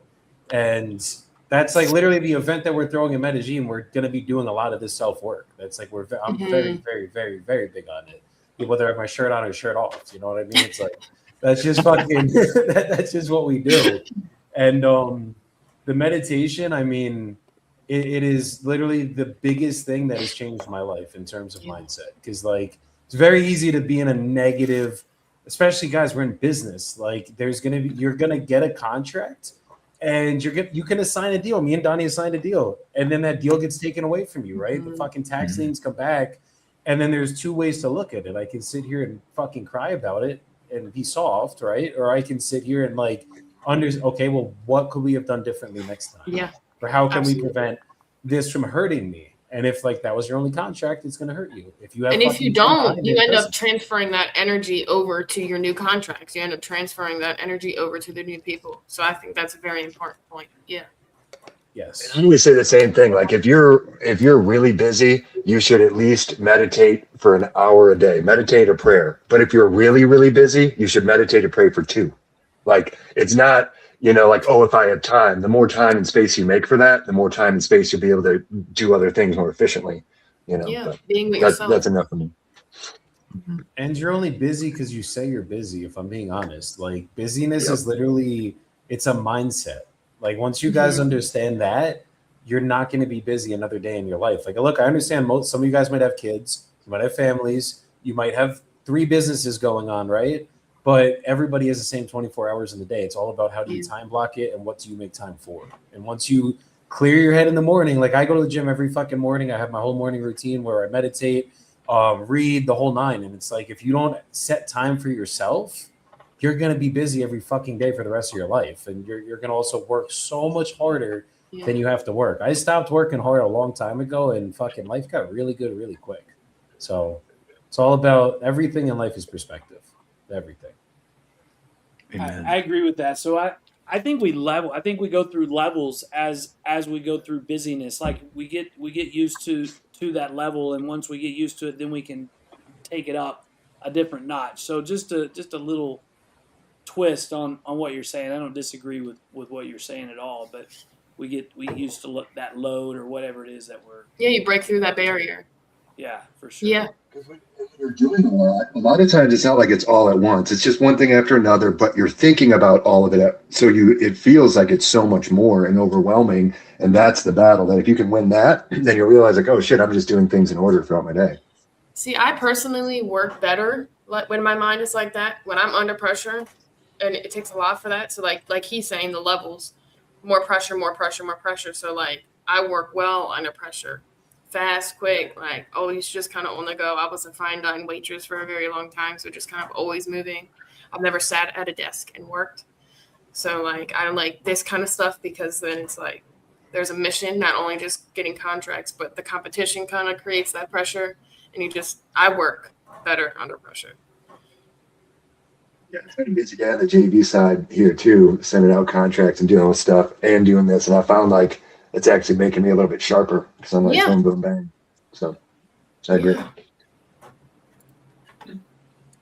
and that's like literally the event that we're throwing in Medellin. We're going to be doing a lot of this self-work. That's like I'm very, very, very, very big on it. Whether I have my shirt on or shirt off, you know what I mean? It's like that's just fucking that's just what we do. And the meditation, I mean, it is literally the biggest thing that has changed my life in terms of mindset. Because like it's very easy to be in a negative especially guys, we're in business. Like you're gonna get a contract, and you can assign a deal. Me and Donnie assigned a deal, and then that deal gets taken away from you, right? The fucking tax liens come back, and then there's two ways to look at it. I can sit here and fucking cry about it and be soft, right? Or I can sit here and like okay, well, what could we have done differently next time? Yeah. Or how can we prevent this from hurting me? And if like that was your only contract, it's going to hurt you. If you have, and if you don't, you end doesn't. up transferring that energy over to your new contracts. You end up transferring that energy over to the new people. So I think that's a very important point. Yeah. Yes. I always say the same thing. Like if you're really busy, you should at least meditate for an hour a day. Meditate or prayer. But if you're really, really busy, you should meditate or pray for 2. Like it's not, like, oh, if I have time, the more time and space you make for that, the more time and space you'll be able to do other things more efficiently. Yeah, being with yourself. That's enough for me. And you're only busy because you say you're busy, if I'm being honest. Like busyness is literally, it's a mindset. Like once you guys understand that, you're not going to be busy another day in your life. Like, look, I understand some of you guys might have kids, you might have families, you might have 3 businesses going on, right? But everybody has the same 24 hours in the day. It's all about how do you time block it and what do you make time for. And once you clear your head in the morning, like I go to the gym every fucking morning. I have my whole morning routine where I meditate, read the whole 9. And it's like, if you don't set time for yourself, you're going to be busy every fucking day for the rest of your life. And you're going to also work so much harder than you have to work. I stopped working hard a long time ago and fucking life got really good really quick. So it's all about everything in life is perspective. Everything. I agree with that. So I think we go through levels as we go through busyness. Like we get used to that level, and once we get used to it, then we can take it up a different notch. So just a little twist on what you're saying. I don't disagree with what you're saying at all, but we used to look that load or whatever it is that we're. Yeah, you break through that barrier. Yeah, for sure. Yeah. You're doing a lot of times it's not like it's all at once. It's just one thing after another, but you're thinking about all of it. So it feels like it's so much more and overwhelming. And that's the battle. That if you can win that, then you'll realize like, oh shit, I'm just doing things in order throughout my day. See, I personally work better when my mind is like that, when I'm under pressure, and it takes a lot for that. So like he's saying, the levels, more pressure, more pressure, more pressure. So like I work well under pressure. Fast, quick, like always just kind of on the go. I was a fine dining waitress for a very long time, so just kind of always moving. I've never sat at a desk and worked. So like I like this kind of stuff because then it's like there's a mission, not only just getting contracts, but the competition kind of creates that pressure. And I work better under pressure. Yeah, it's been a busy day on the JV side here too, sending out contracts and dealing with stuff and doing this. And I found like it's actually making me a little bit sharper because I'm like, boom, boom, bang. So I agree.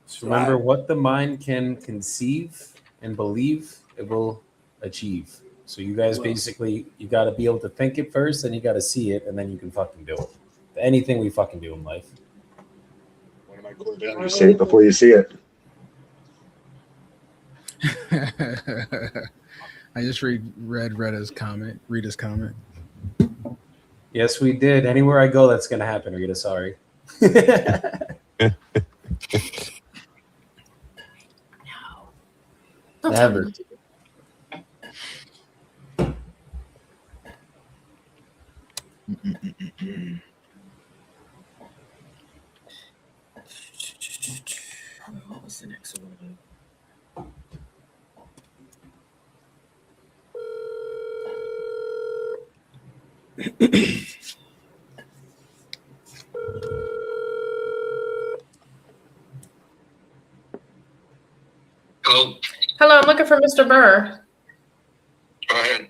So remember, what the mind can conceive and believe, it will achieve. So you guys basically, you got to be able to think it first, and you got to see it, and then you can fucking do it. Anything we fucking do in life. One of my core values: say it before you see it. I just read Rita's comment. Yes, we did. Anywhere I go, that's going to happen, Rita. Sorry. Never. What was the next one? Hello. Hello, I'm looking for Mr. Burr. Go ahead.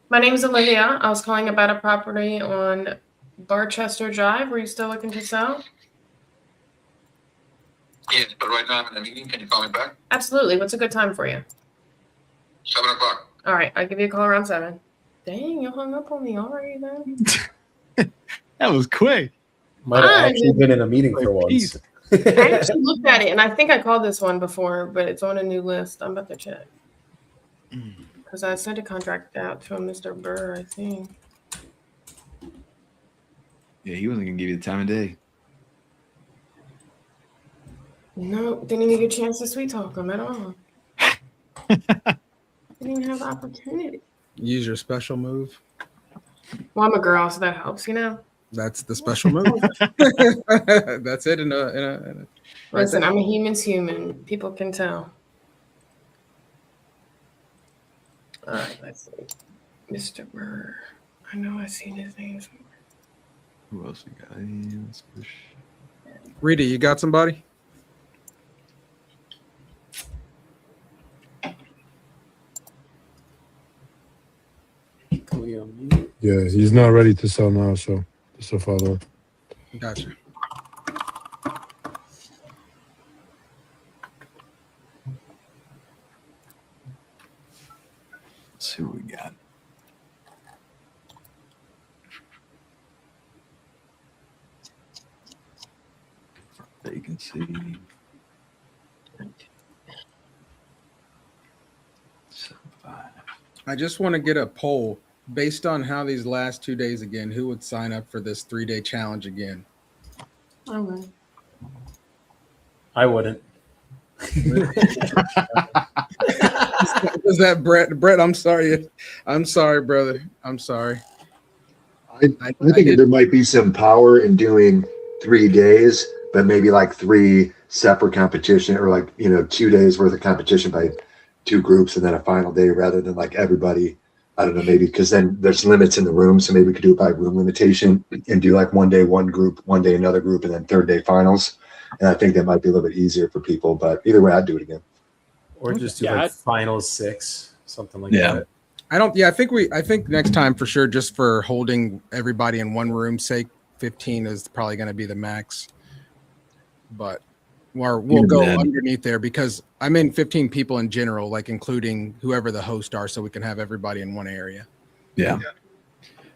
My name is Olivia. I was calling about a property on Barchester Drive. Were you still looking to sell? Yes, but right now I'm in a meeting. Can you call me back? Absolutely. What's a good time for you? 7 o'clock. All right, I'll give you a call around 7. Dang, you hung up on me already then. That was quick. Might have actually been in a meeting for once. I actually looked at it, and I think I called this one before, but it's on a new list. I'm about to check. Because I sent a contract out to a Mr. Burr, I think. Yeah, he wasn't gonna give you the time of day. No, didn't even get a chance to sweet talk him at all. Didn't even have the opportunity. Use your special move. Well, I'm a girl, so that helps, you know. That's the special move. That's it. Right Listen, there. I'm a human's human. People can tell. All right, let's see. Mr. Burr. I know I've seen his name somewhere. Who else we got? Let's push. Rita, you got somebody? Yeah, he's not ready to sell now, so just a follow. Gotcha. Let's see what we got. Vacancy. I just want to get a poll based on how these last 2 days again. Who would sign up for this 3-day challenge again? Okay. I wouldn't. Was that Brett? Brett, I'm sorry. I'm sorry, brother. I'm sorry. I think there might be some power in doing 3 days, but maybe like 3 separate competition, or like 2 days worth of competition by 2 groups, and then a final day, rather than like everybody. I don't know, maybe because then there's limits in the room, so maybe we could do it by room limitation and do like 1 day one group, 1 day another group, and then 3rd day finals. And I think that might be a little bit easier for people, but either way, I'd do it again. Or just do Yeah, like I'd- finals 6, something like Yeah. that. I think next time for sure, just for holding everybody in one room sake, 15 is probably going to be the max. But we'll Even go then- underneath there because I'm in 15 people in general, like including whoever the hosts are, so we can have everybody in one area. Yeah.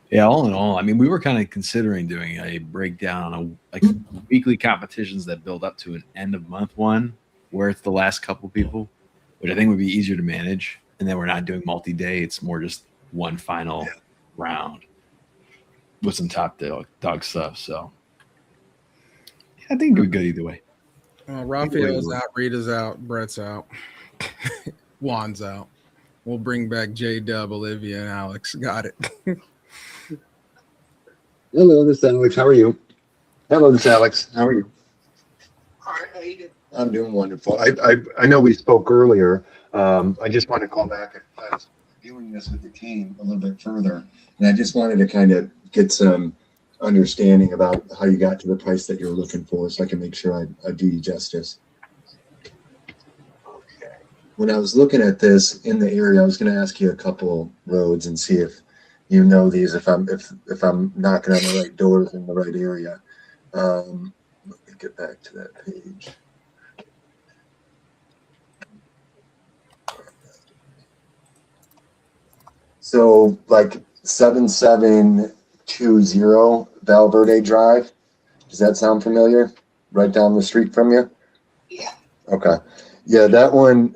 Yeah, all in all, I mean, we were kind of considering doing a breakdown on like weekly competitions that build up to an end of month one, where it's the last couple people, which I think would be easier to manage. And then we're not doing multi-day; it's more just one final round with some top dog stuff. So, yeah, I think it would be good either way. Raphael's out, Rita's out, Brett's out, Juan's out. We'll bring back J-Dub, Olivia, and Alex. Got it. Hello, this is Alex. How are you? Hello, this is Alex. How are you? I'm doing wonderful. I know we spoke earlier. I just wanted to call back. I was viewing this with the team a little bit further, and I just wanted to kind of get some understanding about how you got to the price that you're looking for, so I can make sure I do you justice. Okay. When I was looking at this in the area, I was going to ask you a couple roads and see if you know these, if I'm knocking on the right doors in the right area. Let me get back to that page. So like 7720 Valverde Drive. Does that sound familiar? Right down the street from you? Yeah. Okay. Yeah, that one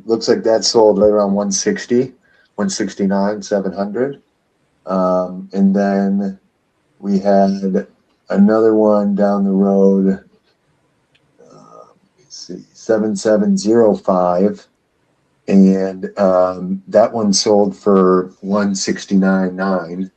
looks like that sold right around 160, 169, 700. And then we had another one down the road. Let's see, 7705. And that one sold for $169.9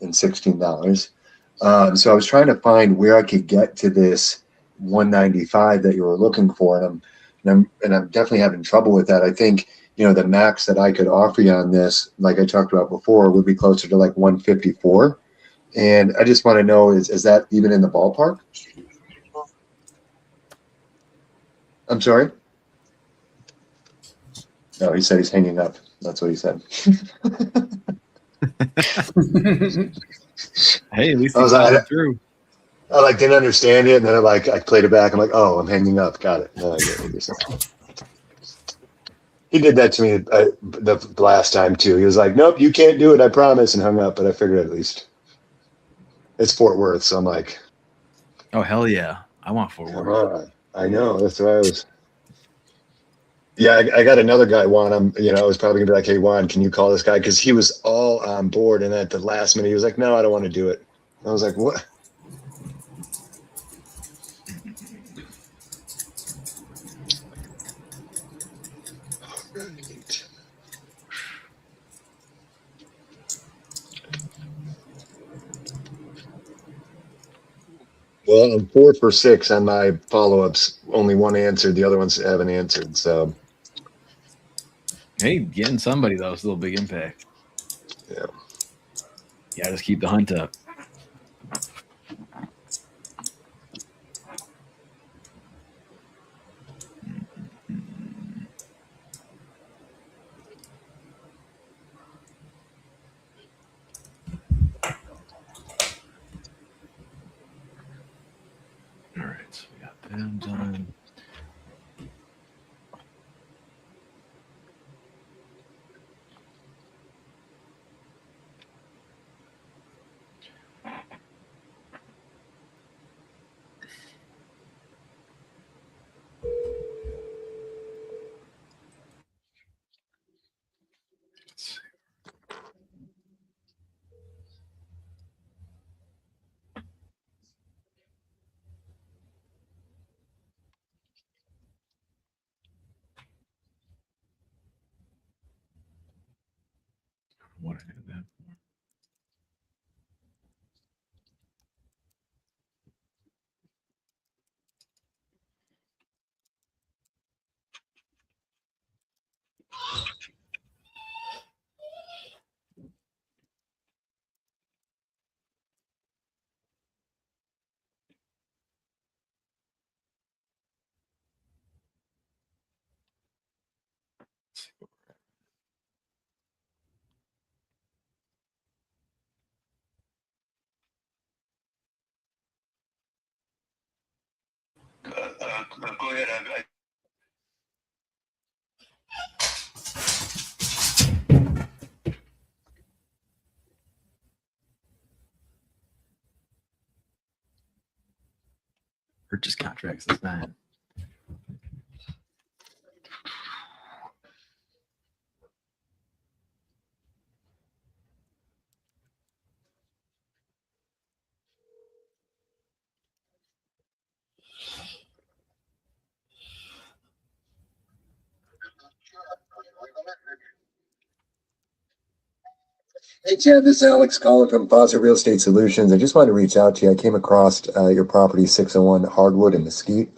and $16. So I was trying to find where I could get to this 195 that you were looking for, and I'm definitely having trouble with that. I think the max that I could offer you on this, like I talked about before, would be closer to like 154. And I just want to know, is that even in the ballpark? I'm sorry. No, he said he's hanging up. That's what he said. Hey, at least I was he like, followed through. I didn't understand it, and then I played it back. I'm like, oh, I'm hanging up. Got it. No, I get what you're saying. He did that to me the last time too. He was like, nope, you can't do it, I promise, and hung up. But I figured at least it's Fort Worth, so I'm like, oh hell yeah, I want Fort Worth. I know, that's what I was. Yeah, I got another guy, Juan. I was probably gonna be like, hey Juan, can you call this guy? Because he was all on board, and at the last minute he was like, no, I don't want to do it. I was like, what? Well, I'm 4 for 6 on my follow-ups. Only one answered. The other ones haven't answered. So, Hey, getting somebody though, still a big impact. yeah. Yeah, just keep the hunt up. All right, so we got them done. What I did that for. Go ahead. Purchase contracts. That's fine. Hey, Chad, this is Alex calling from Plaza Real Estate Solutions. I just wanted to reach out to you. I came across your property, 601 Hardwood in Mesquite,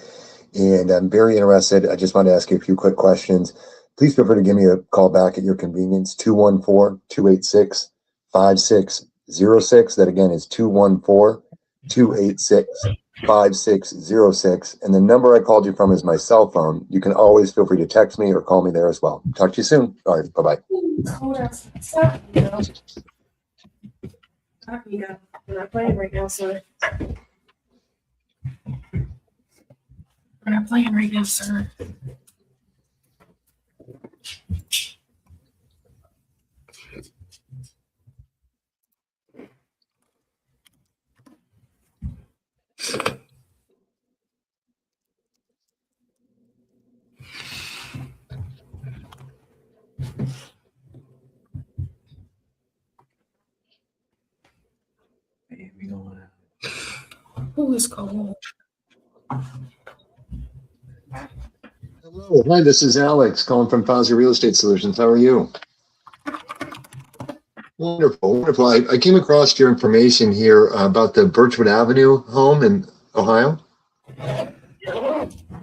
and I'm very interested. I just wanted to ask you a few quick questions. Please feel free to give me a call back at your convenience, 214-286-5606. That again is 214-286-5606. And the number I called you from is my cell phone. You can always feel free to text me or call me there as well. Talk to you soon. All right, bye-bye. We're not playing right now, sir. We're not playing right now, sir. Who is calling? Hello. Hi, this is Alex calling from Plaza Real Estate Solutions. How are you? Wonderful, wonderful. I came across your information here about the Birchwood Avenue home in Ohio.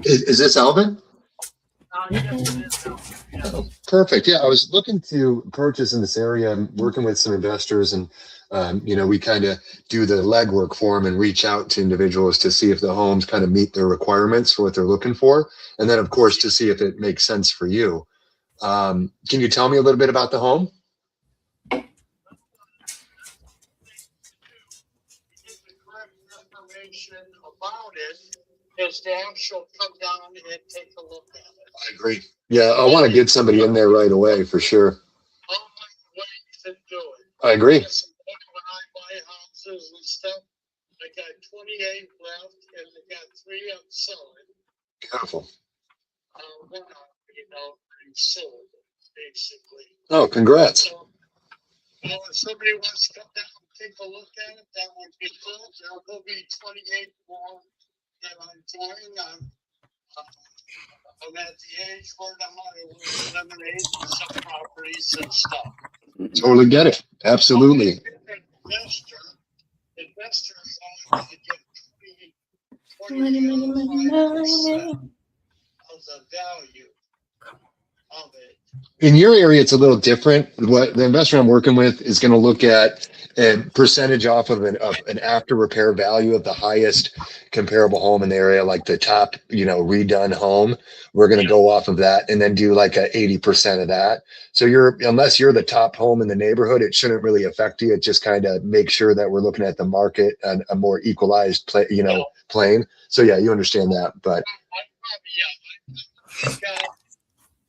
Is this Alvin? Perfect. Yeah, I was looking to purchase in this area. I'm working with some investors, and we kind of do the legwork for them and reach out to individuals to see if the homes kind of meet their requirements for what they're looking for, and then of course to see if it makes sense for you. Can you tell me a little bit about the home? About it, his dad shall come down and take a look at it. I agree. Yeah, I want to get somebody in there right away for sure. To do it. I agree. When I buy houses and stuff, I got 28 left, and I got 3 I'm selling. Beautiful. One, sold basically. Oh, congrats. So, if somebody wants to come down and take a look at it, that would be cool. There will be 28 more that I'm doing. I'm at the age where I want to eliminate some properties and stuff. Totally get it. Absolutely. Investors only to get the value of it. In your area, it's a little different. What the investor I'm working with is going to look at a percentage off of an after repair value of the highest comparable home in the area, like the top, redone home. We're going to go off of that and then do like a 80% of that. So unless you're the top home in the neighborhood, it shouldn't really affect you. It just kind of makes sure that we're looking at the market and a more equalized plane. So yeah, you understand that, but. I've got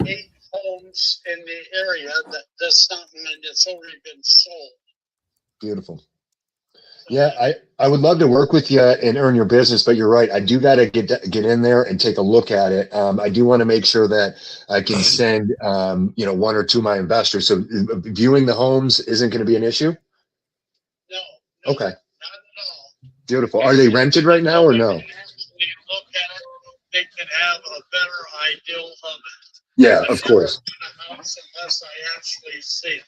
8 homes in the area that's something that's already been sold. Beautiful. Yeah, I would love to work with you and earn your business, but you're right. I do got to get in there and take a look at it. I do want to make sure that I can send, 1 or 2 of my investors. So viewing the homes isn't going to be an issue? No. Okay. Not at all. Beautiful. Are they rented right now or no? Look at it, they can have a better ideal of it. Yeah, of course. Unless I actually see it.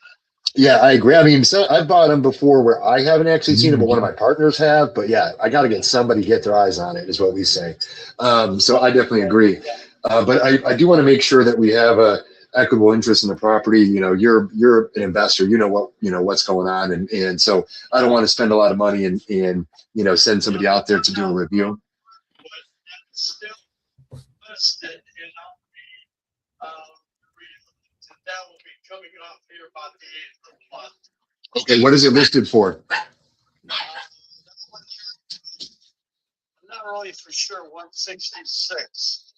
Yeah, I agree. I mean, so I've bought them before where I haven't actually seen it, but one of my partners have. But yeah, I got to get somebody to get their eyes on it, is what we say. So I definitely agree. But I do want to make sure that we have a equitable interest in the property. You're an investor. What's going on, and so I don't want to spend a lot of money and send somebody out there to do a review. But still listed, that will be coming up here about the 8th of the month. Okay, what is it listed for? I'm not really for sure. 166.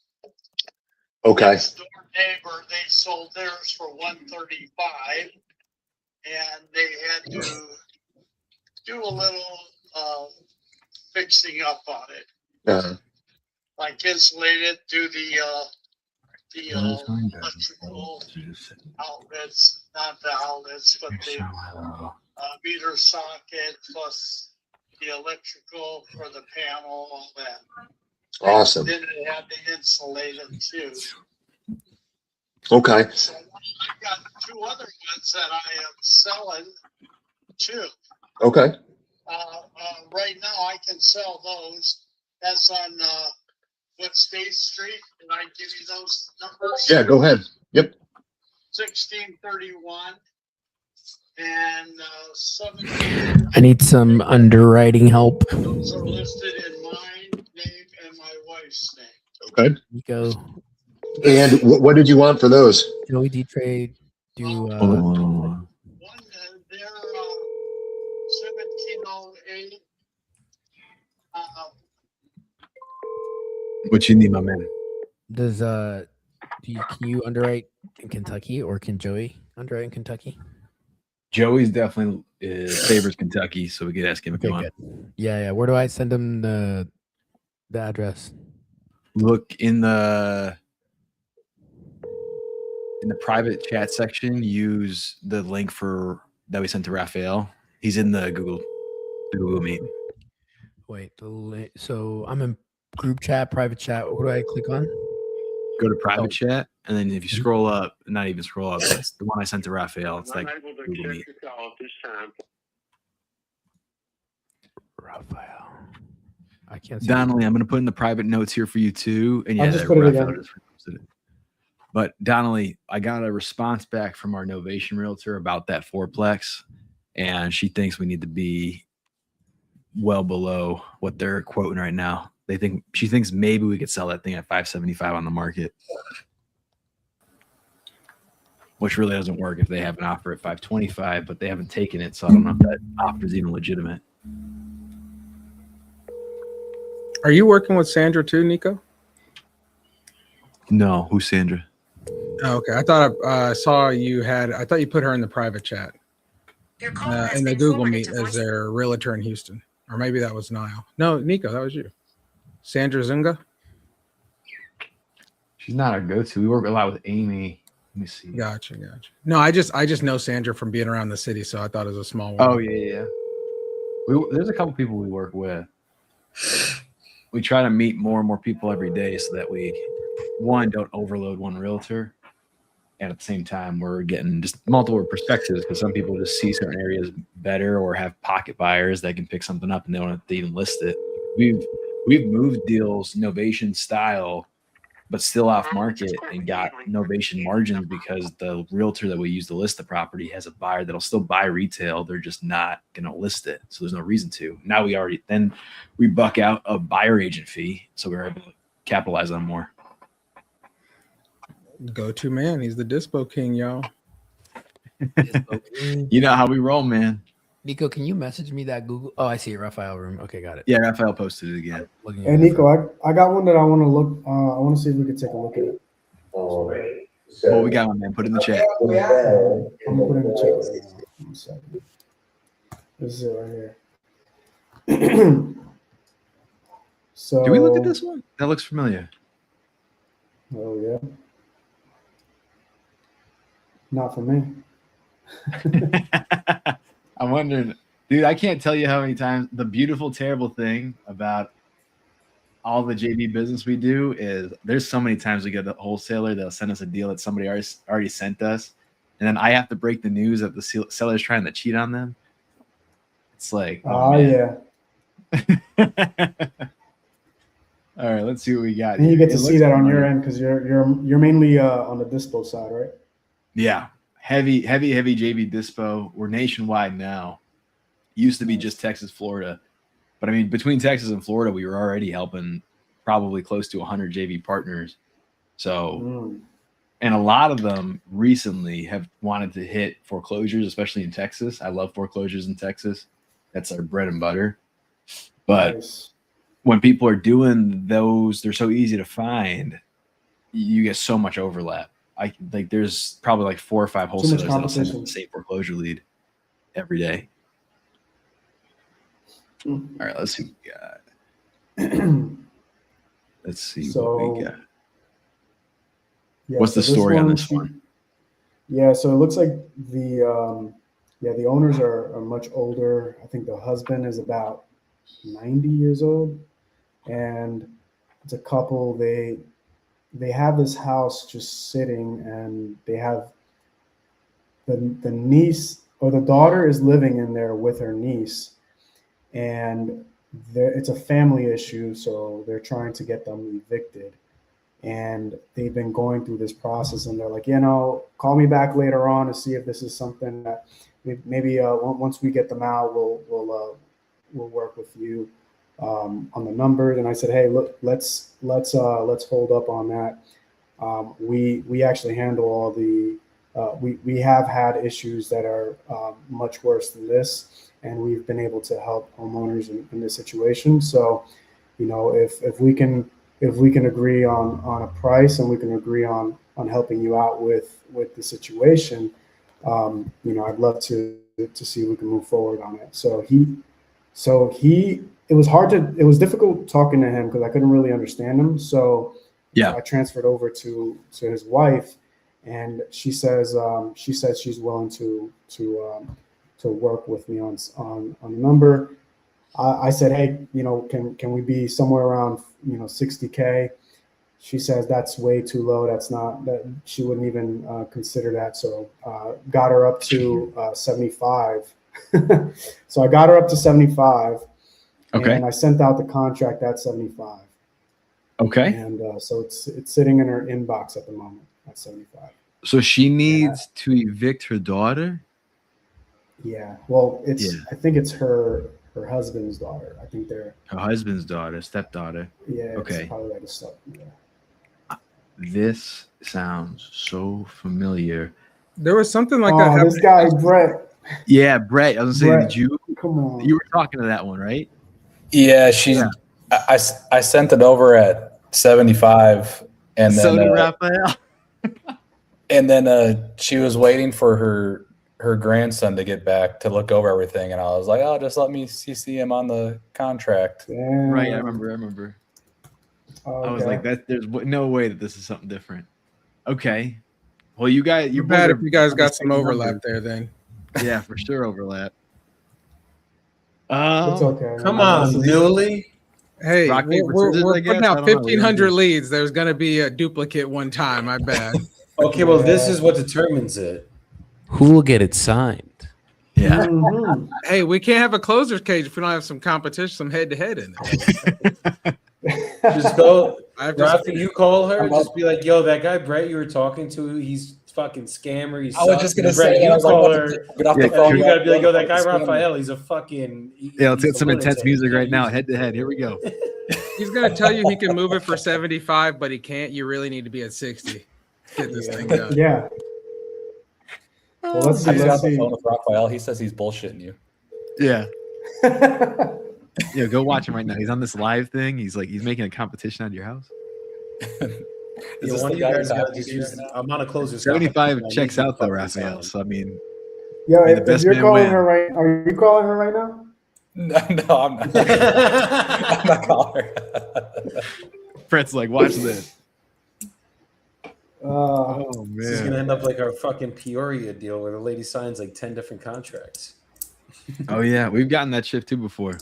Okay. Next door neighbor, they sold theirs for 135, and they had to do a little fixing up on it, like insulate it, do the electrical outlets, not the outlets, but the meter socket plus the electrical for the panel, all that. Awesome. Then they had to insulate it too. Okay. So I've got 2 other ones that I am selling too. Okay. Right now I can sell those. That's on what State Street? Can I give you those numbers? Yeah, go ahead. Yep. 1631 and 17. I need some underwriting help. Those are listed in my name and my wife's name. Okay. Go. And what did you want for those? Joey D Trade. Do They're 1708. What you need, my man? does can you underwrite in Kentucky, or can Joey underwrite in Kentucky? Joey's definitely favors Kentucky, so we could ask him if you want. Good. Yeah. Where do I send him the address? Look in the private chat section. Use the link that we sent to Raphael. He's in the Google Meet. Wait, so I'm in group chat, private chat. What do I click on? Go to private chat, and then if you scroll up, not even scroll up, it's the one I sent to Raphael. It's like Google Meet. Raphael, I can't see. Donnelly, I'm going to put in the private notes here for you too. And I'll yeah, just put it Raphael again. just posted it. But Donnelly, I got a response back from our Novation realtor about that fourplex, and she thinks we need to be well below what they're quoting right now. She thinks maybe we could sell that thing at $575 on the market, which really doesn't work if they have an offer at $525, but they haven't taken it, so I don't know if that offer is even legitimate. Are you working with Sandra too, Nico? No, who's Sandra? Oh, okay, I thought I saw you had. I thought you put her in the private chat in the Google Meet as their realtor in Houston, or maybe that was Niall. No, Nico, that was you. Sandra Zunga. She's not our go-to. We work a lot with Amy. Let me see. Gotcha. No, I just know Sandra from being around the city, so I thought it was a small one. Oh yeah. There's a couple people we work with. We try to meet more and more people every day so that we, one, don't overload one realtor, and at the same time we're getting just multiple perspectives, because some people just see certain areas better or have pocket buyers that can pick something up and they don't have to even list it. we've moved deals Novation style, but still off market and got Novation margins because the realtor that we use to list the property has a buyer that'll still buy retail. They're just not going to list it. So there's no reason to. Now we buck out a buyer agent fee. So we're able to capitalize on more. Go-to man. He's the dispo king, y'all. You know how we roll, man. Nico, can you message me that Google? Oh, I see it. Raphael room. Okay, got it. Yeah, Raphael posted it again. Hey, Nico, I got one that I want to look. I want to see if we can take a look at it. What we got, man? Put it in the chat. I'm gonna put it in the chat. One second. This is it right here. So, Do we look at this one? That looks familiar. Oh yeah. Not for me. I'm wondering, dude, I can't tell you how many times the beautiful, terrible thing about all the JV business we do is there's so many times we get a wholesaler that'll send us a deal that somebody already sent us. And then I have to break the news that the seller's trying to cheat on them. It's like, yeah. All right, let's see what we got. And you get to see that on your familiar. end because you're mainly on the dispo side, right? Yeah, heavy JV dispo. We're nationwide now. Used to be just Texas, Florida, but I mean between Texas and Florida, we were already helping probably close to 100 JV partners. So, and a lot of them recently have wanted to hit foreclosures, especially in Texas. I love foreclosures in Texas. That's our bread and butter. But when people are doing those, they're so easy to find. You get so much overlap. There's probably like 4 or 5 wholesalers that'll send the same foreclosure lead every day. All right, let's see what we got. Let's see what we got. Yeah, What's the story on this one? Yeah, so it looks like the owners are much older. I think the husband is about 90 years old, and it's a couple. They have this house just sitting, and they have the niece or the daughter is living in there with her niece, and it's a family issue, so they're trying to get them evicted. And they've been going through this process, and they're like, call me back later on to see if this is something that maybe once we get them out, we'll work with you on the numbers. And I said, hey, look, let's hold up on that. We actually handle all the we have had issues that are much worse than this, and we've been able to help homeowners in this situation. So, if we can agree on a price, and we can agree on helping you out with the situation, I'd love to see if we can move forward on it. It was difficult talking to him because I couldn't really understand him. So yeah, I transferred over to his wife, and she says she's willing to work with me on a number. I said, hey, can we be somewhere around 60K? She says that's way too low. That's not that she wouldn't even consider that. So got her up to 75. So I got her up to 75. Okay. And I sent out the contract at 75. Okay. And so it's sitting in her inbox at the moment at 75. So she needs to evict her daughter? Yeah. Well, I think it's her husband's daughter. I think they're her husband's daughter, stepdaughter. Yeah. Okay. It's probably like a step. Yeah. This sounds so familiar. There was something like that. This guy, Brett. Yeah, Brett. I was gonna say, Brett, did you? Come on. You were talking to that one, right? Yeah, I sent it over at 75, and then so did Raphael. and then she was waiting for her grandson to get back to look over everything, and I was like, "Oh, just let me CC him on the contract." Damn. Right, I remember. I was like, "That there's no way that this is something different." Okay, well, you guys, you're bad if you guys got some overlap there, then. Yeah, for sure overlap. It's okay. Come on, Newly. Hey, Rock, paper, we're scissors, I guess? putting I out don't know. 1,500 leads. There's going to be a duplicate one time. I bet. Okay, well, this is what determines it. Who will get it signed? Yeah, Yeah. Mhm. Hey, we can't have a closer's cage if we don't have some competition, some head-to-head in it. Just go, I've just- Rafi, you call her, just be like, yo, that guy Brett you were talking to, he's fucking scammer. He I was sucks." just gonna And Brett, say, you I was like, call about her. to get off the and phone. you gotta be like, yo, that guy Scammer. Raphael, he's a fucking. Yeah, let's he's get a some intense lunatic. music Yeah, right now, he's- head to head. Here we go. He's gonna tell you he can move it for 75, but he can't. You really need to be at 60. Get this thing done. Yeah. Well, let's see. I just got Let's the see. phone with Raphael. He says he's bullshitting you. Yeah. Yeah, go watch him right now. He's on this live thing. He's making a competition out of your house. Is Yeah, this one the of you guy guys who's gotta on just TV use. right now? I'm on a closer's. 75 competition. I checks need you out though, to fuck this Raphael. out. So I mean, Yo, may the if best you're man calling win. her right, are you calling her right now? No, I'm not. I'm not calling her. Fred's like, watch this. Oh This is gonna end up like our fucking Peoria deal, where the lady signs like 10 different contracts. Oh yeah, we've gotten that shift too before.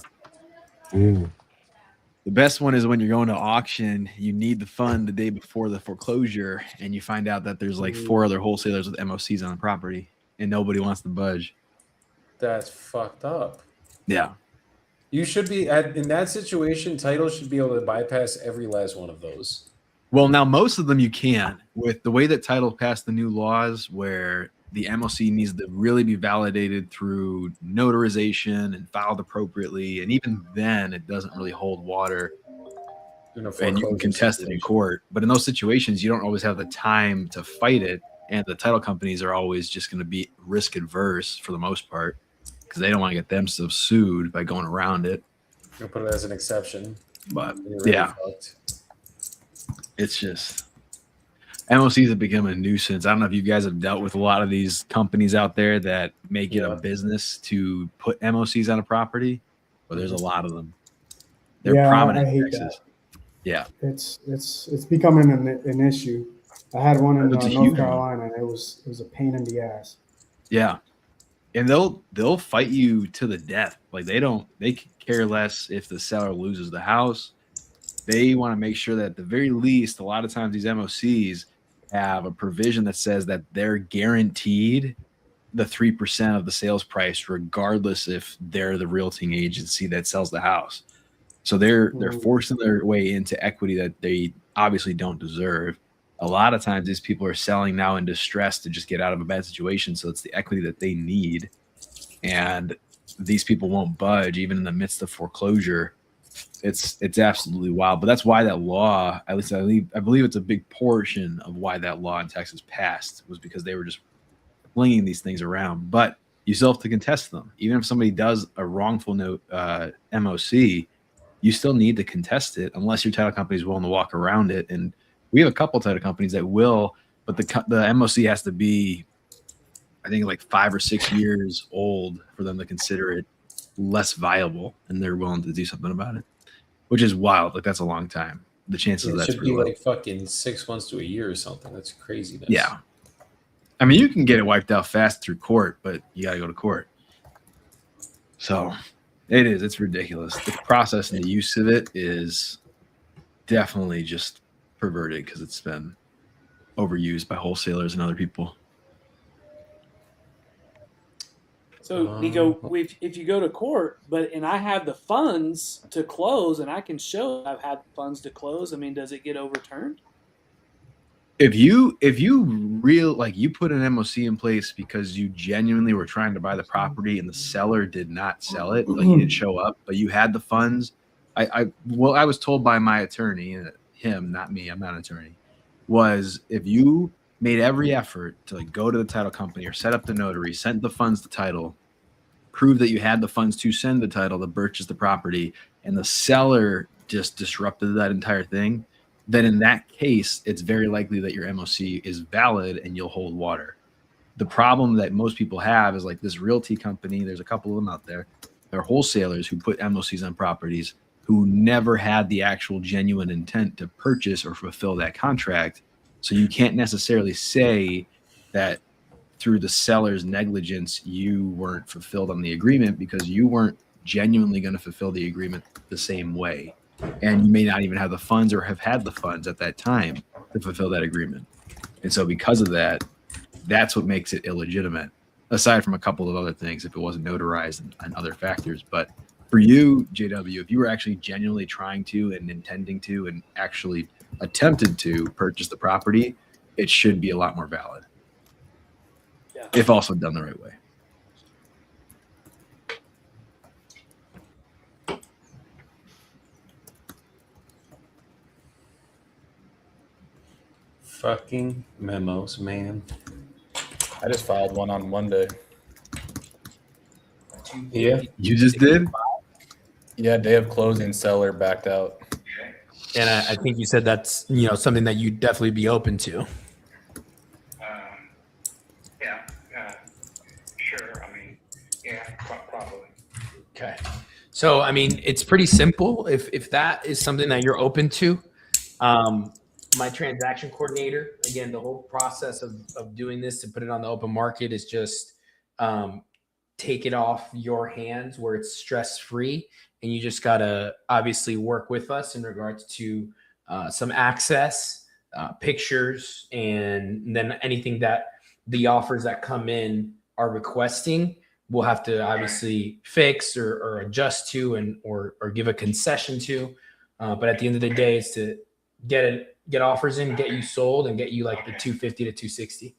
Ooh. The best one is when you're going to auction, you need the fund the day before the foreclosure, and you find out that there's like 4 other wholesalers with MOCs on the property, and nobody wants to budge. That's fucked up. Yeah. You should be in that situation. Title should be able to bypass every last one of those. Well, now most of them you can. With the way that title passed the new laws where the MOC needs to really be validated through notarization and filed appropriately, and even then it doesn't really hold water. In a And you can foreclosure contest it in court. But in those situations, you don't always have the time to fight it. And the title companies are always just going to be risk adverse for the most part because they don't want to get themselves sued by going around it. You'll put it as an exception. But You're really yeah, fucked. it's just MOCs have become a nuisance. I don't know if you guys have dealt with a lot of these companies out there that make it a business to put MOCs on a property, but there's a lot of them. They're Yeah, prominent I in hate Texas. that. Yeah. It's becoming an issue. I had one in It's a huge North one. Carolina, and it was a pain in the ass. Yeah. And they'll fight you to the death. Like they could care less if the seller loses the house. They want to make sure that at the very least, a lot of times these MOCs have a provision that says that they're guaranteed the 3% of the sales price, regardless if they're the realting agency that sells the house. So they're forcing their way into equity that they obviously don't deserve. A lot of times these people are selling now in distress to just get out of a bad situation. So it's the equity that they need. And these people won't budge even in the midst of foreclosure. It's absolutely wild. But that's why that law, at least I believe it's a big portion of why that law in Texas passed, was because they were just flinging these things around. But you still have to contest them. Even if somebody does a wrongful MOC, you still need to contest it unless your title company is willing to walk around it. And we have a couple title companies that will, but the MOC has to be, I think, like 5 or 6 years old for them to consider it less viable, and they're willing to do something about it, which is wild. Like that's a long time. The chances of It that's should be really low. like fucking 6 months to a year or something. That's craziness. Yeah. I mean, you can get it wiped out fast through court, but you got to go to court. So it's ridiculous. The process and the use of it is definitely just perverted because it's been overused by wholesalers and other people. So Nico, if you go to court, and I have the funds to close, and I can show I've had funds to close, I mean, does it get overturned? If you you put an MOC in place because you genuinely were trying to buy the property and the seller did not sell it, like he didn't show up, but you had the funds. I was told by my attorney, him, not me, I'm not an attorney, was if you made every effort to like go to the title company or set up the notary, send the funds to title, prove that you had the funds to send the title to purchase the property, and the seller just disrupted that entire thing, then in that case, it's very likely that your MOC is valid and you'll hold water. The problem that most people have is like this realty company, there's a couple of them out there, they're wholesalers who put MOCs on properties who never had the actual genuine intent to purchase or fulfill that contract. So you can't necessarily say that through the seller's negligence, you weren't fulfilled on the agreement because you weren't genuinely going to fulfill the agreement the same way. And you may not even have the funds or have had the funds at that time to fulfill that agreement. And so because of that, that's what makes it illegitimate. aside from a couple of other things, if it wasn't notarized and other factors. But for you, JW, if you were actually genuinely trying to and intending to and actually attempted to purchase the property, it should be a lot more valid. Yeah. If also done the right way. Fucking memos, man. I just filed one on Monday. Yeah. You just did? Yeah, day of closing, seller backed out. And I think you said that's, you know, something that you'd definitely be open to. Sure. I mean, yeah, probably. Okay. So, I mean, it's pretty simple. If that is something that you're open to, my transaction coordinator, again, the whole process of doing this to put it on the open market is just take it off your hands where it's stress-free. And you just got to obviously work with us in regards to some access, pictures, and then anything that the offers that come in are requesting, we'll have to obviously fix or adjust to and or give a concession to. But at the end of the day, it's to get offers in, get you sold, and get you like the 250 to 260.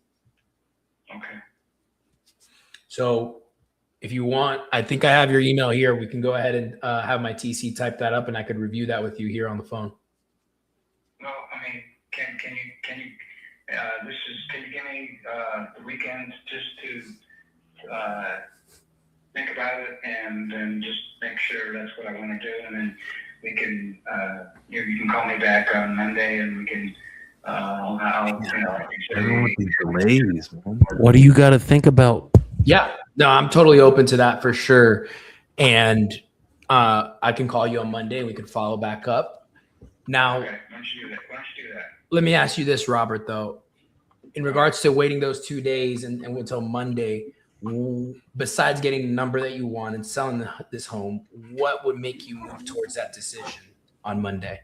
Okay. So if you want, I think I have your email here. We can go ahead and have my TC type that up, and I could review that with you here on the phone. No, I mean, can you can you give me the weekend just to think about it and then just make sure that's what I want to do, and then we can you can call me back on Monday and we can Everyone with these delays, man. What do you got to think about? Yeah, no, I'm totally open to that for sure. And I can call you on Monday and we can follow back up. Now, okay, why don't you do that? let me ask you this, Robert, though. In regards to waiting those 2 days and until Monday, besides getting the number that you want and selling this home, what would make you move towards that decision on Monday?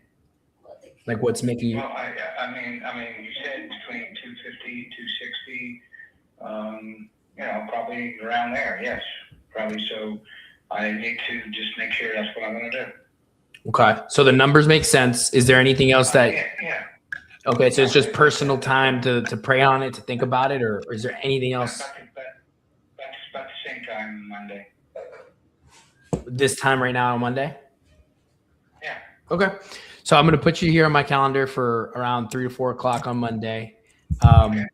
Like what's making you? Well, I mean, you said between 250, 260, probably around there. Yes, probably. So I need to just make sure that's what I'm going to do. Okay, so the numbers make sense. Is there anything else that? Yeah. Okay, so it's just personal time to pray on it, to think about it, or is there anything else? That's about the same time Monday. This time right now on Monday? Yeah. Okay. So I'm going to put you here on my calendar for around 3 to 4 o'clock on Monday. Okay.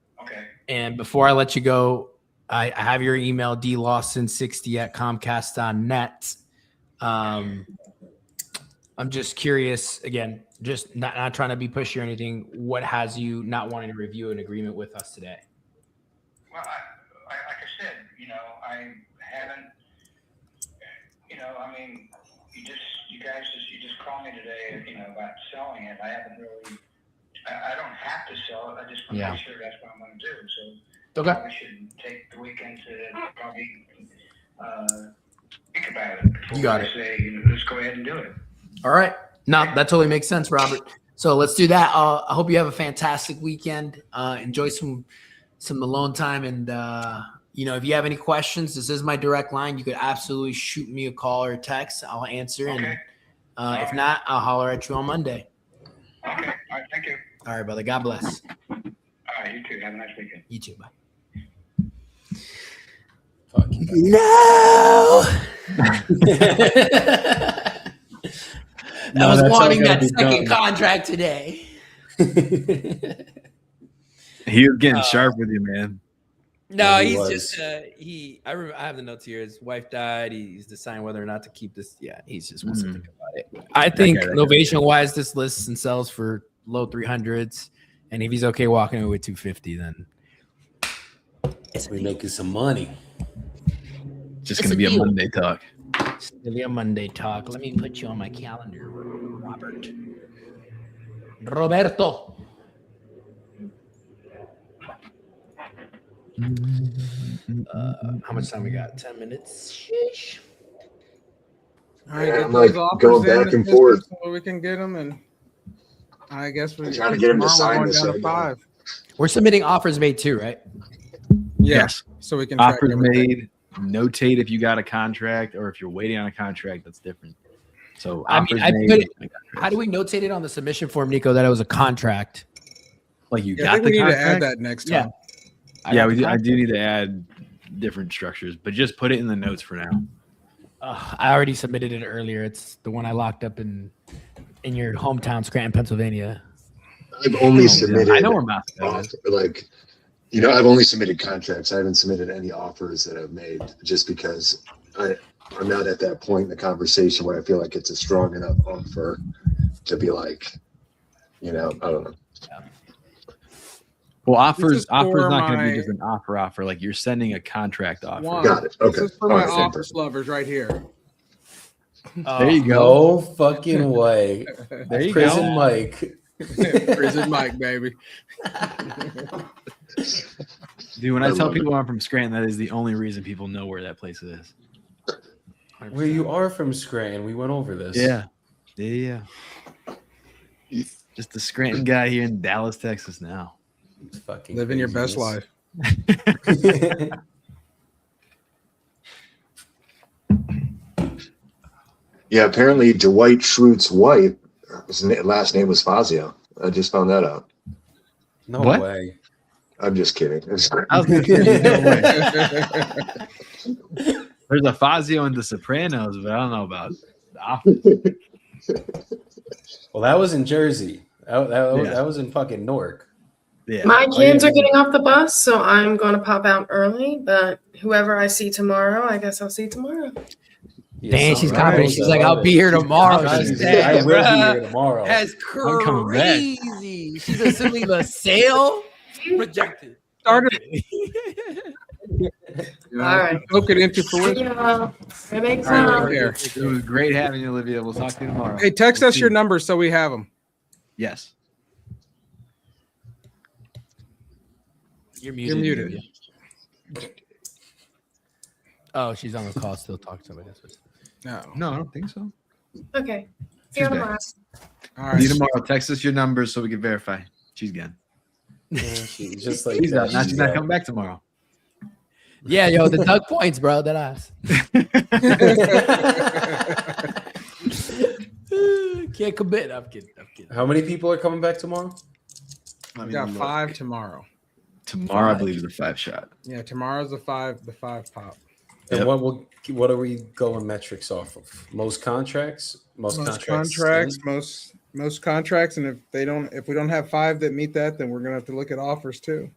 And before I let you go, I have your email, dlawson60@comcast.net. I'm just curious, again, just not trying to be pushy or anything. What has you not wanting to review an agreement with us today? Well, like I said, I haven't, you guys just called me today, about selling it. I haven't really, I don't have to sell it. I just want to make sure that's what I'm going to do. So okay. I should take the weekend to probably think about it. You got it. Say, let's go ahead and do it. All right. No, that totally makes sense, Robert. So let's do that. I hope you have a fantastic weekend. Enjoy some alone time. And, if you have any questions, this is my direct line. You could absolutely shoot me a call or a text. I'll answer. Okay. And if not, I'll holler at you on Monday. Okay. All right. Thank you. All right, brother. God bless. All right. You too. Have a nice weekend. You too. Bye. No. I was wanting that second contract today. He was getting sharp with you, man. No, Yeah, he's was. just I have the notes here. His wife died. He's deciding whether or not to keep this. Yeah, he's just wants to think about it. I think novation wise, this lists and sells for low 300s, and if he's okay walking away with 250, then we're making some money. Just gonna be a Monday talk. It's gonna be a Monday talk. Let me put you on my calendar, Robert. Roberto. How much time we got? 10 minutes. Sheesh. All right, Yeah, get I'm those like offers going in back and so forth. we can get them, and I guess we're I'm trying to get him to tomorrow we're sign going this down to right now. 5. We're submitting offers made too, right? Yes. So we can track offers everything. made. Notate if you got a contract or if you're waiting on a contract. That's different. So I offers mean, I made. put it, how do we notate it on the submission form, Nico, that it was a contract? Like you Yeah, I got think the we need to contract? add that next Yeah. time. Yeah, we do, I do need to add different structures, but just put it in the notes for now. I already submitted it earlier. It's the one I locked up in your hometown, Scranton, Pennsylvania. I've only submitted. I know where Moscow is. Like, you know, I've only submitted contracts. I haven't submitted any offers that I've made, just because I'm not at that point in the conversation where I feel like it's a strong enough offer to be like, you know, I don't know. Well, This offers is not for going to my- be just an offer. Like you're sending a contract offer. Juan, Got it. Okay. This is for All my right, office lovers right here. There you go. No fucking way. There you Prison go. Mike. Prison Mike, baby. Dude, when I I tell love people I'm from Scranton, that is the only reason people know where that place is. Where you are from Scranton. We went over this. Yeah. Just the Scranton guy here in Dallas, Texas now. It's fucking Living your best craziness. life. Yeah, apparently Dwight Schrute's wife, his last name was Fazio. I just found that out. No What? way. I'm just kidding. I was gonna say, no way. There's a Fazio in The Sopranos, but I don't know about The Office. Well, that was in Jersey. That Yeah. was in fucking Newark. Yeah. My Oh, kids yeah. are getting off the bus, so I'm going to pop out early. But whoever I see tomorrow, I guess I'll see tomorrow. Dang, she's Right. confident. She's like, I I'll love be it. here tomorrow. I She will said, be bruh. here tomorrow. That's I'm coming back. crazy. She's assuming the sale rejected. Started. All right. Spoke it into See fruition. y'all. Have a All right, time. right there. It was great having you, Olivia. We'll talk to you tomorrow. Hey, text us your numbers so we have them. Yes. You're You're muted. muted. Oh, she's on the call still talking to somebody. No, I don't think so. Okay. See you Tuesday. tomorrow. All right. See you tomorrow. Text us your numbers so we can verify. She's gone. Yeah, she's just like She's that. out. Now she's She's not out. coming back tomorrow. Yeah, yo, the Doug points, bro. That ass. Can't commit. I'm kidding. How many people are coming back tomorrow? We got 5 tomorrow. Tomorrow, I believe, is a 5-shot. Yeah, tomorrow's the five pop. And Yep. what are we going metrics off of? Most contracts, Most contracts, most contracts, and if we don't have 5 that meet that, then we're gonna have to look at offers too.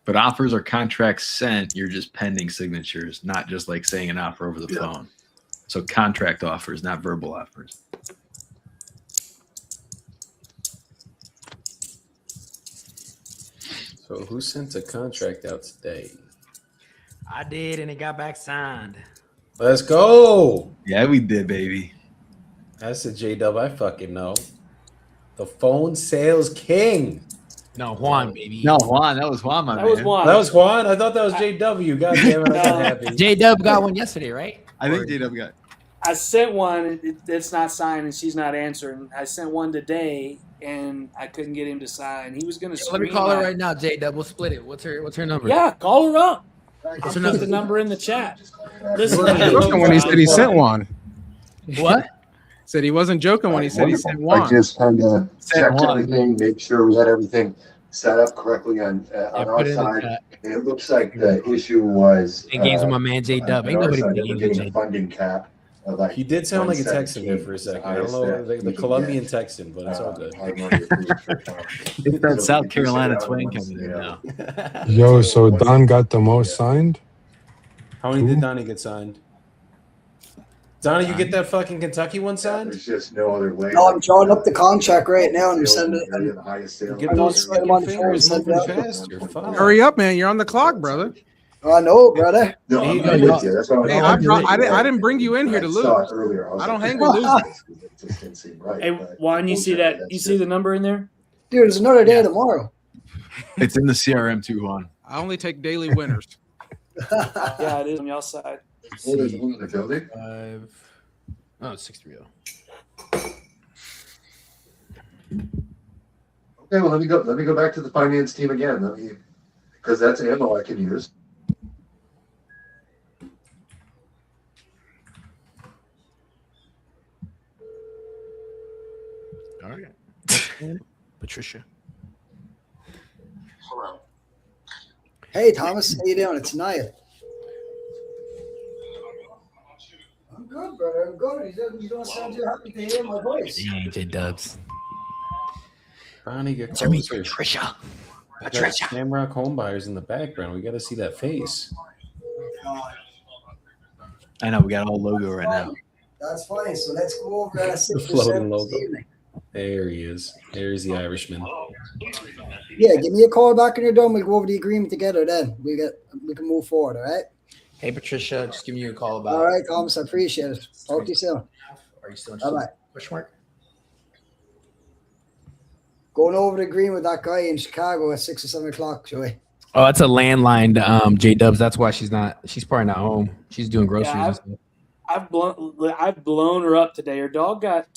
But offers or contracts sent, you're just pending signatures, not just like saying an offer over the phone. So contract offers, not verbal offers. So who sent a contract out today? I did, and it got back signed. Let's go. Yeah, we did, baby. That's a J-Dub I fucking know. The phone sales king. No, Juan, baby. No, Juan. That was Juan, my man. That was Juan. That was Juan. I thought that was JW. God damn it, I got happy. J Dub got one yesterday, right? I think J-Dub got. I sent one. It's not signed, and she's not answering. I sent one today, and I couldn't get him to sign. He was going to. Let me call her right now, J Dub. We'll split it. What's her number? Yeah, call her up. What's her Put number? the number in the chat. Listen, When he said he sent one. What? Said he wasn't joking when he said he sent I one. just kind of Sent checked one. everything, made sure we had everything set up correctly on our put it in the side. chat. And it looks like the issue was Big games with my man J Dub. on Ain't our nobody side, big they were games with getting J a funding cap. Of like He did sound like a Texan there for a 117, second. I highest don't know that we the can Colombian get. Texan, but it's all good. Hard money approved for farm. It's that So South we Carolina appreciate twin everyone's, coming in now. Yo, so Don got the most signed? How many did Donnie get signed? Donnie, you get that fucking Kentucky one signed? There's just no other way. No, I'm drawing up the contract right now and sending it. The highest sales. Get I want those to get him on fucking the phone and fingers send moving it out. faster. Fuck. Hurry up, man! You're on the clock, brother. I know, brother. No, Hey, I'm with you. That's why Hey, I didn't bring you in here to I saw it lose. earlier. was I don't like, hang with losers. It just didn't seem right. hey, but Juan, you see that? You see the number in there? Dude, it's another day tomorrow. It's in the CRM too, Juan. I only take daily winners. Yeah, it is on y'all side. Oh, there's one in the building? Oh, it's 630. Okay, well, let me go back to the finance team again. Because that's ammo I can use. All right. Patricia. Hello. Hey, Thomas. How you doing? It's Niall. I'm good, brother. I'm good. You don't sound too happy to hear my voice. Yeah, J-Dubs. Ronnie, get It's me, closer. Patricia. I got Shamrock home buyers in the background. We got to see that face. I know we got all logo right now. That's fine. So let's go over that. The floating logo. There he is. There's the Irishman. Yeah, give me a call back when you're done. We'll go over the agreement together. Then we can move forward. All right. Hey, Patricia, just giving you a call about. All right, Thomas. I appreciate it. Talk to you soon. Are you still Bye bye. Question mark? Going over the agreement with that guy in Chicago at 6 or 7 o'clock, Joey. Oh, that's a landline, J-Dubs. That's why she's probably not home. She's doing groceries. Yeah, and stuff. I've blown her up today. Her dog got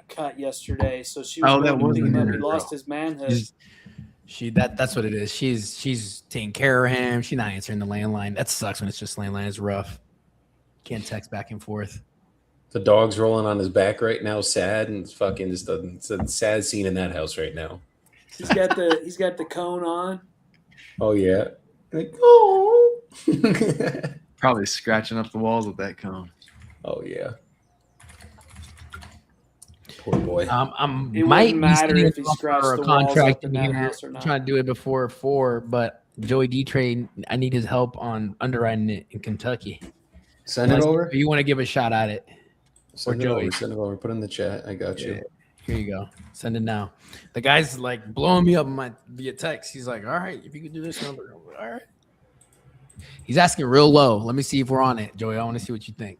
cut yesterday, so she was picking him up. He lost his manhood. That's what it is. She's taking care of him. She's not answering the landline. That sucks when it's just landline. It's rough. Can't text back and forth. The dog's rolling on his back right now, sad, and it's fucking just it's a sad scene in that house right now. He's got the cone on. Oh yeah. Like, oh. Probably scratching up the walls with that cone. Oh yeah. Poor boy. It might wouldn't matter if he for scratched a the walls contract up in in that here. house or not. Trying to do it before 4, but Joey D-Trade, I need his help on underwriting it in Kentucky. Send it over. If you want to give a shot at it. Send it Joey. over. Send it over. Put it in the chat. I got you. Yeah. Here you go. Send it now. The guy's like blowing me up via text. He's like, all right, if you can do this number, all right. He's asking real low. Let me see if we're on it, Joey. I want to see what you think.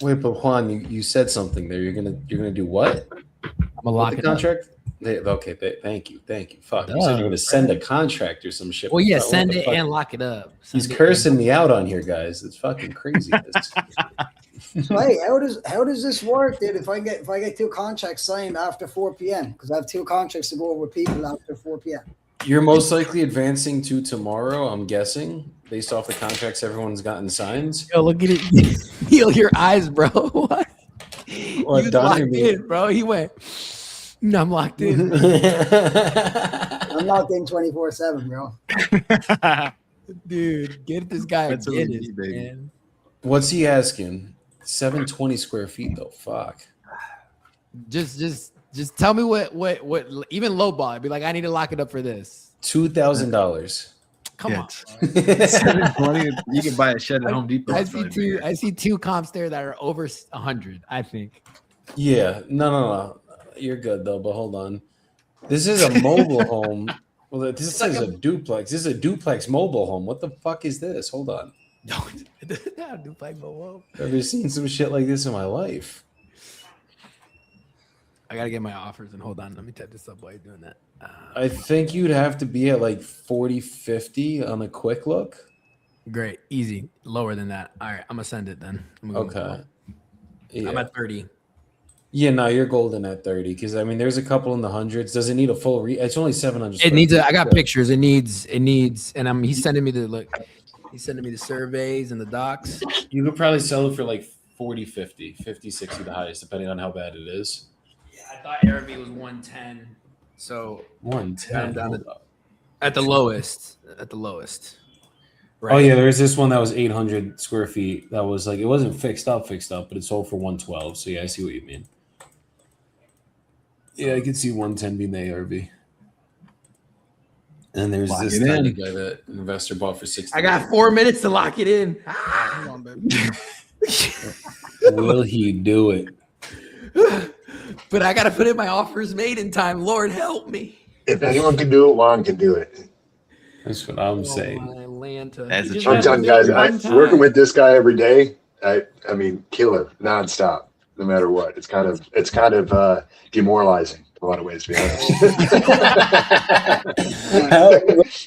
Wait, but Juan, you said something there. You're gonna do what? I'm gonna lock the it contract. Thank you. Fuck. You said you're gonna send a contract or some shit. Well, yeah, What the send it fuck? and lock it up. He's cursing me out on here, guys. It's fucking crazy. So hey, how does this work, dude? If I get 2 contracts signed after 4 p.m. because I have 2 contracts to go over with people after 4 p.m. You're most likely advancing to tomorrow, I'm guessing, based off the contracts everyone's gotten signed. Yo, look at it. Heal your eyes, bro. What? He was locked in, bro. He went, no, I'm locked in. I'm locked in 24/7, bro. Dude, get this guy. That's a what we Guinness, need, baby. man. What's he asking? 720 square feet, though. Fuck. Just tell me what even low ball. I'd be like, I need to lock it up for this. $2,000. Come on. 720. You can buy a shed at Home Depot. I see 2 comps there that are over 100. I think. Yeah. No. You're good though. But hold on. This is a mobile home. Well, this is a duplex. This is a duplex mobile home. What the fuck is this? Hold on. Duplex mobile. Ever seen some shit like this in my life? I gotta get my offers and hold on. Let me type this up while you're doing that. I think you'd have to be at like 40, 50 on a quick look. Great, easy, lower than that. All right, I'm gonna send it then. Okay. I'm at 30. Yeah, no, you're golden at 30 because I mean, there's a couple in the hundreds. Does it need a full? It's only 700. It needs. I got pictures. It needs, and he's sending me the look. He's sending me the surveys and the docs. You could probably sell it for like 40, 50, 50, 60 the highest, depending on how bad it is. Yeah, I thought Airbnb was 110. So 110 down to, at the lowest. At the lowest. Right. Oh yeah, there's this one that was 800 square feet. That was like it wasn't fixed up, but it sold for 112. So yeah, I see what you mean. Yeah, I can see 110 being the ARV. And there's Lock this it tiny in. guy that an investor bought for 60. I got 4 minutes to lock it in. Come on, baby. Will he do it? But I gotta put in my offers made in time. Lord help me. If anyone can do it, Juan can do it. That's what I'm saying. Atlanta. I'm telling you guys, working with this guy every day, I mean, killer, nonstop, no matter what. It's kind of demoralizing. a lot of ways, to be honest. How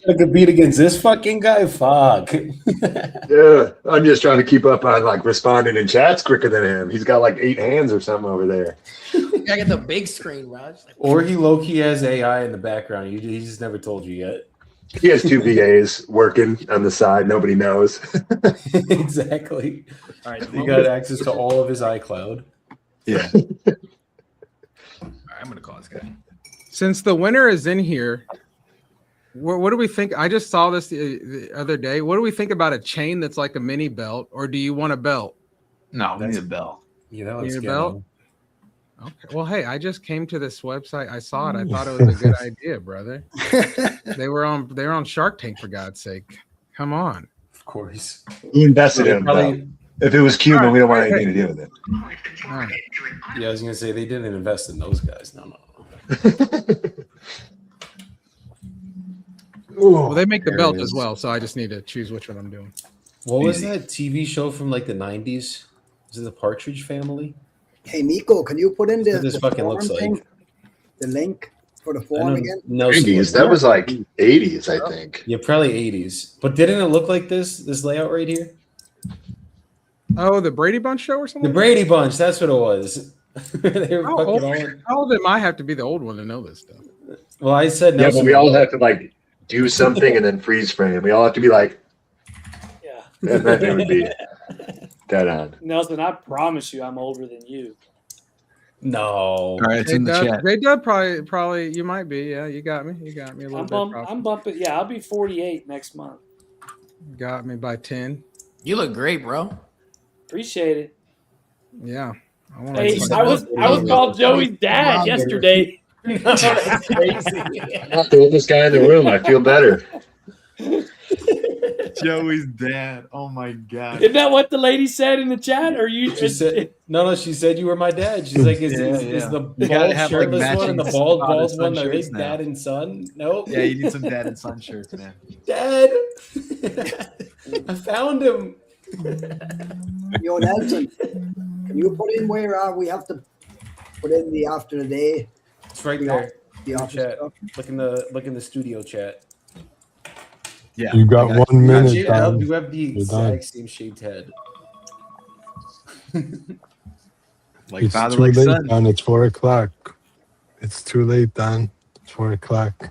I compete against this fucking guy? Fuck. Yeah, I'm just trying to keep up on like responding in chats quicker than him. He's got like 8 hands or something over there. You gotta get the big screen, Raj. Or he low-key has AI in the background. He just never told you yet. He has 2 VAs working on the side. Nobody knows. Exactly. All right, He got access to all of his iCloud. Yeah. All right, I'm gonna call this guy. Since the winner is in here, what do we think? I just saw this the other day. What do we think about a chain that's like a mini belt, or do you want a belt? No, we need a bell. You know, You it's need a belt? Okay. Well, hey, I just came to this website. I saw it. I thought it was a good idea, brother. They were on Shark Tank, for God's sake. Come on. Of course. Who invested in him? Probably- Though? If it was Cuban, we don't want Right, anything to do with it. All right. Yeah, I was gonna say they didn't invest in those guys. No. Well, they make the There belt it as is. well, so I just need to choose which one I'm doing. What was Easy. that TV show from like the 90s? Was it the Partridge Family? Hey, Miko, can you put in What this fucking forum looks like. thing? The link for the I forum don't again? know. 90s. That was like 80s, I think. Yeah, probably 80s. But didn't it look like this layout right here? Oh, the Brady Bunch show or something? The Brady Bunch, that's what it was. They were How fucking old, all. how old am I have to be the old one to know this stuff? Well, I said Yeah, Nelson but we all Mandela. have to like do something and then freeze frame. We all have to be like, Yeah. and then it would be dead on. Nelson, I promise you I'm older than you. No. All right, it's in the chat. J-Dub probably you might be. Yeah, you got me. You got me a little bit. I'm bumping. Yeah, I'll be 48 next month. Got me by 10. You look great, bro. Appreciate it. Yeah. Hey, I was called Joey's dad yesterday. That's crazy. I'm not the oldest guy in the room. I feel better. Joey's dad. Oh my god. Isn't that what the lady said in the chat? Or you She just said, no, she said you were my dad. She's like, is Yeah. the You gotta bald have, like, shirtless one and the matching bald spotted one, sun are they shirts now. dad and son? Nope. Yeah, you need some dad and son shirts, man. Dad. I found him. Yo, Nelson, can you put in where we have to put in the after the day? It's right there. The In the office chat. stuff? Look in the studio chat. Yeah. You got 1 minute. You Tom. have the You're done. exact same shaped head. Like It's father, too like late, son. Don. It's 4 o'clock. It's too late, Don. It's 4 o'clock.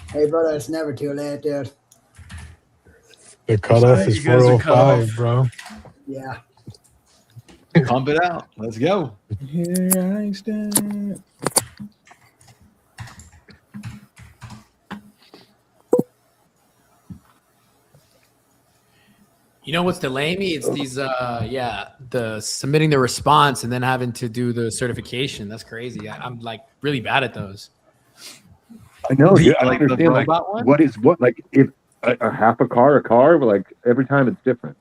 Hey, brother, it's never too late, dude. The cutoff Sorry, is you guys are cut 4:05, off. bro. Yeah. Pump it out. Let's go. Here I stand. You know what's delaying me? It's these the submitting the response and then having to do the certification. That's crazy. I'm like really bad at those. I know. Do you Yeah, I like the understand. Like, robot one? what is what? Like, if a half a car, but like every time it's different.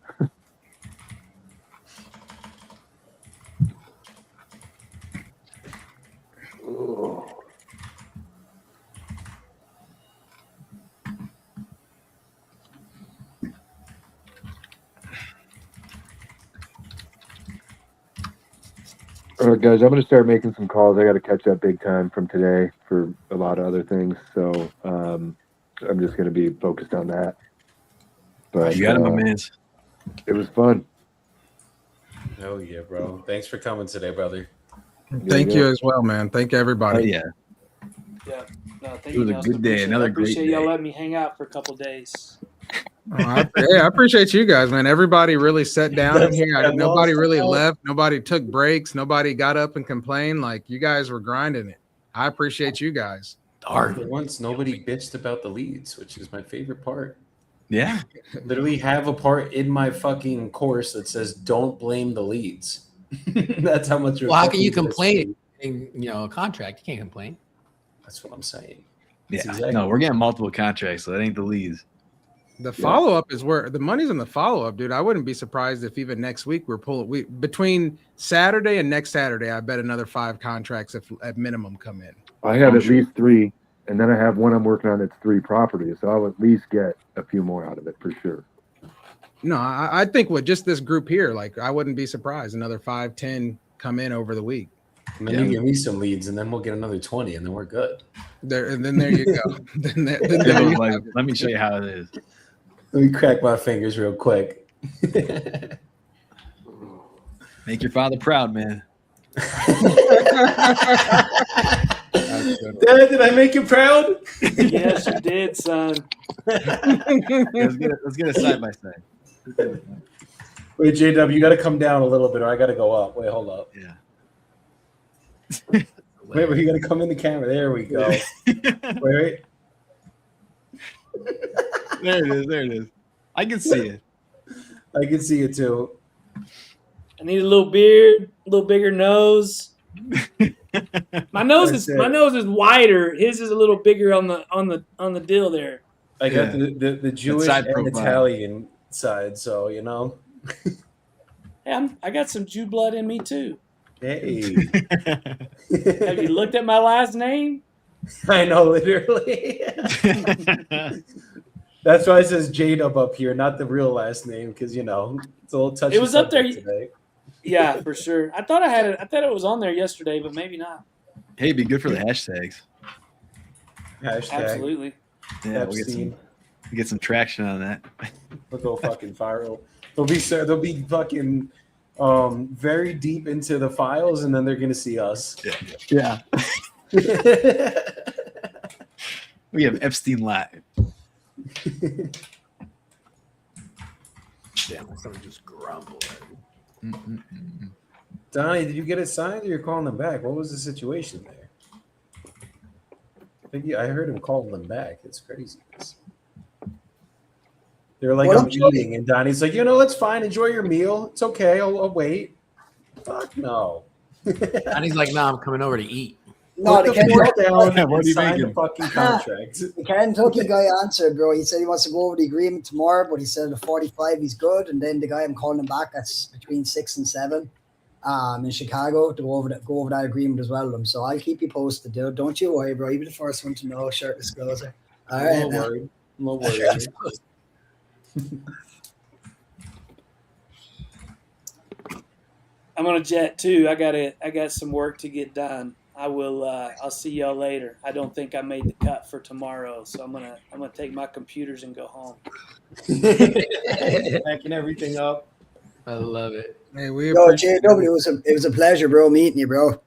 All right, guys, I'm going to start making some calls. I got to catch up big time from today for a lot of other things. So I'm just going to be focused on that. But You got it, my man. it was fun. Oh yeah, bro. Thanks for coming today, brother. Thank you as well, man. Thank everybody. Oh yeah. Yeah. No, thank It you, was a Nelson. good day, Appreciate it. another I great appreciate y'all day. letting me hang out for a couple days. I appreciate you guys, man. Everybody really sat down in here. Nobody really left. Nobody took breaks. Nobody got up and complained. Like, you guys were grinding it. I appreciate you guys. For once, nobody bitched about the leads, which is my favorite part. Yeah. Literally have a part in my fucking course that says "Don't blame the leads." That's how much. Well, how can you fucking complain? A contract. You can't complain. That's what I'm saying. Yeah. exactly- No, we're getting multiple contracts, so that ain't the leads. The follow up is where the money's in the follow up, dude. I wouldn't be surprised if even next week we're pulling. Between Saturday and next Saturday, I bet another 5 contracts at minimum come in. I have at least 3, and then I have one I'm working on that's 3 properties. So I'll at least get a few more out of it for sure. No, I think with just this group here, like I wouldn't be surprised another 5, 10 come in over the week. And then you give me some leads, and then we'll get another 20, and then we're good. There you go. then there you Like, have it. let me show you how it is. Let me crack my fingers real quick. Make your father proud, man. Dad, did I make you proud? Yes, you did, son. Let's get a side by side. Wait, JW, you got to come down a little bit, or I got to go up. Wait, hold up. Yeah. Wait, you got to come in the camera. There we go. Wait. There it is. I can see it. I can see it too. I need a little beard, a little bigger nose. My nose is wider. His is a little bigger on the deal there. I got the Jewish side and profile. Italian side, so you know. Hey, I got some Jew blood in me too. Hey. Have you looked at my last name? I know, literally. That's why it says J-Dub up here, not the real last name, because you know it's a little touchy. It was up there today. Yeah, for sure. I thought I had it. I thought it was on there yesterday, but maybe not. Hey, it'd be good for the hashtags. Hashtag. Absolutely. Yeah, we'll get some traction on that. We'll go fucking viral. They'll be fucking very deep into the files, and then they're gonna see us. Yeah. We have Epstein Live. Damn, someone just grumbled. Donnie, did you get it signed, or you're calling them back? What was the situation there? I heard him calling them back. It's crazy. They're like, I'm eating, and Donnie's like, it's fine. Enjoy your meal. It's okay. I'll wait. Fuck no. And he's like, I'm coming over to eat. No, Put the fork down and sign the fucking contract. The Kentucky guy answered, bro. He said he wants to go over the agreement tomorrow, but he said at 45 he's good. And then the guy I'm calling him back, that's between 6 and 7 in Chicago, to go over that agreement as well with him. So I'll keep you posted, dude. Don't you worry, bro. You'll be the first one to know, shirt disclosure. All right. I'm not worried. I'm on a jet too. I got some work to get done. I'll see y'all later. I don't think I made the cut for tomorrow, so I'm gonna take my computers and go home. Backing everything up. I love it. Hey, we appreciate JW, it was a pleasure, bro, meeting you, bro.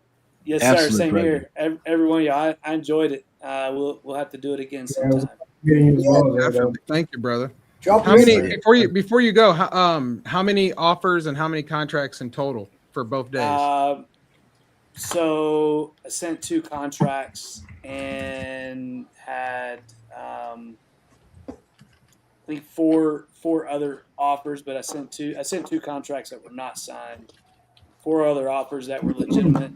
Yes, Absolute sir. Same pleasure. here. Every one of y'all. I enjoyed it. We'll have to do it again sometime. Definitely. Thank you, brother. Drop How your many Instagram. before you go? How many offers and how many contracts in total for both days? So I sent 2 contracts and had I think four other offers, but I sent 2 contracts that were not signed. 4 other offers that were legitimate.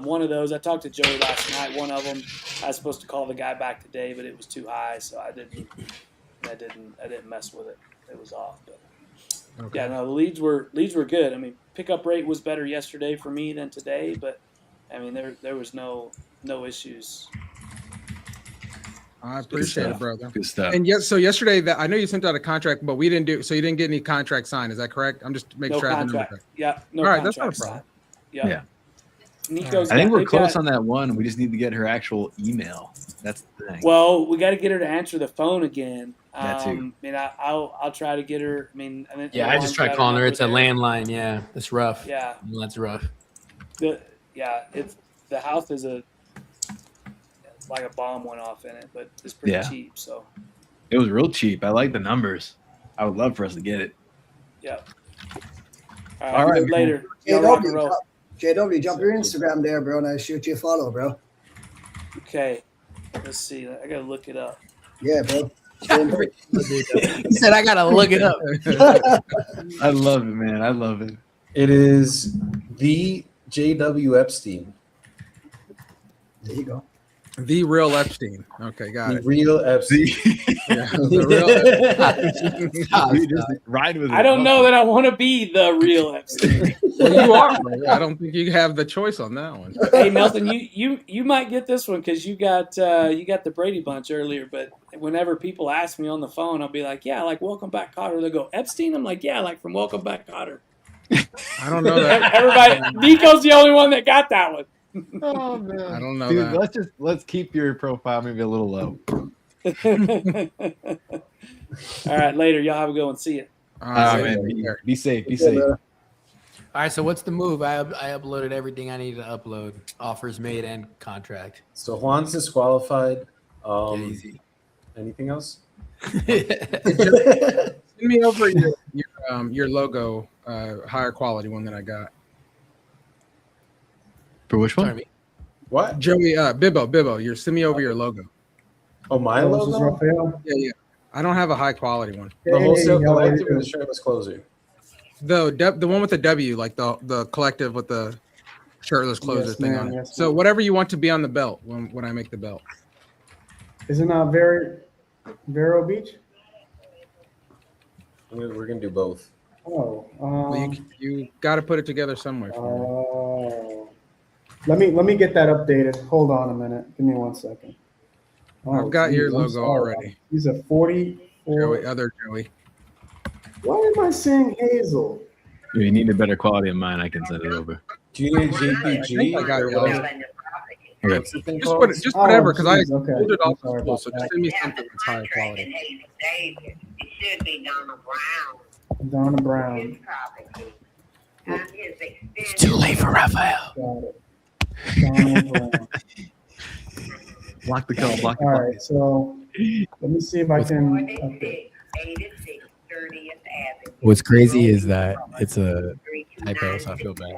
One of those, I talked to Joey last night. One of them, I was supposed to call the guy back today, but it was too high, so I didn't mess with it. It was off. But Okay. yeah, no, the leads were good. I mean, pickup rate was better yesterday for me than today, but I mean there was no issues. I appreciate it, brother. Good stuff. And so yesterday, I know you sent out a contract, but we didn't do. So you didn't get any contract signed. Is that correct? I'm just making No sure I have the number contract. correct. Yeah, no All right, contract that's not a signed. problem. Yeah. Nico's I think got- we're they've close got- on that one. We just need to get her actual email. That's the thing. Well, we got to get her to answer the phone again. That too. I mean, I'll try to get her. I mean, Yeah, I just tried calling her. It's a landline. Yeah, it's rough. Yeah. That's rough. It's the house is like a bomb went off in it, but it's pretty Yeah. cheap. So It was real cheap. I like the numbers. I would love for us to get it. yeah. All right, later. Y'all rock and roll. JW, jump your Instagram there, bro, and I'll shoot you a follow, bro. Okay, let's see. I gotta look it up. Yeah, bro. He said, I gotta look it up. I love it, man. I love it. It is the J.W. Epstein. There you go. The real Epstein. Okay, got The it. real Epstein. Yeah, the real Epstein. You just ride with it. I don't know that I want to be the real Epstein. Well, you are. Bro. I don't think you have the choice on that one. Hey Nelson, you might get this one because you got the Brady Bunch earlier. But whenever people ask me on the phone, I'll be like, yeah, like Welcome Back, Kotter. They go Epstein. I'm like, yeah, like from Welcome Back, Kotter. I don't know that. Everybody, Nico's the only one that got that one. Oh man, I don't know dude. that. Let's keep your profile maybe a little low. All right, later. Y'all have a good one. See you. All right, man. Be safe. Be safe. All right, so what's the move? I uploaded everything I needed to upload. Offers made and contract. So Juan's disqualified. Easy. Anything else? Send me over your logo, higher quality one that I got. For which one? Sorry, What? Joey, Bibbo, send me over your logo. Oh, my Oh, this is logo? Raphael. Yeah. I don't have a high quality one. The wholesale Hey, how are collective you? or the shirtless closer? The one with the W, like the collective with the shirtless closer Yes, thing ma'am, on it. yes, So ma'am. whatever you want to be on the belt when I make the belt. Isn't Vero Beach? We're gonna do both. Oh, Well, you got to put it together somewhere. oh. Let me get that updated. Hold on a minute. Give me 1 second. I've got your geez, I'm logo sorry. already. He's a 44. Joey, other Joey. Why am I saying Hazel? If you need a better quality of mine, I can send it over. Do you need JPG I got or it. whatever? Okay. What's the thing Just called? put it, just whatever, because I geez, okay. pulled it I'm off the sorry school. about So that. just send me something that's higher quality. It should be Donna Brown. Donna Brown. Property. His It's too late for Raphael. Got it. Donna Brown. Block the code. Block the All code. right, so let me see if I can. Okay. 86 30th Avenue. What's crazy is that it's a typo, so I feel bad.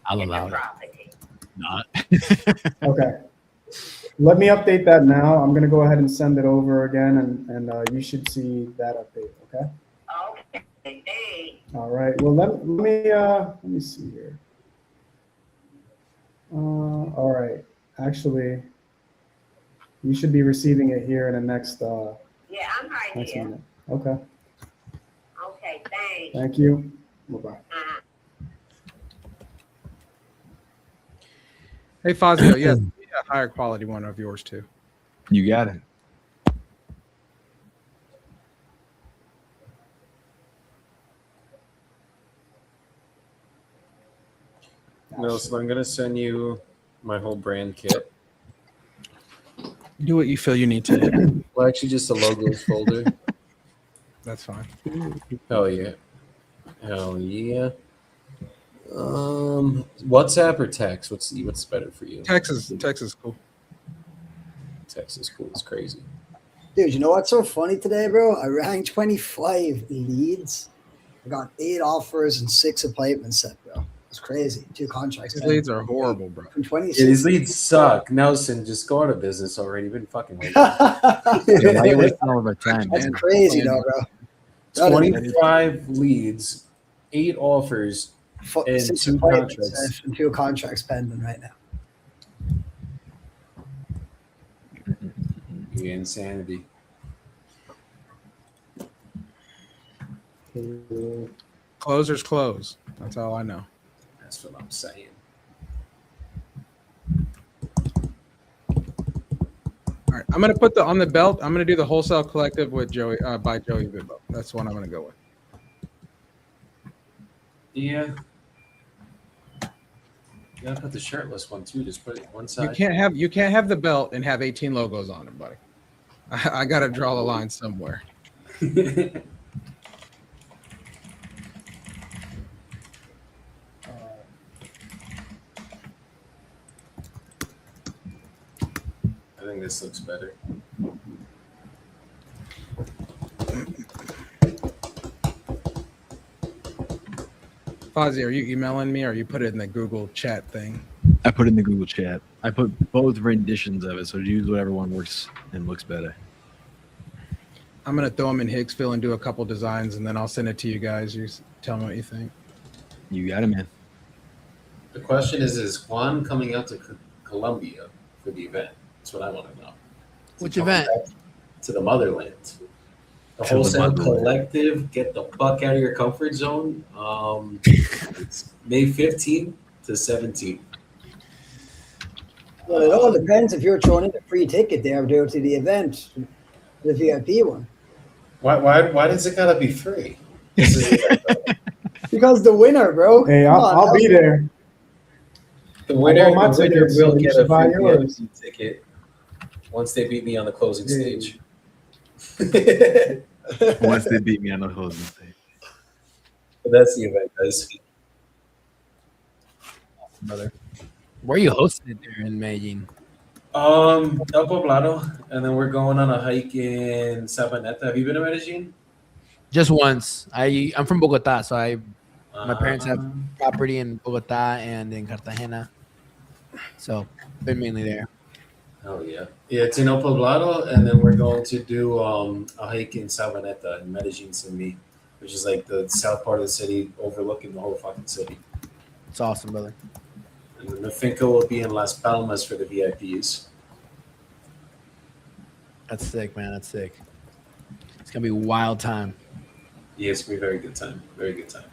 I'll allow it. Not. Okay. Let me update that now. I'm gonna go ahead and send it over again, and you should see that update. Okay. Okay, thanks. All right. Well, let me see here. All right. Actually, you should be receiving it here in the next Yeah, I'm right next here. minute. Okay. Okay, thanks. Thank you. Bye-bye. Hey, Fazio, yeah, a higher quality one of yours too. You got it. Nelson, I'm gonna send you my whole brand kit. Do what you feel you need to do. Well, actually, just the logos folder. That's fine. Hell yeah. Hell yeah. WhatsApp or text? What's better for you? Text is cool. Text is cool. It's crazy. Dude, you know what's so funny today, bro? I rang 25 leads. I got 8 offers and 6 appointments set, bro. It's crazy. 2 contracts. These leads are horrible, bro. From 26. Yeah, these leads suck. Nelson, just go out of business already. You've been fucking waiting. Yeah, now you're wasting all of our time, That's man. crazy, though, bro. 25 leads, 8 offers, and 6 2 appointments contracts. and 2 contracts pending right now. Yeah, insanity. Closers close. That's all I know. That's what I'm saying. All right, I'm gonna put on the belt. I'm gonna do the wholesale collective with Joey by Joey Bibbo. That's the one I'm gonna go with. Yeah. You gotta put the shirtless one too. Just put it one side. You can't have the belt and have 18 logos on it, buddy. I gotta draw the line somewhere. I think this looks better. Fozzie, are you emailing me or you put it in the Google chat thing? I put it in the Google chat. I put both renditions of it, so use whatever one works and looks better. I'm gonna throw them in Hicksville and do a couple designs, and then I'll send it to you guys. You tell me what you think. You got it, man. The question is Juan coming out to Colombia for the event? That's what I want to know. Which event? To the motherland. The To the wholesale motherland. collective. Get the fuck out of your comfort zone. It's May 15th to 17th. Well, it all depends if you're throwing in a free ticket there to the event, the VIP one. Why does it gotta be free? Because the winner, bro. Hey, Come on, I'll be there. The winner I bought my will tickets, so you get should a buy free yours. VIP ticket once they beat me on the closing stage. Once they beat me on the closing stage. But that's the event, guys. Brother. Where are you hosting it there in Medellin? El Poblado, and then we're going on a hike in Sabaneta. Have you been to Medellin? Just once. I'm from Bogota, so my parents have Um, property in Bogota and in Cartagena, so been mainly there. Oh yeah, yeah. It's in El Poblado, and then we're going to do a hike in Sabaneta in Medellin, City, which is like the south part of the city, overlooking the whole fucking city. It's awesome, brother. And then the finca will be in Las Palmas for the VIPs. That's sick, man. That's sick. It's gonna be a wild time. Yeah, it's gonna be a very good time. Very good time.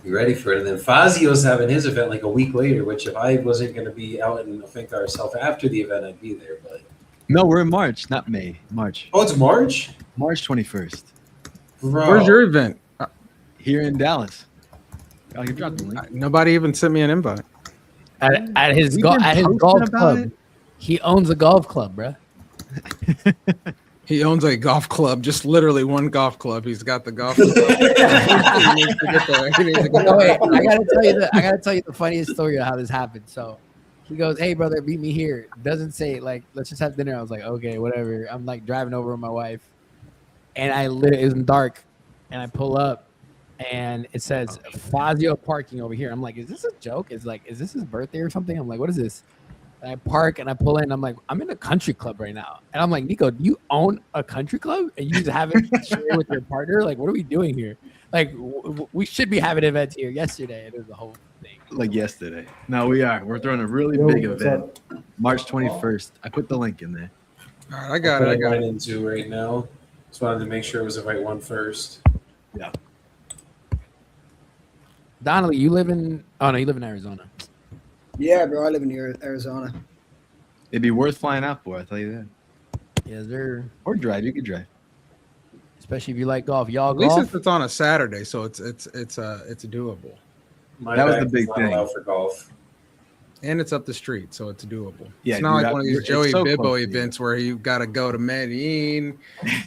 You ready for it? And then Fazio's having his event like a week later, which if I wasn't gonna be out in the finca ourselves after the event, I'd be there. But No, we're in March, not May. March. oh, it's March. March 21st. Bro. Where's your event? Here in Dallas. I can drop the link. Nobody even sent me an invite. At his We've been golf posting about club. it. He owns a golf club, bro. He owns a golf club, just literally one golf club. He's got the golf club. He needs to get there. He needs to get No, there. wait, I gotta tell you the funniest story of how this happened. So he goes, "Hey, brother, meet me here." Doesn't say like, "Let's just have dinner." I was like, "Okay, whatever." I'm like driving over with my wife, and I literally it's dark, and I pull up, and it says Fazio parking over here. I'm like, "Is this a joke? Is this his birthday or something?" I'm like, "What is this?" And I park and I pull in. I'm like, "I'm in a country club right now," and I'm like, "Nico, do you own a country club and you just have it share with your partner? Like, what are we doing here? Like, we should be having events here yesterday." And it was the whole thing. Like yesterday. No, we are. We're throwing a really Yo, big what's event. March 21st. I put the link in there. All right, I got it. I got right it. into right now. Just wanted to make sure it was the right one first. Yeah. Donnelly, you live in? Oh no, you live in Arizona. Yeah, bro. I live in Arizona. It'd be worth flying out for, I'll tell you that. Yes, sir. Or drive. You could drive. Especially if you like golf. Y'all At least golf? it's on a Saturday, so it's doable. My That was bag the big is not thing. allowed for golf. And it's up the street, so it's doable. Yeah, it's not dude, like one of these it's Joey so Bibbo close to you. events where you got to go to Medellin.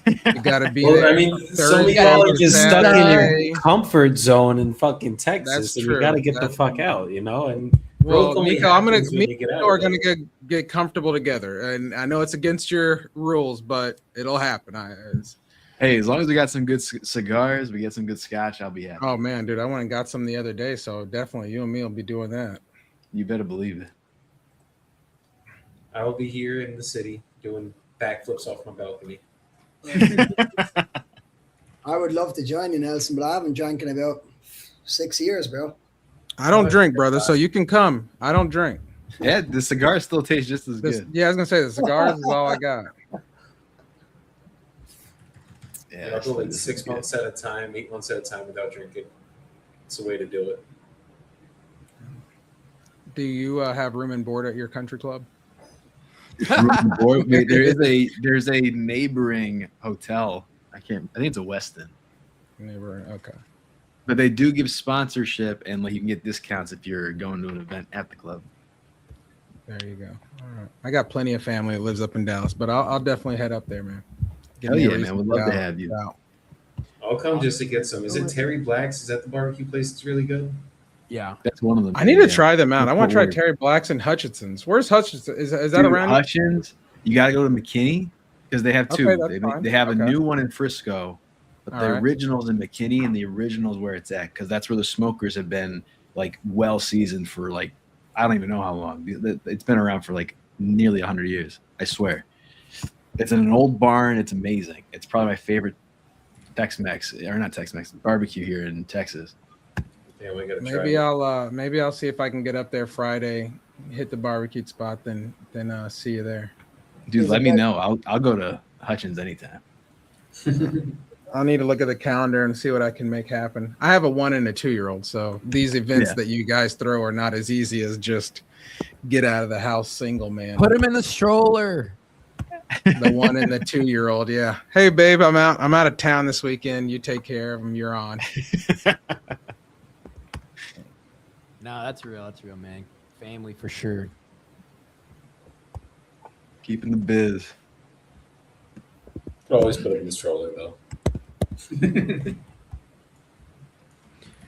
You got to be Well, there. I mean, some of Thursday y'all are to just stuck in Saturday. your comfort zone in fucking Texas, That's and true. you got to get the That's- fuck out, you know. And Well, growth only Nico, me happens when and you get out Nico are of there. gonna get comfortable together, and I know it's against your rules, but it'll happen. Hey, as long as we got some good cigars, we get some good scotch, I'll be happy. Oh man, dude, I went and got some the other day, so definitely you and me will be doing that. You better believe it. I will be here in the city doing backflips off my balcony. I would love to join you, Nelson, but I haven't drank in about 6 years, bro. I don't drink, brother, so you can come. I don't drink. Yeah, the cigar still tastes just as good. Yeah, I was gonna say the cigars is all I got. Yeah, I'll go like 6 months at a time, 8 months at a time without drinking. It's the way to do it. Do you have room and board at your country club? Wait, there's a neighboring hotel. I think it's a Westin. Neighboring, okay. But they do give sponsorship and like you can get discounts if you're going to an event at the club. There you go. All right. I got plenty of family that lives up in Dallas, but I'll definitely head up there, man. Give Hell me a yeah, man. reason We'd to love to get have you. out. I'll come just to get some. Is it Terry Black's? Is that the barbecue place that's really good? Yeah. That's one of them. I need to try them out. I Good want to try word. Terry Black's and Hutchinson's. Where's Hutchinson? Is that Dude, around? Hutchins, you got to go to McKinney because they have two. Okay, that's fine. They have a Okay. new one in Frisco, but All the right. original's in McKinney and the original's where it's at because that's where the smokers have been like well seasoned for like I don't even know how long. It's been around for like nearly 100 years. I swear. It's in an old barn. It's amazing. It's probably my favorite Tex-Mex or not Tex-Mex barbecue here in Texas. Yeah, we gotta try. Maybe I'll see if I can get up there Friday, hit the barbecue spot, then see you there. Dude, let me know. I'll go to Hutchins anytime. I'll need to look at the calendar and see what I can make happen. I have a 1 and a 2-year-old, so these events Yeah. that you guys throw are not as easy as just get out of the house single, man. Put him in the stroller. The 1 and the 2-year-old, yeah. Hey, babe, I'm out of town this weekend. You take care of him. You're on. No, that's real. That's real, man. Family for sure. Keeping the biz. Could always put it in the stroller though.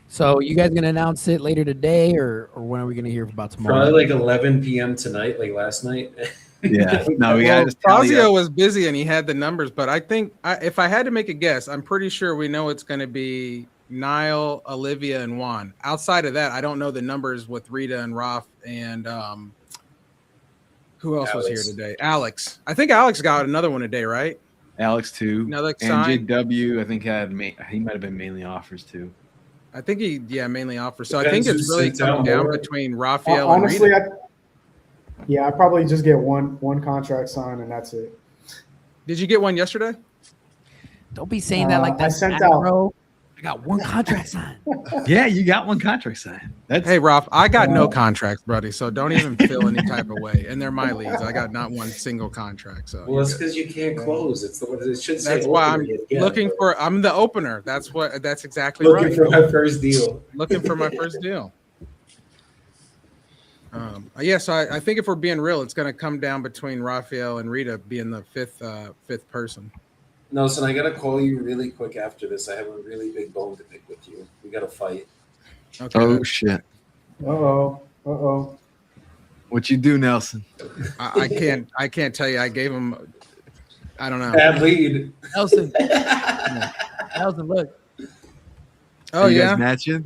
So you guys gonna announce it later today, or when are we gonna hear about tomorrow? Probably like 11 p.m. tonight, like last night. Yeah. No, we Well, got to tally Fazio up. was busy and he had the numbers, but I think if I had to make a guess, I'm pretty sure we know it's going to be Niall, Olivia, and Juan. Outside of that, I don't know the numbers with Rita and Raf and who else was here Alex. today? Alex. I think Alex got another one today, right? Alex too. Another and sign? JW, I think he might have been mainly offers too. I think mainly offers. So I Depends think it's who really sends out coming down more. between Raphael and Honestly, Rita. I probably just get one contract signed and that's it. Did you get one yesterday? Don't be saying that like I that, sent Matt, out- bro. I got one contract signed. Yeah, you got one contract signed. That's Hey, Ralph, I got no contracts, buddy. So don't even feel any type of way. And they're my leagues. I got not one single contract. So Well, it's because you can't close. It's the it should say. that's why I'm opener yet again, looking but for. I'm the opener. That's exactly looking right. for my first deal. Looking for my first deal. Yeah, so I think if we're being real, it's going to come down between Raphael and Rita being the fifth person. Nelson, I gotta call you really quick after this. I have a really big bone to pick with you. We gotta fight. Okay. oh shit. Uh-oh. What you do, Nelson? I can't tell you. I gave him. I don't know. Bad lead. Nelson. Nelson, look. Oh You yeah, guys matching?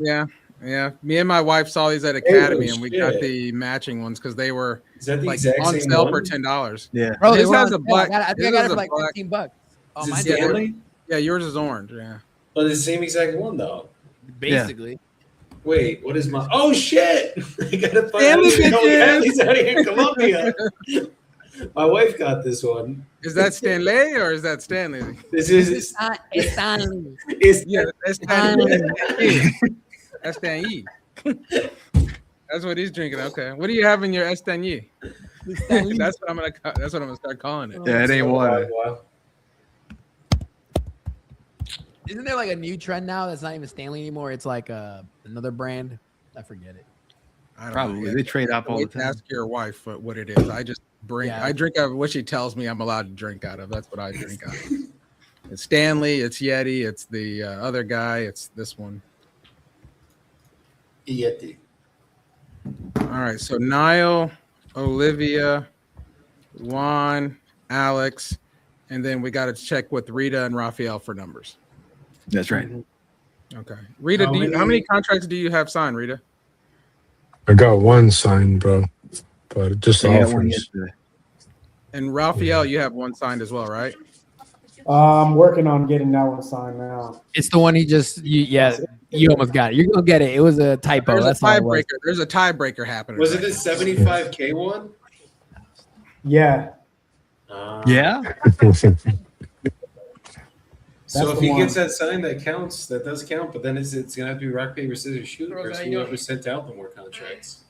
yeah. Me and my wife saw these at Academy, and we got shit. the matching ones because they were Is that the like exact on same sale one? for $10. Yeah. Bro, they His were has on a sale. black. I think his I got has it a for like black- $15. Oh, Is it mine's Stanley? Yeah, yours is orange. Yeah. But it's the same exact one though. basically. Wait, what is my? Oh shit! I gotta find Stanley Stanley's bitches! out here in Colombia. My wife got this one. Is that Stanley or is that Stanley? This is It's Stanley. it's Yeah, that's Stanley. That's Stanley. That's what he's drinking. Okay, what do you have in your Stanley? That's what I'm gonna start calling it. Yeah, it ain't water. Isn't there like a new trend now that's not even Stanley anymore? It's like another brand. I forget it. I don't Probably. know. They trade up all the Wait to time. Ask your wife what it is. I just bring. Yeah. I drink out of what she tells me I'm allowed to drink out of. That's what I drink out of. It's Stanley. It's Yeti. It's the other guy. It's this one. Yeti. All right. So Niall, Olivia, Juan, Alex, and then we got to check with Rita and Raphael for numbers. That's right. Okay. Rita, how many contracts do you have signed, Rita? I got one signed, bro, but just Yeah, one offers. yesterday. And Raphael, you have one signed as well, right? I'm working on getting that one signed now. It's the one you almost got it. You're gonna get it. It was a typo. There's That's a all it was. tiebreaker. There's a tiebreaker happening. Was it right the 75K one? Yeah. Yeah. So That's if the he one. gets that sign, that counts. That does count. But then it's gonna have to be rock paper scissors shoot Rose, versus how you doing? whoever sent out the more contracts.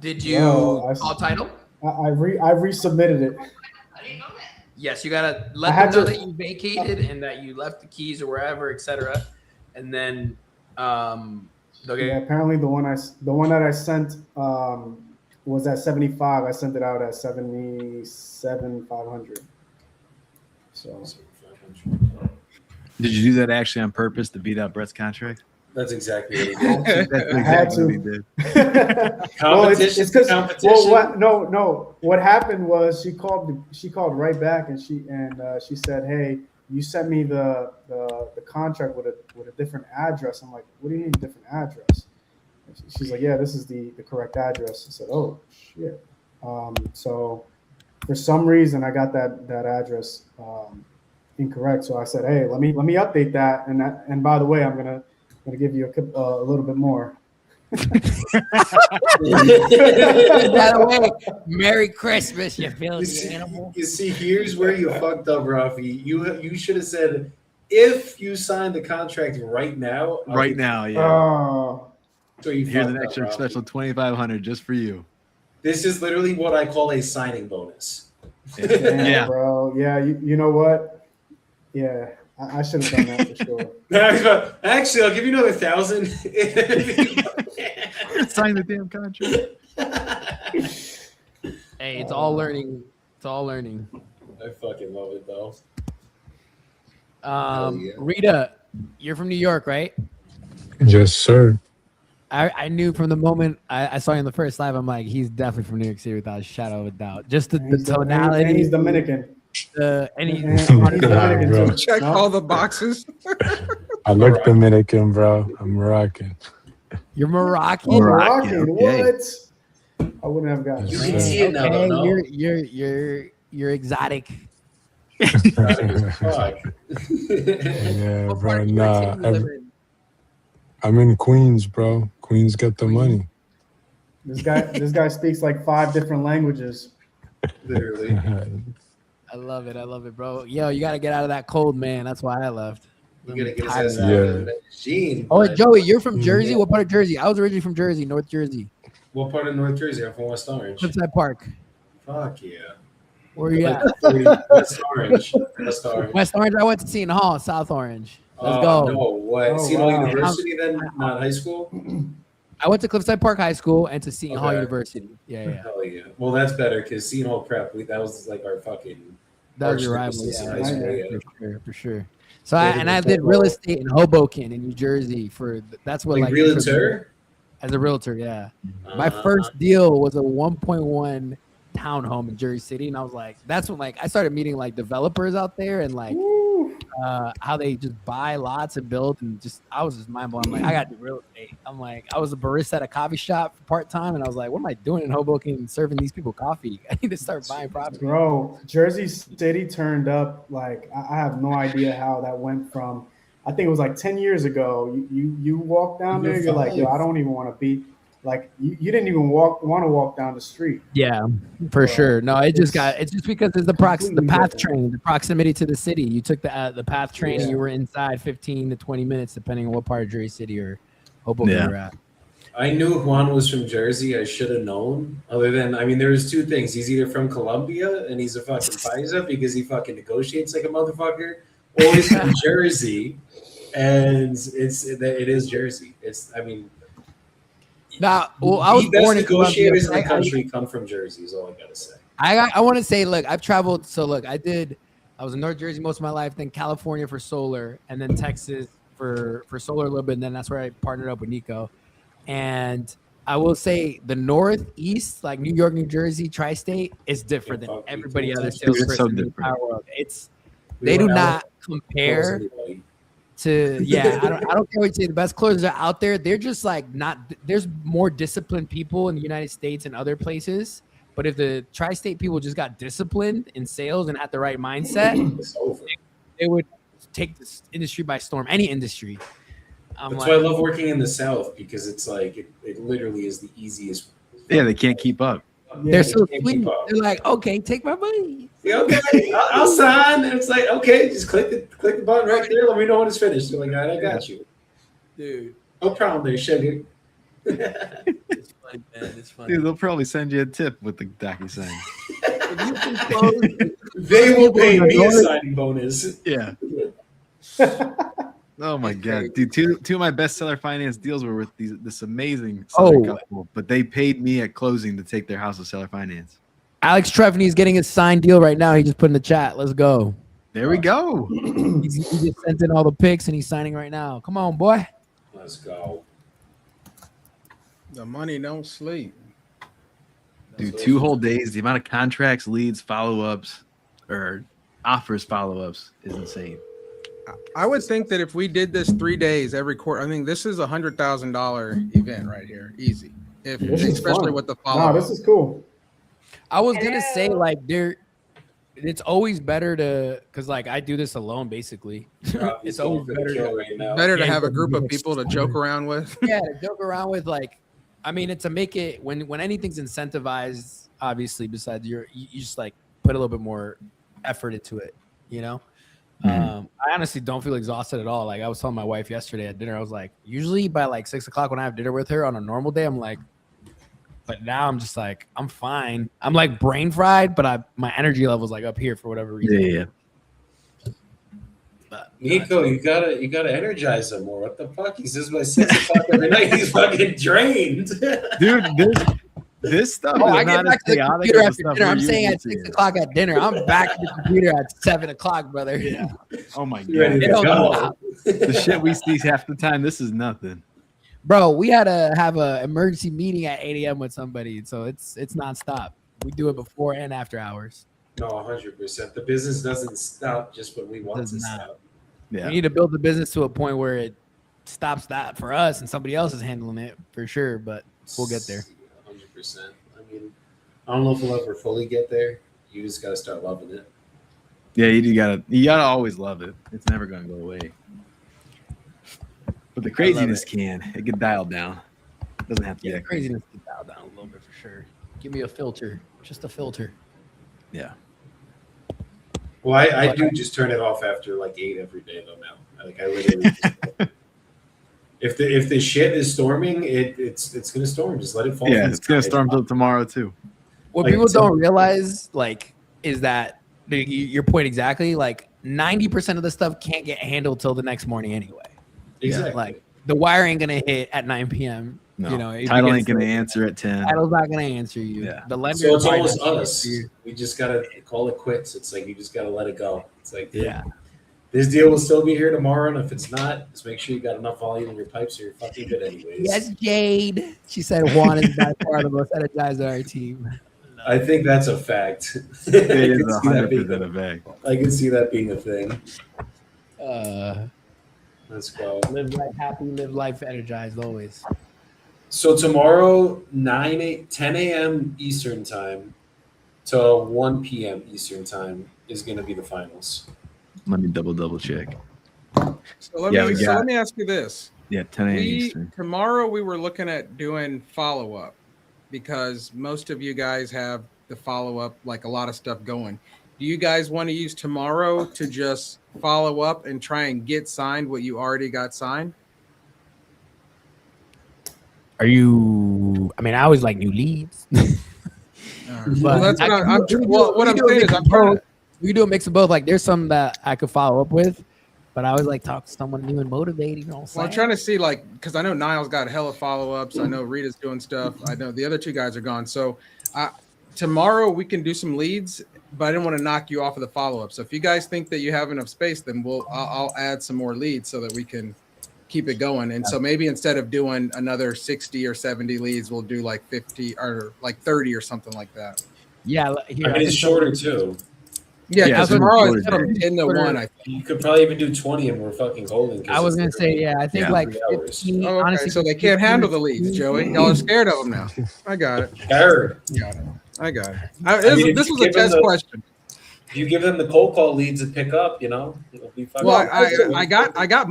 Did you Whoa, I- call title? I've resubmitted it. Yes, you gotta I let had them know to- that you vacated and that you left the keys or wherever, etc. And then they'll Yeah, get apparently the one that I sent was at 75. I sent it out at 77,500. So Did you do that actually on purpose to beat out Brett's contract? That's exactly what he That's did. I had exactly what he to. did. Well, it's Competition's 'cause- competition. Well, no. What happened was she called right back and she said, "Hey, you sent me the contract with a different address." I'm like, "What do you mean different address?" And she's like, "Yeah, this is the correct address." I said, "Oh shit." So for some reason I got that address incorrect. So I said, "Hey, let me update that." And by the way, I'm gonna give you a little bit more. By the way, Merry Christmas, you filthy animal. You see, here's where you fucked up, Rafi. You should have said, if you signed the contract right now. Right now, yeah. Oh, So you Here's an fucked up, extra Rafi. special 2,500 just for you. This is literally what I call a signing bonus. damn, Yeah. bro. Yeah, you know what? Yeah, I should have done that for sure. Actually, I'll give you another 1,000. Sign the damn contract. Hey, it's all learning. It's all learning. I fucking love it though. Rita, you're from New York, right? Yes, sir. I knew from the moment I saw you in the first live, I'm like, he's definitely from New York City without a shadow of a doubt. Just the tonality. And he's Dominican. He's Dominican bro. too. Check all the boxes. I look Dominican, bro. I'm Moroccan. You're Moroccan. Moroccan. Okay. What? I wouldn't have gotten You that. can see it now, though, no? You're exotic. Fuck. Yeah, What bro. part of New York Nah, City you live in? I'm in Queens, bro. Queens got the money. This guy speaks like 5 different languages. Literally. I love it, bro. Yo, you gotta get out of that cold, man. That's why I left. You gotta get tired his of ass that. out of that machine. Oh, but- Joey, you're from Jersey? What part of Jersey? I was originally from Jersey, North Jersey. What part of North Jersey? I'm from West Orange. Cliffside Park. Fuck yeah. Where you at? West Orange. West Orange. West Orange. I went to Seton Hall, South Orange. Let's Oh, go. no, what? Oh, Seton Hall wow. University then? Not high school? I went to Cliffside Park High School and to Seton Hall Okay. University. Yeah. Hell yeah. Well, that's better because Seton Hall Prep, that was like our fucking. That was your arch rival. nemesis in Yeah, high school, yeah. for sure. So I did real estate in Hoboken in New Jersey that's what Like realtor? As a realtor, yeah. My first deal was a 1.1 townhome in Jersey City, and I was like, that's when like I started meeting like developers out there and like how they just buy lots and build, and just I was just mind blown. I'm like, I got to do real estate. I'm like, I was a barista at a coffee shop part time, and I was like, what am I doing in Hoboken serving these people coffee? I need to start buying property. Bro, Jersey City turned up like I have no idea how that went from. I think it was like 10 years ago. You walk down there, you're like, yo, I don't even want to be like you didn't even want to walk down the street. Yeah, for sure. No, it's just because it's the path train, the proximity to the city. You took the path train and you were inside 15 to 20 minutes, depending on what part of Jersey City or Hoboken you're at. I knew Juan was from Jersey. I should have known. Other than, I mean, there was two things. He's either from Colombia and he's a fucking paisa because he fucking negotiates like a motherfucker, or he's from Jersey and it is Jersey. I mean. Nah, well, I was the best born in Colombia. negotiators in the country come from Jersey. Is all I gotta say. I want to say, look, I've traveled. So look, I was in North Jersey most of my life, then California for solar, and then Texas for solar a little bit. And then that's where I partnered up with Nico. And I will say the Northeast, like New York, New Jersey, tri-state, is different than everybody other salesperson in the entire world. They do not compare to I don't care what you say. The best closers are out there. They're just like there's more disciplined people in the United States and other places. But if the tri-state people just got disciplined in sales and had the right mindset, they would take this industry by storm. Any industry. That's why I love working in the South because it's like it literally is the easiest. Yeah, they can't keep up. They're so sweet. They're like, okay, take my money. Yeah, okay, I'll sign. And it's like, okay, just click the button right there. Let me know when it's finished. They're like, all right, I got you, dude. No problem there, sugar. It's funny, man. It's funny. Dude, they'll probably send you a tip with the DocuSign. They will pay me a signing bonus. Yeah. Oh my god, dude! Two of my best seller finance deals were with this amazing seller couple, but they paid me at closing to take their house to seller finance. Alex Trevney is getting his signed deal right now. He just put in the chat. Let's go. There we go. He just sent in all the pics and he's signing right now. Come on, boy. Let's go. The money don't sleep. Dude, 2 whole days. The amount of contracts, leads, follow-ups, or offers follow-ups is insane. I would think that if we did this 3 days every quarter, I mean, this is $100,000 event right here, easy. Especially with the follow. Wow, this is cool. I was gonna say like it's always better to because like I do this alone basically. It's always better to have a group of people to joke around with. Yeah, to joke around with. Like, I mean, it's to make it when anything's incentivized. Obviously, besides you just like put a little bit more effort into it. You know. I honestly don't feel exhausted at all. Like I was telling my wife yesterday at dinner, I was like, usually by like 6 o'clock when I have dinner with her on a normal day, I'm like, but now I'm just like, I'm fine. I'm like brain fried, but my energy level's like up here for whatever reason. Yeah. But Nico, you gotta energize him more. What the fuck? He says by 6 o'clock every night. He's fucking drained. Dude, this stuff Oh, is I get not as back to the chaotic computer as the after stuff dinner. we're I'm saying used at to. 6 o'clock at dinner. I'm back to the computer at 7 o'clock, brother. Yeah. Oh my You ready god. to It don't go? stop. The shit we see half the time, this is nothing. Bro, we had to have an emergency meeting at 8 a.m. with somebody, so it's nonstop. We do it before and after hours. No, 100%. The business doesn't stop just when we want Does to not. stop. Yeah. We need to build the business to a point where it stops that for us and somebody else is handling it for sure, but we'll get there. 100%. I mean, I don't know if we'll ever fully get there. You just gotta start loving it. Yeah, you gotta always love it. It's never gonna go away. But the craziness it get dialed down. It doesn't have to be Yeah, that crazy. craziness can dial down a little bit for sure. Give me a filter, just a filter. Yeah. Well, I do just turn it off after like 8 every day though now. Like I literally if the shit is storming, it's gonna storm. Just let it fall. Yeah, from the it's gonna sky. storm till tomorrow too. What Like, people so- don't realize, like, is that your point exactly. Like 90% of the stuff can't get handled till the next morning anyway. Exactly. Like the wire ain't gonna hit at 9 p.m. No, You know, it title begins ain't gonna to- answer at 10. Title's not gonna answer you. Yeah. The lender. So it's probably almost doesn't us. answer you. We just gotta call it quits. It's like you just gotta let it go. It's like Yeah. this deal will still be here tomorrow, and if it's not, just make sure you got enough volume in your pipes, so you're fucking good anyways. Yes, Jade. She said Juan is by far the most energized on our team. I think that's a fact. It is I can see that being 100% a fact. I can see that being a thing. Uh, Let's go. live life happy, live life energized always. So tomorrow, 10 a.m. Eastern time till 1 p.m. Eastern time is going to be the finals. Let me double check. So let Yeah, we got- me ask you this. Yeah, 10 a.m. Eastern. Tomorrow we were looking at doing follow up because most of you guys have the follow up, like a lot of stuff going. Do you guys want to use tomorrow to just follow up and try and get signed what you already got signed? Are you? I mean, I always like new leads. Well, that's what what I'm saying is I'm trying to, we can do a mix of both. Like, there's some that I could follow up with, but I always like talk to someone new and motivating. You know what I'm well, I'm saying? trying to see, like, because I know Niall's got hella follow-ups. I know Rita's doing stuff. I know the other two guys are gone. So tomorrow we can do some leads, but I didn't want to knock you off of the follow-up. So if you guys think that you have enough space, then I'll add some more leads so that we can keep it going. And so maybe instead of doing another 60 or 70 leads, we'll do like 50 or like 30 or something like that. Yeah, here, I mean, it's shorter too. Yeah, Yeah, because so tomorrow it's is from 10 to 1, I think. You could probably even do 20 and we're fucking holding. 'cause I was it's gonna say, yeah, I think Yeah. like 3 hours. 15, Oh, okay. honestly, So they can't handle the leads, Joey. Y'all are scared of them now. I got it. Scared. I got it. I mean, if This you was a give them test the- question. If you give them the cold call leads to pick up, you know, it'll be fun. Well, I got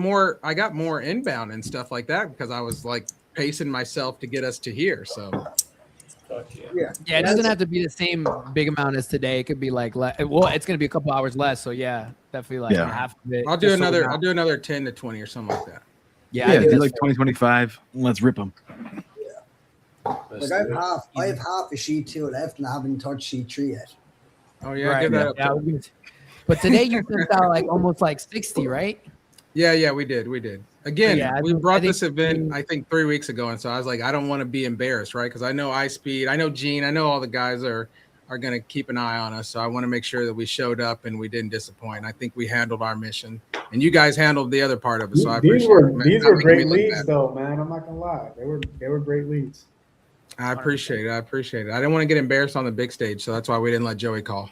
more inbound and stuff like that because I was like pacing myself to get us to here. So Fuck yeah. yeah, it doesn't have to be the same big amount as today. It could be like, well, it's gonna be a couple hours less. So yeah, definitely like Yeah. half of it. I'll do just so we're another. not- I'll do another 10 to 20 or something like that. Yeah, I Yeah, think do that's like 2025. Let's rip them. Like I have half a sheet 2 left, and I haven't touched sheet 3 yet. Oh yeah, right. give that up. Yeah, I was gonna- but today you sent out like almost like 60, right? Yeah, we did. Again, Yeah, we I brought think- this event I think 3 weeks ago, and so I was like, I don't want to be embarrassed, right? Because I know iSpeed, I know Gene, I know all the guys are going to keep an eye on us. So I want to make sure that we showed up and we didn't disappoint. I think we handled our mission, and you guys handled the other part of it. So I These appreciate were it. these Not were making great me look leads, bad. though, man. I'm not gonna lie, they were great leads. I appreciate it. I didn't want to get embarrassed on the big stage, so that's why we didn't let Joey call.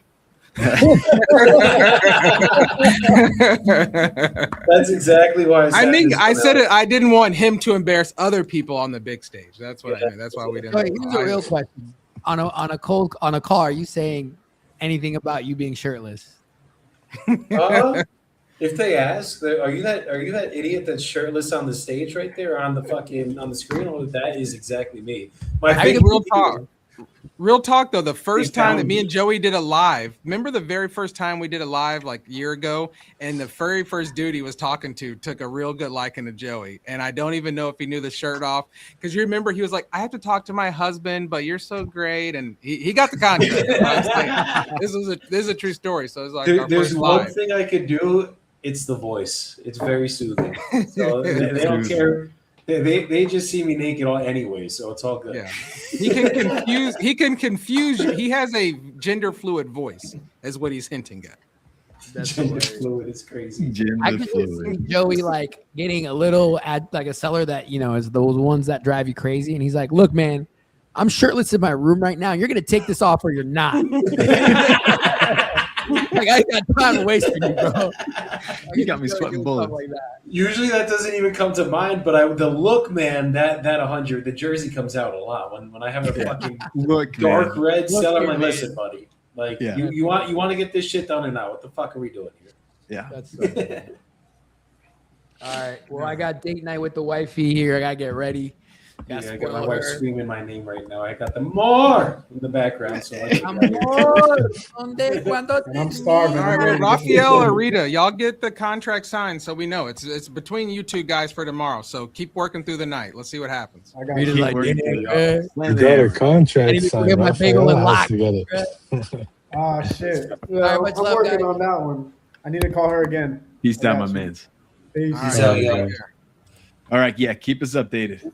That's exactly why I think this I one said out. it. I didn't want him to embarrass other people on the big stage. That's what I mean. That's why we didn't. So let him here's call. a real question: on a call, are you saying anything about you being shirtless? If they ask, are you that idiot that's shirtless on the stage right there on the screen? Oh, that is exactly me. My I think big real talk though, the first They time that found me me. and Joey did a live, remember the very first time we did a live like a year ago, and the very first dude he was talking to took a real good liking to Joey, and I don't even know if he knew the shirt off, because you remember he was like, I have to talk to my husband, but you're so great, and he got the contract. I was like, this is a true story. So it's like our There's first one live. thing I could do it's the voice. It's very soothing. So they don't care. They just see me naked anyway, so it's all good. Yeah. He can confuse you. He has a gender fluid voice, is what he's hinting at. That's Gender fluid is crazy. I could just see Joey like getting a little at like a seller that is those ones that drive you crazy, and he's like, "Look, man, I'm shirtless in my room right now. You're gonna take this off or you're not." Like I got time to waste for you, bro. You got me sweating bullets. Like that. Usually that doesn't even come to mind, but the look, man, that 100, the jersey comes out a lot when I have a fucking Look, dark man. red Look, seller. I'm like, man. listen, buddy, like Yeah. you want to get this shit done or not? What the fuck are we doing here? Yeah. That's so good. All right. Well, I got date night with the wifey here. I gotta get ready. Yeah, Gotta I got my spoil wife her. screaming my name right now. I got the more in the background. So Amor, ¿dónde, cuándo And I'm starving. All right, well, Raphael or Rita, y'all get the contract signed so we know. It's between you two guys for tomorrow. So keep working through the night. Let's see what happens. I got Rita's you. like, working "Yeah, for man." You got a I contract need to signed. get my bagel Rafael and has lock. to get it. Ah, shit. All right, much I'm love, working guys. on that one. I need to call her again. Peace I down, got my you. mans. Peace. All right, So, take yeah. care. All right, yeah, keep us updated.